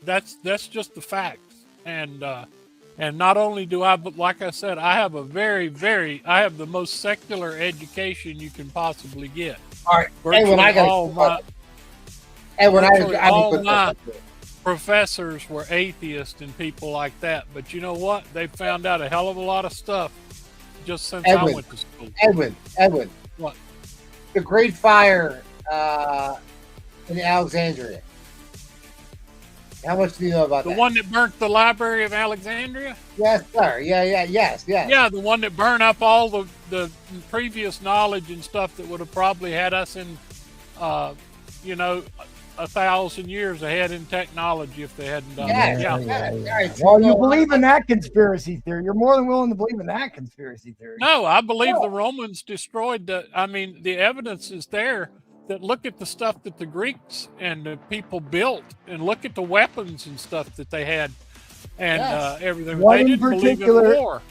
that's just the facts. And not only do I, but like I said, I have I have the most secular education you can possibly get. All right. All my professors were atheists and people like that. But you know what? They found out a hell of a lot of stuff just since I went to school. Edwin. What? The Great Fire in Alexandria. How much do you know about that? The one that burnt the Library of Alexandria? Yes, sir. Yes. Yeah, the one that burned up all the previous knowledge and stuff that would have probably had us in, 1,000 years ahead in technology if they hadn't done that. Yeah. Well, you believe in that conspiracy theory. You're more than willing to believe in that conspiracy theory. No, I believe the Romans destroyed the evidence is there. That look at the stuff that the Greeks and the people built, and look at the weapons and stuff that they had, and everything. They didn't believe in war.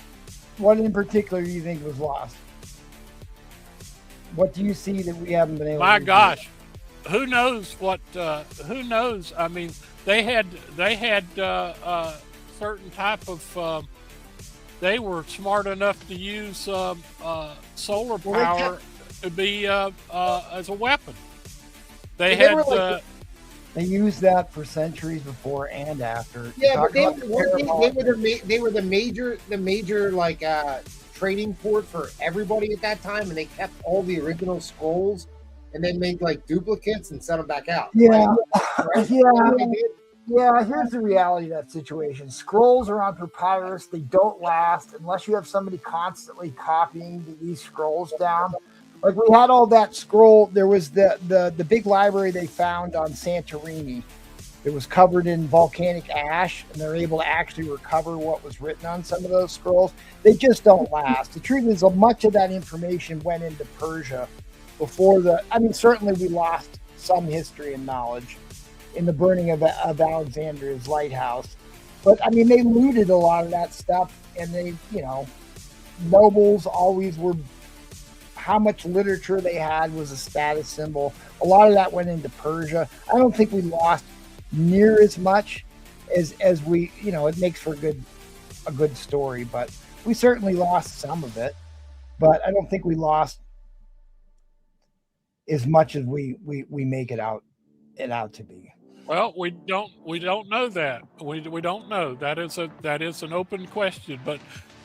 What in particular do you think was lost? What do you see that we haven't been able? My gosh, who knows what? Who knows? I mean, they had certain type of. They were smart enough to use solar power. To be as a weapon. They used that for centuries before and after. Yeah, but they were the major like trading port for everybody at that time, and they kept all the original scrolls and then made like duplicates and sent them back out. Yeah, Yeah, here's the reality of that situation. Scrolls are on papyrus. They don't last unless you have somebody constantly copying these scrolls down. Like we had all that scroll. There was the big library they found on Santorini. It was covered in volcanic ash, and they're able to actually recover what was written on some of those scrolls. They just don't last. The truth is, much of that information went into Persia before certainly we lost some history and knowledge in the burning of Alexandria's lighthouse. But, they looted a lot of that stuff, and they, nobles always were, how much literature they had was a status symbol. A lot of that went into Persia. I don't think we lost near as much as we, it makes for a good story, but we certainly lost some of it. But I don't think we lost as much as we make it out to be. Well, we don't know that. We don't know. That is an open question. But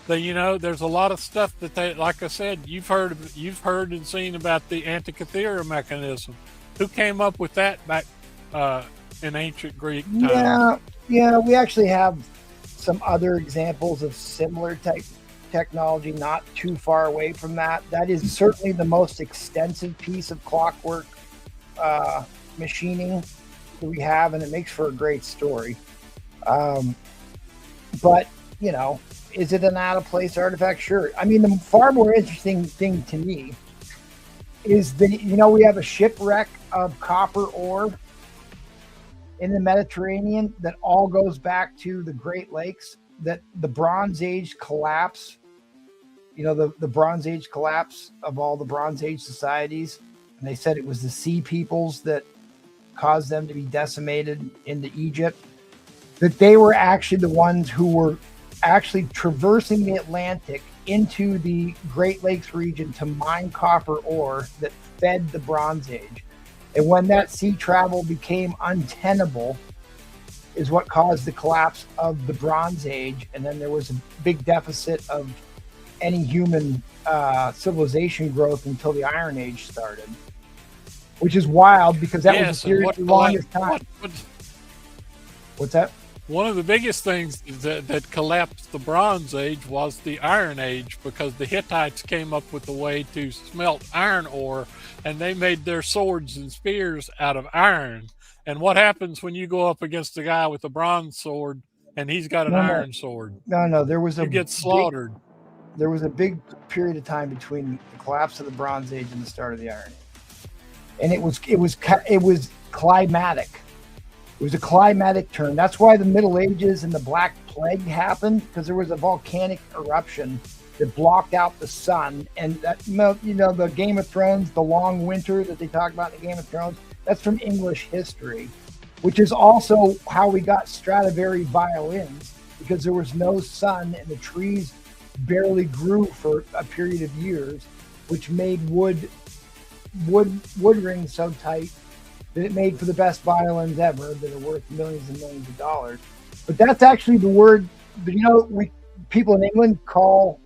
there's a lot of stuff that they, like I said, you've heard and seen about the Antikythera mechanism. Who came up with that back in ancient Greek times? Yeah. We actually have some other examples of similar technology not too far away from that. That is certainly the most extensive piece of clockwork machining that we have, and it makes for a great story. But is it an out of place artifact? Sure. The far more interesting thing to me is we have a shipwreck of copper ore in the Mediterranean that all goes back to the Great Lakes, that the Bronze Age collapse, the Bronze Age collapse of all the Bronze Age societies. And they said it was the sea peoples that caused them to be decimated into Egypt, that they were actually the ones who were actually traversing the Atlantic into the Great Lakes region to mine copper ore that fed the Bronze Age. And when that sea travel became untenable is what caused the collapse of the Bronze Age. And then there was a big deficit of any human civilization growth until the Iron Age started, which is wild because that was the longest time. What's that? One of the biggest things that collapsed the Bronze Age was the Iron Age, because the Hittites came up with a way to smelt iron ore, and they made their swords and spears out of iron. And what happens when you go up against a guy with a bronze sword and he's got an iron sword? No. There was You get slaughtered. There was a big period of time between the collapse of the Bronze Age and the start of the Iron Age, and it was climatic. It was a climatic turn. That's why the Middle Ages and the Black Plague happened, because there was a volcanic eruption that blocked out the sun. And that, the Game of Thrones, the long winter that they talk about in the Game of Thrones, that's from English history, which is also how we got Stradivari violins, because there was no sun and the trees barely grew for a period of years, which made wood rings so tight that it made for the best violins ever that are worth millions and millions of dollars. But that's actually the word. People in England call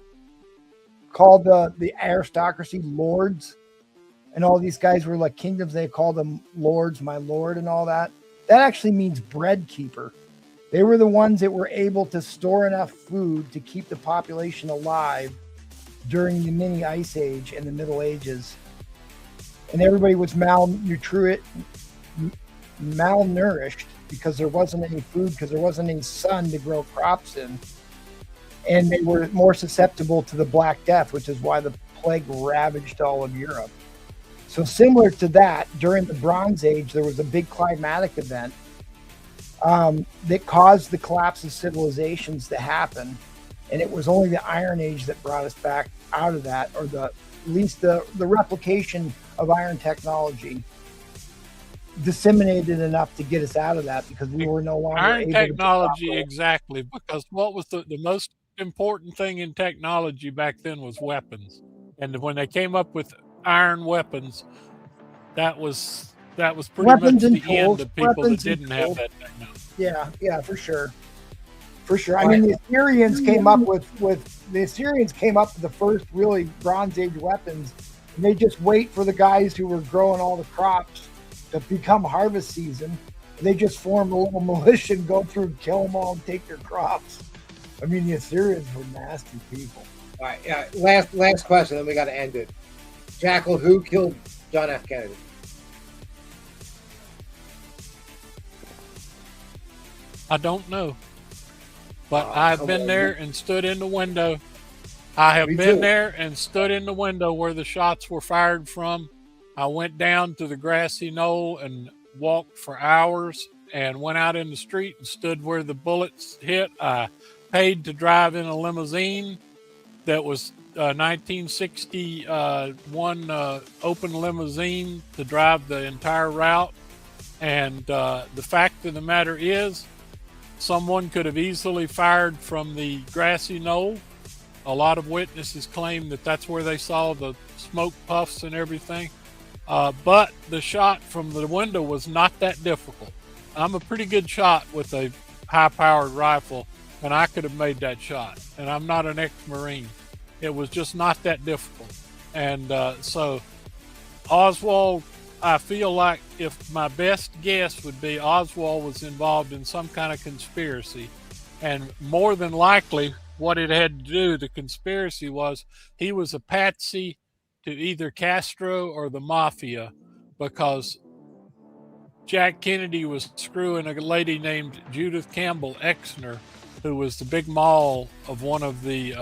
the aristocracy lords, and all these guys were like kingdoms. They call them lords, my lord, and all that. That actually means bread keeper. They were the ones that were able to store enough food to keep the population alive during the mini ice age and the Middle Ages. And everybody was malnourished because there wasn't any food, because there wasn't any sun to grow crops in. And they were more susceptible to the Black Death, which is why the plague ravaged all of Europe. So similar to that, during the Bronze Age, there was a big climatic event that caused the collapse of civilizations to happen. And it was only the Iron Age that brought us back out of that, or at least the replication of iron technology disseminated enough to get us out of that, because we were no longer iron able technology, to exactly, because what was the most important thing in technology back then was weapons. And when they came up with iron weapons, that was pretty weapons much and the tools, end of people that weapons and didn't have tools. that technology. Yeah, for sure. I mean, the Assyrians came up with the first really Bronze Age weapons, and they just wait for the guys who were growing all the crops to become harvest season. They just form a little militia and go through and kill them all and take their crops. I mean, the Assyrians were nasty people. All right, yeah. Last question, then we got to end it. Jackal, who killed John F. Kennedy? I don't know, but I've been there and stood in the window. I have been there and stood in the window where the shots were fired from. I went down to the grassy knoll and walked for hours, and went out in the street and stood where the bullets hit. I paid to drive in a limousine that was 1961 open limousine to drive the entire route. And the fact of the matter is, someone could have easily fired from the grassy knoll. A lot of witnesses claim that that's where they saw the smoke puffs and everything. But the shot from the window was not that difficult. I'm a pretty good shot with a high-powered rifle, and I could have made that shot. And I'm not an ex-Marine. It was just not that difficult. And so Oswald, I feel like, if my best guess would be, Oswald was involved in some kind of conspiracy. And more than likely, what it had to do, the conspiracy was, he was a patsy to either Castro or the mafia, because Jack Kennedy was screwing a lady named Judith Campbell Exner, who was the big mall of one of the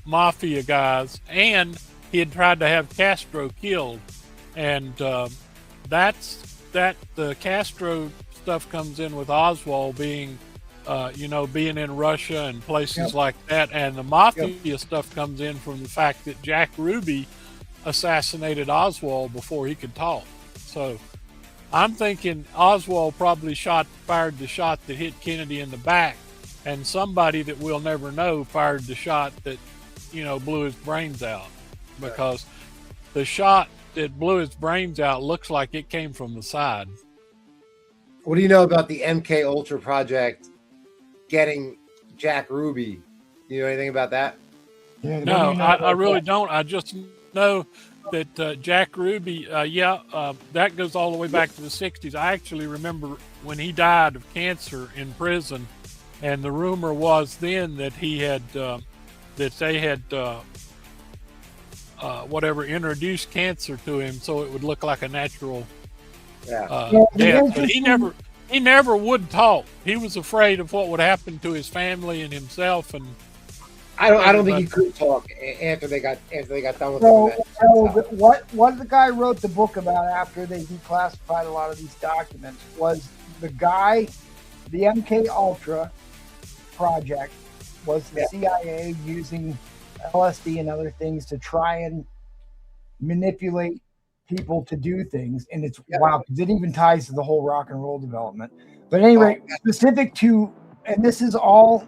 mafia guys, and he had tried to have Castro killed. And the Castro stuff comes in with Oswald being being in Russia and places like that, and the mafia stuff comes in from the fact that Jack Ruby assassinated Oswald before he could talk. So I'm thinking Oswald probably fired the shot that hit Kennedy in the back, and somebody that we'll never know fired the shot that blew his brains out, because the shot that blew his brains out looks like it came from the side. What do you know about the MK Ultra project getting Jack Ruby? Do you know anything about that? No, I really don't. I just know that Jack Ruby, that goes all the way back to the 60s. I actually remember when he died of cancer in prison, and the rumor was then that he had, that they had, introduced cancer to him so it would look like a natural death. But he never would talk. He was afraid of what would happen to his family and himself, and I don't think he could talk after they got done with what the guy wrote the book about after they declassified a lot of these documents was the MK Ultra project was the CIA using LSD and other things to try and manipulate people to do things, and it's wow because it even ties to the whole rock and roll development. But anyway, specific to, and this is all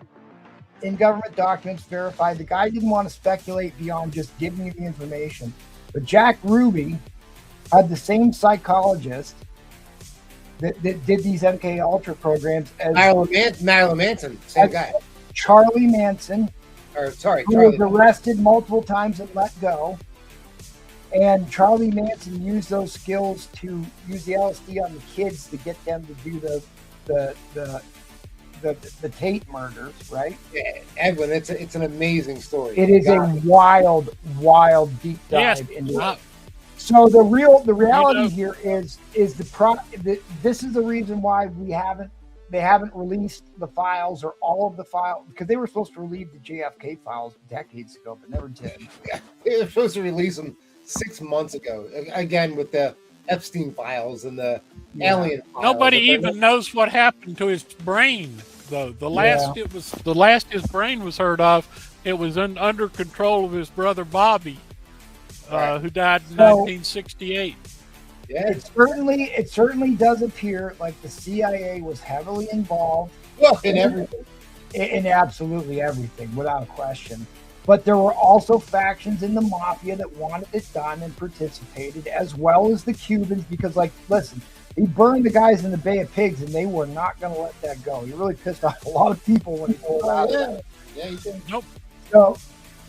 in government documents verified. The guy didn't want to speculate beyond just giving you the information. But Jack Ruby had the same psychologist that did these MK Ultra programs as Marilyn Manson, same guy. Charlie Manson, who Charlie was arrested multiple times and let go. And Charlie Manson used those skills to use the LSD on the kids to get them to do the Tate murders, right? Yeah, Edwin, it's an amazing story. It is a wild deep dive into it. So the reality here is this is the reason why they haven't released the files or all of the files, because they were supposed to release the JFK files decades ago, but never did. They were supposed to release them 6 months ago, again with the Epstein files and the alien files. Nobody even knows what happened to his brain, though. The last his brain was heard of, it was under control of his brother Bobby, who died in 1968. Yeah, it certainly does appear like the CIA was heavily involved. Well, in everything. In absolutely everything, without question. But there were also factions in the mafia that wanted it done and participated, as well as the Cubans, because, like, listen, he burned the guys in the Bay of Pigs, and they were not going to let that go. He really pissed off a lot of people when he pulled out of that. Yeah, he did. Nope.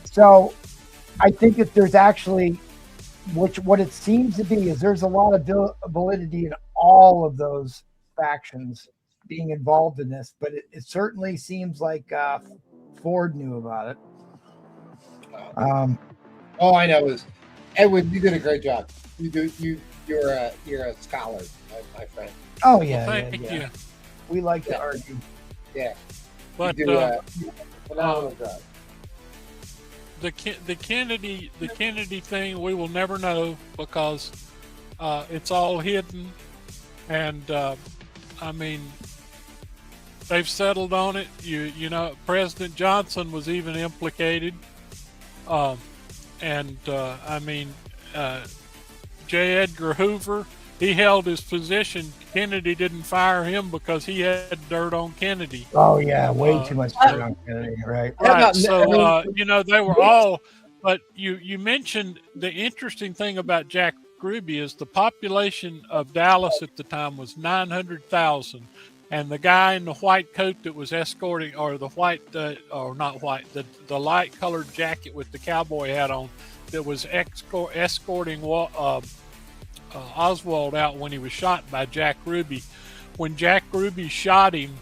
So I think that there's actually, what it seems to be is there's a lot of validity in all of those factions being involved in this, but it certainly seems like Ford knew about it. All I know is, Edwin, you did a great job. You're a scholar, my friend. Oh yeah, well, thank you. We like to argue. Yeah, but you do phenomenal job. The Kennedy thing we will never know because it's all hidden, and I mean, they've settled on it. You know, President Johnson was even implicated. J. Edgar Hoover, he held his position. Kennedy didn't fire him because he had dirt on Kennedy. Oh yeah, way too much dirt on Kennedy, right? Right. So they were all. But you mentioned the interesting thing about Jack Ruby is the population of Dallas at the time was 900,000. And the guy in the white coat that was escorting, or the white, or not white, the light-colored jacket with the cowboy hat on, that was escorting Oswald out when he was shot by Jack Ruby. When Jack Ruby shot him,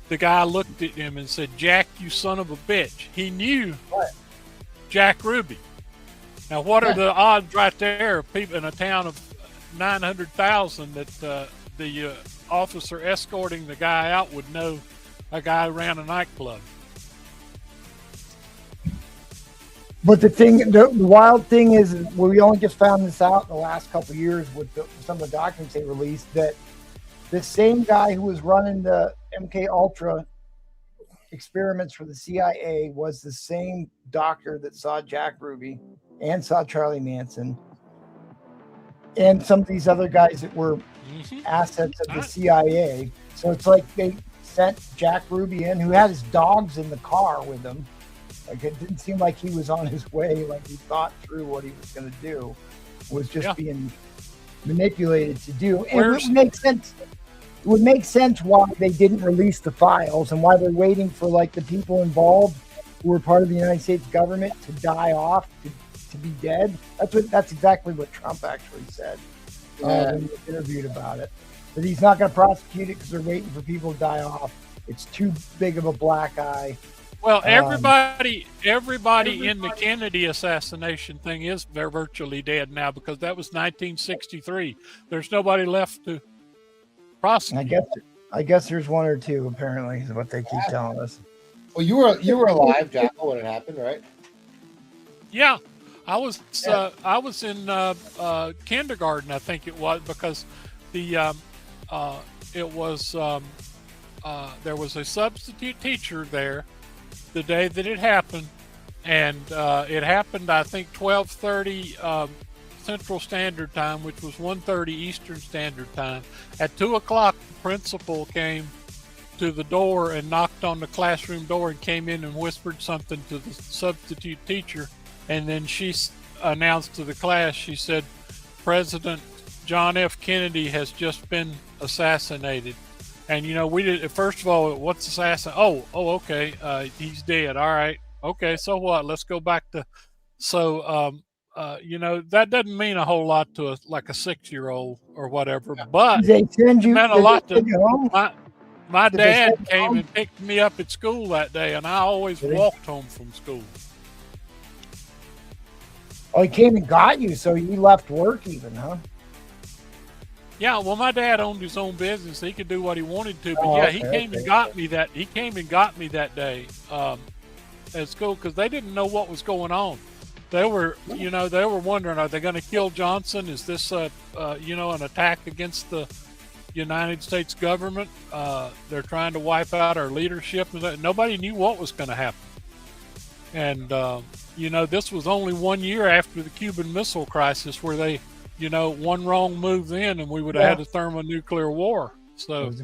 the guy looked at him and said, "Jack, you son of a bitch." He knew Jack Ruby. Now, what are the odds right there of people in a town of 900,000 that the officer escorting the guy out would know a guy who ran a nightclub? But the wild thing is, we only just found this out in the last couple of years with some of the documents they released, that the same guy who was running the MK Ultra experiments for the CIA was the same doctor that saw Jack Ruby and saw Charlie Manson and some of these other guys that were assets of the CIA. So it's like they sent Jack Ruby in, who had his dogs in the car with him. Like, it didn't seem like he was on his way, like he thought through what he was going to do. It was just being manipulated to do. And it would make sense. It would make sense why they didn't release the files and why they're waiting for, like, the people involved who were part of the United States government to die off to be dead. That's exactly what Trump actually said when he was interviewed about it. That he's not going to prosecute it because they're waiting for people to die off. It's too big of a black eye. Well, everybody in the Kennedy assassination thing is they're virtually dead now because that was 1963. There's nobody left to prosecute. I guess there's one or two apparently is what they keep telling us. Well, you were alive, Jackal, when it happened, right? Yeah, I was in kindergarten, I think it was, because there was a substitute teacher there the day that it happened, and it happened, I think, 12:30 Central Standard Time, which was 1:30 Eastern Standard Time. At 2 o'clock, the principal came to the door and knocked on the classroom door and came in and whispered something to the substitute teacher, and then she announced to the class, she said, President John F. Kennedy has just been assassinated. And, you know, we did, first of all, what's assassin? Oh, okay. He's dead. All right. Okay. So what? Let's go back to, you know, that doesn't mean a whole lot to a 6-year-old or whatever, but it meant a lot to my Did they dad send you came home? and picked me up at school that day, and I always walked home from school. Oh, he came and got you, so you left work even, huh? Yeah, well, my dad owned his own business. He could do what he wanted to, but Oh, yeah, okay, he came and got me that. He came and got me that day at school because they didn't know what was going on. They were, you know, they were wondering, are they going to kill Johnson? Is this you know, an attack against the United States government? They're trying to wipe out our leadership. Nobody knew what was going to happen. And you know, this was only 1 year after the Cuban Missile Crisis, where they, you know, one wrong move then, and we would have had a thermonuclear war. So it was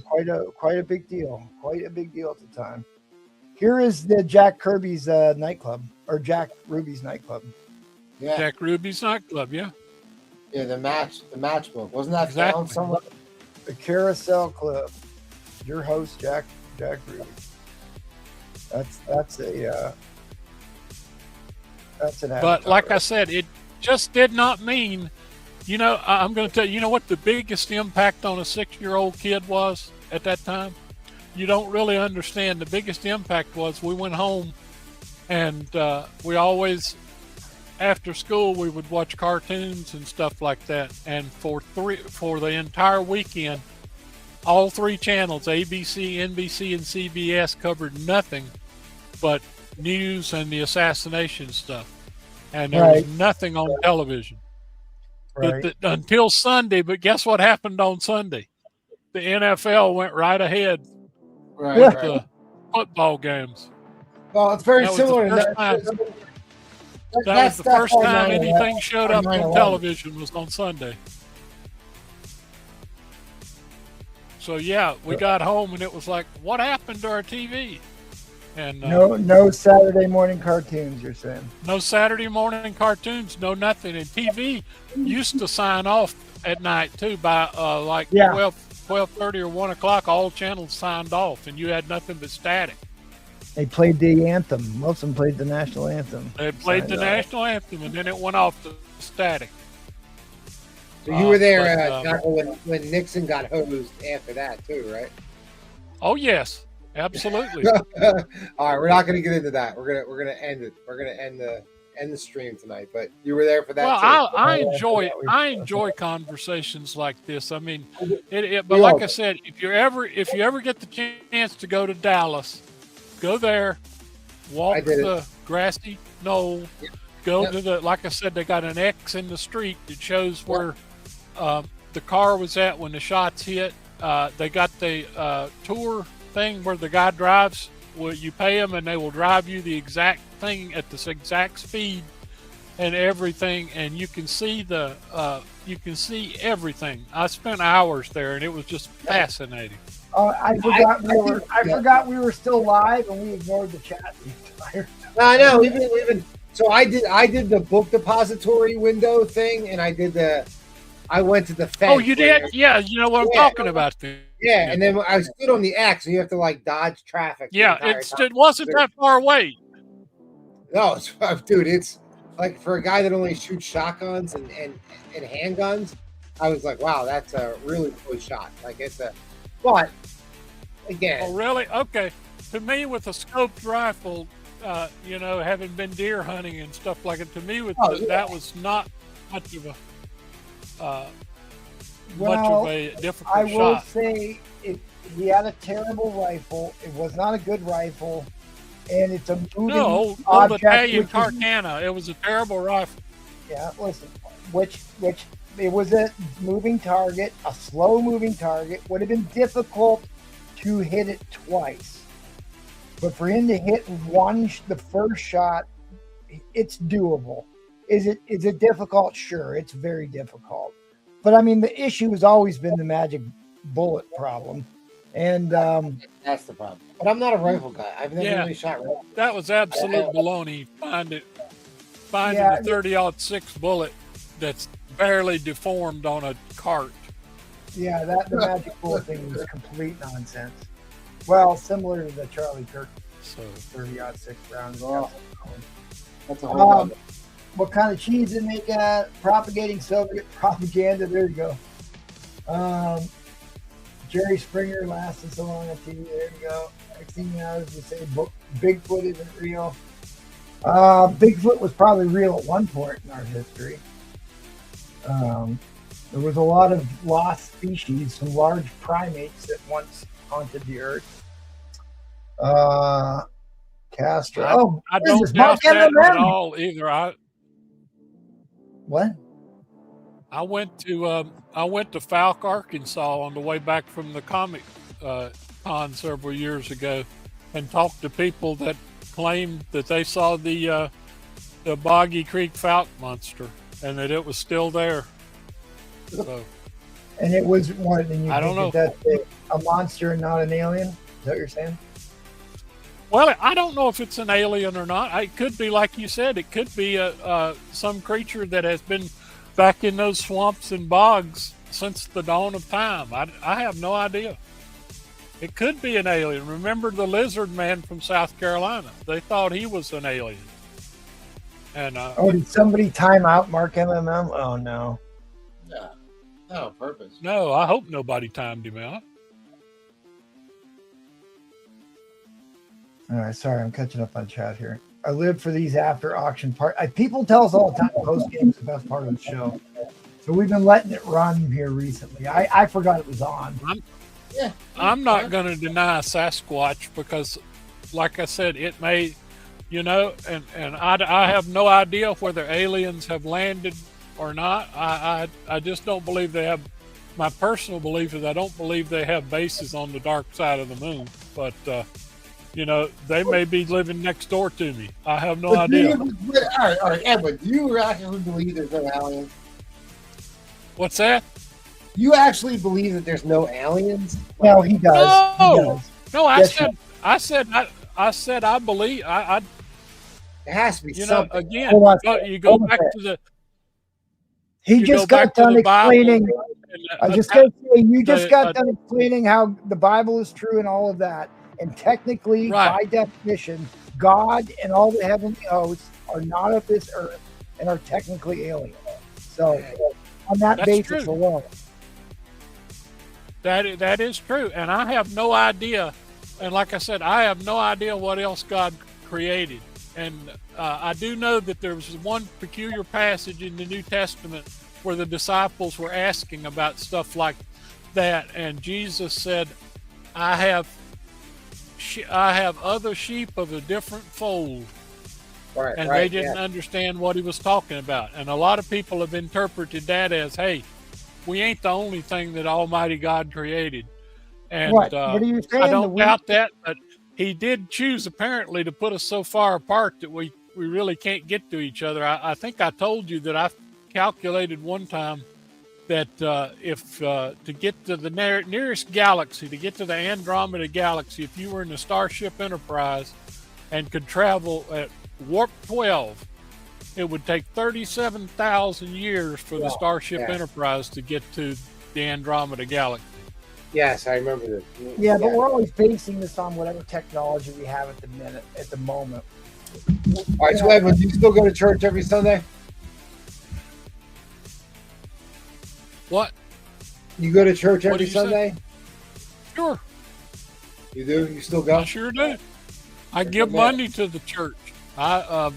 quite a big deal. Quite a big deal at the time. Here is the Jack Kirby's nightclub, or Jack Ruby's nightclub. Yeah. Jack Ruby's nightclub, yeah. Yeah, the matchbook. Wasn't that Exactly. found somewhere? The Carousel Club. Your host, Jack Ruby. That's an But like I said, it just did not mean, you know, I'm going to tell you, you know what the biggest impact on a 6-year-old kid was at that time? You don't really understand. The biggest impact was we went home and we always, after school, we would watch cartoons and stuff like that. And for the entire weekend, all 3 channels, ABC, NBC, and CBS, covered nothing but news and the assassination stuff. And there was nothing on television. Until Sunday, but guess what happened on Sunday? The NFL went right ahead with the football games. Well, it's very similar to that was the first time anything showed up on television was on Sunday. So yeah, we got home and it was like, what happened to our TV? And no Saturday morning cartoons, you're saying? No Saturday morning cartoons, no nothing. And TV used to sign off at night too by 12:30 or 1 o'clock. All channels signed off, and you had nothing but static. They played the anthem. Most of them played the national anthem. They played the national anthem, and then it went off to static. So you were there when Nixon got hosed after that too, right? Oh yes. Absolutely. All right, we're not going to get into that. We're gonna end it. We're gonna end the stream tonight. But you were there for that. Well, too. I enjoy conversations like this. I mean, but like I said, if you ever get the chance to go to Dallas, go there, walk the grassy knoll, go to the, like I said, they got an X in the street that shows where the car was at when the shots hit. They got the tour thing where the guy drives, where you pay them and they will drive you the exact thing at this exact speed and everything, and you can see everything. I spent hours there and it was just fascinating. I forgot we were still live and we ignored the chat the entire time. No, I know. We've been. So I did the book depository window thing, and I went to the fence. Oh, you did? Yeah, you know what I'm talking about then. Yeah, and then I stood on the X, and you have to like dodge traffic. Yeah, it wasn't that far away. No, dude, it's like for a guy that only shoots shotguns and handguns, I was like, wow, that's a really cool shot. Like it's a, but again. Oh, really? Okay. To me, with a scoped rifle, you know, having been deer hunting and stuff like it, to me, that was not much of a difficult shot. I will say he had a terrible rifle. It was not a good rifle. And it's a moving old object, Italian Carcana. It was a terrible rifle. Yeah, listen, which it was a moving target, a slow moving target. Would have been difficult to hit it twice, but for him to hit the first shot, it's doable. Is it difficult? Sure, it's very difficult. But I mean, the issue has always been the magic bullet problem, and that's the problem. But I'm not a rifle guy. I've never really shot rifle. That was absolute baloney. Finding a 30-06 bullet that's barely deformed on a cart. Yeah, the magic bullet thing was complete nonsense. Well, similar to the Charlie Kirk 30-06 round. Oh, that's a whole what kind of cheese did they got? Propagating Soviet propaganda. There you go. Jerry Springer lasted so long on TV. There you go. 16 hours to say Bigfoot isn't real. Bigfoot was probably real at one point in our history. There was a lot of lost species, some large primates that once haunted the earth. Castro. I don't doubt that at all either. What? I went to Falk, Arkansas on the way back from the comic con several years ago, and talked to people that claimed that they saw the Boggy Creek Falk monster and that it was still there. So, and it was what? And you I don't know. That's a monster and not an alien. Is that what you're saying? Well, I don't know if it's an alien or not. It could be, like you said, it could be some creature that has been back in those swamps and bogs since the dawn of time. I have no idea. It could be an alien. Remember the lizard man from South Carolina? They thought he was an alien. And did somebody time out Mark MMM? Oh no. Yeah. No, purpose. No, I hope nobody timed him out. All right, sorry, I'm catching up on chat here. I live for these after auction people tell us all the time post game is the best part of the show. So we've been letting it run here recently. I forgot it was on. I'm not going to deny Sasquatch because, like I said, it may, you know, and I have no idea whether aliens have landed or not. I just don't believe they have. My personal belief is I don't believe they have bases on the dark side of the moon. But you know, they may be living next door to me. I have no idea. All right, Edwin, do you actually believe there's no aliens? What's that? You actually believe that there's no aliens? Well, he does. No, I said I believe. It has to be something. Know, again, you go back to the. He just got done explaining. I just got to say, you just got done explaining how the Bible is true and all of that. And technically, by definition, God and all the heavenly hosts are not of this earth and are technically alien. So, on that basis alone. That is true. And I have no idea. And like I said, I have no idea what else God created. And I do know that there was one peculiar passage in the New Testament where the disciples were asking about stuff like that. And Jesus said, I have other sheep of a different fold. And they didn't understand what he was talking about. And a lot of people have interpreted that as, hey, we ain't the only thing that Almighty God created. And what are you saying? I don't doubt that, but he did choose apparently to put us so far apart that we really can't get to each other. I think I told you that I calculated one time that if to get to the nearest galaxy, to get to the Andromeda galaxy, if you were in the Starship Enterprise and could travel at warp 12, it would take 37,000 years for the Starship Enterprise to get to the Andromeda galaxy. Yes, I remember this. Yeah, but we're always basing this on whatever technology we have at the moment. All right, so Edwin, do you still go to church every Sunday? What? You go to church What every did you say? Sunday? Sure. You do? You still go? I sure do. I give money to the church. I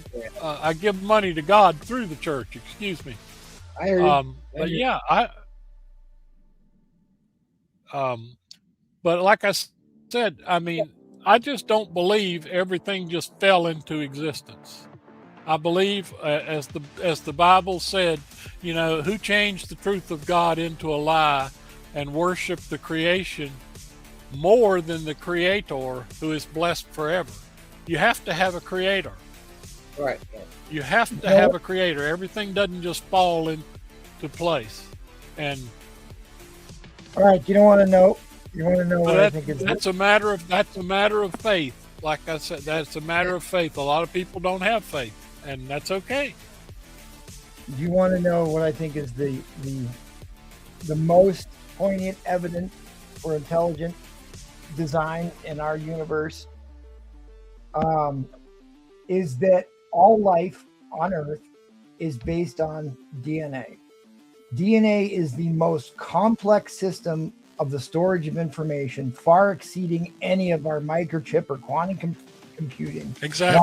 give money to God through the church. Excuse me. I hear you. But yeah, but like I said, I mean, I just don't believe everything just fell into existence. I believe, as the Bible said, you know, who changed the truth of God into a lie and worshiped the creation more than the Creator, who is blessed forever. You have to have a Creator. Right. You have to have a Creator. Everything doesn't just fall into place. And all right, you don't want to know. You want to know what I think is that's a matter of faith. Like I said, that's a matter of faith. A lot of people don't have faith, and that's okay. Do you want to know what I think is the most poignant evidence for intelligent design in our universe? Is that all life on Earth is based on DNA. DNA is the most complex system of the storage of information, far exceeding any of our microchip or quantum computing. Exactly.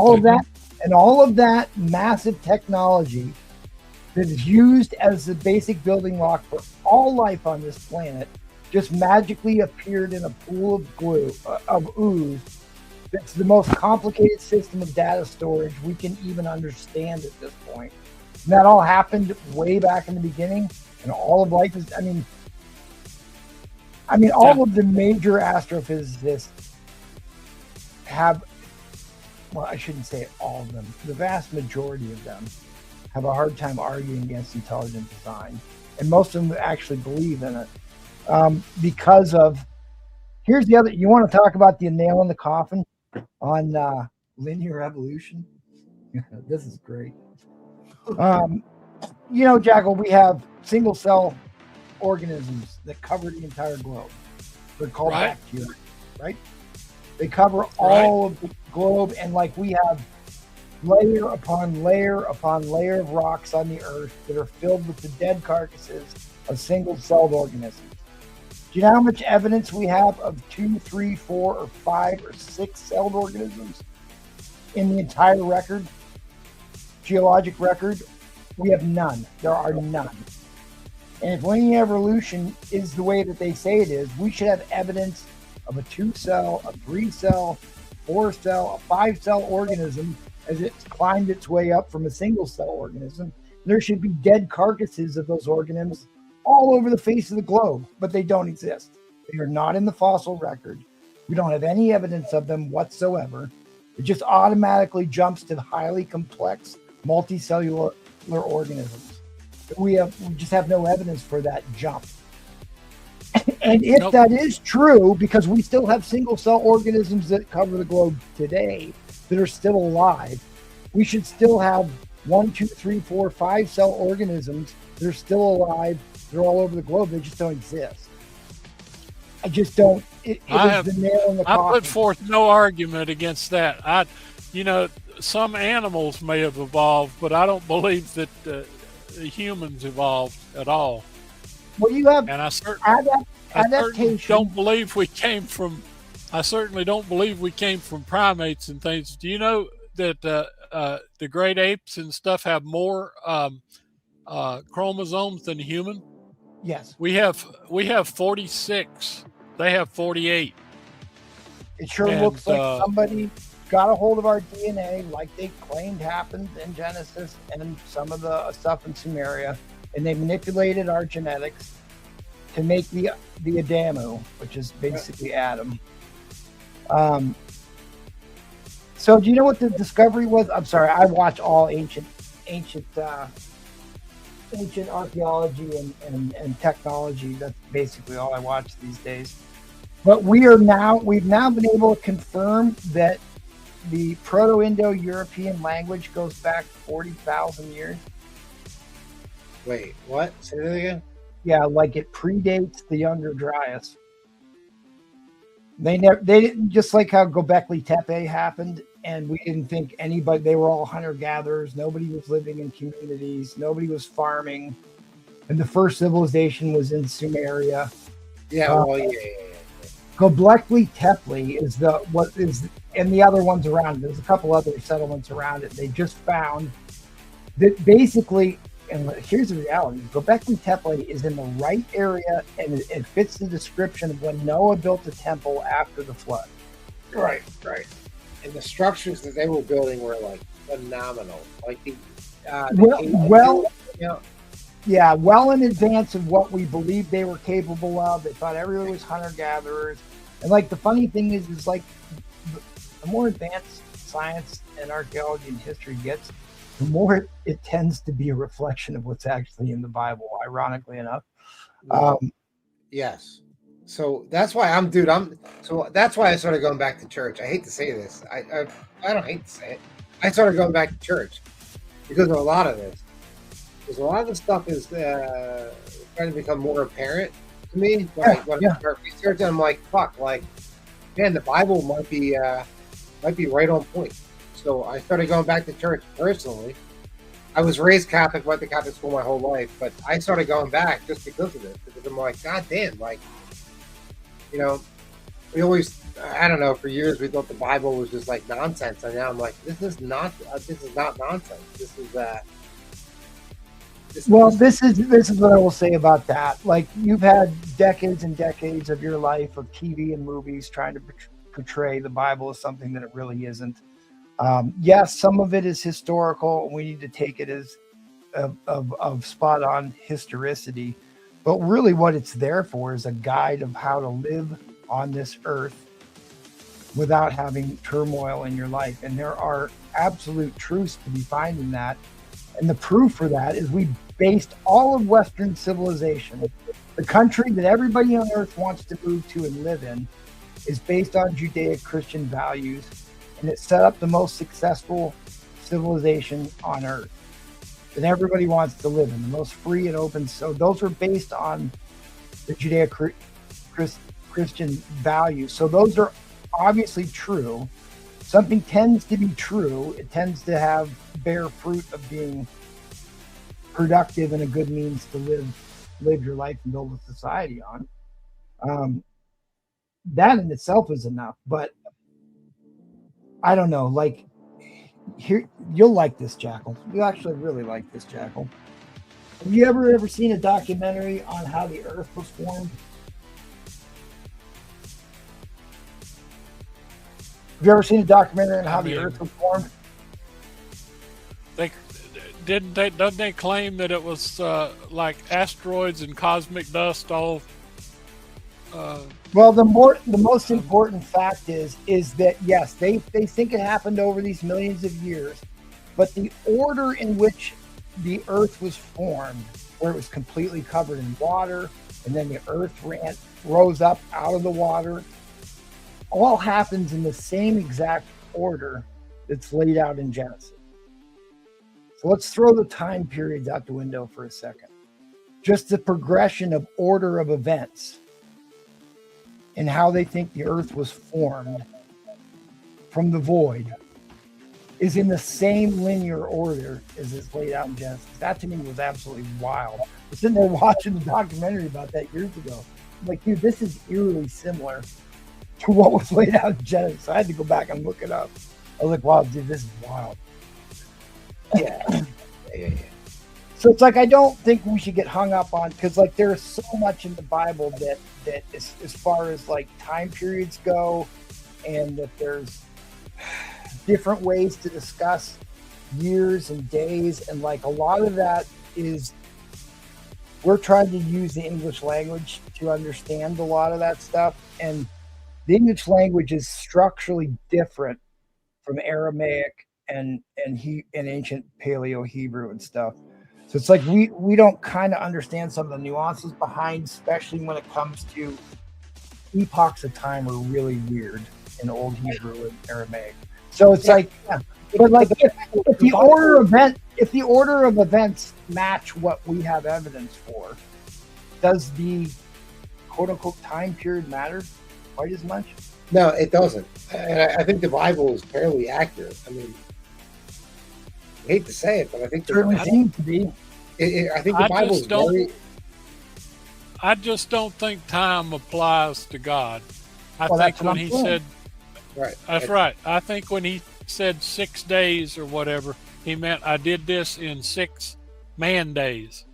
And all of that massive technology that is used as the basic building block for all life on this planet just magically appeared in a pool of ooze. That's the most complicated system of data storage we can even understand at this point. And that all happened way back in the beginning, and all of life is, all of the major astrophysicists have, well, I shouldn't say all of them, the vast majority of them have a hard time arguing against intelligent design. And most of them actually believe in it. Because of, here's the other, you want to talk about the nail in the coffin on linear evolution? This is great. Jackal, we have single cell organisms that cover the entire globe. They're called bacteria, right? They cover all of the globe, and like we have layer upon layer upon layer of rocks on the earth that are filled with the dead carcasses of single-celled organisms. Do you know how much evidence we have of 2, 3, 4, or 5, or 6-celled organisms in the entire record? Geologic record? We have none. There are none. And if linear evolution is the way that they say it is, we should have evidence of a 2-cell, a 3-cell, 4-cell, a 5-cell organism as it's climbed its way up from a single-cell organism. There should be dead carcasses of those organisms all over the face of the globe, but they don't exist. They are not in the fossil record. We don't have any evidence of them whatsoever. It just automatically jumps to the highly complex multicellular organisms. We just have no evidence for that jump. And if that is true, because we still have single cell organisms that cover the globe today that are still alive, we should still have 1, 2, 3, 4, 5 cell organisms that are still alive. They're all over the globe. They just don't exist. I just don't. It is the nail in the coffin. I put forth no argument against that. Some animals may have evolved, but I don't believe that humans evolved at all. Well, you have, and I certainly don't believe we came from. I certainly don't believe we came from primates and things. Do you know that the great apes and stuff have more chromosomes than human? Yes. We have 46. They have 48. It sure looks like somebody got a hold of our DNA, like they claimed happened in Genesis and some of the stuff in Sumeria, and they manipulated our genetics to make the Adamu, which is basically Adam. So do you know what the discovery was? I'm sorry, I watch all ancient archaeology and technology. That's basically all I watch these days. But we've now been able to confirm that the Proto-Indo-European language goes back 40,000 years. Wait, what? Say that again? Yeah, like it predates the Younger Dryas. They didn't, just like how Göbekli Tepe happened and we didn't think anybody. They were all hunter gatherers. Nobody was living in communities. Nobody was farming. And the first civilization was in Sumeria. Yeah, well, yeah. Göbekli Tepe is and the other ones around it. There's a couple other settlements around it. They just found that basically, and here's the reality: Göbekli Tepe is in the right area, and it fits the description of when Noah built a temple after the flood. Right. And the structures that they were building were like phenomenal. Like well in advance of what we believed they were capable of. They thought everyone was hunter-gatherers. And like the funny thing is like the more advanced science and archaeology and history gets, the more it tends to be a reflection of what's actually in the Bible, ironically enough. Yes. So that's why that's why I started going back to church. I hate to say this. I don't hate to say it. I started going back to church because of a lot of this. Because a lot of the stuff is trying to become more apparent to me. When I start researching, I'm like, fuck, like, man, the Bible might be right on point. So I started going back to church personally. I was raised Catholic, went to Catholic school my whole life, but I started going back just because of this. Because I'm like, God damn, like, you know, we always, I don't know, for years we thought the Bible was just like nonsense, and now I'm like, this is not nonsense. This is this is what I will say about that. Like, you've had decades and decades of your life of TV and movies trying to portray the Bible as something that it really isn't. Yes, some of it is historical, and we need to take it as of spot on historicity. But really what it's there for is a guide of how to live on this earth without having turmoil in your life. And there are absolute truths to be found in that. And the proof for that is we based all of Western civilization, the country that everybody on earth wants to move to and live in, is based on Judeo-Christian values. And it set up the most successful civilization on earth that everybody wants to live in, the most free and open. So those are based on the Judeo-Christian values. So those are obviously true. Something tends to be true. It tends to bear fruit of being productive and a good means to live your life and build a society on. That in itself is enough, but I don't know, like, here, you'll like this, Jackal. You actually really like this, Jackal. Have you ever seen a documentary on how the Earth was formed? Have you ever seen a documentary on how the Earth was formed? Doesn't they claim that it was like asteroids and cosmic dust all? Well, the most important fact is that yes, they think it happened over these millions of years, but the order in which the Earth was formed, where it was completely covered in water, and then the Earth rose up out of the water, all happens in the same exact order that's laid out in Genesis. So let's throw the time periods out the window for a second. Just the progression of order of events and how they think the Earth was formed from the void is in the same linear order as is laid out in Genesis. That to me was absolutely wild. I was sitting there watching the documentary about that years ago. I'm like, dude, this is eerily similar to what was laid out in Genesis. I had to go back and look it up. I was like, wow, dude, this is wild. Yeah. So it's like, I don't think we should get hung up on, because like there's so much in the Bible that as far as like time periods go, and that there's different ways to discuss years and days, and like a lot of that is we're trying to use the English language to understand a lot of that stuff, and the English language is structurally different from Aramaic and ancient Paleo Hebrew and stuff. So it's like we don't kind of understand some of the nuances behind, especially when it comes to epochs of time are really weird in Old Hebrew and Aramaic. So it's like, yeah. But like if the order of events match what we have evidence for, does the quote unquote time period matter quite as much? No, it doesn't. And I think the Bible is fairly accurate. I mean, I hate to say it, but I think certainly seems to be. I think the Bible is very. I just don't think time applies to God. I Well, think that's what when I'm he saying. said, Right. that's right. I think when he said 6 days or whatever, he meant I did this in 6 man days.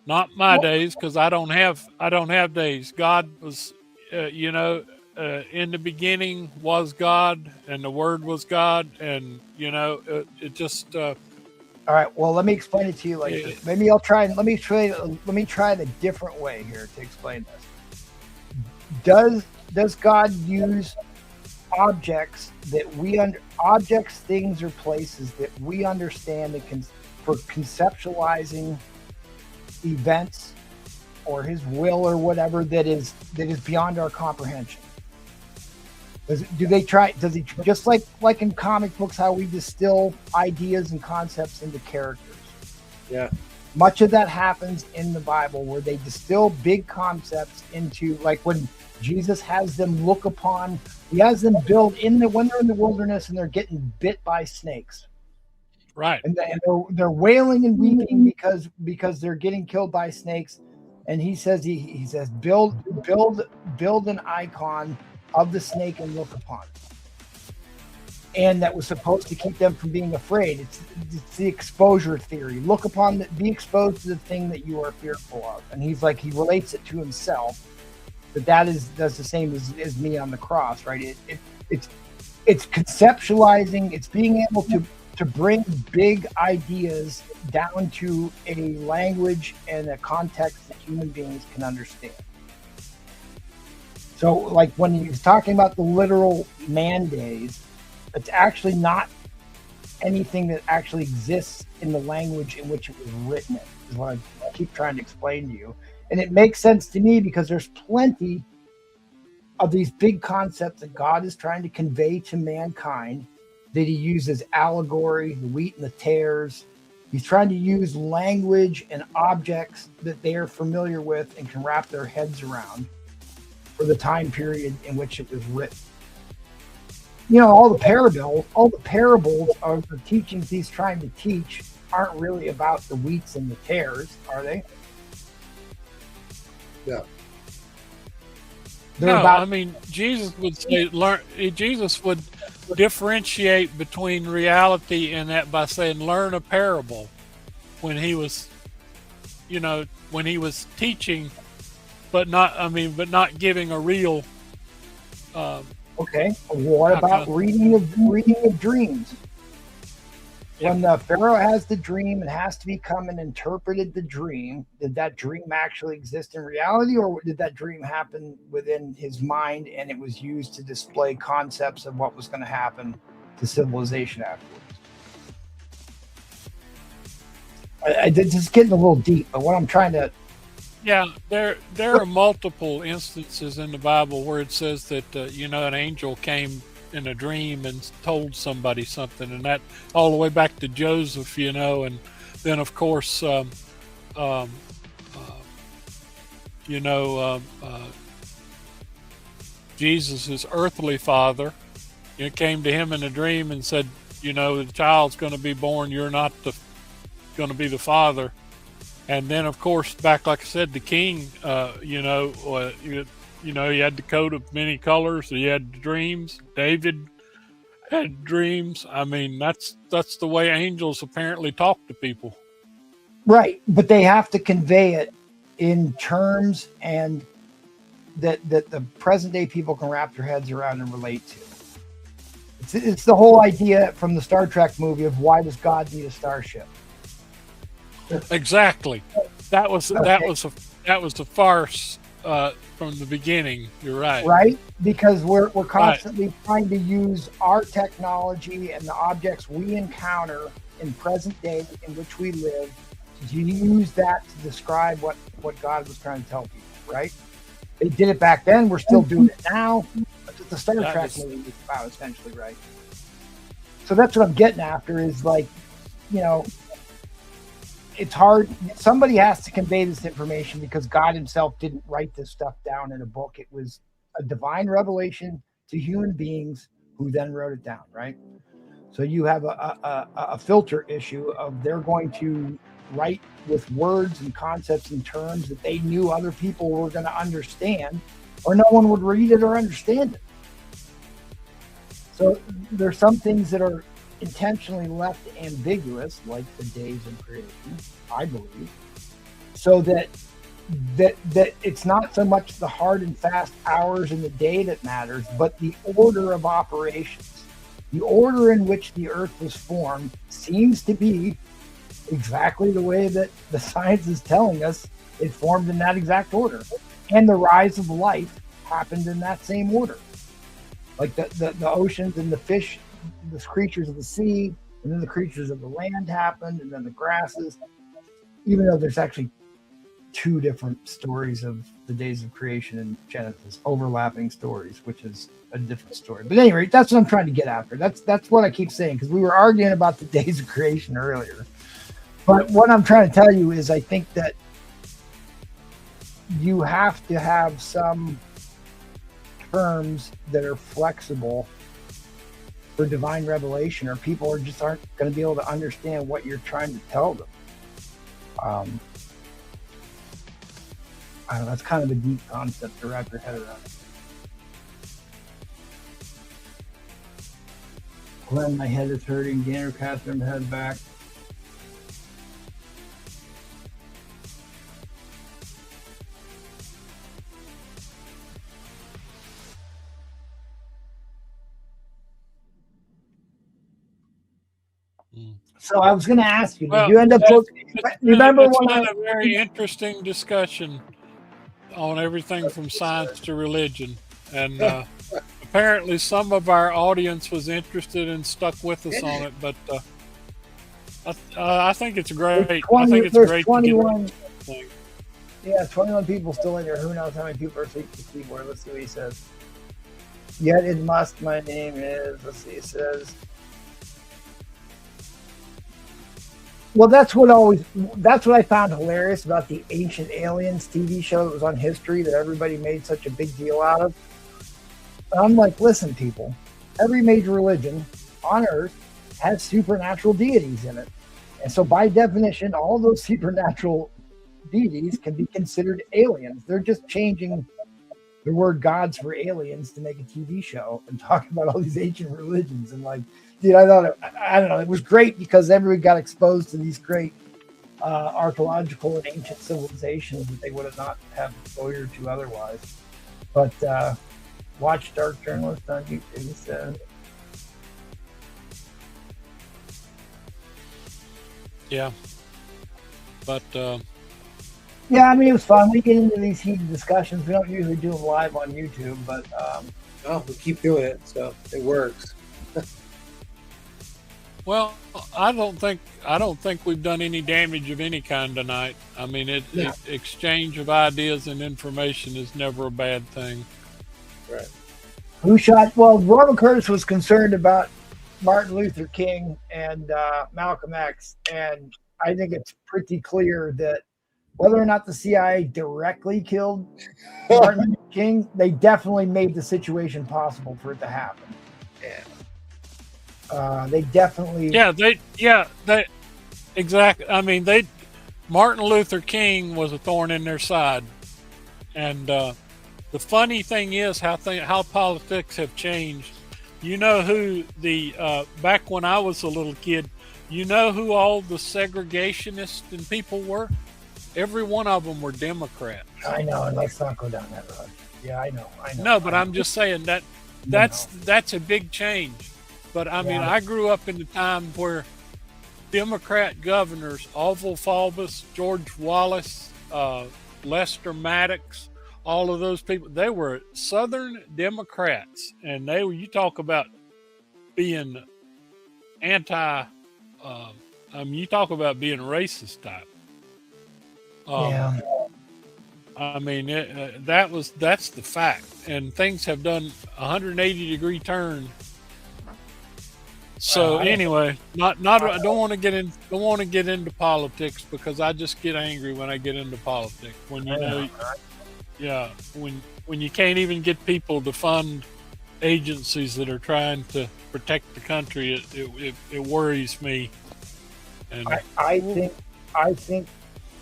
Not my days, because I don't have days. God was, in the beginning was God, and the Word was God, and it just. All right. Well, let me explain it to you like this. Maybe I'll try and let me try it a different way here to explain this. Does God use objects that objects, things, or places that we understand and for conceptualizing events or His will or whatever that is beyond our comprehension? Does he just like in comic books how we distill ideas and concepts into characters? Yeah. Much of that happens in the Bible where they distill big concepts into, like when Jesus has them look upon, he has them build when they're in the wilderness and they're getting bit by snakes. Right. And they're wailing and weeping because they're getting killed by snakes. And he says build an icon of the snake and look upon it. And that was supposed to keep them from being afraid. It's the exposure theory. Be exposed to the thing that you are fearful of. And he relates it to himself. But that's the same as me on the cross, right? It's conceptualizing. It's being able to bring big ideas down to a language and a context that human beings can understand. So, like when he was talking about the literal man days, it's actually not anything that actually exists in the language in which it was written in, is what I keep trying to explain to you. And it makes sense to me because there's plenty of these big concepts that God is trying to convey to mankind that he uses allegory, the wheat and the tares. He's trying to use language and objects that they are familiar with and can wrap their heads around for the time period in which it was written. All the parables of the teachings he's trying to teach aren't really about the wheats and the tares, are they? Yeah. Jesus would say Jesus would differentiate between reality and that by saying learn a parable when he was teaching, but not giving a real. Okay. What about reading of dreams? Yeah. When the Pharaoh has the dream and has to become and interpreted the dream, did that dream actually exist in reality, or did that dream happen within his mind and it was used to display concepts of what was going to happen to civilization afterwards? I did just getting a little deep, but what I'm trying to... Yeah, there are multiple instances in the Bible where it says that, an angel came in a dream and told somebody something, and that all the way back to Joseph, and then of course, Jesus' earthly father, came to him in a dream and said, the child's going to be born, you're not going to be the father. And then, of course, back, like I said, the king, he had the coat of many colors. He had dreams. David had dreams. I mean, that's the way angels apparently talk to people. Right, but they have to convey it in terms and that the present day people can wrap their heads around and relate to. It's the whole idea from the Star Trek movie of why does God need a starship? Exactly. That was a farce from the beginning. You're right. Right, because we're constantly trying to use our technology and the objects we encounter in present day in which we live to use that to describe what God was trying to tell people. Right? They did it back then. We're still doing it now. That's what the Star Trek movie was about, essentially, right? So that's what I'm getting after is it's hard. Somebody has to convey this information because God himself didn't write this stuff down in a book. It was a divine revelation to human beings who then wrote it down, right? So you have a filter issue of they're going to write with words and concepts and terms that they knew other people were going to understand, or no one would read it or understand it. So there's some things that are intentionally left ambiguous, like the days of creation, I believe, so that it's not so much the hard and fast hours in the day that matters, but the order of operations. The order in which the earth was formed seems to be exactly the way that the science is telling us it formed in that exact order. And the rise of life happened in that same order. Like the oceans and the fish, the creatures of the sea, and then the creatures of the land happened, and then the grasses. Even though there's actually two different stories of the days of creation in Genesis, overlapping stories, which is a different story. But anyway, that's what I'm trying to get after. That's what I keep saying, because we were arguing about the days of creation earlier. But what I'm trying to tell you is I think that you have to have some terms that are flexible for divine revelation, or people just aren't going to be able to understand what you're trying to tell them. I don't know, that's kind of a deep concept to wrap your head around. Glenn, my head is hurting. Gander, Catherine, head back. So I was going to ask you, did you end up remember it's when been a very interesting discussion on everything from science to religion, and apparently some of our audience was interested and stuck with us on it. But I think it's great. I think it's great. 21. Yeah, 21 people still in here. Who knows how many people are asleep at the keyboard? Let's see what he says. Yet it must. My name is. Let's see. It says. Well, that's what I found hilarious about the Ancient Aliens TV show that was on History that everybody made such a big deal out of. I'm like, listen, people, every major religion on Earth has supernatural deities in it. And so by definition, all those supernatural deities can be considered aliens. They're just changing the word gods for aliens to make a TV show and talk about all these ancient religions. And like, dude, I thought I don't know, it was great because everybody got exposed to these great archaeological and ancient civilizations that they would have not had exposure to otherwise. But watch Dark Journalist on YouTube said. Yeah. But yeah, I mean, it was fun. We get into these heated discussions. We don't usually do them live on YouTube, but we keep doing it, so it works. well, I don't think we've done any damage of any kind tonight. I mean, exchange of ideas and information is never a bad thing. Right. Who shot? Well, Robert Curtis was concerned about Martin Luther King and Malcolm X, and I think it's pretty clear that whether or not the CIA directly killed Martin Luther King, they definitely made the situation possible for it to happen. Yeah. They definitely. They exactly. I mean, Martin Luther King was a thorn in their side, and the funny thing is how politics have changed. You know who back when I was a little kid, you know who all the segregationists and people were? Every one of them were Democrats. I know, and let's not go down that road. Yeah, I know. No, but I'm just saying that's a big change. But I mean, I grew up in the time where Democrat governors, Orville Faubus, George Wallace, Lester Maddox, all of those people, they were Southern Democrats, and you talk about being you talk about being racist type. I mean, that's the fact, and things have done 180-degree turn. So anyway, I don't want to get into politics because I just get angry when I get into politics. When when you can't even get people to fund agencies that are trying to protect the country, it worries me. And I think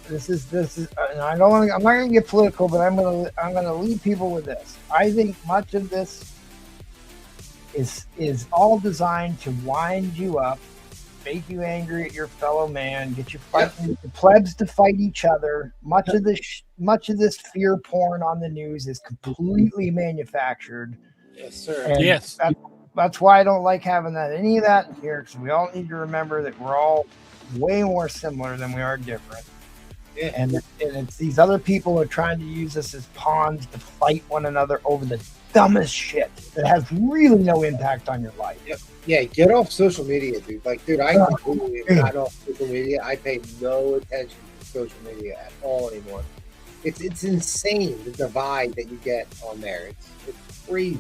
this is, and I'm not going to get political, but I'm going to leave people with this. I think much of this is all designed to wind you up, make you angry at your fellow man, get you fighting the plebs to fight each other. Much of this fear porn on the news is completely manufactured. Yes, sir. And yes, that's why I don't like having any of that here, because we all need to remember that we're all way more similar than we are different. Yeah. And it's these other people are trying to use us as pawns to fight one another over the dumbest shit that has really no impact on your life. Yep. Yeah, get off social media, dude. Like, dude, I completely got off social media. I pay no attention to social media at all anymore. It's insane, the divide that you get on there. It's crazy.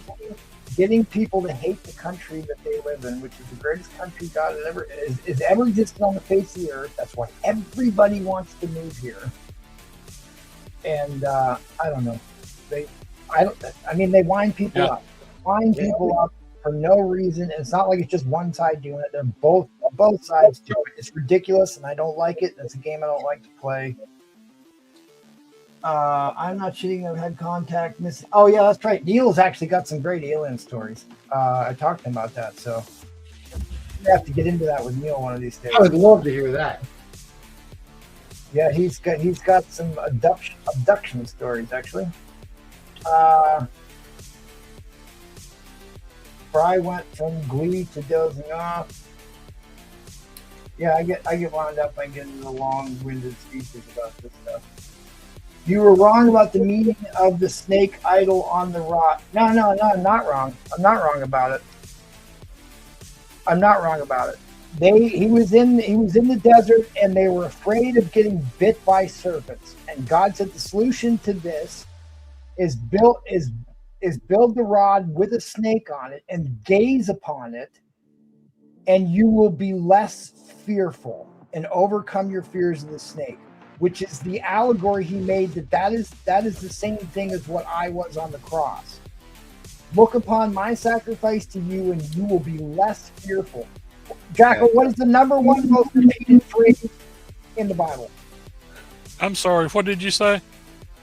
Getting people to hate the country that they live in, which is the greatest country God has ever existed on the face of the earth. That's why everybody wants to move here. And I don't know. They wind people up. People up for no reason. And it's not like it's just one side doing it. They're both sides do it. It's ridiculous, and I don't like it. It's a game I don't like to play. I'm not cheating. I've had contact missing. Oh yeah, that's right. Neil's actually got some great alien stories. I talked to him about that, so we have to get into that with Neil one of these days. I would love to hear that. Yeah, he's got some abduction stories actually. Fry went from glee to dozing off. Yeah, I get wound up by getting the long-winded speeches about this stuff. You were wrong about the meaning of the snake idol on the rock. No, I'm not wrong. I'm not wrong about it. I'm not wrong about it. He was in the desert, and they were afraid of getting bit by serpents. And God said the solution to this is build the rod with a snake on it and gaze upon it, and you will be less fearful and overcome your fears of the snake. Which is the allegory he made that is the same thing as what I was on the cross. Look upon my sacrifice to you, and you will be less fearful. Jackal, what is the number one most repeated phrase in the Bible? I'm sorry, what did you say?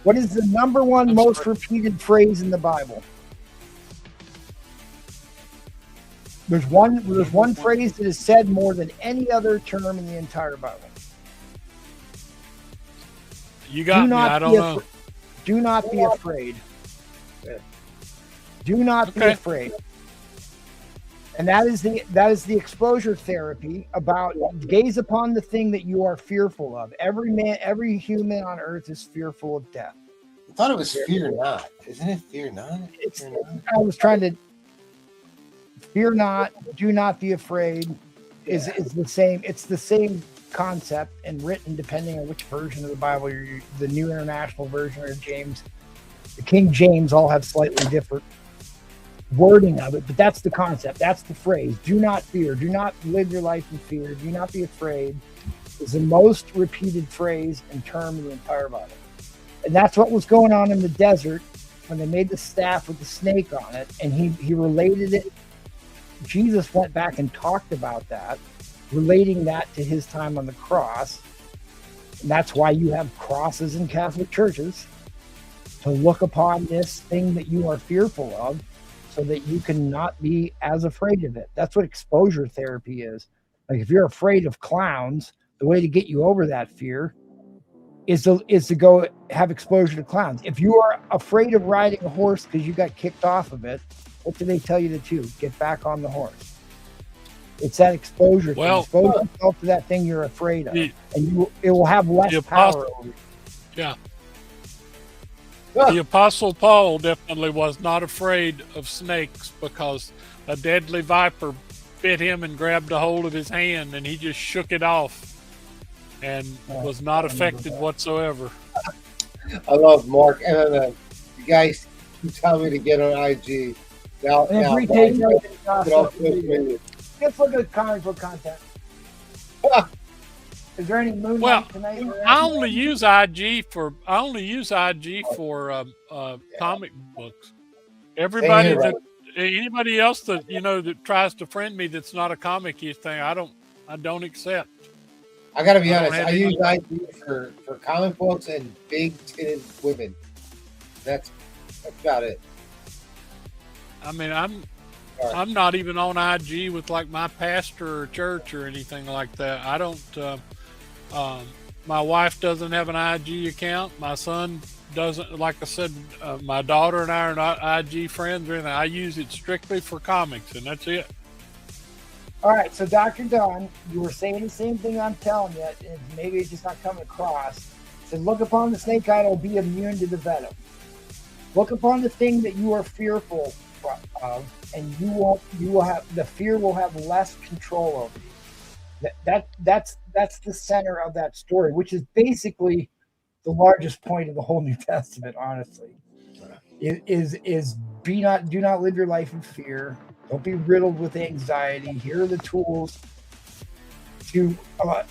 What is the number one most repeated phrase in the Bible? There's one phrase that is said more than any other term in the entire Bible. You got me. I don't know. Do not be afraid. Do not be afraid. And that is the exposure therapy about gaze upon the thing that you are fearful of. Every human on earth is fearful of death. I thought it was fear not. Isn't it fear not? I was trying to fear not, do not be afraid is the same. It's the same concept and written depending on which version of the Bible you're the New International Version or James. The King James all have slightly different wording of it, but that's the concept. That's the phrase. Do not fear. Do not live your life in fear. Do not be afraid is the most repeated phrase and term in the entire Bible. And that's what was going on in the desert when they made the staff with the snake on it, and he related it. Jesus went back and talked about that, relating that to his time on the cross. And that's why you have crosses in Catholic churches, to look upon this thing that you are fearful of so that you can not be as afraid of it. That's what exposure therapy is. Like if you're afraid of clowns, the way to get you over that fear is to go have exposure to clowns. If you are afraid of riding a horse because you got kicked off of it, what do they tell you to do? Get back on the horse. It's that exposure. Well, expose yourself to that thing you're afraid of, and it will have less power over you. Yeah. The Apostle Paul definitely was not afraid of snakes because a deadly viper bit him and grabbed a hold of his hand, and he just shook it off and was not affected whatsoever. I love Mark. And you guys keep telling me to get on IG. Now, Just look at comic book content. Is there any Moon Well, Knight tonight? I only use IG for comic books. Everybody Same here, that anybody else that that tries to friend me that's not a comic-y thing, I don't accept. I gotta be I don't honest. have I any- use IG for comic books and big titted women. That's about it. I mean, I'm not even on IG with like my pastor or church or anything like that. I don't. My wife doesn't have an IG account. My son doesn't. Like I said, my daughter and I are not IG friends or anything. I use it strictly for comics, and that's it. All right, so Dr. Don, you were saying the same thing I'm telling you, and maybe it's just not coming across. Said, look upon the snake eye, will be immune to the venom. Look upon the thing that you are fearful of, and you will have the fear will have less control over you. That's the center of that story, which is basically the largest point of the whole New Testament. Honestly, is do not live your life in fear. Don't be riddled with anxiety. Here are the tools to.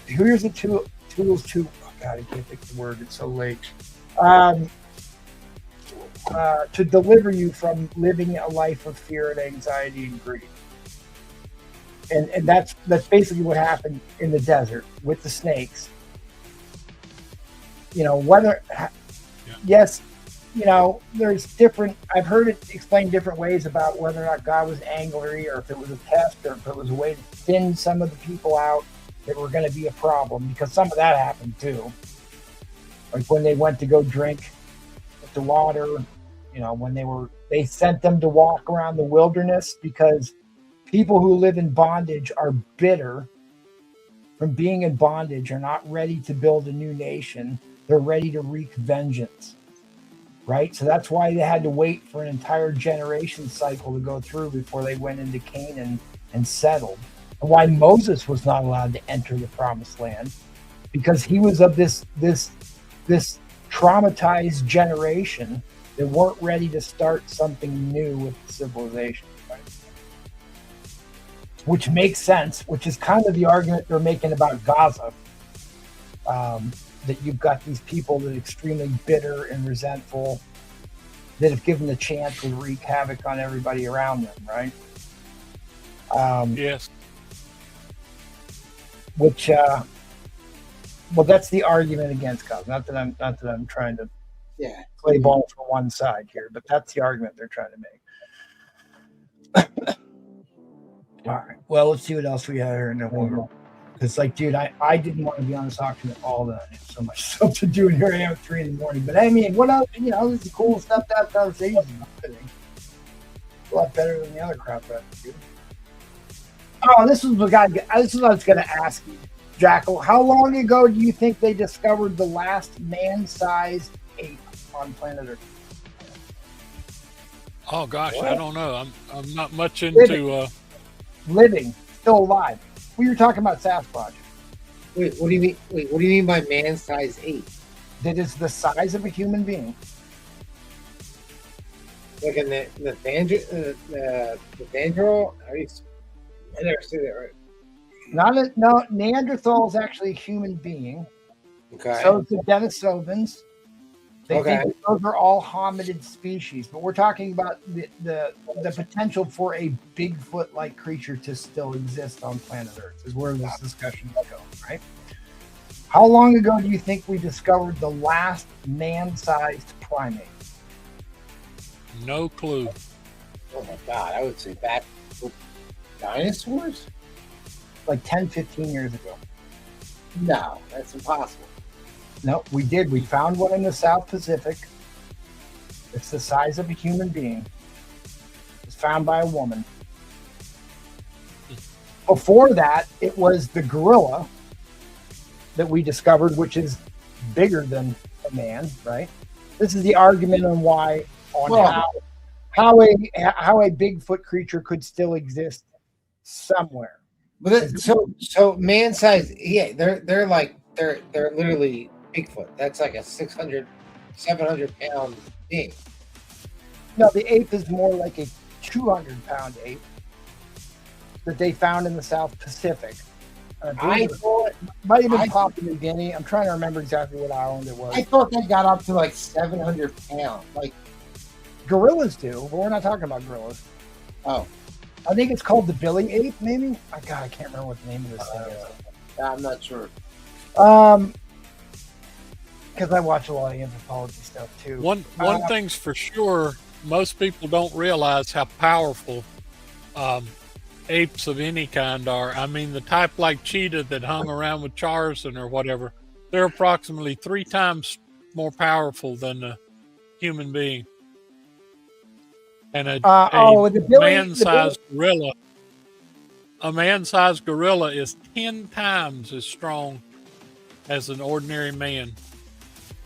Here's the tools to. Oh God, I can't think of the word. It's so late. To deliver you from living a life of fear and anxiety and grief. And that's basically what happened in the desert with the snakes. Yes, there's different. I've heard it explained different ways about whether or not God was angry, or if it was a test, or if it was a way to thin some of the people out that were going to be a problem, because some of that happened too. Like when they went to go drink the water, when they sent them to walk around the wilderness, because people who live in bondage are bitter from being in bondage, are not ready to build a new nation. They're ready to wreak vengeance, right? So that's why they had to wait for an entire generation cycle to go through before they went into Canaan and settled. And why Moses was not allowed to enter the promised land, because he was of this traumatized generation that weren't ready to start something new with civilization, right? Which makes sense, which is kind of the argument they're making about Gaza, that you've got these people that are extremely bitter and resentful, that if given the chance would wreak havoc on everybody around them, right? Yes. Which, well, that's the argument against Gaza. Not that I'm trying to play ball for one side here, but that's the argument they're trying to make. All right. Well, let's see what else we have here in November. Because, dude, I didn't want to be on this auction at all. That I had so much stuff to do, and here I am at 3 a.m. But I mean, what else? This is cool stuff to have conversations about. I think a lot better than the other crap that I do. Oh, this is what I was going to ask you, Jackal. How long ago do you think they discovered the last man-sized ape on planet Earth? Oh gosh, I don't know. I'm not much into living, still alive. We were talking about Sasquatch. Wait, what do you mean? Wait, what do you mean by man-sized ape? That is the size of a human being. Like in the Neanderthal? I never say that right. No, Neanderthal is actually a human being. Okay. So is the Denisovans. They Okay. think those are all hominid species, but we're talking about the potential for a Bigfoot-like creature to still exist on planet Earth is where this discussion is going, right? How long ago do you think we discovered the last man-sized primate? no clue. Oh my God, I would say back with dinosaurs? Like 10, 15 years ago. No, that's impossible. No, we did. We found one in the South Pacific. It's the size of a human being. It was found by a woman. Before that, it was the gorilla that we discovered, which is bigger than a man, right? This is the argument on how a Bigfoot creature could still exist somewhere. But so man-sized, yeah, they're literally Bigfoot. That's like a 600, 700 pound thing. No, the ape is more like a 200-pound ape that they found in the South Pacific. I thought might have been Papua New Guinea. I'm trying to remember exactly what island it was. I thought they got up to like 700 pounds. Like gorillas do, but we're not talking about gorillas. Oh, I think it's called the Billy Ape, maybe. Oh, God, I can't remember what the name of this thing is. I'm not sure. Because I watch a lot of anthropology stuff too. One thing's for sure, most people don't realize how powerful apes of any kind are. I mean, the type like cheetah that hung around with Charzan or whatever, they're approximately 3 times more powerful than a human being. And a man-sized gorilla, is 10 times as strong as an ordinary man.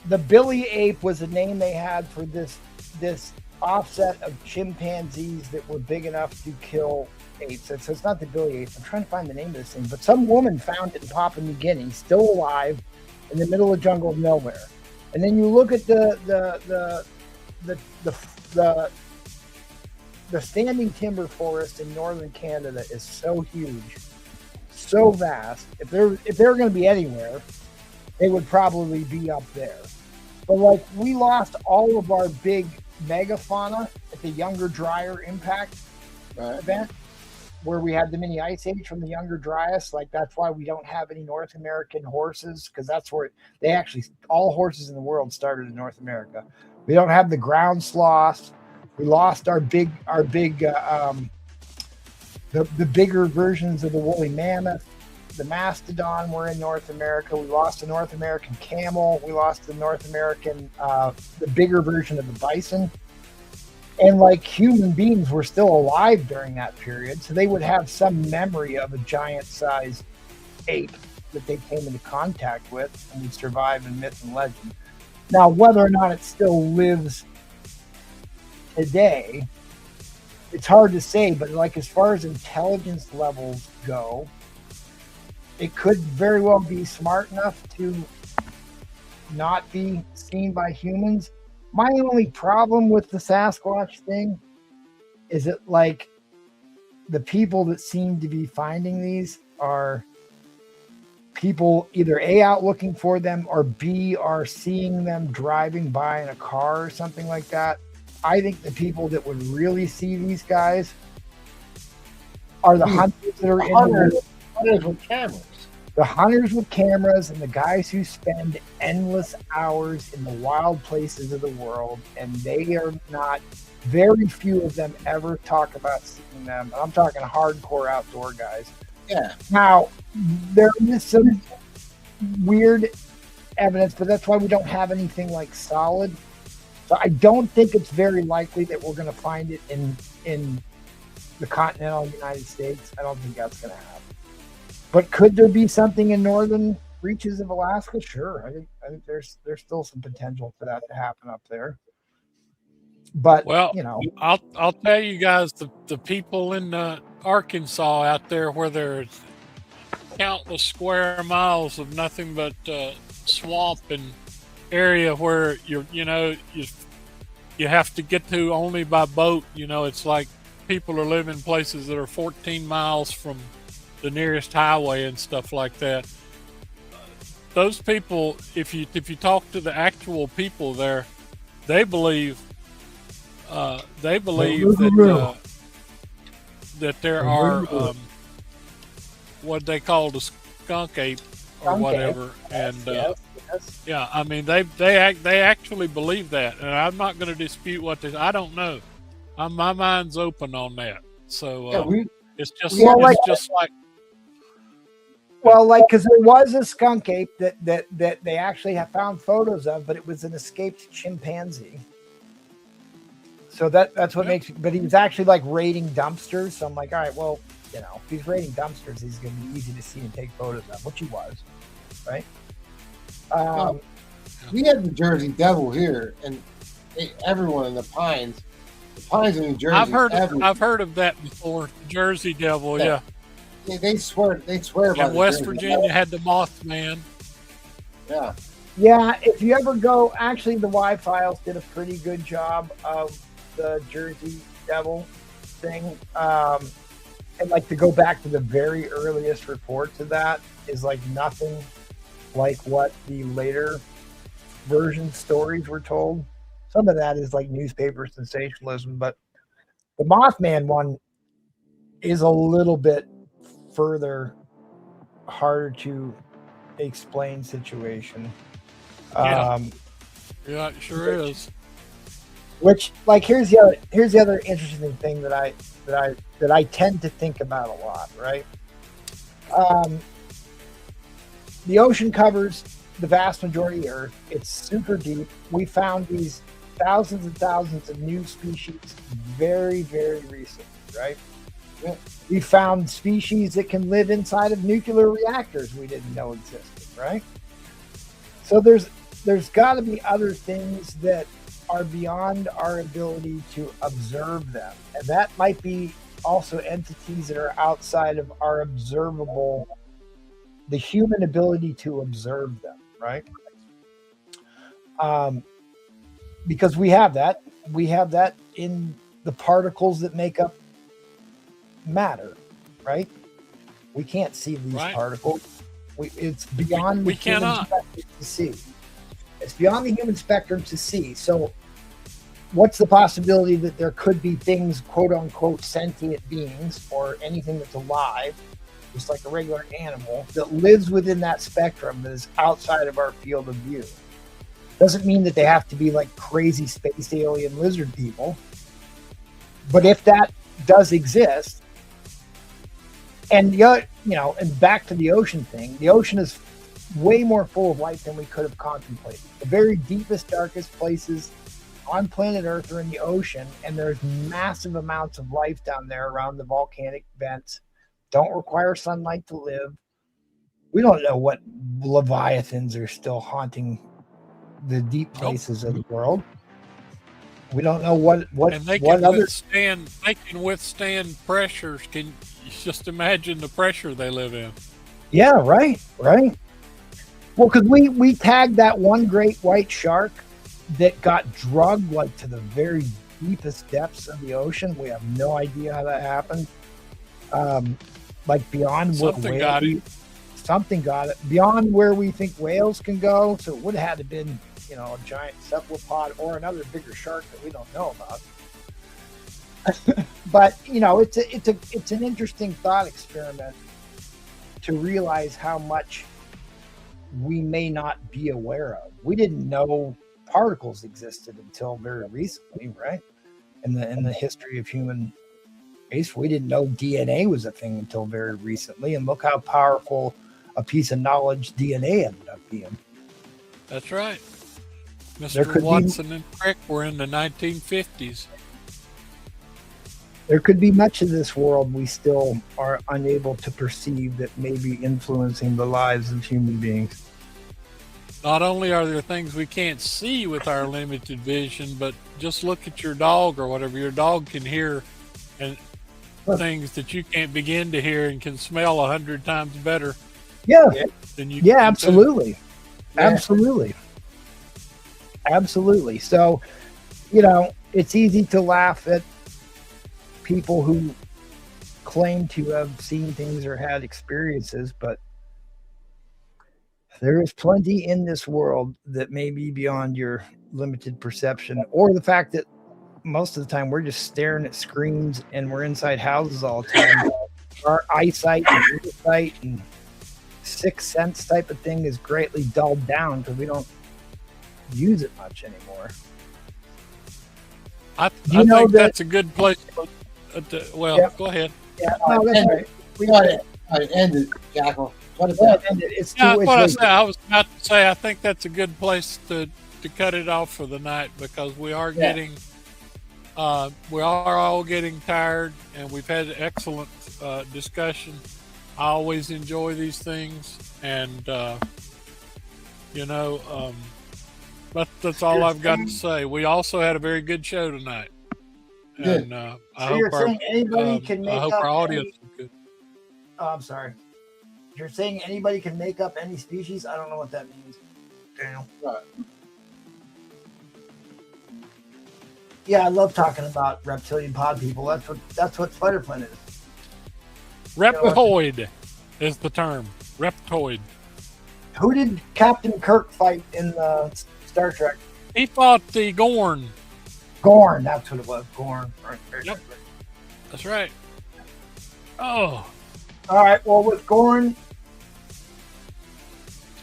The Billy Ape was a name they had for this offset of chimpanzees that were big enough to kill apes. So it's not the Billy Ape. I'm trying to find the name of this thing, but some woman found it in Papua New Guinea, still alive, in the middle of jungle of nowhere. And then you look at the standing timber forest in northern Canada is so huge, so vast. If they were going to be anywhere, they would probably be up there. But like, we lost all of our big megafauna at the Younger Dryas impact event, where we had the mini ice age from the Younger Dryas. Like, that's why we don't have any North American horses, because that's where they actually, all horses in the world started in North America. We don't have the ground sloths. We lost the bigger versions of the woolly mammoth. The mastodon were in North America. We lost the North American camel. We lost the North American, the bigger version of the bison. And like, human beings were still alive during that period, so they would have some memory of a giant-sized ape that they came into contact with and would survive in myth and legend. Now, whether or not it still lives today, it's hard to say, but like, as far as intelligence levels go, it could very well be smart enough to not be seen by humans. My only problem with the Sasquatch thing is that, like, the people that seem to be finding these are people either A, out looking for them, or B, are seeing them driving by in a car or something like that. I think the people that would really see these guys are the hunters that are hunters with cameras. The hunters with cameras and the guys who spend endless hours in the wild places of the world, and they are not, very few of them ever talk about seeing them. I'm talking hardcore outdoor guys. Yeah. Now, there is some weird evidence, but that's why we don't have anything like solid. So I don't think it's very likely that we're going to find it in the continental United States. I don't think that's going to happen. But could there be something in northern reaches of Alaska? Sure. I think there's still some potential for that to happen up there. But, well, you know, I'll tell you guys, the people in Arkansas out there, where there's countless square miles of nothing but swamp and area where you have to get to only by boat. You know, it's like people are living in places that are 14 miles from the nearest highway and stuff like that. Those people, if you talk to the actual people there, they believe that there are what they call the skunk ape or whatever, and yeah, I mean they actually believe that, and I'm not going to dispute what they. I don't know. My mind's open on that. So it's just like. Well, like, because there was a skunk ape that they actually have found photos of, but it was an escaped chimpanzee. So that's what makes. But he was actually like raiding dumpsters. So I'm like, all right, well, you know, if he's raiding dumpsters, he's going to be easy to see and take photos of, which he was, right? We had the Jersey Devil here, and everyone in the Pines in New Jersey. I've heard of that before. Jersey Devil, yeah. They swear by in West Virginia had the Mothman. Yeah, if you ever go, actually the Y-Files did a pretty good job of the Jersey Devil thing. and like to go back to the very earliest reports of that is like nothing like what the later version stories were told. Some of that is like newspaper sensationalism, but the Mothman one is a little bit further harder to explain situation. Yeah, yeah, it sure is. Which, like, here's the other interesting thing that I tend to think about a lot, right? The ocean covers the vast majority of the Earth. It's super deep. We found these thousands and thousands of new species very, very recently, right? We found species that can live inside of nuclear reactors we didn't know existed, right? So there's got to be other things that are beyond our ability to observe them. And that might be also entities that are outside of our observable, the human ability to observe them, right? Because we have that in the particles that make up matter, right? We can't see these particles. It's beyond we the human cannot spectrum to see. It's beyond the human spectrum to see. So what's the possibility that there could be things, quote unquote, sentient beings or anything that's alive, just like a regular animal, that lives within that spectrum that is outside of our field of view? Doesn't mean that they have to be like crazy space alien lizard people. But if that does exist, and and back to the ocean thing, the ocean is way more full of life than we could have contemplated. The very deepest, darkest places on planet Earth are in the ocean, and there's massive amounts of life down there around the volcanic vents. Don't require sunlight to live. We don't know what leviathans are still haunting the deep places of the world. We don't know what and they what can other withstand. They can withstand pressures. Can you just imagine the pressure they live in? Yeah, right. Well, because we tagged that one great white shark that got drugged like to the very deepest depths of the ocean. We have no idea how that happened. Like beyond Something got it. Something got it beyond where we think whales can go. So it would have had to been, a giant cephalopod or another bigger shark that we don't know about. But it's an interesting thought experiment to realize how much we may not be aware of. We didn't know particles existed until very recently, right? In the history of human race, we didn't know DNA was a thing until very recently. And look how powerful a piece of knowledge DNA ended up being. That's right. Mr. Watson and Crick were in the 1950s. There could be much of this world we still are unable to perceive that may be influencing the lives of human beings. Not only are there things we can't see with our limited vision, but just look at your dog or whatever. Your dog can hear and things that you can't begin to hear and can smell 100 times better. Yeah. Than you Yeah, can absolutely. do. Absolutely. So, it's easy to laugh at people who claim to have seen things or had experiences, but there is plenty in this world that may be beyond your limited perception, or the fact that most of the time we're just staring at screens and we're inside houses all the time. Our eyesight and insight and sixth sense type of thing is greatly dulled down because we don't use it much anymore. I think that's a good place. Go ahead. Yeah, no, that's right. We got it. End it, Jackal. What is that? I was about to say, I think that's a good place to cut it off for the night, because we are getting, we are all getting tired, and we've had excellent discussion. I always enjoy these things, and that's all I've got to say. We also had a very good show tonight, and I hope our audience is good. Oh, I'm sorry. You're saying anybody can make up any species? I don't know what that means. Daniel. Yeah, I love talking about reptilian pod people. That's what Spider Planet is. Reptoid is the term. Reptoid. Who did Captain Kirk fight in Star Trek? He fought the Gorn. Gorn, that's what it was. Gorn. Right. Yep. That's right. Oh. All right. Well, with Gorn,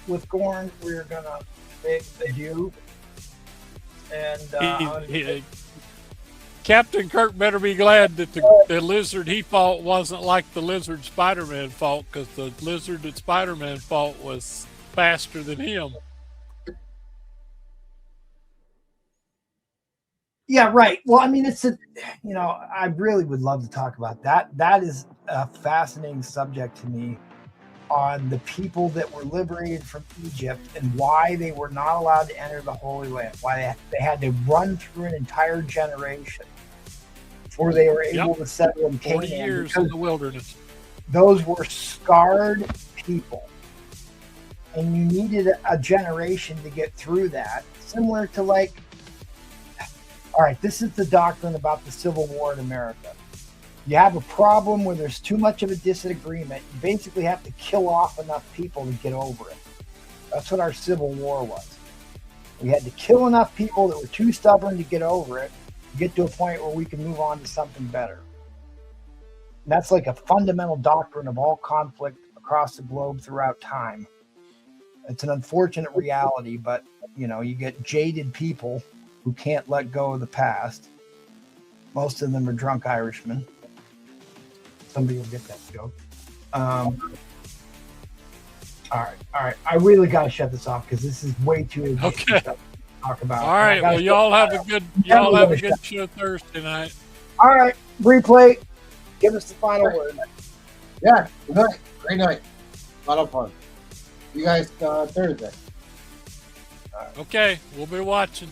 we're gonna big adieu. And Captain Kirk better be glad that the lizard he fought wasn't like the lizard Spider-Man fought, because the lizard that Spider-Man fought was faster than him. Yeah, right. Well, I mean, I really would love to talk about that. That is a fascinating subject to me, on the people that were liberated from Egypt and why they were not allowed to enter the Holy Land, why they had to run through an entire generation before they were able to settle in Canaan. 40 years in the wilderness. Those were scarred people, and you needed a generation to get through that. Similar to all right, this is the doctrine about the Civil War in America. You have a problem where there's too much of a disagreement. You basically have to kill off enough people to get over it. That's what our Civil War was. We had to kill enough people that were too stubborn to get over it, to get to a point where we can move on to something better. And that's like a fundamental doctrine of all conflict across the globe throughout time. It's an unfortunate reality, but you get jaded people who can't let go of the past. Most of them are drunk Irishmen. Somebody will get that joke. All right. I really got to shut this off because this is way too okay. stuff to talk about. All right. Well, y'all have a good show Thursday night. All right. Replay. Give us the final word. Yeah. Good night. Great night. A lot of fun. You guys Thursday. Okay. We'll be watching.